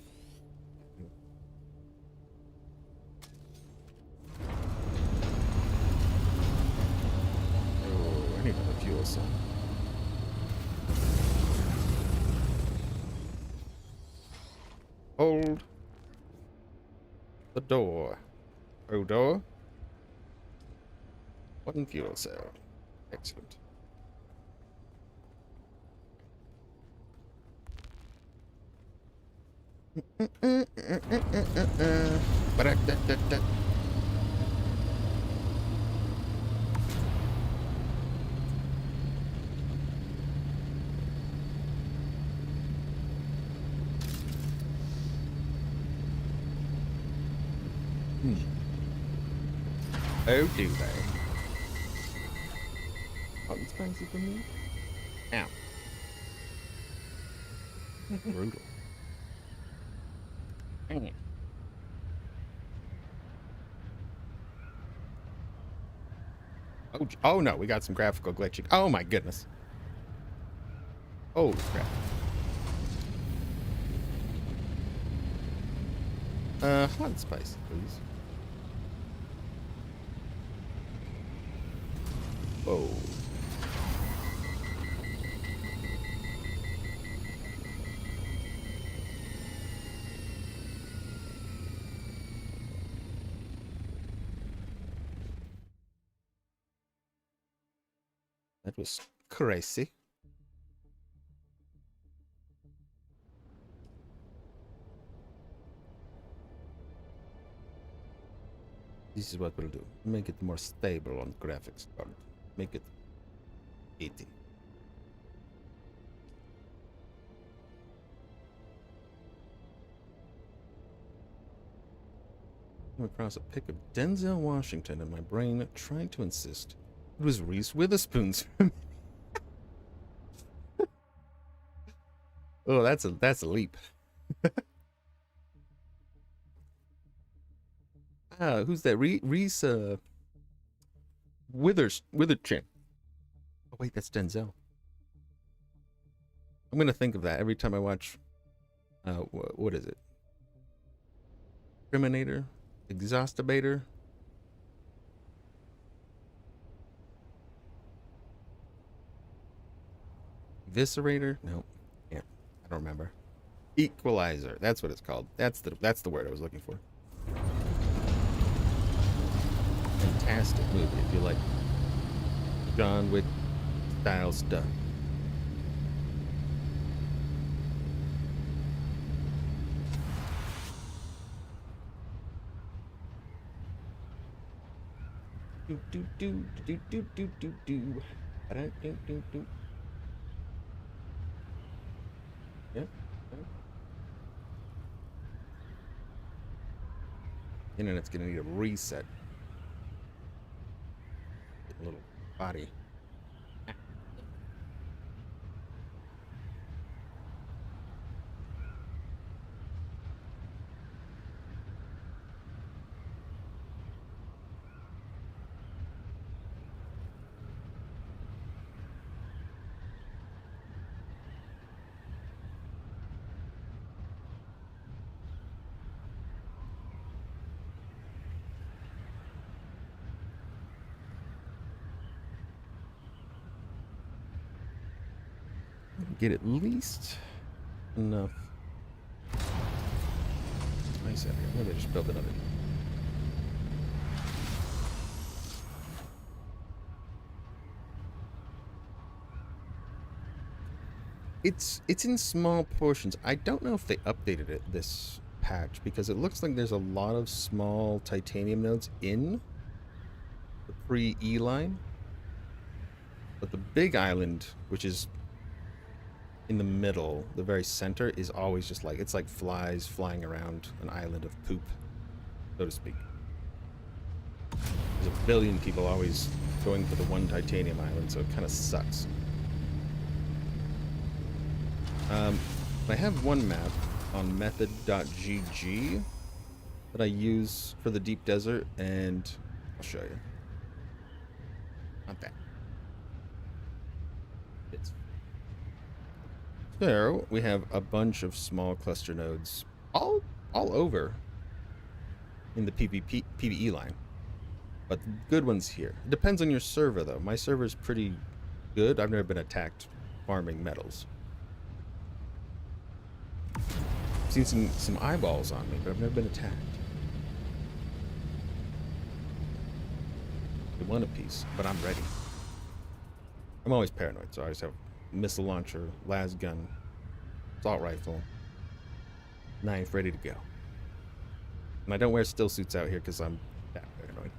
Speaker 3: Oh, I need another fuel cell. Hold the door. Oh, door. One fuel cell. Excellent. Ba-da-da-da-da. Oh, do they? Hot and spicy for me? Ow. Brutal. Dang it. Oh no, we got some graphical glitching. Oh my goodness. Holy crap. Hot and spicy, please. Whoa. That was crazy. This is what we'll do. Make it more stable on graphics card. Make it 80. Came across a pic of Denzel Washington and my brain tried to insist it was Reese Witherspoon's. Oh, that's a leap. Who's that? Reese Witherchin. Oh wait, that's Denzel. I'm gonna think of that every time I watch. What is it? Criminator, Exhaustibator.
Speaker 1: Eviscerator? No. Yeah. I don't remember. Equalizer. That's what it's called. That's the word I was looking for. Fantastic movie if you like John Wick style stuff. Do do do do do do do do. Do do do. Yep. Internet's gonna need a reset. A little body. Get at least enough spice out here. Maybe I just build another. It's in small portions. I don't know if they updated it this patch because it looks like there's a lot of small titanium nodes in the pre-E line. But the big island, which is in the middle, the very center, is always just like, it's like flies flying around an island of poop, so to speak. There's a billion people always going for the one titanium island, so it kind of sucks. I have one map on method.gg that I use for the deep desert, and I'll show you. Not that. It's so we have a bunch of small cluster nodes all over in the PvE line, but the good ones here. It depends on your server, though. My server's pretty good. I've never been attacked farming metals. I've seen some eyeballs on me, but I've never been attacked. They want a piece, but I'm ready. I'm always paranoid, so I just have missile launcher, las gun, assault rifle, knife ready to go. And I don't wear still suits out here because I'm that paranoid,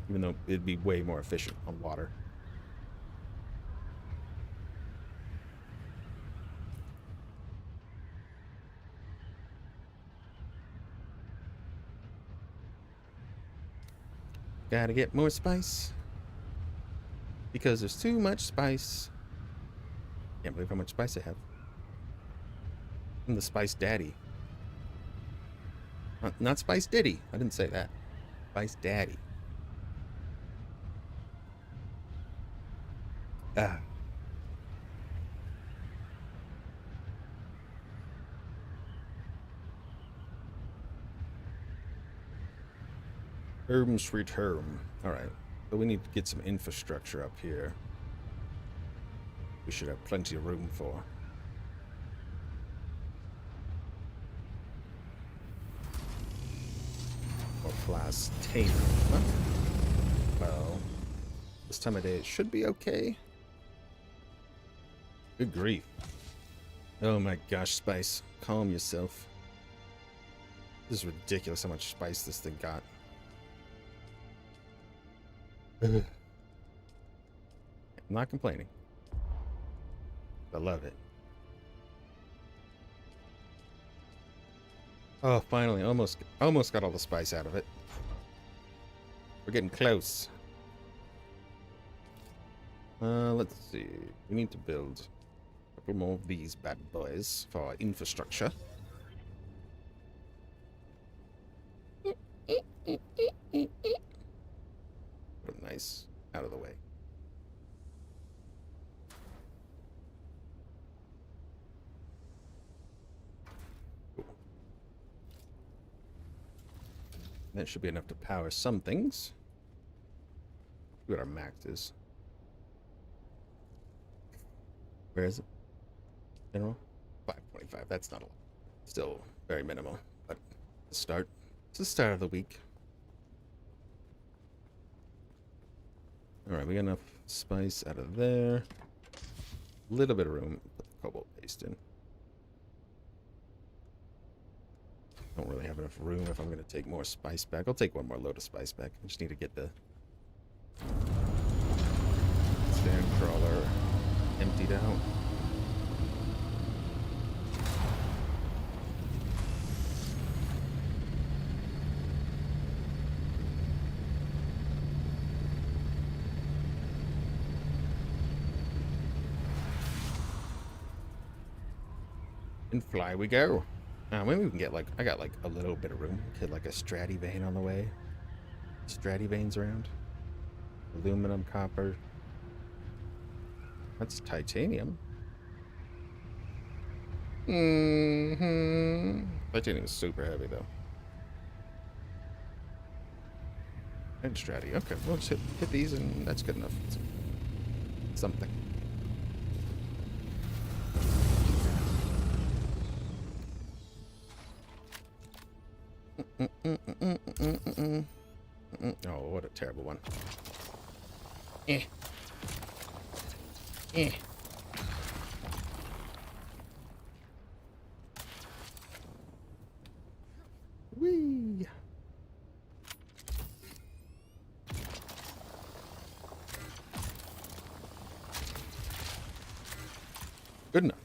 Speaker 1: even though it'd be way more efficient on water. Gotta get more spice because there's too much spice. Can't believe how much spice I have. I'm the Spice Daddy. Not Spice Diddy. I didn't say that. Spice Daddy. Ah. Sweet home. Alright. So we need to get some infrastructure up here. We should have plenty of room for. Or plastine. Huh? Well, this time of day it should be okay. Good grief. Oh my gosh, Spice. Calm yourself. This is ridiculous how much spice this thing got. I'm not complaining. I love it. Oh, finally, almost got all the spice out of it. We're getting close. Let's see. We need to build a couple more of these bad boys for our infrastructure. Put them nice out of the way. Cool. That should be enough to power some things. See what our max is. Where is it? General? 525. That's not a lot. Still very minimal, but the start. It's the start of the week. Alright, we got enough spice out of there. Little bit of room. Put the cobalt paste in. Don't really have enough room if I'm going to take more spice back. I'll take one more load of spice back. I just need to get the sand crawler emptied out. And fly we go. Maybe we can get like, I got like a little bit of room. Get like a Stratty vein on the way. Stratty veins around. Aluminum, copper. That's titanium. Titanium is super heavy though. And Stratty. Okay, we'll just hit these and that's good enough. It's something. Oh, what a terrible one. Eh. Whee! Good enough.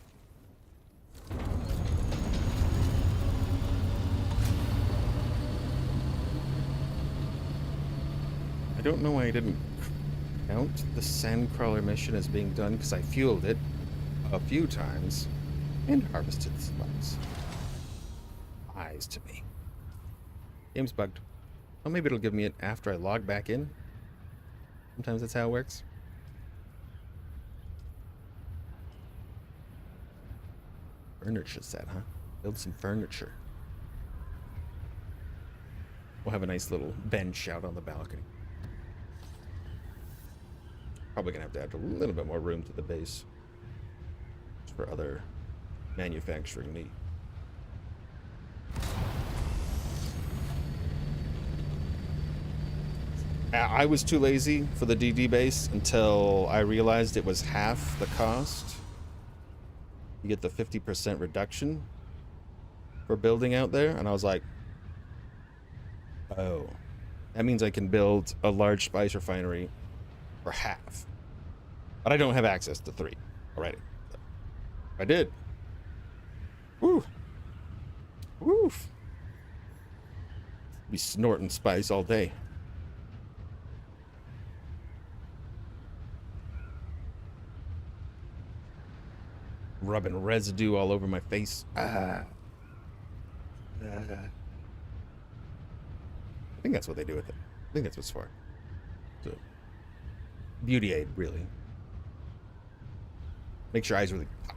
Speaker 1: I don't know why I didn't count the Sandcrawler mission as being done, because I fueled it a few times and harvested the spice. Lies to me. Game's bugged. Well, maybe it'll give me it after I log back in. Sometimes that's how it works. Furniture set, huh? Build some furniture. We'll have a nice little bench out on the balcony. Probably gonna have to add a little bit more room to the base for other manufacturing need. I was too lazy for the DD base until I realized it was half the cost. You get the 50% reduction for building out there, and I was like, oh, that means I can build a large spice refinery for half. But I don't have access to 3 already. I did. Woo. Woof. Be snorting spice all day. Rubbing residue all over my face. I think that's what they do with it. I think that's what's for. So, beauty aid, really. Makes your eyes really pop.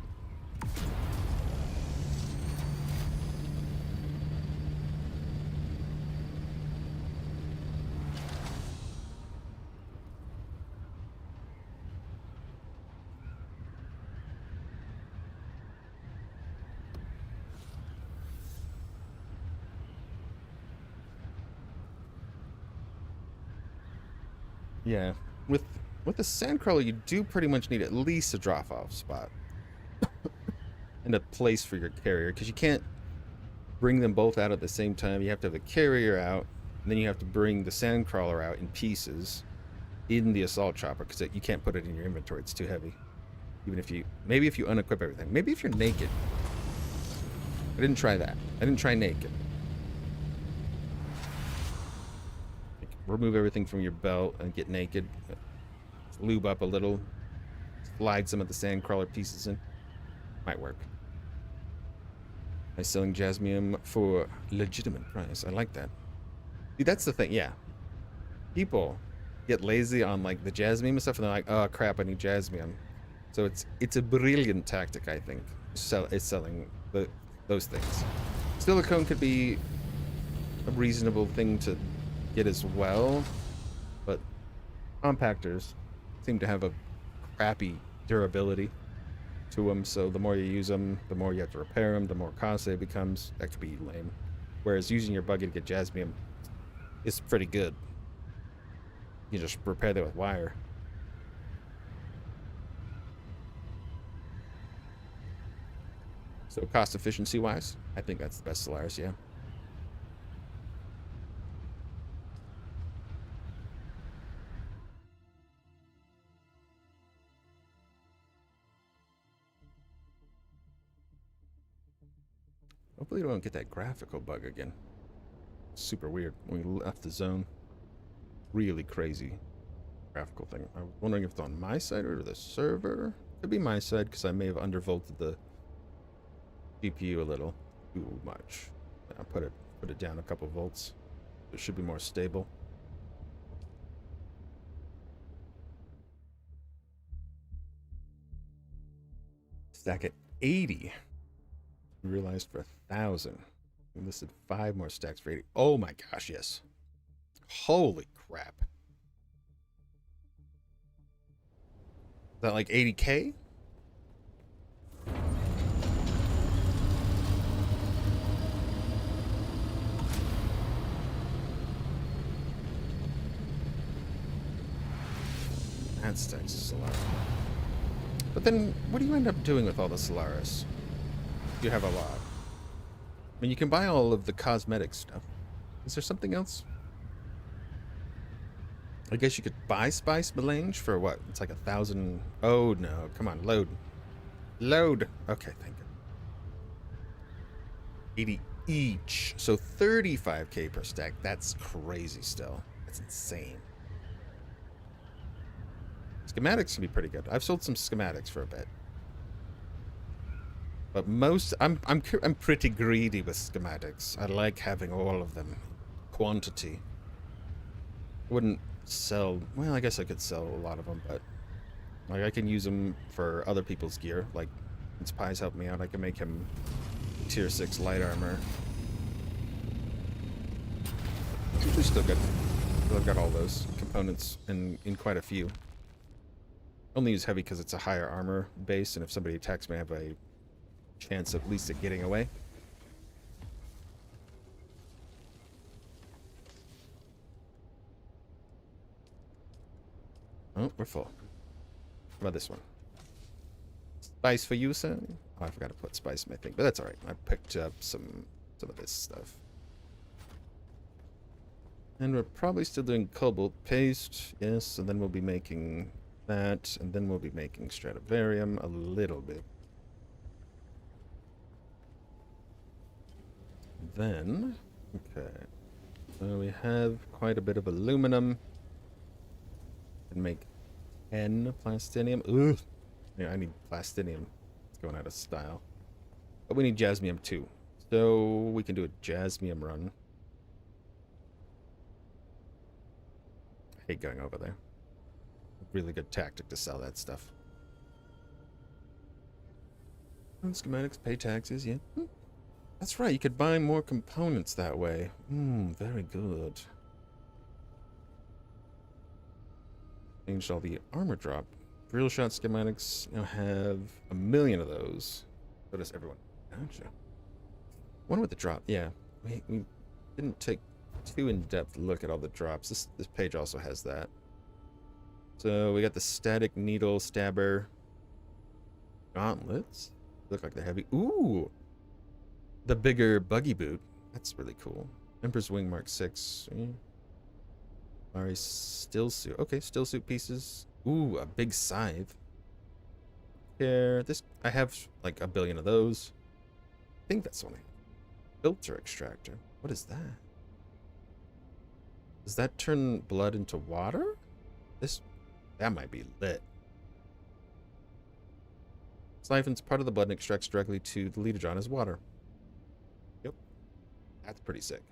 Speaker 1: Yeah, with the Sandcrawler, you do pretty much need at least a drop-off spot and a place for your carrier, because you can't bring them both out at the same time. You have to have the carrier out, and then you have to bring the Sandcrawler out in pieces in the assault chopper, because you can't put it in your inventory. It's too heavy. Even if you, maybe if you unequip everything, maybe if you're naked. I didn't try that. I didn't try naked. Remove everything from your belt and get naked. Lube up a little. Slide some of the Sandcrawler pieces in. Might work. I'm selling Jasmium for legitimate price. I like that. See, that's the thing, yeah. People get lazy on like the Jasmium and stuff, and they're like, oh crap, I need Jasmium. So it's a brilliant tactic, I think. It's selling those things. Silicone could be a reasonable thing to get as well, but compactors seem to have a crappy durability.
Speaker 3: to them. So the more you use them, the more you have to repair them, the more costly it becomes. That could be lame. Whereas using your buggy to get jasmium is pretty good. You just repair that with wire. So cost efficiency wise, I think that's the best Solaris, yeah. Hopefully we don't get that graphical bug again. Super weird when we left the zone. Really crazy graphical thing. I was wondering if it's on my side or the server. Could be my side because I may have undervolted the GPU a little too much. I put it down a couple volts. It should be more stable. Stack at 80. Realized for 1,000. We listed 5 more stacks for 80. Oh my gosh, yes. Holy crap. Is that like 80K? That stacks Solaris. But then, what do you end up doing with all the Solaris? You have a lot. I mean, you can buy all of the cosmetic stuff. Is there something else? I guess you could buy Spice Melange for what? It's like 1,000. Oh no, come on, load. Load. Okay, thank you. 80 each. So 35K per stack. That's crazy still. That's insane. Schematics can be pretty good. I've sold some schematics for a bit. But I'm pretty greedy with schematics. I like having all of them. Quantity. I wouldn't sell, well, I guess I could sell a lot of them, but like I can use them for other people's gear. Like since Pi's helped me out, I can make him tier 6 light armor. Which is still good. I've got all those components in quite a few. Only use heavy because it's a higher armor base, and if somebody attacks me, I have a chance at least at getting away. Oh, we're full. How about this one? Spice for you, sir? Oh, I forgot to put spice in my thing, but that's alright. I picked up some of this stuff. And we're probably still doing cobalt paste, yes, and then we'll be making that, and then we'll be making Stradivarium a little bit. Then, okay, so we have quite a bit of aluminum. And make 10 plastinium. Ugh. Yeah, I need plastinium. It's going out of style. But we need jasmium too. So we can do a jasmium run. I hate going over there. Really good tactic to sell that stuff. And schematics, pay taxes, yeah. That's right, you could buy more components that way. Very good. Changed all the armor drop. Real shot schematics now have 1 million of those. So does everyone. Gotcha. Wonder what the drop. Yeah, we didn't take too in-depth look at all the drops. This page also has that. So we got the static needle stabber gauntlets. Look like they're heavy. Ooh, the bigger buggy boot. That's really cool. Emperor's Wing Mark 6. Ari still suit. Okay, still suit pieces. Ooh, a big scythe. Here, this I have like 1 billion of those. I think that's only filter extractor. What is that? Does that turn blood into water? That might be lit. Siphons part of the blood and extracts directly to the leader John as water. Yep, that's pretty sick.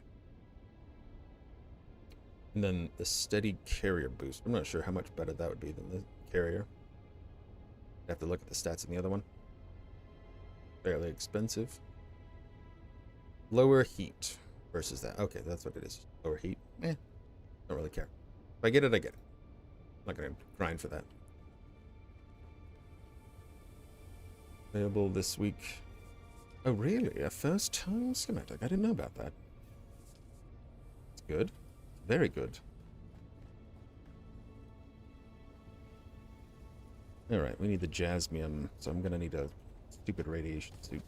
Speaker 3: And then the steady carrier boost. I'm not sure how much better that would be than the carrier. I have to look at the stats in the other one. Fairly expensive. Lower heat versus that. Okay, that's what it is. Lower heat. Don't really care. If I get it, I get it. I'm not going to grind for that.
Speaker 1: Available this week. Oh, really? A first time schematic? I didn't know about that. It's good. Very good. Alright, we need the jasmium, so I'm gonna need a stupid radiation suit.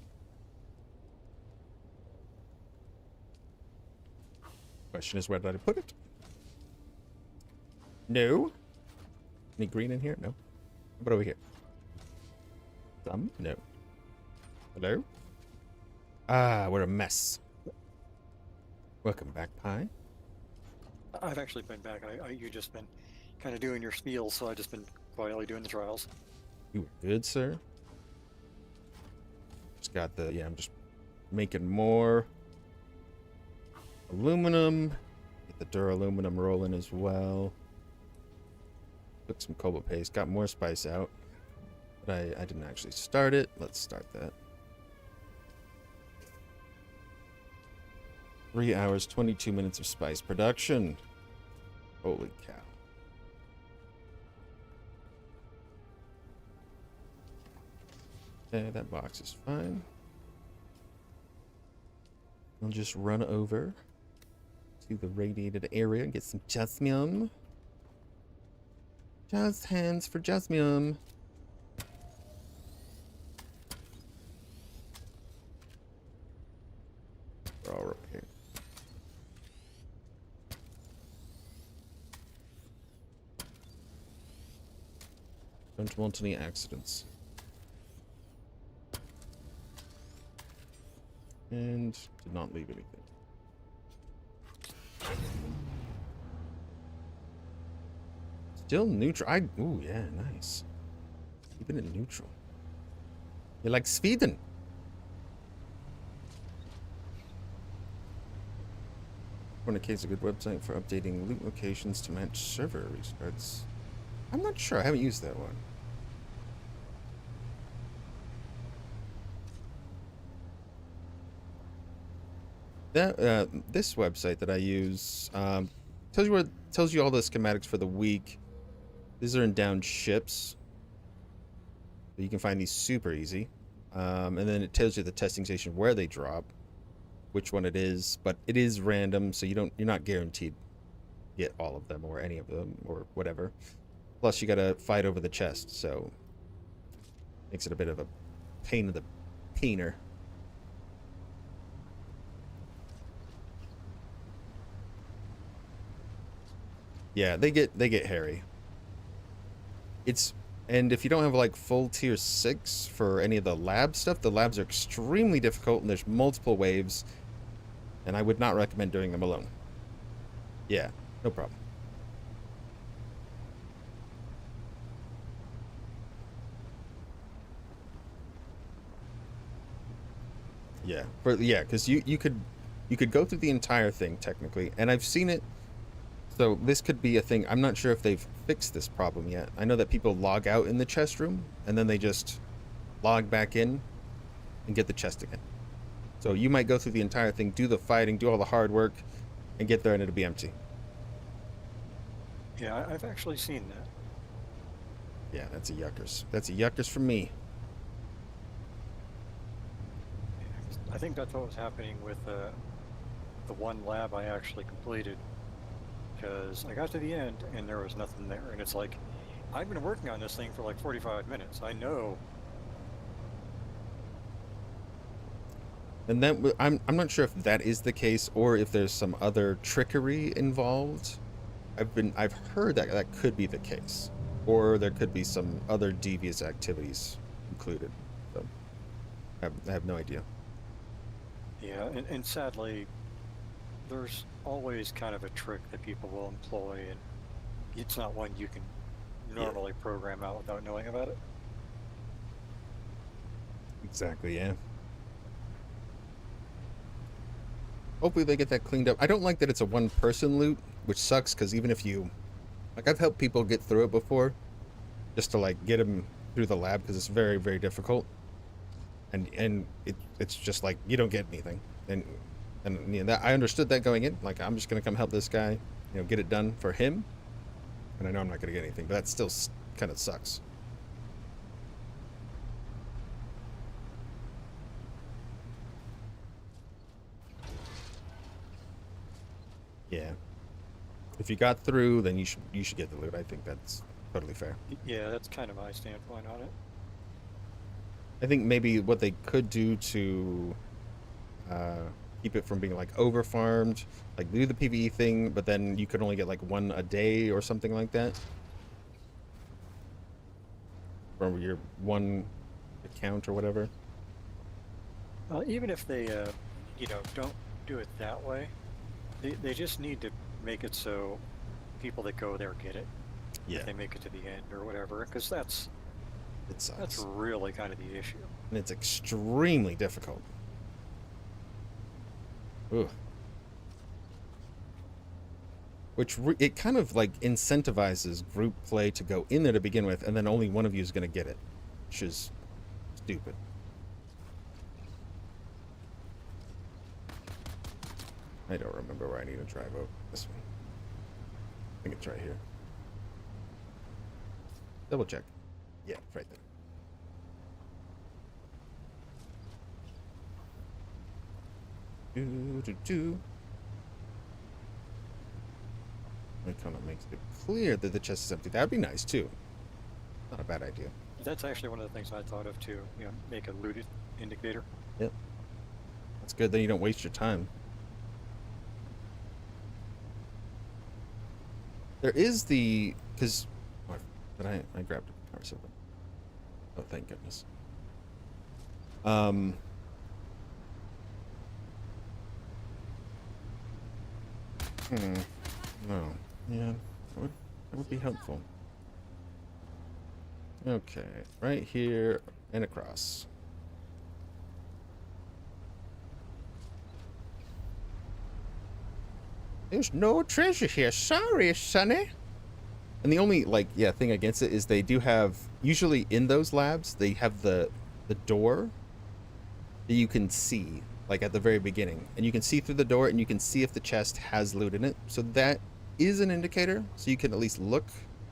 Speaker 1: Question is, where did I put it? No. Any green in here? No. How about over here? Some? No. Hello? Ah, we're a mess. Welcome back, Pie.
Speaker 2: I've actually been back. You just been kind of doing your spiel, so I've just been quietly doing the trials.
Speaker 1: You were good, sir. Just got the, yeah, I'm just making more aluminum. Get the duraluminum rolling as well. Took some cobalt paste, got more spice out. But I didn't actually start it. Let's start that. 3 hours, 22 minutes of spice production. Holy cow. Okay, that box is fine. I'll just run over to the radiated area and get some jasmium. Jazz hands for jasmium. We're all okay. Don't want any accidents. And did not leave anything. Still neutral. Ooh, yeah, nice. Keeping it neutral. You're like Sweden. Fornicate is a good website for updating loot locations to match server restarts. I'm not sure. I haven't used that one. That this website that I use tells you all the schematics for the week. These are in down ships. You can find these super easy. And then it tells you the testing station where they drop, which one it is, but it is random, so you're not guaranteed to get all of them or any of them or whatever. Plus you gotta fight over the chest, so makes it a bit of a pain in the peener. Yeah, they get hairy. And if you don't have like full tier 6 for any of the lab stuff, the labs are extremely difficult and there's multiple waves, and I would not recommend doing them alone. Yeah, no problem. Yeah, because you could go through the entire thing technically, and I've seen it. So this could be a thing. I'm not sure if they've fixed this problem yet. I know that people log out in the chest room and then they just log back in and get the chest again. So you might go through the entire thing, do the fighting, do all the hard work, and get there and it'll be empty.
Speaker 2: Yeah, I've actually seen that.
Speaker 1: Yeah, that's a yuckers. That's a yuckers from me.
Speaker 2: I think that's what was happening with the one lab I actually completed. Because I got to the end and there was nothing there, and it's like, I've been working on this thing for like 45 minutes. I know.
Speaker 1: And that I'm not sure if that is the case or if there's some other trickery involved. I've heard that that could be the case, or there could be some other devious activities included. So I have no idea.
Speaker 2: Yeah, and sadly, there's always kind of a trick that people will employ, and it's not one you can normally program out without knowing about it.
Speaker 1: Exactly, yeah. Hopefully they get that cleaned up. I don't like that it's a one-person loot, which sucks, because even if you... Like, I've helped people get through it before, just to, like, get them through the lab, because it's very, very difficult. And it's just, like, you don't get anything. And you know, that, I understood that going in. Like, I'm just going to come help this guy, you know, get it done for him. And I know I'm not going to get anything, but that still kind of sucks. Yeah. If you got through, then you should get the loot. I think that's totally fair.
Speaker 2: Yeah, that's kind of my standpoint on it.
Speaker 1: I think maybe what they could do to keep it from being like over farmed, like do the PvE thing, but then you could only get like one a day or something like that. From your one account or whatever.
Speaker 2: Even if they, don't do it that way, they just need to make it so people that go there get it.
Speaker 1: Yeah.
Speaker 2: If they make it to the end or whatever, because
Speaker 1: It sucks.
Speaker 2: that's really kind of the issue.
Speaker 1: And it's extremely difficult. Ugh. Which it kind of like incentivizes group play to go in there to begin with, and then only one of you is going to get it, which is stupid. I don't remember where I need to drive out. This one. I think it's right here. Double check. Yeah, it's right there. It kind of makes it clear that the chest is empty. That'd be nice too. Not a bad idea.
Speaker 2: That's actually one of the things I thought of too. Make a looted indicator.
Speaker 1: Yep. That's good. Then you don't waste your time. There is the because, but I grabbed a power silver. Oh, thank goodness. No. Yeah, that would be helpful. Okay, right here and across. There's no treasure here. Sorry, Sonny. And the only thing against it is they do have usually in those labs they have the door that you can see like at the very beginning, and you can see through the door and you can see if the chest has loot in it. So that is an indicator, so you can at least look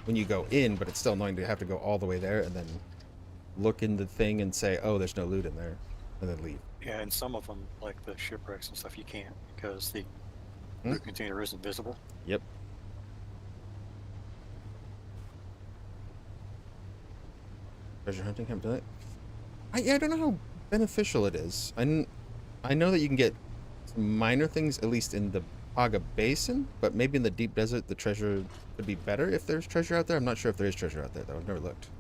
Speaker 1: when you go in, but it's still annoying to have to go all the way there and then look in the thing and say, oh, there's no loot in there, and then leave.
Speaker 2: Yeah, and some of them, like the shipwrecks and stuff, you can't because the loot container isn't visible.
Speaker 1: Yep. Treasure hunting, haven't done it. I don't know how beneficial it is. I know that you can get some minor things, at least in the Paga Basin, but maybe in the deep desert the treasure would be better if there's treasure out there. I'm not sure if there is treasure out there, though. I've never looked.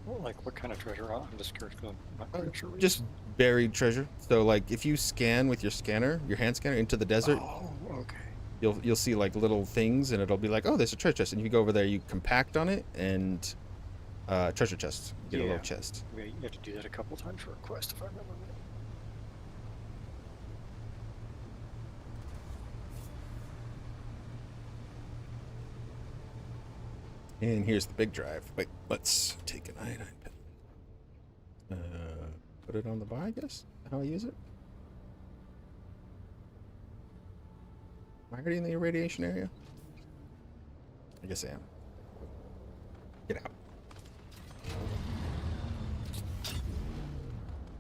Speaker 2: Well, like what kind of treasure? I'm just curious because I'm not quite sure.
Speaker 1: Just buried treasure. So, like, if you scan with your scanner, your hand scanner, into the desert,
Speaker 2: Oh, okay.
Speaker 1: you'll see like little things, and it'll be like, oh, there's a treasure chest, and you go over there, you compact on it, and treasure chest. You get a little chest.
Speaker 2: Yeah, you have to do that a couple times for a quest, if I remember right.
Speaker 1: And here's the big drive. Wait, let's take an iodine pen. Put it on the bar, I guess. How I use it. Am I already in the irradiation area? I guess I am. Get out.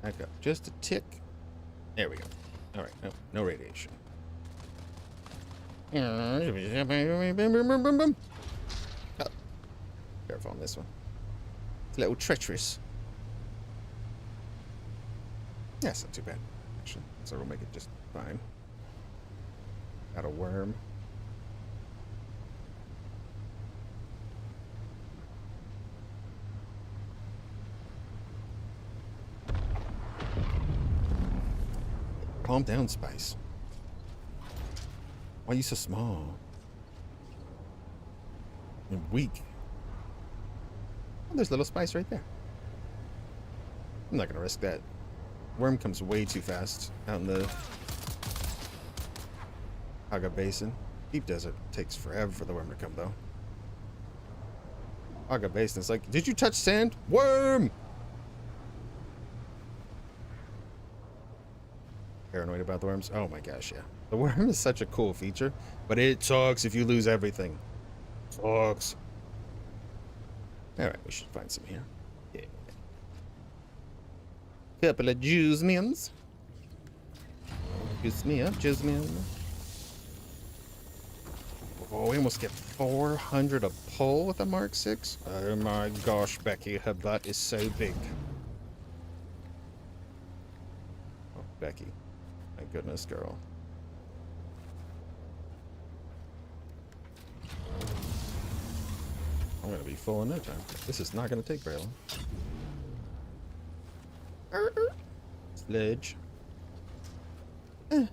Speaker 1: Back up just a tick. There we go. All right, no radiation. Oh, careful on this one. It's a little treacherous. Yeah, it's not too bad, actually. So we'll make it just fine. Got a worm. Calm down, Spice. Why are you so small? And weak. Oh, there's little Spice right there. I'm not gonna risk that. Worm comes way too fast out in the Haga Basin. Deep Desert takes forever for the worm to come, though. Haga Basin is like, did you touch sand? Worm! Paranoid about the worms? Oh my gosh, yeah. The worm is such a cool feature, but it sucks if you lose everything. Sucks. Alright, we should find some here. Yeah. Couple of juice mins. Juice me up, juice me up.
Speaker 3: Oh, we almost get 400 a pull with a Mark 6. Oh my gosh, Becky, her butt is so big. Oh, Becky. My goodness, girl. I'm gonna be full in no time. This is not gonna take very long. Sledge. I'm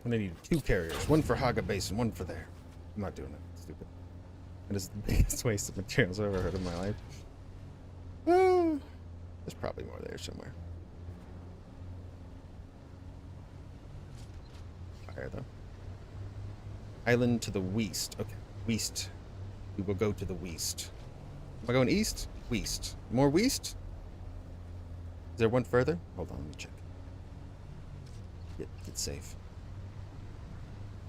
Speaker 3: gonna need 2 carriers, one for Haga base and one for there. I'm not doing that. Stupid. That is the biggest waste of materials I've ever heard in my life. There's probably more there somewhere. Fire though. Island to the west. Okay, west. We will go to the west. Am I going east? West. More west? Is there one further? Hold on, let me check. Get safe.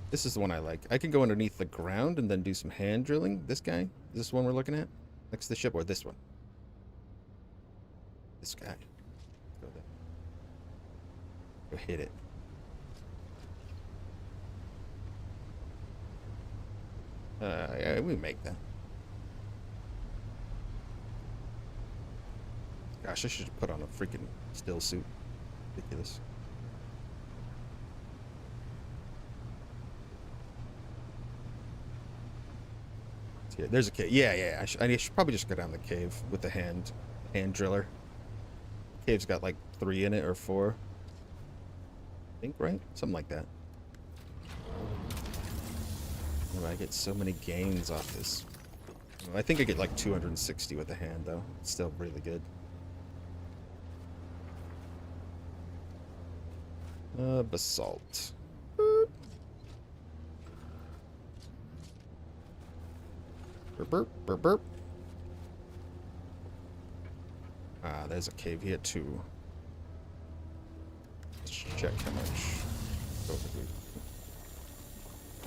Speaker 3: This is the one I like. I can go underneath the ground and then do some hand drilling. This guy? Is this one we're looking at? Next to the ship, or this one? This guy. Let's go there. Go hit it. Yeah, we make that. Gosh, I should have put on a freaking still suit. Ridiculous. Yeah, there's a cave. Yeah. I should probably just go down the cave with the hand driller. Cave's got like 3 in it or 4. I think, right? Something like that. Oh, I get so many gains off this. I think I get like 260 with the hand, though. It's still really good. Basalt. Burp, burp, burp. Ah, there's a cave here, too. Let's check how much.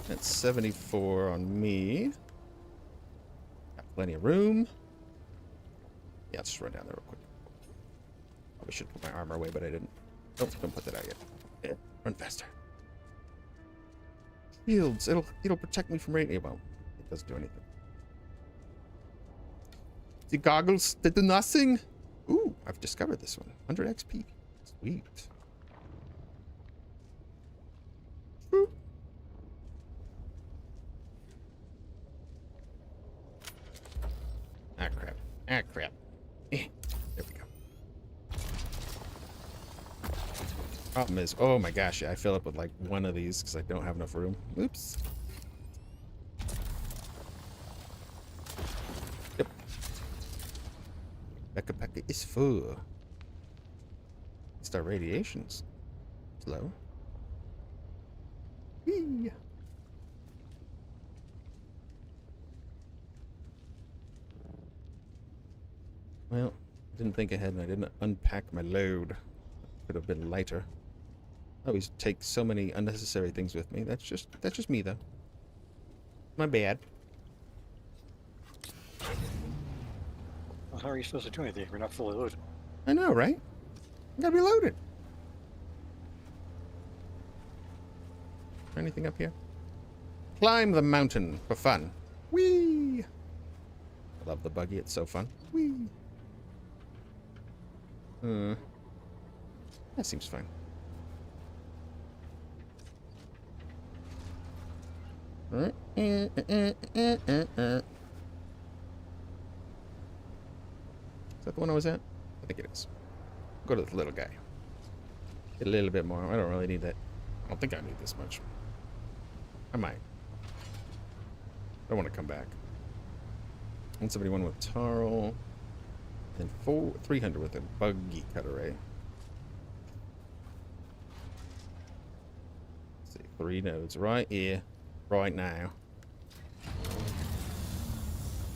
Speaker 3: That's 74 on me. Got plenty of room. Yeah, let's just run down there real quick. Probably should put my armor away, but I didn't. Nope, don't put that out yet. Yeah, run faster. Shields. It'll protect me from radiation. Well, it doesn't do anything. The goggles, they do nothing. Ooh, I've discovered this one. 100 XP. Sweet. Woo. Ah, crap. Ah, crap. There we go. Problem is, oh my gosh, I fill up with like one of these because I don't have enough room. Oops. Yep. Pekka is full. It's our radiations. Slow. Whee! Well, I didn't think ahead and I didn't unpack my load. Could have been lighter. I always take so many unnecessary things with me. That's just me though. My bad.
Speaker 2: Well, how are you supposed to do anything if you're not fully loaded?
Speaker 3: I know, right? I gotta be loaded. Anything up here? Climb the mountain for fun. Whee! I love the buggy, it's so fun. Whee! That seems fine. Is that the one I was at? I think it is. Go to the little guy. Get a little bit more. I don't really need that. I don't think I need this much. I might. I want to come back. 171 with Tarl. And 300 with a buggy cut array. Let's see, 3 nodes right here, right now.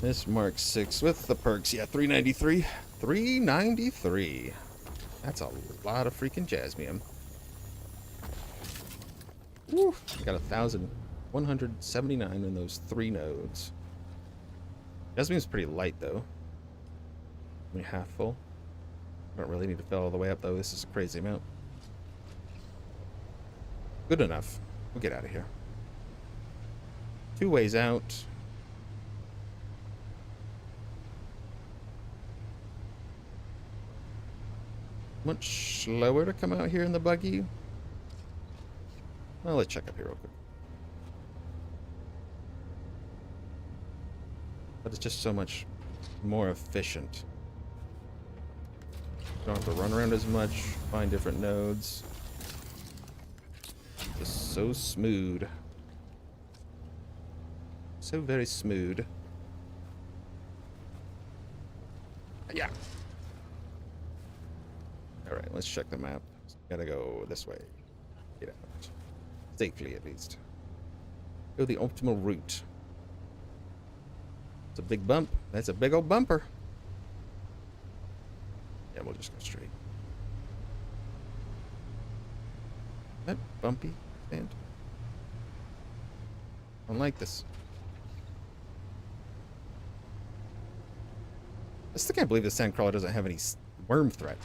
Speaker 3: This Mark 6 with the perks. Yeah, 393. 393. That's a lot of freaking jasmium. Woo, I got 1,179 in those 3 nodes. Jasmium's pretty light though. Only half full. Don't really need to fill all the way up though. This is a crazy amount. Good enough. We'll get out of here. 2 ways out. Much slower to come out here in the buggy. Well, let's check up here real quick. But it's just so much more efficient. Don't have to run around as much, find different nodes. Just so smooth. So very smooth. Yeah. Alright, let's check the map. Gotta go this way. Get out. Safely, at least. Go the optimal route. It's a big bump. That's a big old bumper. Yeah, we'll just go straight. That bumpy stand. I don't like this. I still can't believe the Sandcrawler doesn't have any worm threat.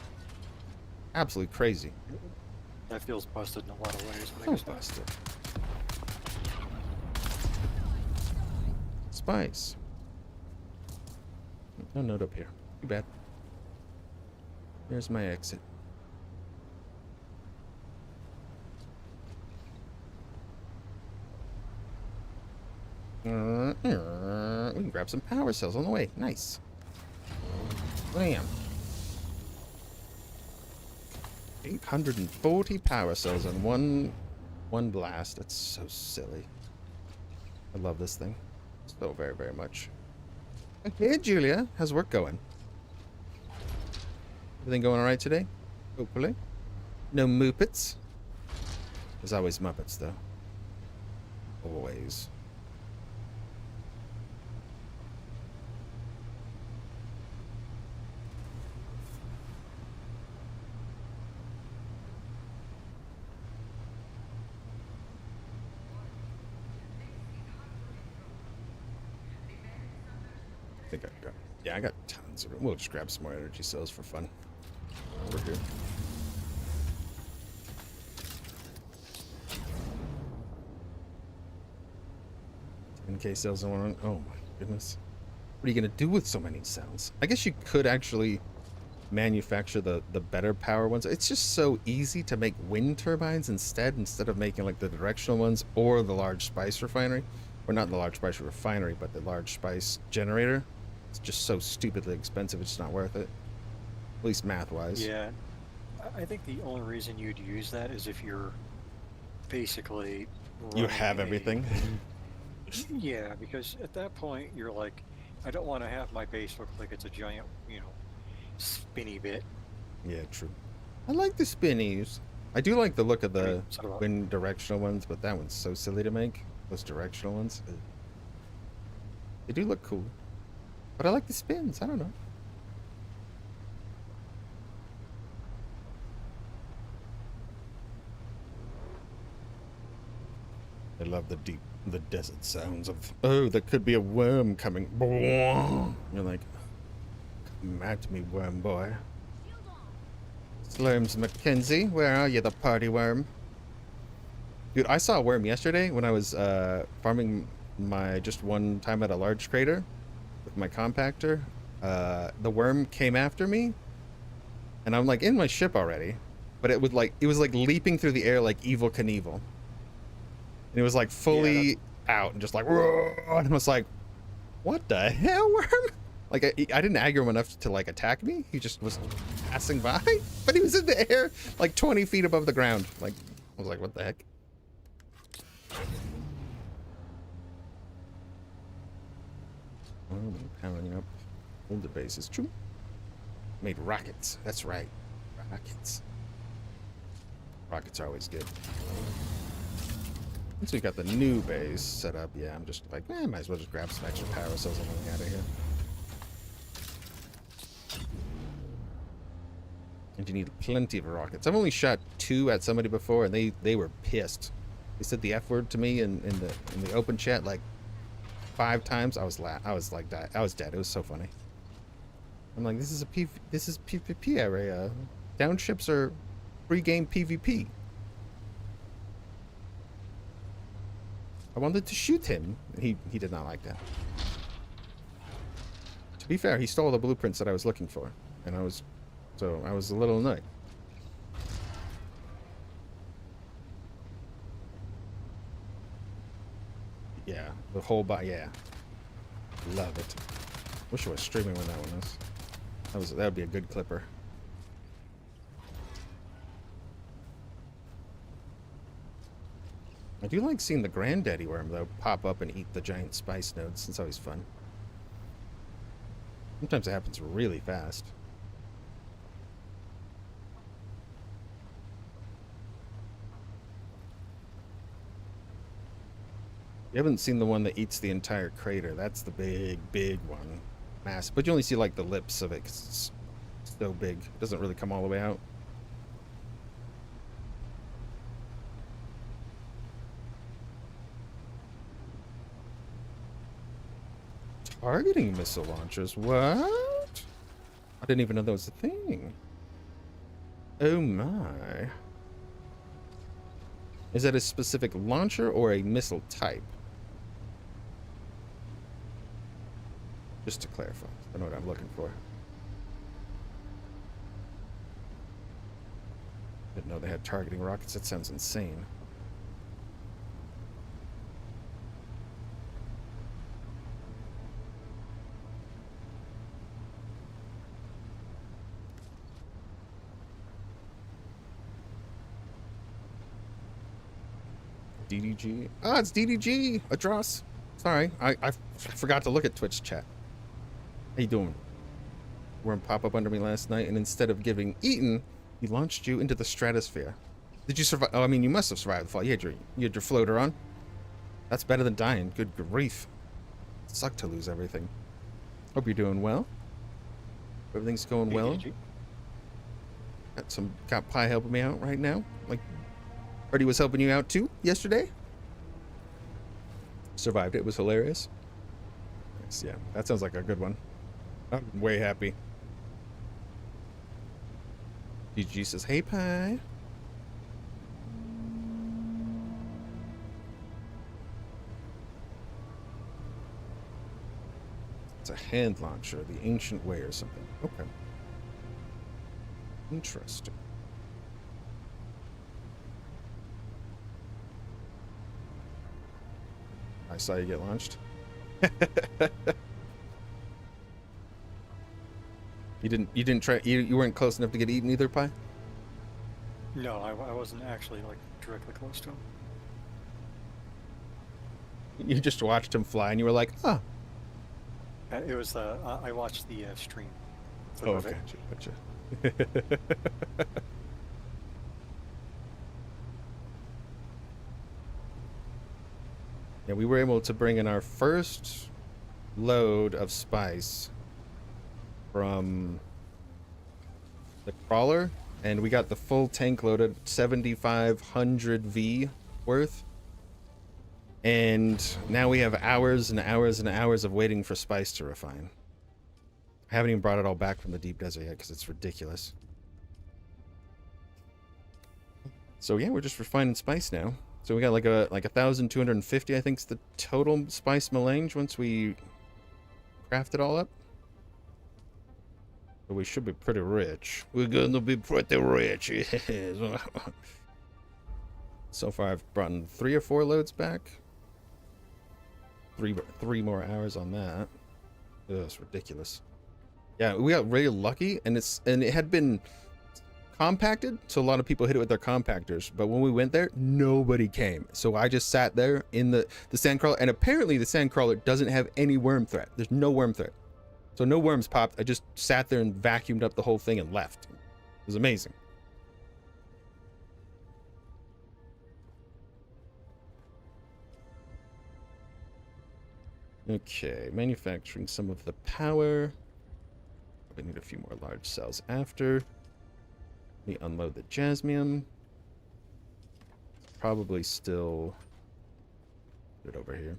Speaker 3: Absolutely crazy.
Speaker 2: That feels busted in a lot of ways. When
Speaker 3: So
Speaker 2: it gets done.
Speaker 3: busted. Spice. No note up here. Too bad. Here's my exit. We can grab some power cells on the way. Nice. Bam. 840 power cells in one blast. That's so silly. I love this thing so very, very much. Hey, Julia. How's work going? Everything going all right today? Hopefully. No Muppets. There's always Muppets, though. Always. I think I got, yeah, I got tons of room. We'll just grab some more energy cells for fun. We're here. $10K cells in one. Oh my goodness. What are you gonna do with so many cells? I guess you could actually manufacture the better power ones. It's just so easy to make wind turbines instead of making like the directional ones or the large spice refinery. Or not the large spice refinery, but the large spice generator. It's just so stupidly expensive, it's not worth it. At least math-wise.
Speaker 2: Yeah, I think the only reason you'd use that is if you're basically
Speaker 3: You
Speaker 2: running
Speaker 3: have everything.
Speaker 2: Yeah, because at that point you're like, I don't want to have my base look like it's a giant, spinny bit.
Speaker 3: Yeah, true. I like the spinnies. I do like the look of the
Speaker 2: sort of a-
Speaker 3: wind directional ones, but that one's so silly to make. Those directional ones. Ugh. They do look cool. But I like the spins. I don't know. I love the desert sounds of, oh, there could be a worm coming. You're like, come at me, worm boy. Slurms Mackenzie, where are you, the party worm? Dude, I saw a worm yesterday when I was farming my just one time at a large crater with my compactor. The worm came after me, and I'm like in my ship already, but it was like leaping through the air like Evil Knievel. And it was like fully out and just like, "Whoa," and I was like, what the hell, worm? Like I didn't aggro him enough to like attack me. He just was passing by, but he was in the air like 20 feet above the ground. Like I was like, what the heck? Oh, powering up older bases. True. Made rockets. That's right. Rockets. Rockets are always good. Once we got the new base set up, yeah, I'm just like, might as well just grab some extra power cells and get out of here. And you need plenty of rockets. I've only shot 2 at somebody before, and they were pissed. They said the F word to me in the open chat like 5 times. I was dead. It was so funny. I'm like, this is PvP area. Downships are free game PvP. I wanted to shoot him. He did not like that. To be fair, he stole the blueprints that I was looking for, and I was a little annoyed. Yeah, the whole yeah. Love it. Wish I was streaming when that one is. That would be a good clipper. I do like seeing the granddaddy worm though pop up and eat the giant spice nodes. It's always fun. Sometimes it happens really fast. You haven't seen the one that eats the entire crater. That's the big one. Massive. But you only see like the lips of it 'cause it's so big. It doesn't really come all the way out. Targeting missile launchers? What? I didn't even know that was a thing. Oh my. Is that a specific launcher or a missile type? Just to clarify, I know what I'm looking for. Didn't know they had targeting rockets. That sounds insane. DDG. Ah, it's DDG. Adros. Sorry, I forgot to look at Twitch chat. How you doing? Worm pop up under me last night, and instead of getting eaten, he launched you into the stratosphere. Did you survive? Oh, I mean, you must have survived the fall. You had your floater on. That's better than dying. Good grief. It sucked to lose everything. Hope you're doing well. Everything's going well. Got Pi helping me out right now. Like, heard he was helping you out too yesterday. Survived it. It was hilarious. Nice, yeah, that sounds like a good one. I'm way happy. GG says, hey, Pi. It's a hand launcher, the ancient way or something. Okay. Interesting. I saw you get launched. You didn't try, you weren't close enough to get eaten either, Pi?
Speaker 2: No, I wasn't actually like directly close to him.
Speaker 3: You just watched him fly and you were like, oh.
Speaker 2: It was I watched the stream.
Speaker 3: Oh,
Speaker 2: Of it.
Speaker 3: gotcha. Yeah, we were able to bring in our first load of spice from the crawler, and we got the full tank loaded, 7,500 V worth. And now we have hours and hours and hours of waiting for spice to refine. I haven't even brought it all back from the deep desert yet because it's ridiculous. So yeah, we're just refining spice now. So we got like 1,250, I think, is the total spice melange once we craft it all up. So we should be pretty rich. We're gonna be pretty rich. Yes. So far, I've brought in 3 or 4 loads back. Three more hours on that. Ugh, it's ridiculous. Yeah, we got really lucky, and it had been compacted, so a lot of people hit it with their compactors, but when we went there, nobody came. So I just sat there in the sandcrawler, and apparently the sandcrawler doesn't have any worm threat. There's no worm threat. So no worms popped. I just sat there and vacuumed up the whole thing and left. It was amazing. Okay, manufacturing some of the power. Probably need a few more large cells after. Let me unload the jasmium. Probably still put it over here.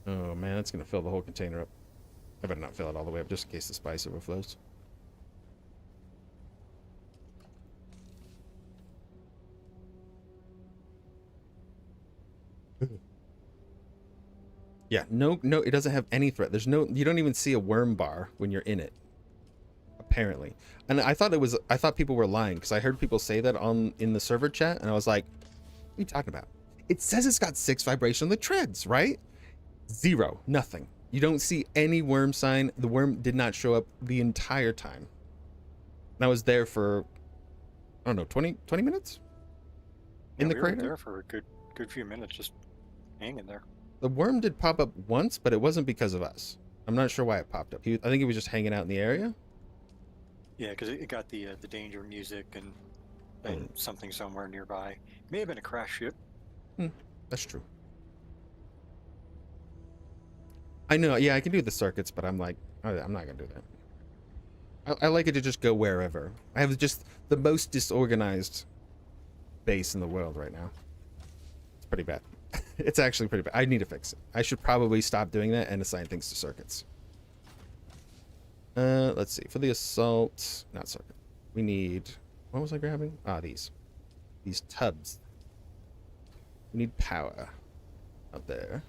Speaker 3: Oh man, that's gonna fill the whole container up. I better not fill it all the way up just in case the spice overflows. Yeah, no, it doesn't have any threat. There's no, you don't even see a worm bar when you're in it, apparently. And I thought people were lying because I heard people say that in the server chat, and I was like, what are you talking about? It says it's got 6 vibration on the treads, right? 0, nothing. You don't see any worm sign. The worm did not show up the entire time. And I was there for, I don't know, 20 minutes? In the
Speaker 2: we
Speaker 3: crater?
Speaker 2: were there for a good few minutes, just hanging there.
Speaker 3: The worm did pop up once, but it wasn't because of us. I'm not sure why it popped up. I think he was just hanging out in the area.
Speaker 2: Yeah, because it got the danger music and something somewhere nearby. May have been a crash ship.
Speaker 3: That's true. I know, yeah, I can do the circuits, but I'm like, I'm not gonna do that. I like it to just go wherever. I have just the most disorganized base in the world right now. It's pretty bad. It's actually pretty bad. I need to fix it. I should probably stop doing that and assign things to circuits. Let's see. For the assault, not circuit. We need, what was I grabbing? Ah, these tubs. We need power out there.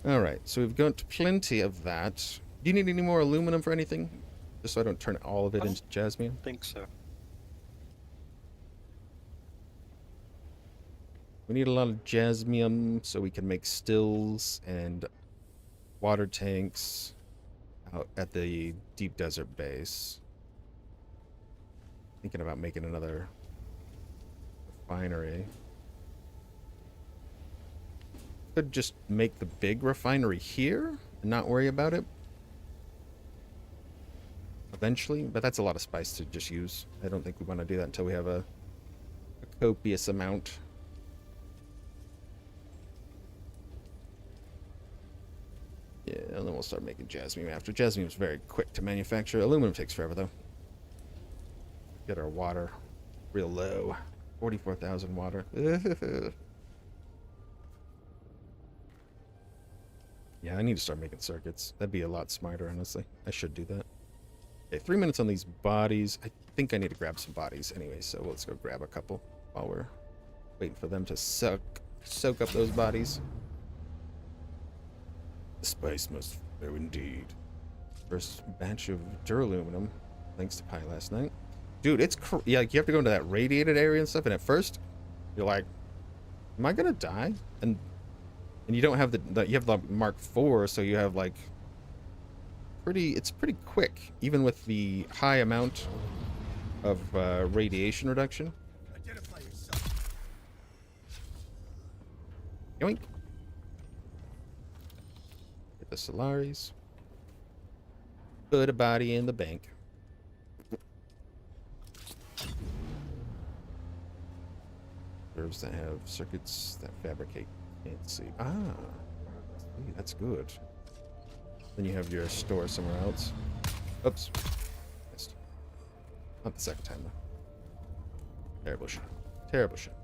Speaker 3: All right, so we've got plenty of that. Do you need any more aluminum for anything? Just so I don't turn all of it into jasmine.
Speaker 2: I think so.
Speaker 3: We need a lot of jasmium so we can make stills and water tanks out at the deep desert base. Thinking about making another refinery. Could just make the big refinery here and not worry about it eventually, but that's a lot of spice to just use. I don't think we want to do that until we have a copious amount. Yeah, and then we'll start making jasmine after. Jasmine is very quick to manufacture. Aluminum takes forever though. Get our water real low. 44,000 water. Yeah, I need to start making circuits. That'd be a lot smarter, honestly. I should do that. Okay, 3 minutes on these bodies. I think I need to grab some bodies anyway, so let's go grab a couple while we're waiting for them to soak up those bodies. The spice must flow indeed. First batch of duraluminum, thanks to Pi last night. Dude, it's yeah, like you have to go into that radiated area and stuff, and at first you're like, am I gonna die? And you don't have you have the Mark IV, so you have like it's pretty quick, even with the high amount of radiation reduction.
Speaker 6: Identify yourself.
Speaker 3: Yoink. Get the Solaris. Put a body in the bank. Curves that have circuits that fabricate. Can't see. Ah, see, that's good. Then you have your store somewhere else. Oops. Missed. Not the second time, though. Terrible shot. Terrible shot.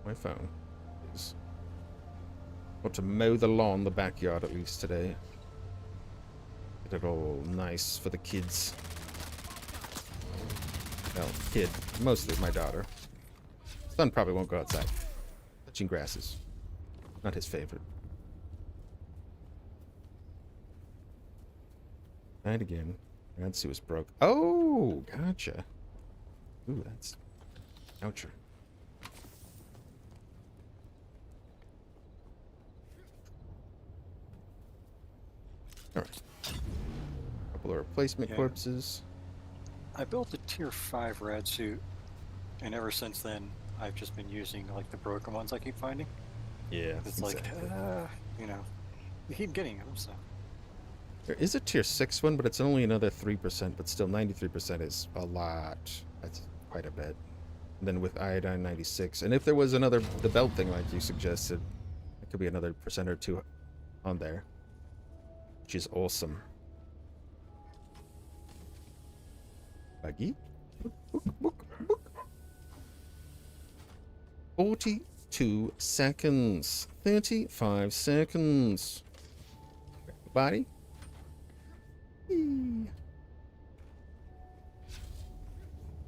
Speaker 3: My phone is. Want to mow the lawn, the backyard at least today. Get it all nice for the kids. Well, kid. Mostly my daughter. Son probably won't go outside. Touching grasses. Not his favorite. Tried again. Let's see what's broke. Oh, gotcha. Ooh, that's... Oucher. Alright. Couple of replacement corpses.
Speaker 2: I built a tier 5 rad suit, and ever since then, I've just been using like the broken ones I keep finding.
Speaker 3: Yeah,
Speaker 2: It's
Speaker 3: exactly.
Speaker 2: like, you know, you keep getting them, so.
Speaker 3: There is a tier 6 one, but it's only another 3%, but still 93% is a lot. That's quite a bit. And then with iodine 96. And if there was the belt thing like you suggested, it could be another % or 2 on there. Which is awesome.
Speaker 1: Buggy. Book, book, book. 42 seconds. 35 seconds. Body.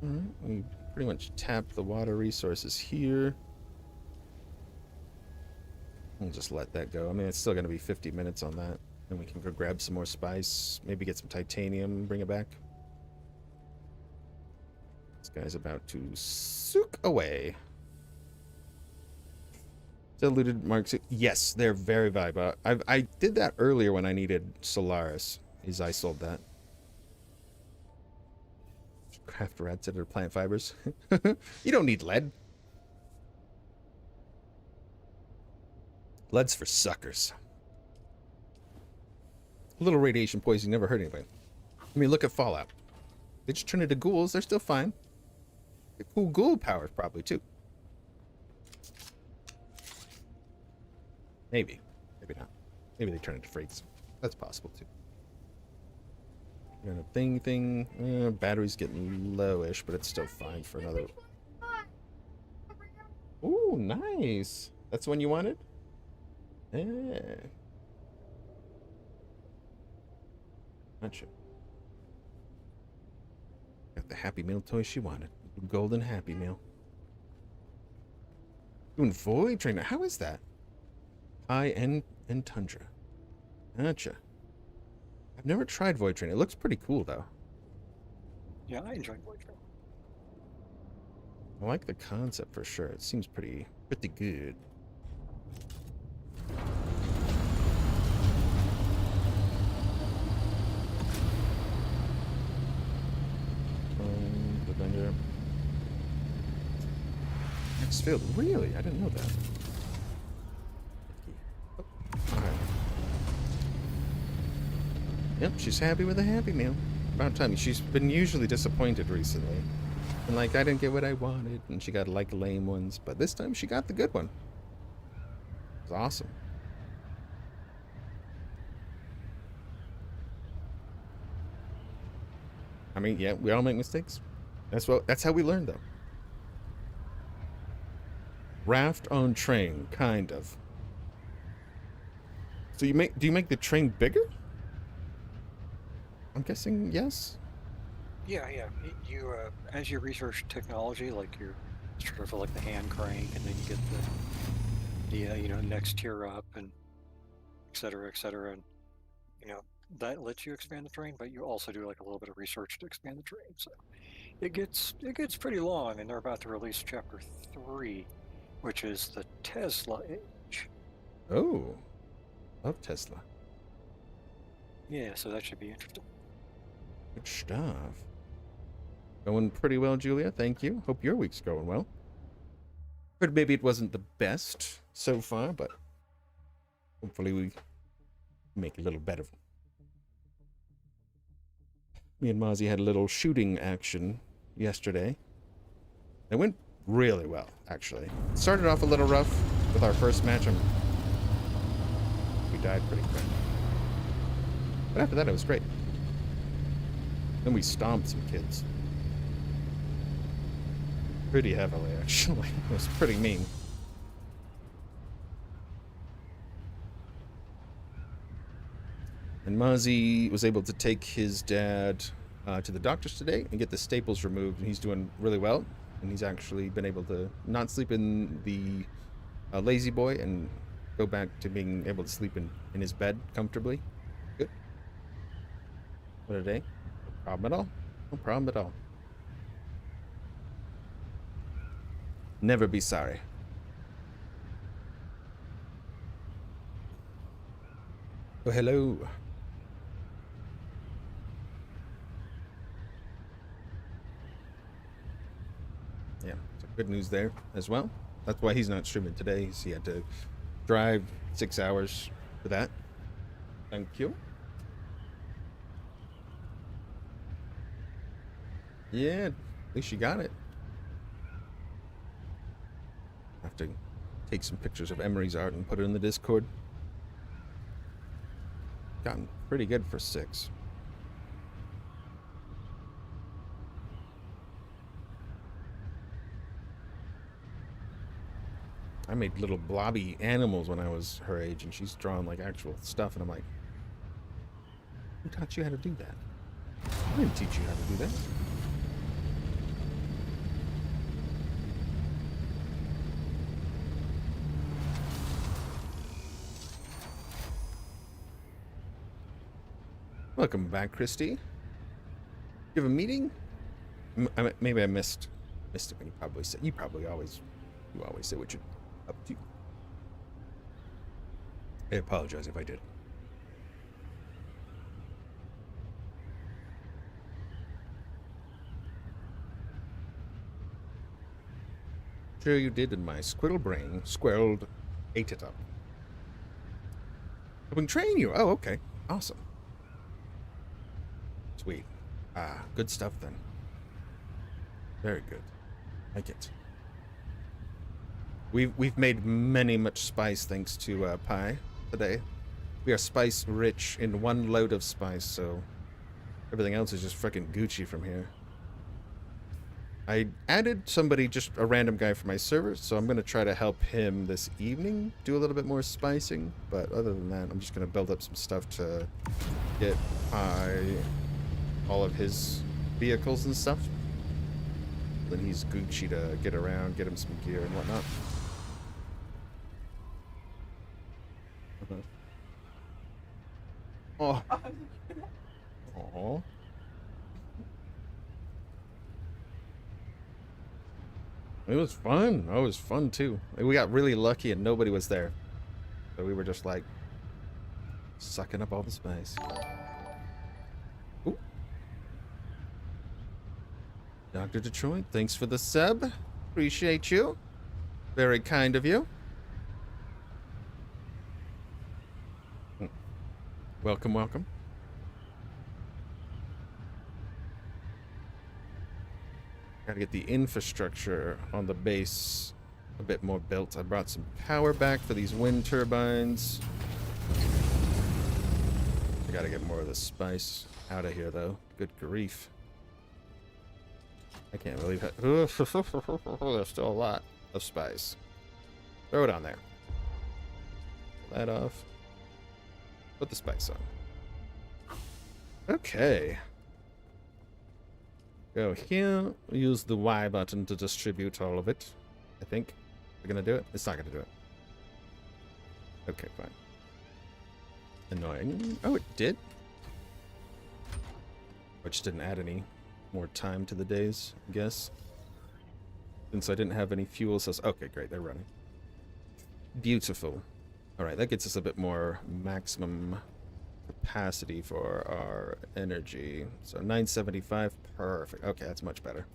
Speaker 1: Alright, we pretty much tap the water resources here. We'll just let that go. I mean, it's still going to be 50 minutes on that. And we can go grab some more spice, maybe get some titanium, bring it back. This guy's about to soak away. Diluted marks. Yes, they're very valuable. I did that earlier when I needed Solaris. I sold that. Craft rats that are plant fibers. You don't need lead. Lead's for suckers. A little radiation poisoning never hurt anybody. I mean, look at Fallout. They just turn into ghouls. They're still fine. Get cool ghoul powers probably too. Maybe. Maybe not. Maybe they turn into freaks. That's possible too. And a thing. Battery's getting lowish, but it's still fine for another. Ooh, nice. That's the one you wanted? Yeah. Gotcha. Got the Happy Meal toy she wanted. Golden Happy Meal. Doing Void Trainer. How is that? High and Tundra. Gotcha. I've never tried Void Trainer. It looks pretty cool though.
Speaker 2: Yeah, I enjoy Void Train.
Speaker 1: I like the concept for sure. It seems pretty good. The vendor. Next field. Really? I didn't know that. Oh, okay. Yep, she's happy with a Happy Meal. About time. She's been usually disappointed recently. And like, I didn't get what I wanted, and she got like lame ones, but this time she got the good one. It was awesome. I mean, yeah, we all make mistakes. That's how we learn though. Raft on train, kind of. So do you make the train bigger? I'm guessing yes.
Speaker 2: Yeah. You as you research technology, like you're sort of like the hand crank, and then you get the next tier up, and et cetera, and that lets you expand the train, but you also do like a little bit of research to expand the train. So it gets pretty long, and they're about to release chapter 3, which is the Tesla age.
Speaker 1: Oh, love Tesla.
Speaker 2: Yeah, so that should be interesting.
Speaker 1: Good stuff. Going pretty well, Julia. Thank you. Hope your week's going well. But maybe it wasn't the best so far, but hopefully we make a little better. Me and Mozzie had a little shooting action yesterday. It went really well, actually. It started off a little rough with our first match. We died pretty quick. But after that, it was great. Then we stomped some kids. Pretty heavily, actually. It was pretty mean. And Mozzie was able to take his dad to the doctors today and get the staples removed, and he's doing really well. And he's actually been able to not sleep in the lazy boy and go back to being able to sleep in his bed comfortably. Good. What a day. No problem at all. No problem at all. Never be sorry. Oh, hello. Yeah, so good news there as well. That's why he's not streaming today. He had to drive 6 hours for that. Thank you. Yeah, at least you got it. Have to take some pictures of Emery's art and put it in the Discord. Gotten pretty good for 6.
Speaker 3: I made little blobby animals when I was her age, and she's drawing like actual stuff, and I'm like, who taught you how to do that? I didn't teach you how to do that. Welcome back, Christy. You have a meeting? Maybe I missed it when you probably said. You always say what you're up to. I apologize if I did. Sure you did, and my squirrel brain ate it up. I can train you. Oh, okay. Awesome. Sweet. Ah, good stuff then. Very good. Like it. We've made much spice thanks to Pi today. We are spice rich in one load of spice, so everything else is just freaking Gucci from here. I added somebody, just a random guy for my server, so I'm going to try to help him this evening do a little bit more spicing. But other than that, I'm just going to build up some stuff to get all of his vehicles and stuff. Then he's Gucci to get around, get him some gear and whatnot. Oh. Oh. It was fun. Oh, it was fun too. We got really lucky and nobody was there. So we were just like sucking up all the spice. Ooh. Dr. Detroit, thanks for the sub. Appreciate you. Very kind of you. Welcome, welcome. Gotta get the infrastructure on the base a bit more built. I brought some power back for these wind turbines. I gotta get more of the spice out of here, though. Good grief. I can't believe it. There's still a lot of spice. Throw it on there. Pull that off. Put the spice on. Okay. Go here. Use the Y button to distribute all of it. I think. We're gonna do it? It's not gonna do it. Okay, fine. Annoying. Oh, it did? Which didn't add any more time to the days, I guess. Since I didn't have any fuel cells. Okay, great. They're running. Beautiful. Alright, that gets us a bit more maximum capacity for our energy. So 975, perfect. Okay, that's much better.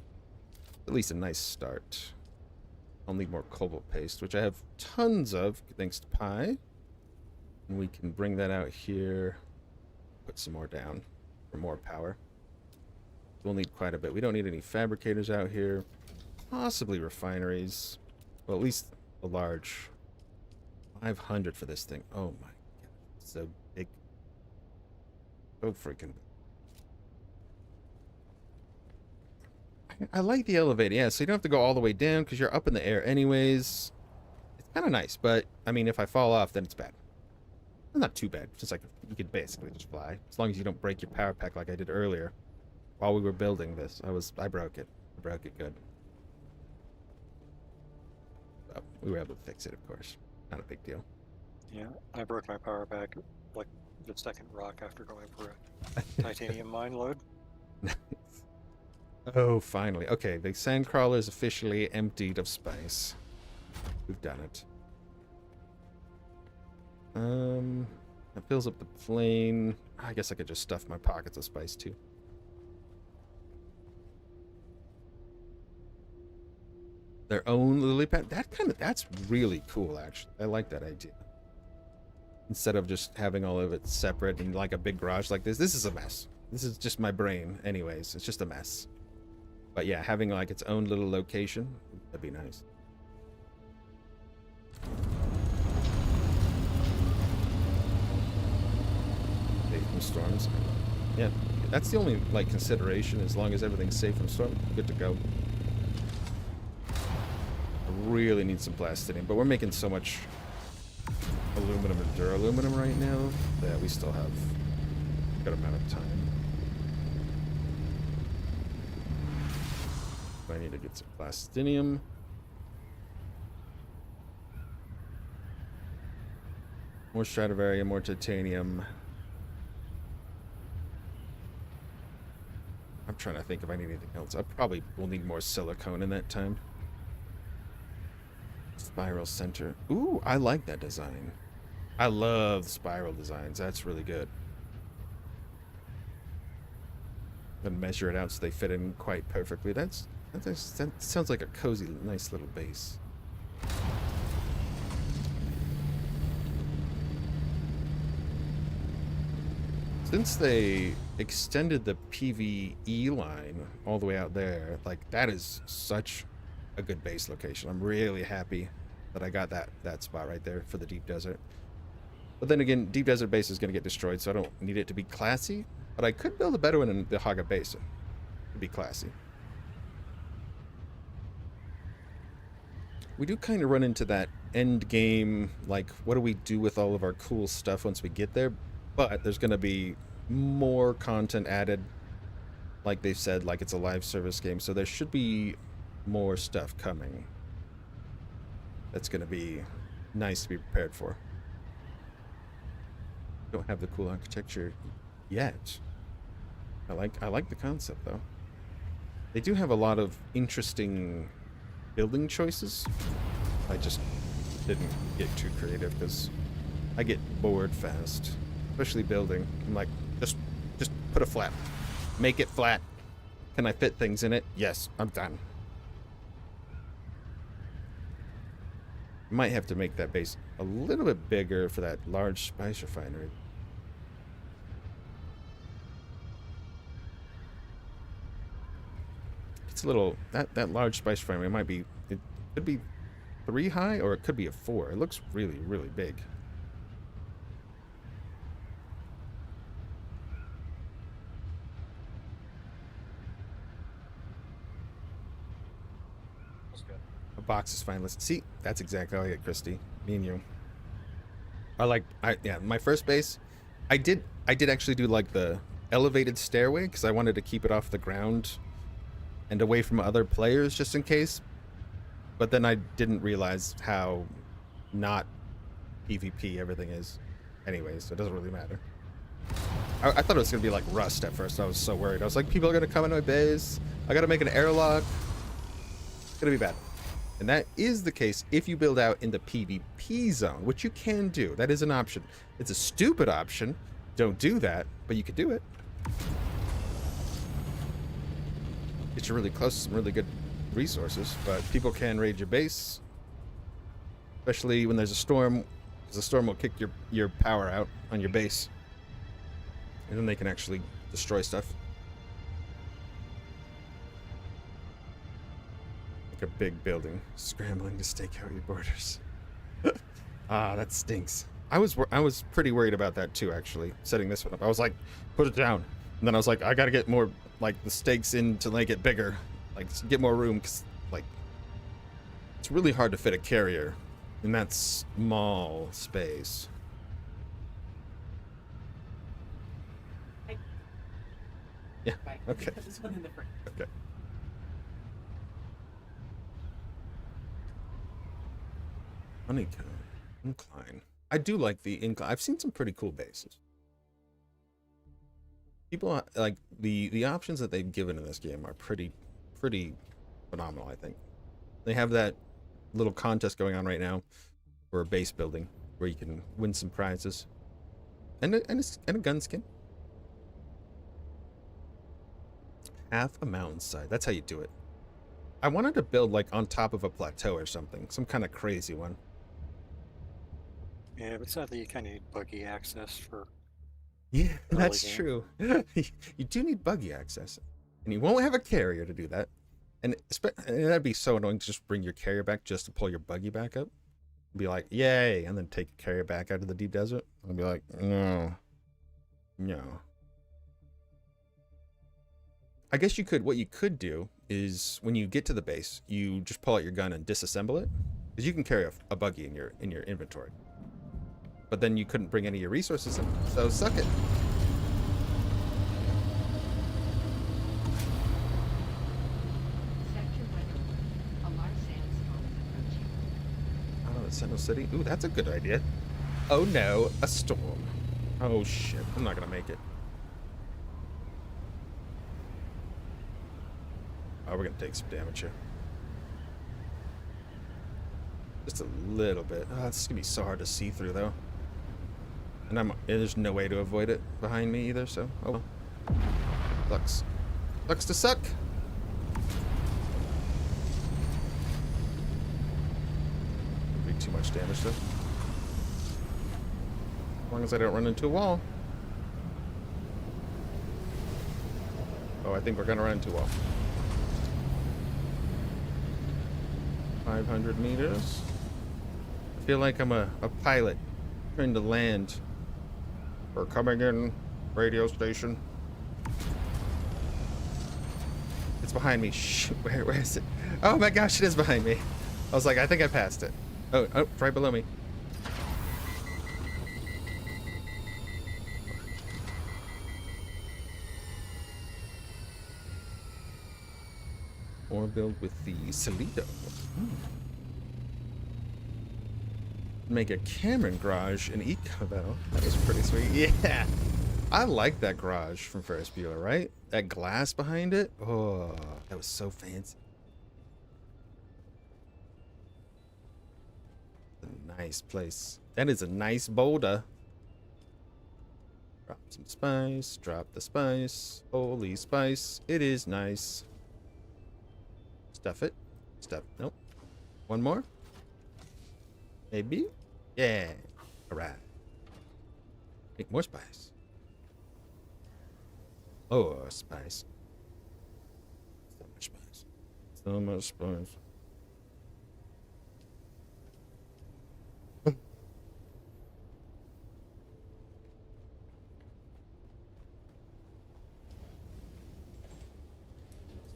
Speaker 3: At least a nice start. I'll need more cobalt paste, which I have tons of, thanks to Pi. And we can bring that out here. Put some more down for more power. We'll need quite a bit. We don't need any fabricators out here. Possibly refineries. Well, at least a large. 500 for this thing. Oh my god. So big. So freaking big. I like the elevator, yeah, so you don't have to go all the way down because you're up in the air anyways. It's kind of nice, but I mean, if I fall off, then it's bad. It's not too bad. It's just like you could basically just fly, as long as you don't break your power pack like I did earlier while we were building this. I broke it. I broke it good. So we were able to fix it, of course. Not a big deal.
Speaker 2: Yeah, I broke my power pack like the second rock after going for a titanium mine load.
Speaker 3: Nice. Oh, finally. Okay, the sandcrawler is officially emptied of spice. We've done it. That fills up the plane. I guess I could just stuff my pockets of spice too. Their own lily pad. That's really cool, actually. I like that idea. Instead of just having all of it separate in like a big garage like this. This is a mess. This is just my brain anyways. It's just a mess. But yeah, having like its own little location, that'd be nice. Safe from storms. Yeah, that's the only like consideration. As long as everything's safe from storm, good to go. really need some plastinium, but we're making so much aluminum and duraluminum right now that we still have a good amount of time. I need to get some plastinium. More Stradivari, more titanium. I'm trying to think if I need anything else. I probably will need more silicone in that time. Spiral center. Ooh, I like that design. I love spiral designs. That's really good. And measure it out so they fit in quite perfectly. That sounds like a cozy, nice little base. Since they extended the PvE line all the way out there, like that is such a good base location. I'm really happy that I got that spot right there for the deep desert. But then again, deep desert base is going to get destroyed, so I don't need it to be classy. But I could build a better one in the Haga Basin to be classy. We do kind of run into that end game, like what do we do with all of our cool stuff once we get there? But there's going to be more content added, like they've said, like it's a live service game, so there should be more stuff coming. That's going to be nice to be prepared for. Don't have the cool architecture yet. I like the concept though. They do have a lot of interesting building choices. I just didn't get too creative because I get bored fast, especially building. I'm like, just put a flat, make it flat. Can I fit things in it? Yes, I'm done. Might have to make that base a little bit bigger for that large spice refinery. It's a little, that large spice refinery might be, it could be 3 high or it could be a 4. It looks really, really big. A box is fine. Let's see. That's exactly how I get Christy. Me and you. Yeah, my first base, I did actually do like the elevated stairway because I wanted to keep it off the ground and away from other players just in case. But then I didn't realize how not PvP everything is. Anyways, so it doesn't really matter. I thought it was going to be like Rust at first. I was so worried. I was like, people are going to come into my base. I got to make an airlock. It's going to be bad. And that is the case if you build out in the PvP zone, which you can do. That is an option. It's a stupid option. Don't do that, but you could do it. Get you really close to some really good resources, but people can raid your base, especially when there's a storm, because the storm will kick your power out on your base, and then they can actually destroy stuff. Like a big building scrambling to stake out your borders. Ah, that stinks. I was pretty worried about that too, actually, setting this one up. I was like, put it down, and then I was like, I gotta get more like the stakes in to make it bigger, like get more room, because like it's really hard to fit a carrier in that small space. Yeah. Okay.
Speaker 5: Put this one in the front.
Speaker 3: Okay. Honeycomb incline. I do like the incline. I've seen some pretty cool bases. People like the options that they've given in this game are pretty phenomenal. I think they have that little contest going on right now for a base building where you can win some prizes and a gun skin. Half a mountainside. That's how you do it. I wanted to build like on top of a plateau or something, some kind of crazy one.
Speaker 2: Yeah, but sadly you kind of need buggy access for.
Speaker 3: Yeah,
Speaker 2: Early
Speaker 3: that's
Speaker 2: game.
Speaker 3: true. You do need buggy access, and you won't have a carrier to do that. And that'd be so annoying to just bring your carrier back just to pull your buggy back up. Be like, yay, and then take your carrier back out of the deep desert. I'd be like, no.
Speaker 1: I guess you could, what you could do is when you get to the base, you just pull out your gun and disassemble it. Because you can carry a buggy in your inventory. But then you couldn't bring any of your resources in. So suck it.
Speaker 4: Sector weather alert. A large sandstorm is approaching.
Speaker 1: Oh, the Sentinel City? Ooh, that's a good idea. Oh no, a storm. Oh shit, I'm not gonna make it. Oh, we're gonna take some damage here. Just a little bit. Oh, it's gonna be so hard to see through though. And there's no way to avoid it behind me either, so oh well. Sucks. Sucks to suck. Be too much damage though. As long as I don't run into a wall. Oh, I think we're gonna run into a wall. 500 meters. I feel like I'm a pilot trying to land. We're coming in, radio station. It's behind me. Shh, where is it? Oh my gosh, it is behind me. I was like, I think I passed it. Oh, it's right below me. Or build with the Salido. Make a Cameron garage in Ecovel. That was pretty sweet. Yeah. I like that garage from Ferris Bueller, right? That glass behind it. Oh, that was so fancy. A nice place. That is a nice boulder. Drop some spice. Drop the spice. Holy spice. It is nice. Stuff it. Stuff. Nope. One more. Maybe. Yeah. All right. Make more spice. Oh, spice. So much spice. So much spice.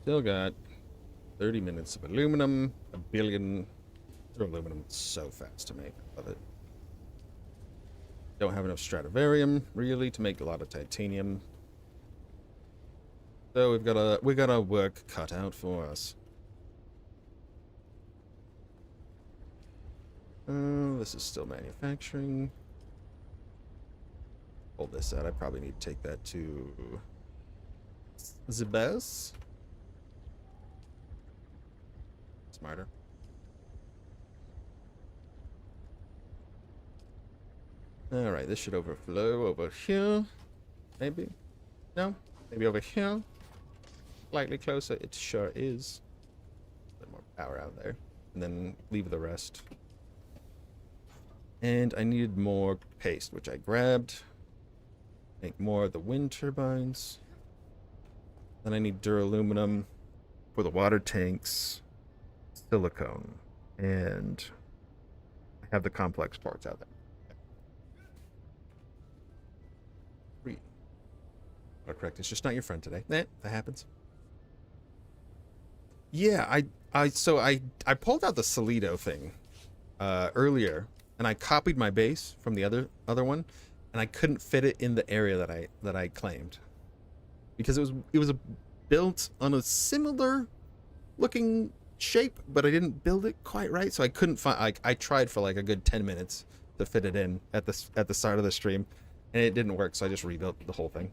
Speaker 1: Still got 30 minutes of aluminum, a billion. Aluminum is so fast to make. I love it. Don't have enough Stradivarium really to make a lot of titanium. So we got our work cut out for us. This is still manufacturing. Hold this out. I probably need to take that to the base. Smarter. Alright, this should overflow over here. Maybe. No? Maybe over here. Slightly closer. It sure is. A bit more power out there. And then leave the rest. And I needed more paste, which I grabbed. Make more of the wind turbines. Then I need duraluminum for the water tanks. Silicone. And I have the complex parts out there. Correct. It's just not your friend today. That happens. Yeah, I pulled out the Salido thing earlier, and I copied my base from the other one, and I couldn't fit it in the area that I claimed because it was built on a similar looking shape, but I didn't build it quite right, so I couldn't find. I tried for like a good 10 minutes to fit it in at the start of the stream, and it didn't work. So I just rebuilt the whole thing.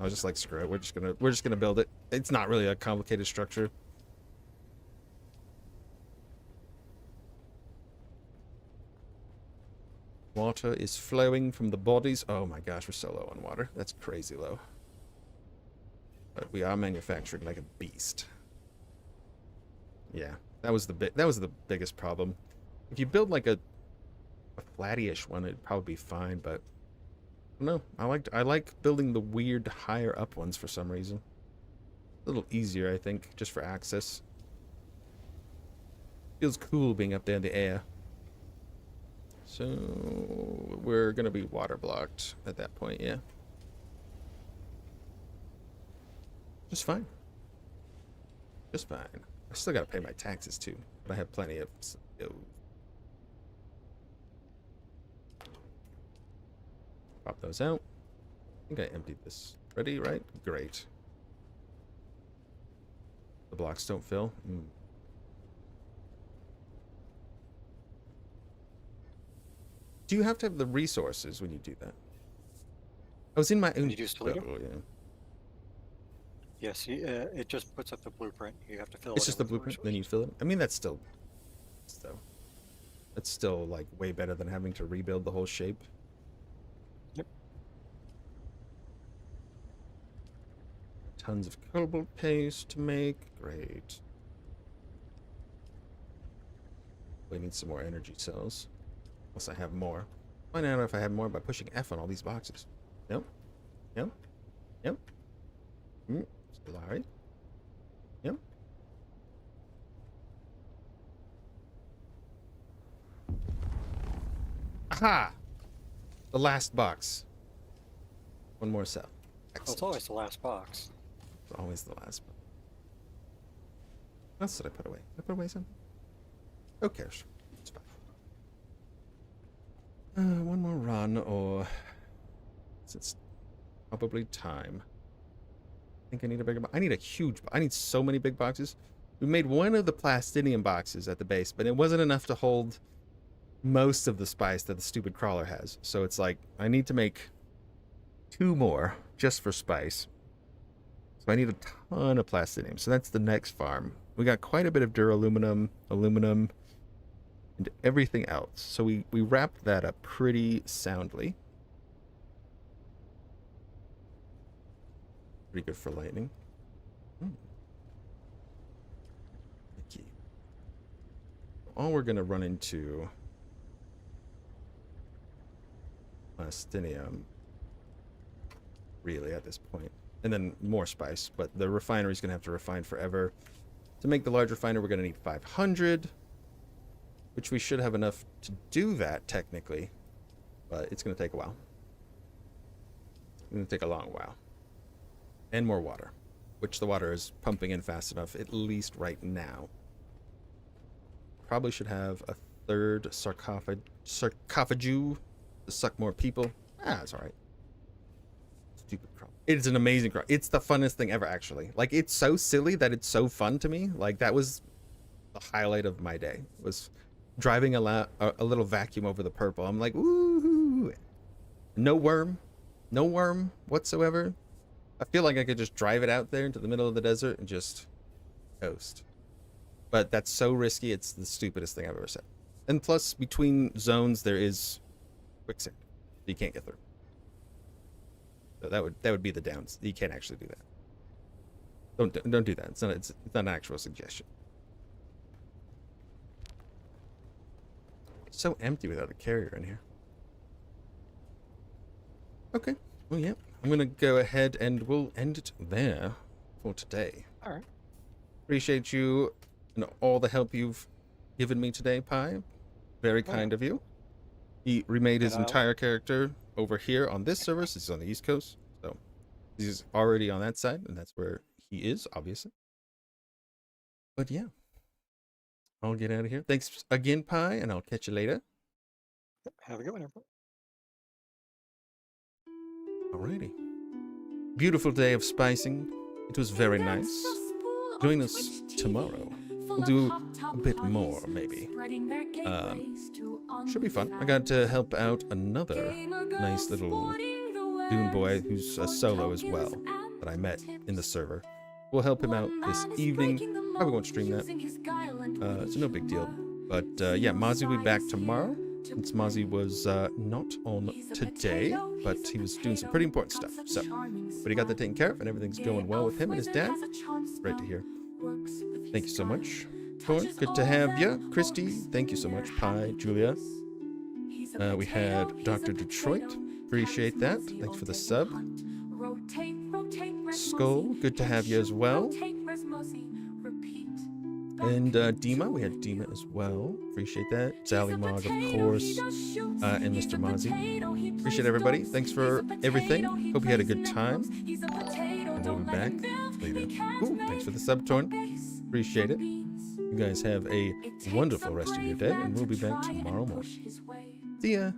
Speaker 1: I was just like, screw it. We're just gonna build it. It's not really a complicated structure. Water is flowing from the bodies. Oh my gosh, we're so low on water. That's crazy low. But we are manufacturing like a beast. Yeah, that was the biggest problem. If you build like a flatty-ish one, it'd probably be fine, but no, I like building the weird higher up ones for some reason. A little easier, I think, just for access. Feels cool being up there in the air. So we're gonna be water blocked at that point, yeah. Just fine. Just fine. I still gotta pay my taxes too, but I have plenty of. Pop those out. I think I emptied this. Ready, right? Great. The blocks don't fill. Do you have to have the resources when you do that? I was in my own.
Speaker 2: You do selenium?
Speaker 1: Oh, yeah.
Speaker 2: Yes, it just puts up the blueprint. You have to fill
Speaker 1: It's
Speaker 2: it
Speaker 1: just
Speaker 2: in
Speaker 1: the
Speaker 2: with
Speaker 1: blueprint, then you fill it. I mean, that's still like way better than having to rebuild the whole shape.
Speaker 2: Yep.
Speaker 1: Tons of cobalt paste to make. Great. We need some more energy cells. Unless I have more. Find out if I have more by pushing F on all these boxes. Yep. Yep. Yep. Still alright. Yep. Aha! The last box. One more cell.
Speaker 2: Well, it's
Speaker 1: Excellent.
Speaker 2: always the last box.
Speaker 1: It's always the last box. What else did I put away? Did I put away something? Who cares? It's fine. One more run, or it's probably time. I think I need a bigger box. I need a huge. I need so many big boxes. We made one of the plastinium boxes at the base, but it wasn't enough to hold most of the spice that the stupid crawler has. So it's like I need to make 2 more just for spice. So I need a ton of plastinium. So that's the next farm. We got quite a bit of duraluminum, aluminum, and everything else. So we wrapped that up pretty soundly. Pretty good for lightning. Okay. All we're gonna run into plastinium really at this point, and then more spice, but the refinery's gonna have to refine forever. To make the large refiner, we're gonna need 500, which we should have enough to do that technically, but it's gonna take a while. It's gonna take a long while. And more water, which the water is pumping in fast enough, at least right now. Probably should have a 3rd sarcophagu to suck more people. It's all right. Stupid crop. It's an amazing crop. It's the funnest thing ever, actually. Like, it's so silly that it's so fun to me. Like, that was the highlight of my day, was driving a little vacuum over the purple. I'm like, ooh, no worm whatsoever. I feel like I could just drive it out there into the middle of the desert and just coast. But that's so risky, it's the stupidest thing I've ever said. And plus, between zones, there is quicksand. You can't get through. So that would be the downs. You can't actually do that. Don't do that. It's not an actual suggestion. It's so empty without a carrier in here. Okay. Well, yeah. I'm gonna go ahead and we'll end it there for today.
Speaker 2: All right.
Speaker 1: Appreciate you and all the help you've given me today, Pi. Very kind of you. He remade his entire character over here on this server. He's on the East Coast, so he's already on that side, and that's where he is, obviously. But yeah, I'll get out of here. Thanks again, Pi, and I'll catch you later.
Speaker 2: Have a good one, everyone.
Speaker 1: Alrighty. Beautiful day of spicing. It was very nice. Join us tomorrow. We'll do a bit more, maybe. Should be fun. I got to help out another nice little Dune boy who's a solo as well that I met in the server. We'll help him out this evening. Probably won't stream that. So no big deal. But yeah, Mozzie will be back tomorrow. Since Mozzie was not on today, but he was doing some pretty important stuff. So, but he got that taken care of, and everything's going well with him and his dad. Great to hear. Thank you so much. Thorn, good to have you. Christy, thank you so much. Pi, Julia. We had Dr. Detroit. Appreciate that. Thanks for the sub. Skull, good to have you as well. And Dima, we had Dima as well. Appreciate that. Sally Mog, of course. And Mr. Mozzie. Appreciate everybody. Thanks for everything. Hope you had a good time. And we'll be back later. Ooh, thanks for the sub, Torn.
Speaker 3: Appreciate it. You guys have a wonderful rest of your day, and we'll be back tomorrow morning. See ya.